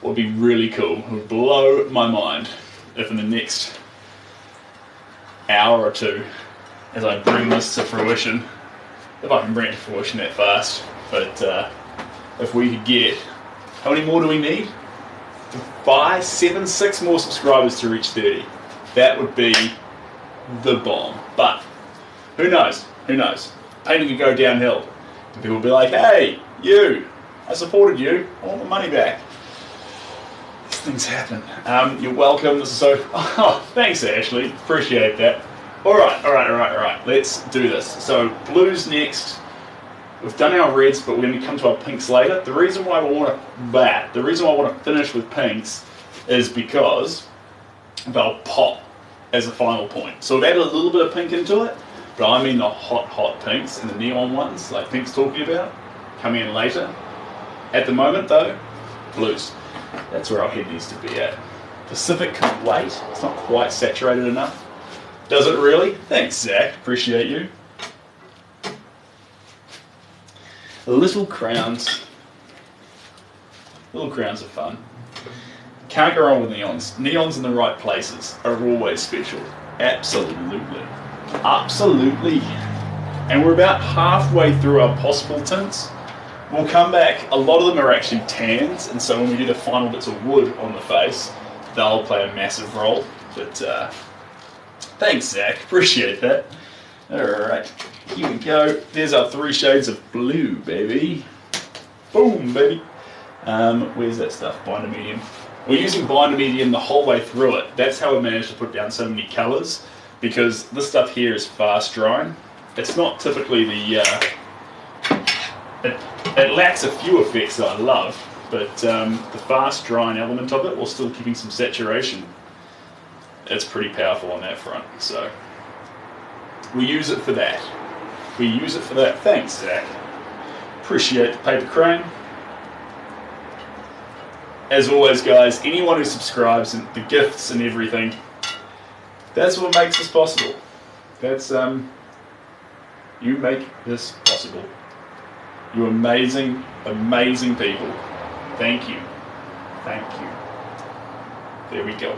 What would be really cool, it would blow my mind if in the next hour or 2, as I bring this to fruition, if I can bring it to fruition that fast, but if we could get, how many more do we need? 5, 7, 6 more subscribers to reach 30. That would be the bomb. But who knows? Who knows? Painting could go downhill. And people will be like, hey, you, I supported you, I want the money back. These things happen. You're welcome. This is so, oh, thanks Ashley, appreciate that. Alright, let's do this. So blues next. We've done our reds, but we're going to come to our pinks later. The reason why I want to finish with pinks is because they'll pop as a final point. So we've added a little bit of pink into it, but I mean the hot pinks and the neon ones, like Pink's talking about, coming in later. At the moment though, blues. That's where our head needs to be at. Pacific can wait. It's not quite saturated enough. Does it really? Thanks, Zach. Appreciate you. Little crowns. Little crowns are fun. Can't go wrong with neons. Neons in the right places are always special. Absolutely. Absolutely. And we're about halfway through our possible tints. We'll come back. A lot of them are actually tans, and so when we do the final bits of wood on the face, they'll play a massive role. But thanks, Zach. Appreciate that. Alright, here we go. There's our 3 shades of blue, baby. Boom, baby. Where's that stuff? Binder medium. We're using binder medium the whole way through it. That's how we managed to put down so many colours, because this stuff here is fast drying. It's not typically the... it lacks a few effects that I love, but the fast drying element of it, while still keeping some saturation, it's pretty powerful on that front. So we use it for that. We use it for that. Thanks, Zach. Appreciate the paper crane. As always, guys, anyone who subscribes and the gifts and everything, that's what makes this possible. That's you make this possible. You amazing, amazing people. Thank you. Thank you. There we go.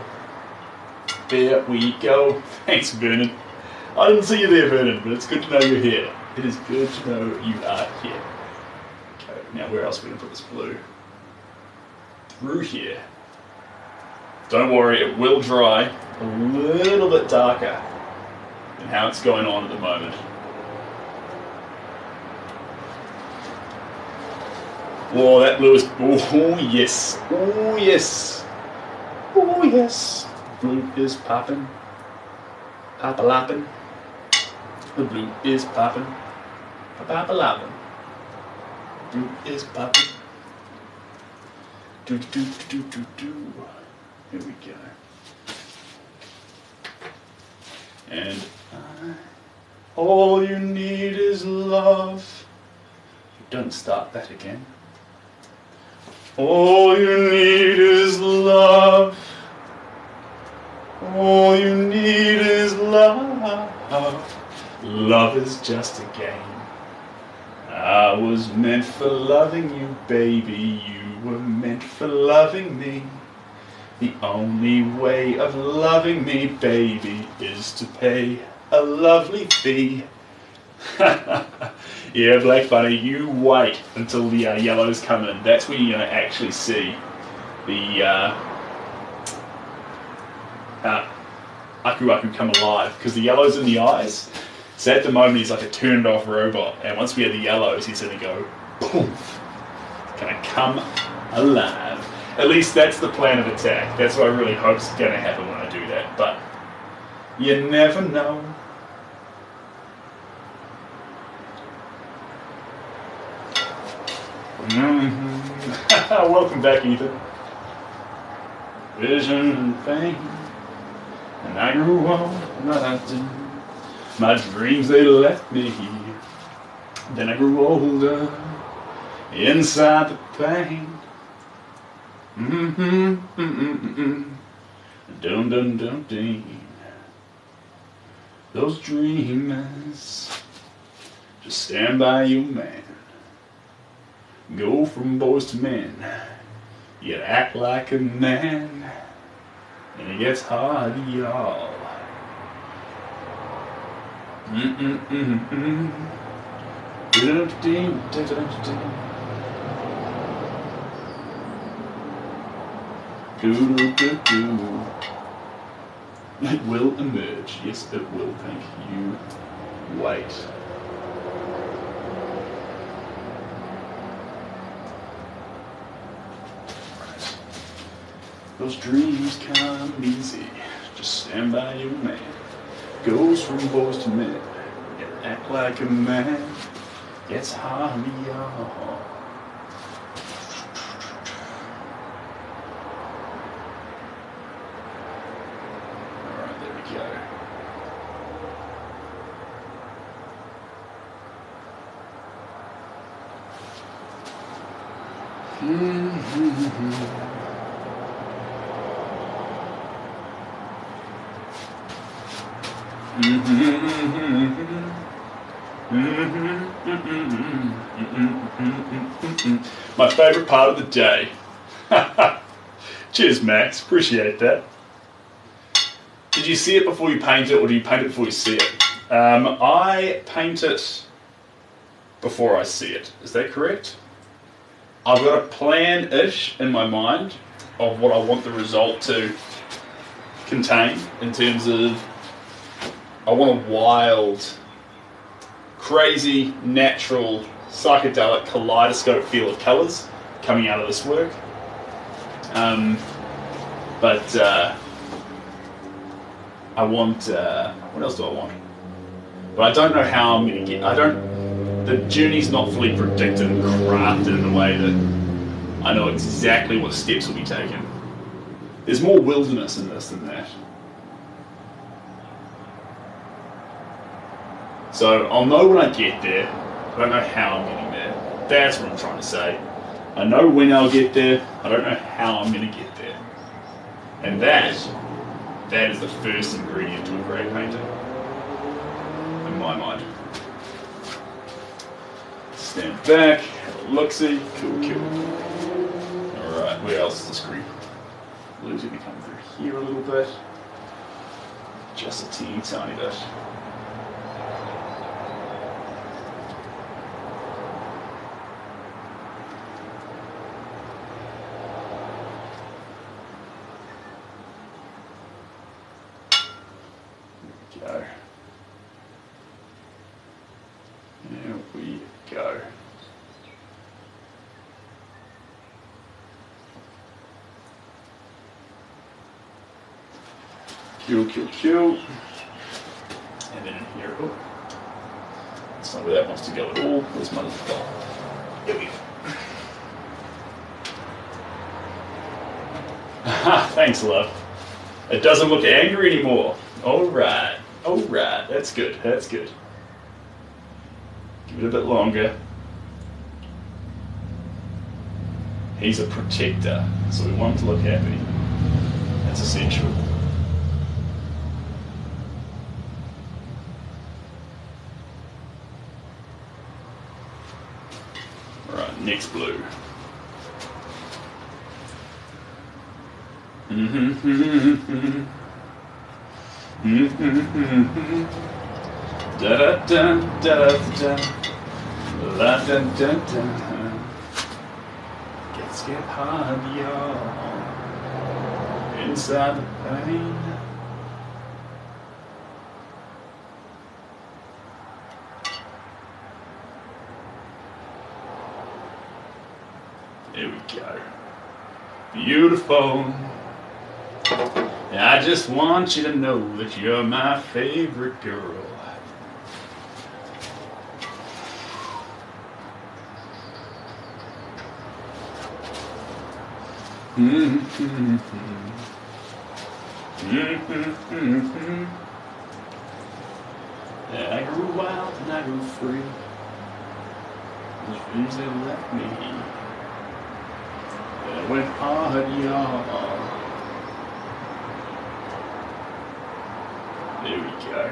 There we go. Thanks, Vernon. I didn't see you there, Vernon, but it's good to know you're here. It is good to know you are here. Okay, now where else are we going to put this blue? Through here. Don't worry, it will dry a little bit darker than how it's going on at the moment. Oh, that blue is... Oh, yes. Oh, yes. Oh, yes. Blue is popping. Pop-a-lopping. The blue is popping. Pop-a-lopping. Blue is popping. Do-do-do-do-do-do. Here we go. And all you need is love. Don't start that again. All you need is love. All you need is love. Love is just a game. I was meant for loving you, baby. You were meant for loving me. The only way of loving me, baby, is to pay a lovely fee. Yeah, Black Bunny, you wait until the yellows come in. That's when you're going to actually see the Aku Aku come alive, because the yellows in the eyes. So at the moment he's like a turned off robot, and once we have the yellows he's going to go poof, going to come alive. At least that's the plan of attack. That's what I really hope is going to happen when I do that, but you never know. Welcome back, Ethan. Vision and fame, and I grew old, and I did. My dreams, they left me. Then I grew older, inside the pain. Dum dum dum ding. Those dreamers, just stand by you, man. Go from boys to men. You act like a man, and it gets hard, y'all. It will emerge. Yes, it will. Thank you. Wait. Right. Those dreams come easy. Just stand by your man. Goes from boys to men. You act like a man. Gets hard, y'all. My favourite part of the day. Cheers, Max. Appreciate that. Did you see it before you paint it, or do you paint it before you see it? I paint it before I see it. Is that correct? I've got a plan-ish in my mind of what I want the result to contain in terms of I want a wild, crazy, natural, psychedelic kaleidoscope feel of colours coming out of this work. But I want, what else do I want? But I don't know how I'm going to get, the journey's not fully predicted and crafted in a way that I know exactly what steps will be taken. There's more wilderness in this than that. So I'll know when I get there. I don't know how I'm getting there. That's what I'm trying to say. I know when I'll get there. I don't know how I'm going to get there. And that is the first ingredient to a great painter, in my mind. Stand back, have a look-see. Cool, cool. Alright, where else is this group? Blue's going to come through here a little bit. Just a teeny tiny bit. Go. There we go. Cool. And then in here, oh, that's not where that wants to go at all. Where's my little ball? Here we go. Thanks, love. It doesn't look angry anymore. Alright, that's good, that's good. Give it a bit longer. He's a protector, so we want him to look happy. That's essential. Alright, next blue. Da da da da da da da da da. Gets get hard, y'all. Inside the pain. There we go. Beautiful. I just want you to know that you're my favorite girl. Yeah, I grew wild and I grew free. Those dreams they left me. Yeah, I went hard, y'all. There we go.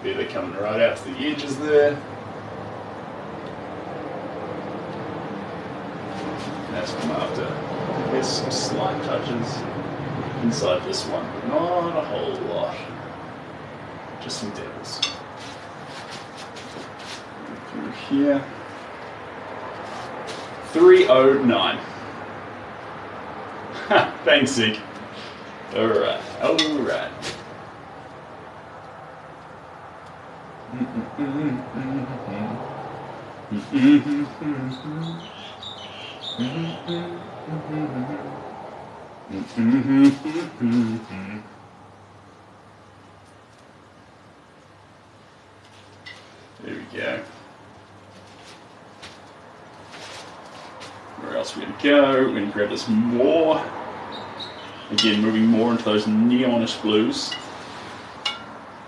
Yeah, they're coming right out to the edges there. That's from after. There's some slight touches inside this one, but not a whole lot. Just some dabbles. Through here. 309. Thanks, Zeke. Alright. There we go. Where else are we going to go? We're going to grab this more. Again, moving more into those neonish blues.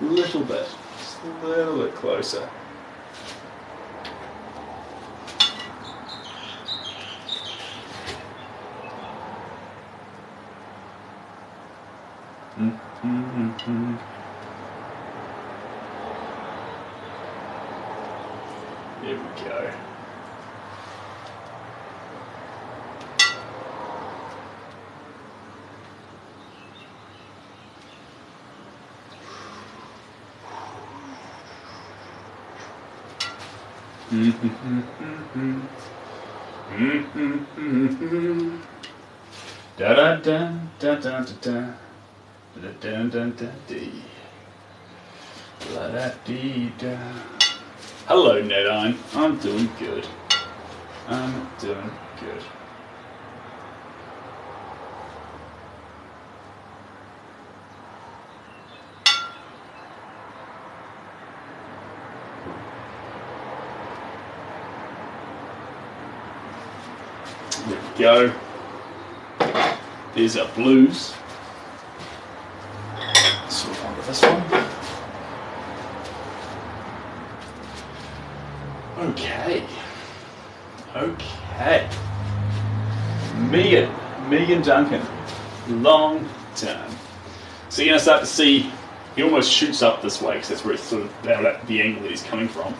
A little bit. Just a little bit closer. There we go. Da da da da da da da da da da dee. La da dee da. Hello, Nedine. I'm doing good. I'm doing good. There we go. There's our blues. Swap on to this one. Okay. Megan Duncan. Long time. So you're going to start to see he almost shoots up this way because that's where it's sort of the angle that he's coming from.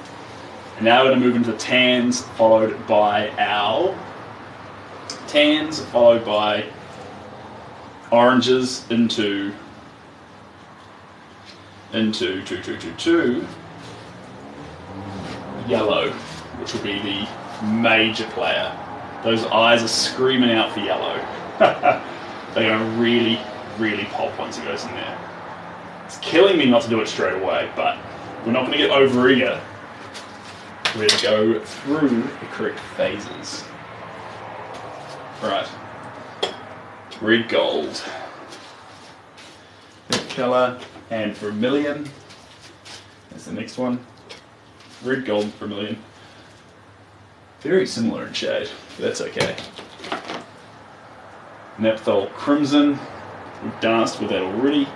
And now we're going to move into the tans, followed by our tans, followed by oranges into yellow, which will be the major player. Those eyes are screaming out for yellow. They're going to really, really pop once it goes in there. It's killing me not to do it straight away, but we're not going to get over eager. We're going to go through the correct phases. Right. Red gold. Red colour and vermilion. That's the next one. Red gold and vermilion. Very similar in shade, but that's okay. Naphthol crimson. We've danced with that already.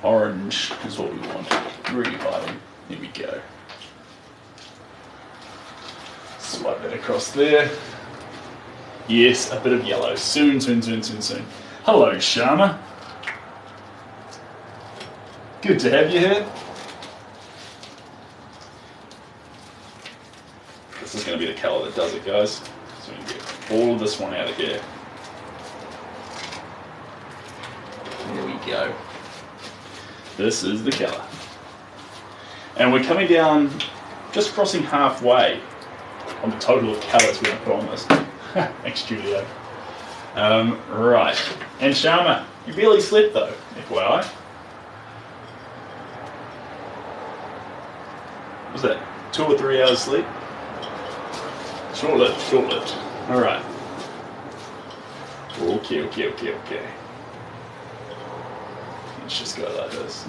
Orange is what we want. Really hiding. Here we go. Swipe that across there. Yes, a bit of yellow. Soon. Hello, Sharma. Good to have you here. This is going to be the colour that does it, guys. So we can get all of this one out of here. There we go. This is the colour. And we're coming down, just crossing halfway on the total of colours we're going to put on this. Thanks, Julio. Right. And Sharma, you barely slept though, FYI. What was that 2 or 3 hours sleep? Short-lived. Alright. Okay. Let's just go like this.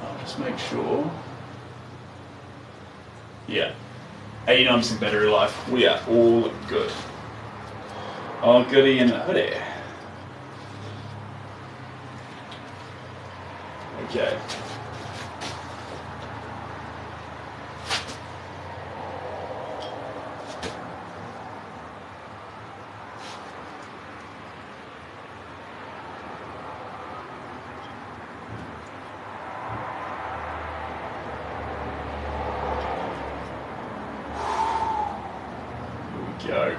I'll just make sure. Yeah. 89% battery life. We are all good. Oh, goody and hoodie. Okay. Go.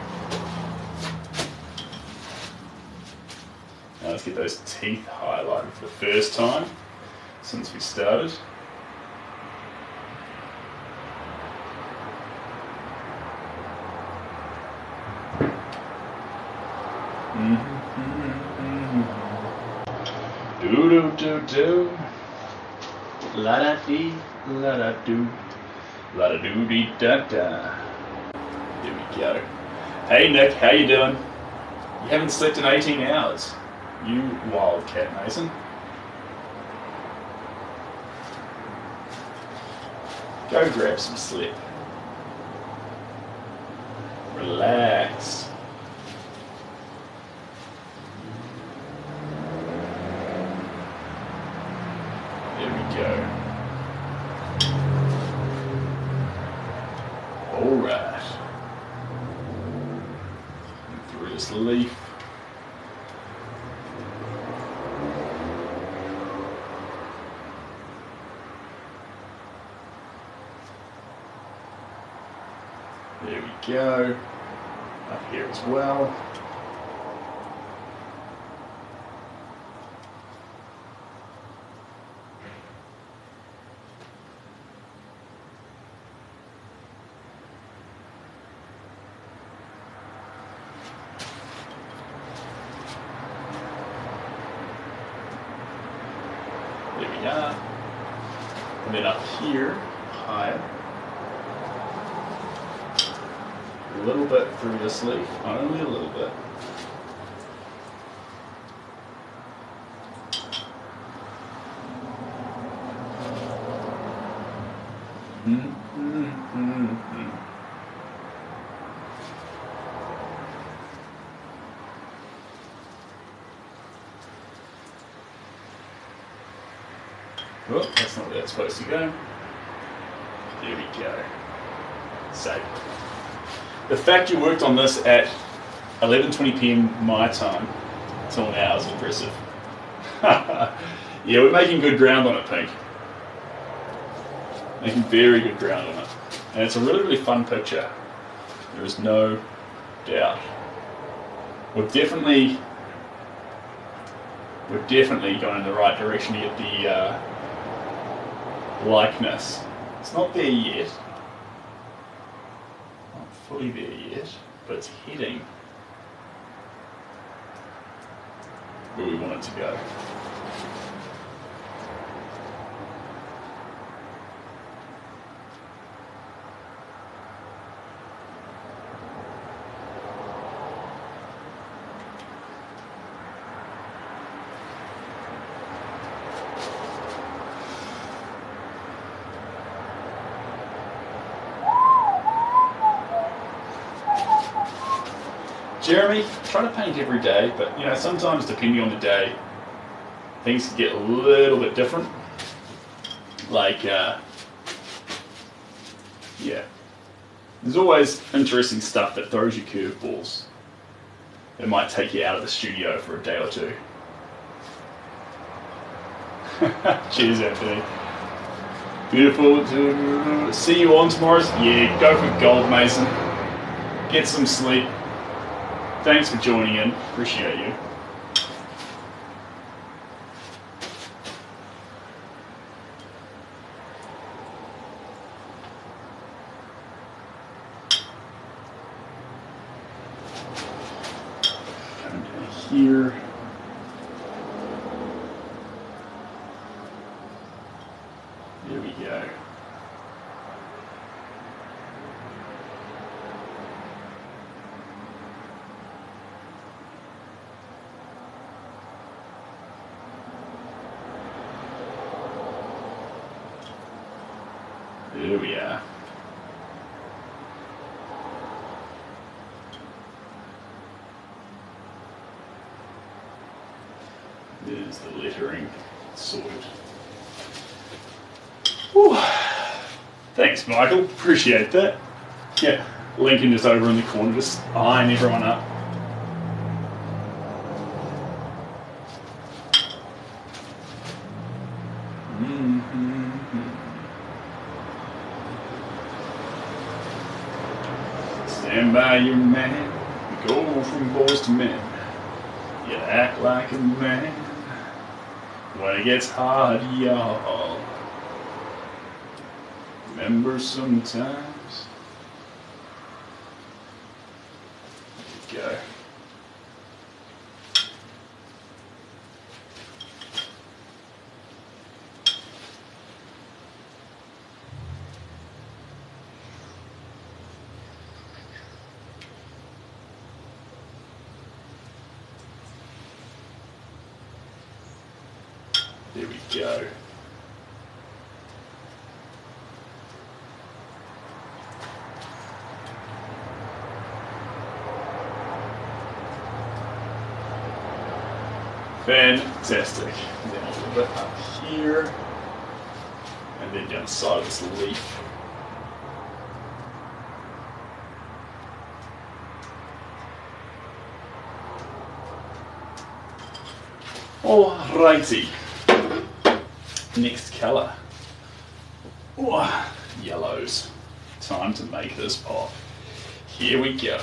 Now let's get those teeth highlighted for the first time since we started. Do. La da dee, la da do, la da doo dee da da. There we go. Hey Nick, how you doing? You haven't slept in 18 hours. You wildcat, Mason. Go grab some sleep. Relax. There we go. All right. Through this leaf. There we go. Up here as well. There we are. And then up here, higher. A little bit through this leaf, only a little bit. Oh, that's not where that's supposed to go. There we go. Save. The fact you worked on this at 11:20 p.m. my time till now is impressive. Yeah, we're making good ground on it, Pink. Making very good ground on it. And it's a really, really fun picture. There is no doubt. We're definitely going in the right direction to get the likeness. It's not there yet. Not fully there yet, but it's heading where we want it to go. Jeremy, try to paint every day, but you know, sometimes depending on the day, things can get a little bit different. Like, yeah, there's always interesting stuff that throws you curveballs. That might take you out of the studio for a day or two. Cheers, Anthony. Beautiful to see you on tomorrow. Yeah, go for gold, Mason. Get some sleep. Thanks for joining in. Appreciate you. Come down here. There we go. There we are. There's the lettering sorted. Whew. Thanks, Michael. Appreciate that. Yeah, Lincoln is over in the corner, just eyeing everyone up. Stand by your man, we go from boys to men. You act like a man when it gets hard, y'all. Remember sometimes. There we go. There we go. Fantastic. And then a little bit up here, and then down the side of this leaf. Alrighty. Next colour. Oh, yellows. Time to make this pop. Here we go.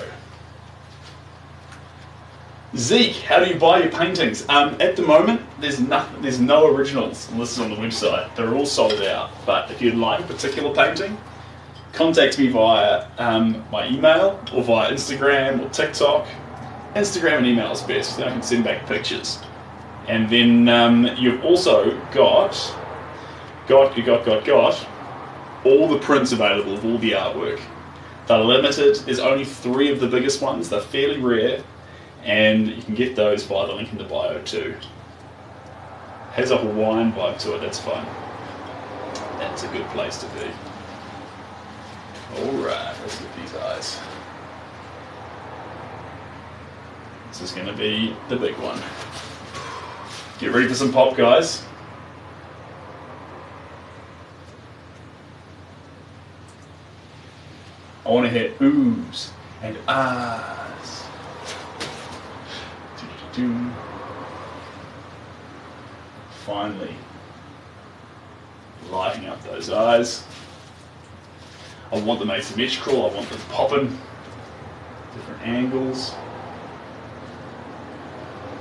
Zeke, how do you buy your paintings? At the moment, there's no originals listed on the website. They're all sold out. But if you'd like a particular painting, contact me via my email or via Instagram or TikTok. Instagram and email is best, then I can send back pictures. And then you've also got all the prints available of all the artwork. They're limited. There's only 3 of the biggest ones. They're fairly rare, and you can get those via the link in the bio too. Has a Hawaiian vibe to it. That's fun. That's a good place to be. All right, let's get these eyes. This is going to be the big one. Get ready for some pop, guys. I want to hear oohs and ahs. Do-do-do. Finally, lighting up those eyes. I want them asymmetrical, I want them popping, different angles.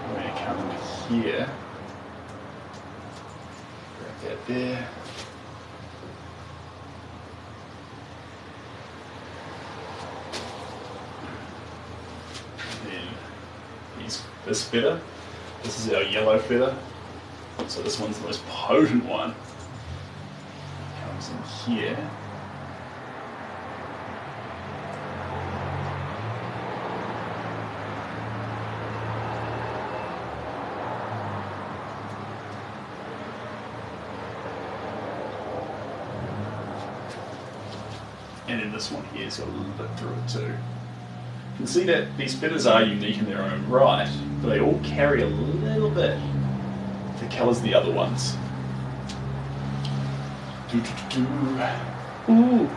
I'm going to come in here, grab that there. And then this feather, this is our yellow feather, so this one's the most potent one. Comes in here. And then this one here's got a little bit through it too. You can see that these feathers are unique in their own right, but they all carry a little bit of the colours of the other ones. Ooh.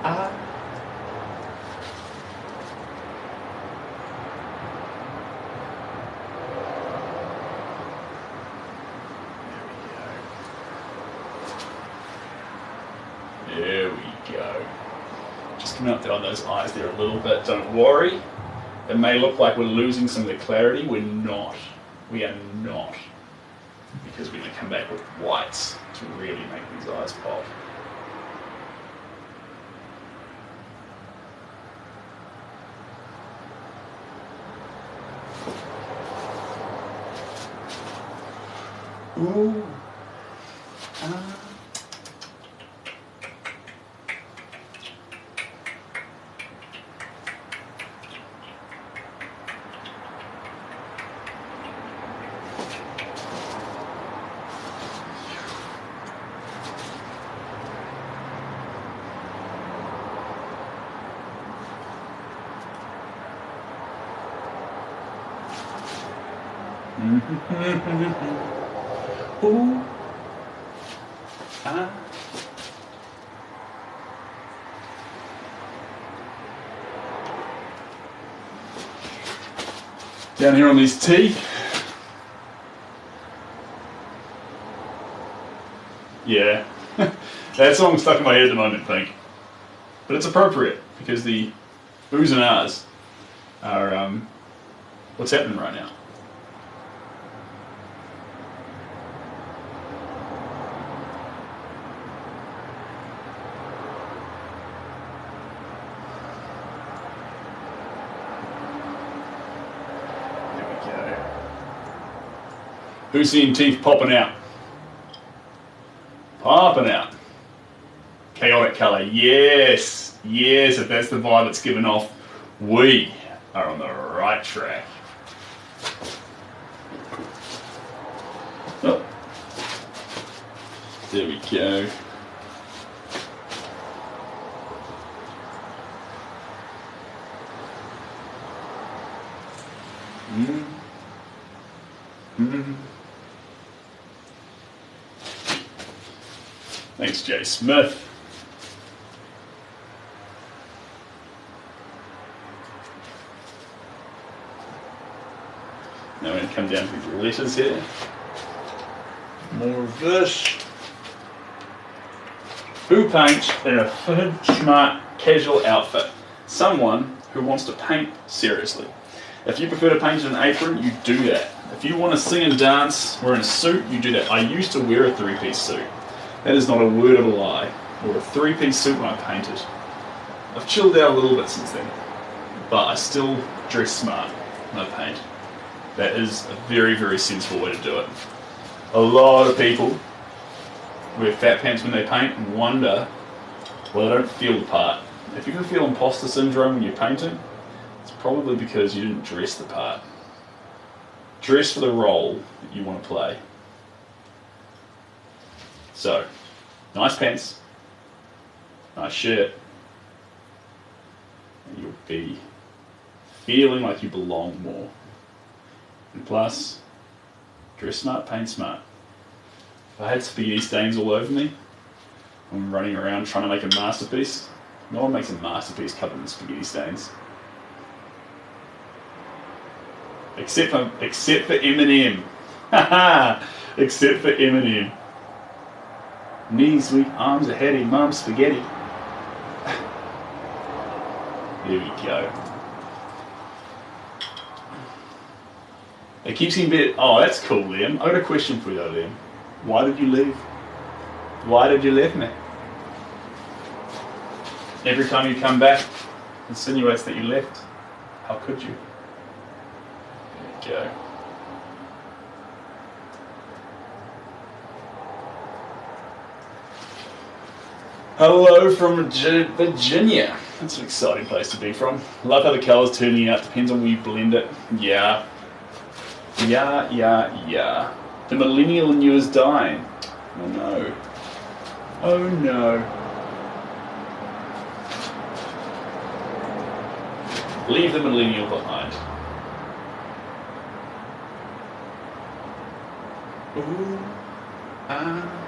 Ah. There we go. Just coming up there on those eyes there a little bit. Don't worry. It may look like we're losing some of the clarity. We're not. We are not. Because we're going to come back with whites to really make these eyes pop. Ooh. Ooh. Ah. Down here on these teeth. Yeah. That song's stuck in my head at the moment, I think. But it's appropriate because the oohs and ahs are what's happening right now. Who's seeing teeth popping out? Popping out. Chaotic colour, yes, yes, if that's the vibe it's given off, we are on the right track. Oh. There we go. Thanks, Jay Smith. Now we're going to come down to the letters here. More of this. Who paints in a fitted, smart, casual outfit? Someone who wants to paint seriously. If you prefer to paint in an apron, you do that. If you want to sing and dance wearing a suit, you do that. I used to wear a three-piece suit. That is not a word of a lie. I wore a three-piece suit when I painted. I've chilled out a little bit since then, but I still dress smart when I paint. That is a very, very sensible way to do it. A lot of people wear fat pants when they paint and wonder, well, they don't feel the part. If you can feel imposter syndrome when you're painting, it's probably because you didn't dress the part. Dress for the role that you want to play. So, nice pants, nice shirt, and you'll be feeling like you belong more. And plus, dress smart, paint smart. If I had spaghetti stains all over me, I'm running around trying to make a masterpiece, No one makes a masterpiece covered in spaghetti stains. Except for Eminem. Haha! Except for Eminem. Knees weak, arms ahead of mum's spaghetti. There we go. It keeps getting better. Oh, that's cool, Liam. I got a question for you though, Liam. Why did you leave? Why did you leave me? Every time you come back, it insinuates that you left. How could you? There we go. Hello from Virginia. That's an exciting place to be from. Love how the colour's turning out. Depends on where you blend it. Yeah. Yeah. The millennial in you is dying. Oh no. Oh no. Leave the millennial behind. Ooh. Ah.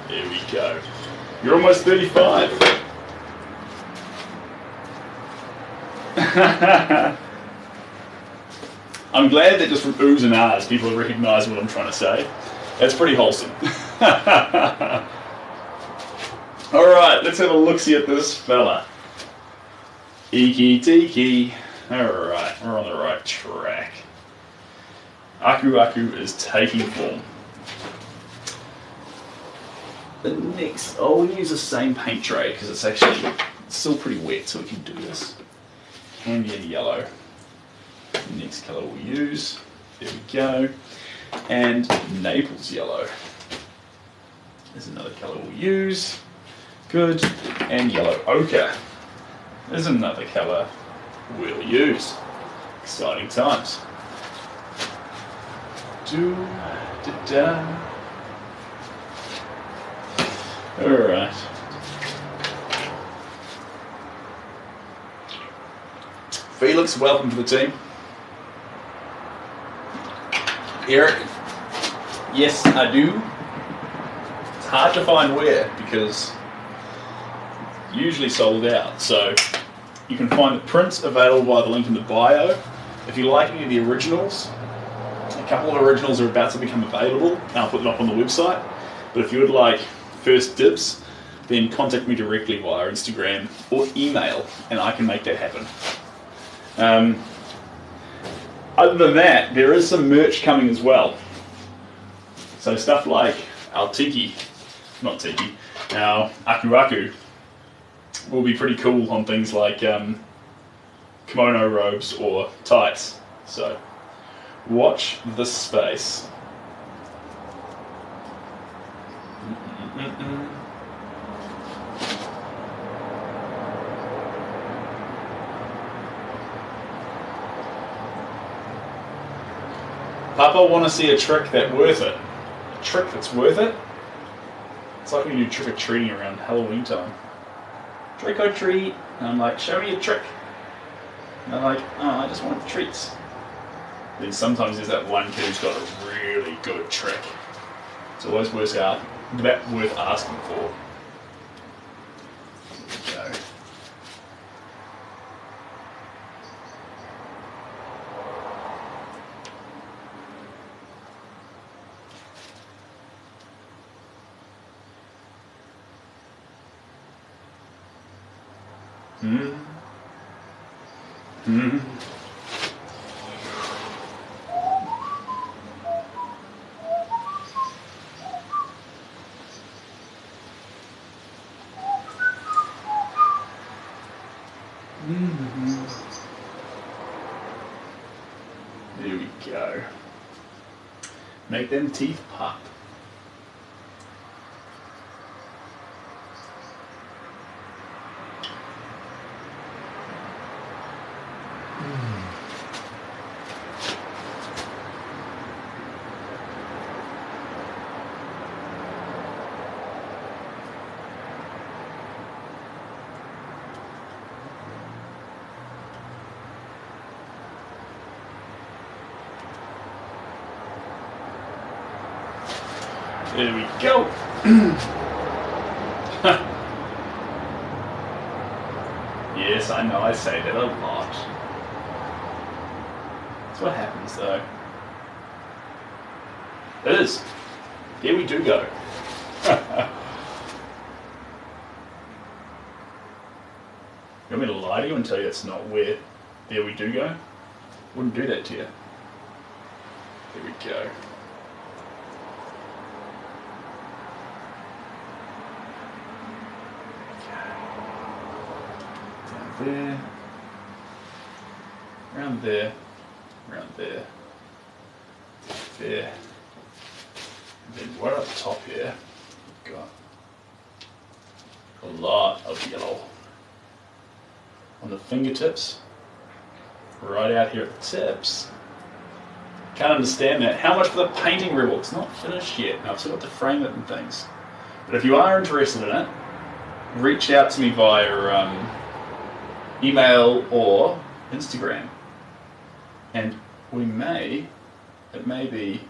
There we go. You're almost 35. I'm glad that just from oohs and ahs people recognise what I'm trying to say. That's pretty wholesome. Alright, let's have a look-see at this fella. Iki tiki. Alright, we're on the right track. Aku Aku is taking form. The next, we'll use the same paint tray because it's actually still pretty wet, so we can do this. Candian yellow. Next colour we'll use. There we go. And Naples yellow. There's another colour we'll use. Good. And yellow ochre. There's another colour we'll use. Exciting times. Do-da-da. Alright. Felix, welcome to the team. Eric, yes, I do. It's hard to find where because usually sold out. So you can find the prints available via the link in the bio. If you like any of the originals, a couple of originals are about to become available, and I'll put them up on the website. But if you would like first dibs, then contact me directly via Instagram or email, and I can make that happen. Other than that, there is some merch coming as well. So stuff like our our Aku Aku will be pretty cool on things like kimono robes or tights. So watch this space. Papa, want to see a trick that's worth it? A trick that's worth it? It's like when you do trick-or-treating around Halloween time. Trick or treat. And I'm like, show me a trick. And I'm like, oh, I just want treats. Then sometimes there's that one kid who's got a really good trick. It's always worth asking for. There we go. There we go. Make them teeth pop. There we go. Yes, I know, I say that a lot. That's what happens though. It is. Here we do go. You want me to lie to you and tell you it's not where there we do go? Wouldn't do that to you. There we go. Down there. Around there. Around there. There. And then right up top here, we've got a lot of yellow on the fingertips, right out here at the tips. Can't understand that. How much for the painting rebel? It's not finished yet. I've still got to frame it and things. But if you are interested in it, reach out to me via email or Instagram. And it may be,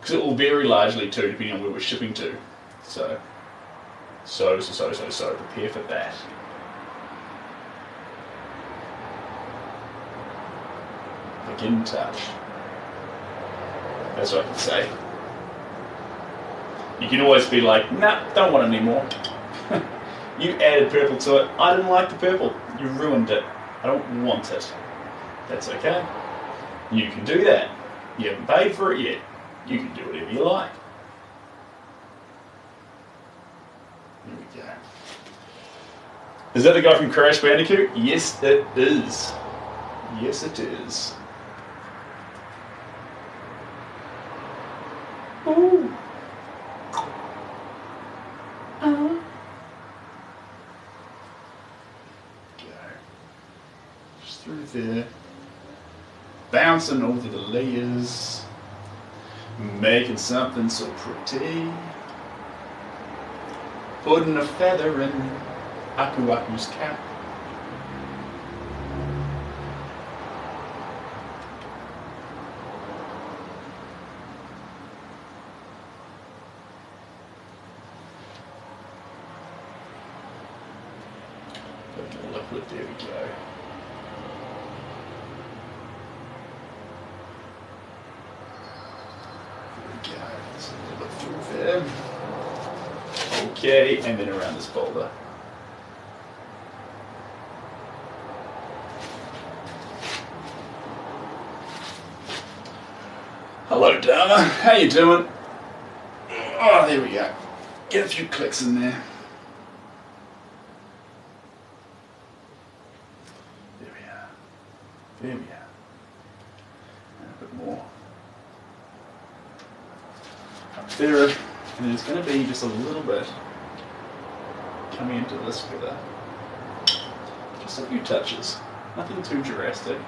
because it will vary largely too, depending on where we're shipping to. So prepare for that. Get in touch. That's what I can say. You can always be like, nah, don't want it anymore. You added purple to it. I didn't like the purple. You ruined it. I don't want it. That's okay. You can do that. You haven't paid for it yet. You can do whatever you like. Here we go. Is that the guy from Crash Bandicoot? Yes, it is. Yes, it is. Ooh. Go. Just through there. Bouncing over the layers. Making something so pretty. Putting a feather in Aku Aku's cap. Put more liquid, there we go. Let's have a look through there. Okay, and then around this boulder. Hello, Dharma. How you doing? Oh, there we go. Get a few clicks in there. There we are. There we are. And a bit more. Up there, and there's going to be just a little bit coming into this feather. Just a few touches, nothing too drastic.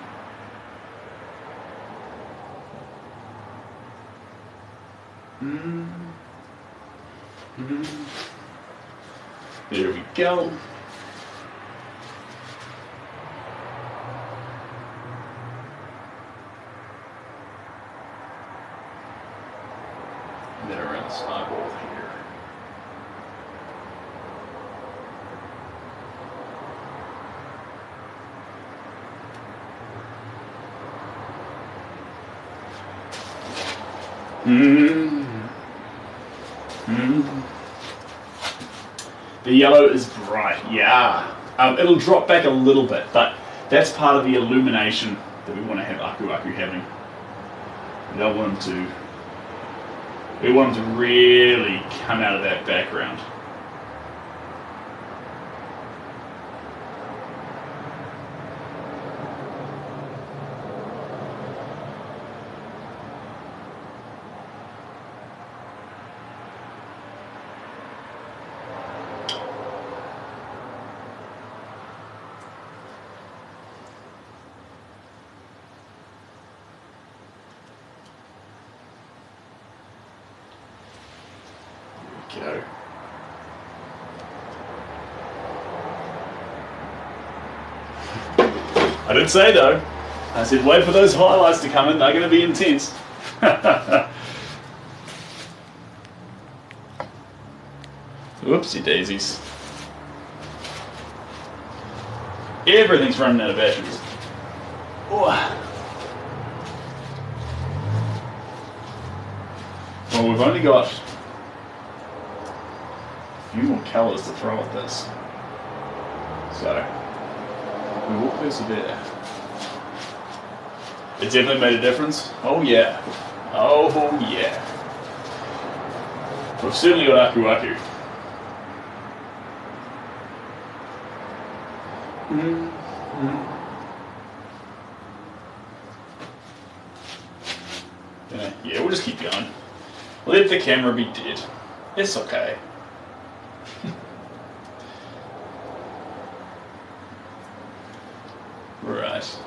There we go. And then around this eyeball here. The yellow is bright, yeah. It'll drop back a little bit, but that's part of the illumination that we want to have Aku Aku having. We don't want him to. We want him to really come out of that background. Go. I did say though, I said wait for those highlights to come in, they're going to be intense. Whoopsie daisies. Everything's running out of batteries. Oh. Well, we've only got a few more colours to throw at this. So, we will persevere. It definitely made a difference. Oh yeah. Oh yeah. We've certainly got Wacky. Yeah, we'll just keep going. Let the camera be dead. It's okay. Right.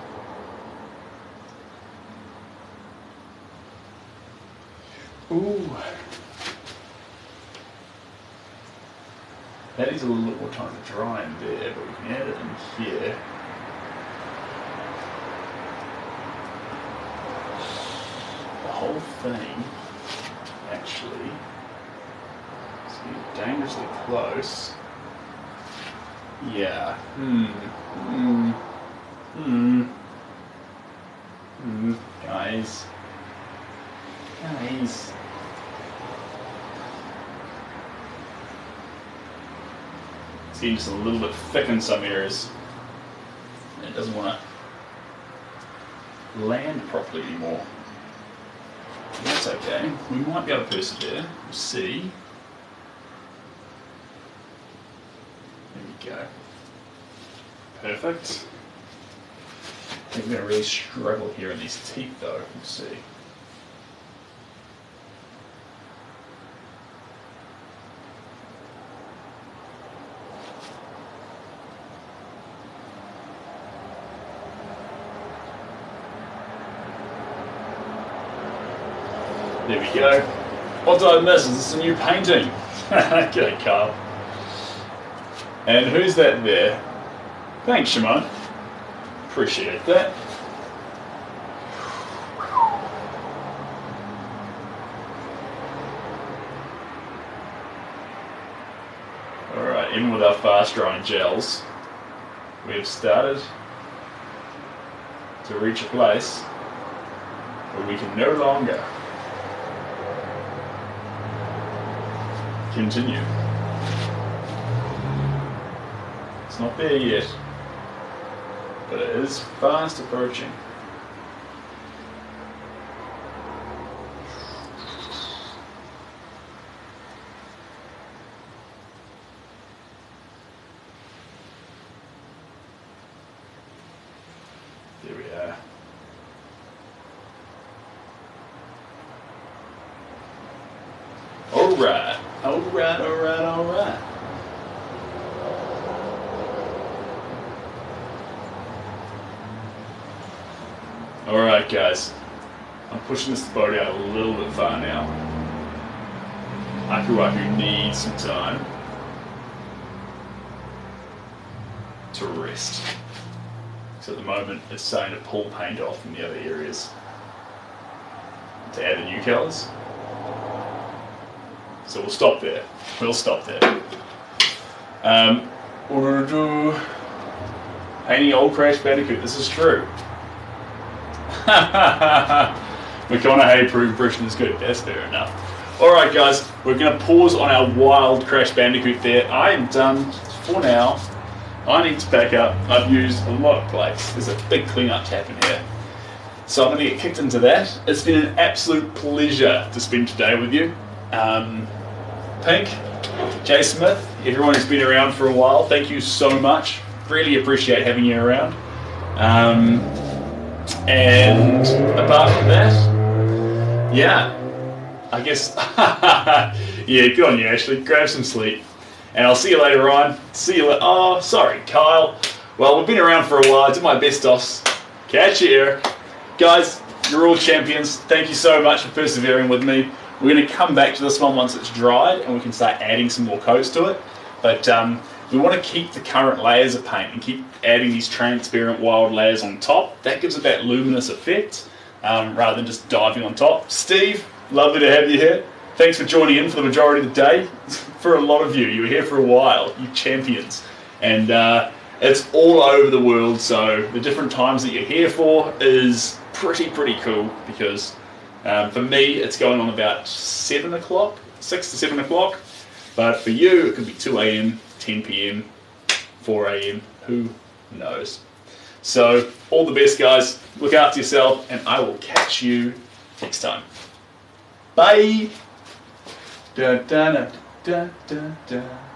Ooh. That is a little bit more time to dry in there, but we can add it in here. The whole thing, actually, is getting dangerously close. Yeah. Guys. It's getting just a little bit thick in some areas. It doesn't want to land properly anymore. That's okay. We might be able to persevere. We'll see. There we go. Perfect. I think we're going to really struggle here in these teeth though. We'll see. There we go. What did I miss? Is this a new painting? G'day, Carl. And who's that there? Thanks, Shimon. Appreciate that. Alright, even with our fast drying gels, we have started to reach a place where we can no longer continue. It's not there yet, but it is fast approaching. There we are. Alright, alright, alright, alright. Alright guys, I'm pushing this boat out a little bit far now. Wacky needs some time to rest. So at the moment it's starting to pull paint off from the other areas to add the new colours. So we'll stop there. We'll stop there. We're going to do painting old Crash Bandicoot. This is true. McConaughey proved Britain is good. That's fair enough. Alright guys, we're going to pause on our wild Crash Bandicoot there. I am done for now. I need to pack up. I've used a lot of plates. There's a big clean-up to happen here. So I'm going to get kicked into that. It's been an absolute pleasure to spend today with you. Pink, Jay Smith, everyone who's been around for a while, thank you so much. Really appreciate having you around. And apart from that, yeah, I guess, yeah, good on you, Ashley. Grab some sleep. And I'll see you later on. See you later. Oh, sorry, Kyle. Well, we've been around for a while. I did my best, DOS. Catch you, Eric. Guys, you're all champions. Thank you so much for persevering with me. We're going to come back to this one once it's dried and we can start adding some more coats to it. But we want to keep the current layers of paint and keep adding these transparent wild layers on top. That gives it that luminous effect rather than just diving on top. Steve, lovely to have you here. Thanks for joining in for the majority of the day. For a lot of you, you were here for a while, you champions. And it's all over the world, so the different times that you're here for is pretty cool, because for me it's going on about 7 o'clock, 6 to 7 o'clock, but for you it could be 2 a.m, 10 p.m, 4 a.m, who knows. So all the best, guys, look after yourself, and I will catch you next time. Bye! Da, da, da, da, da, da.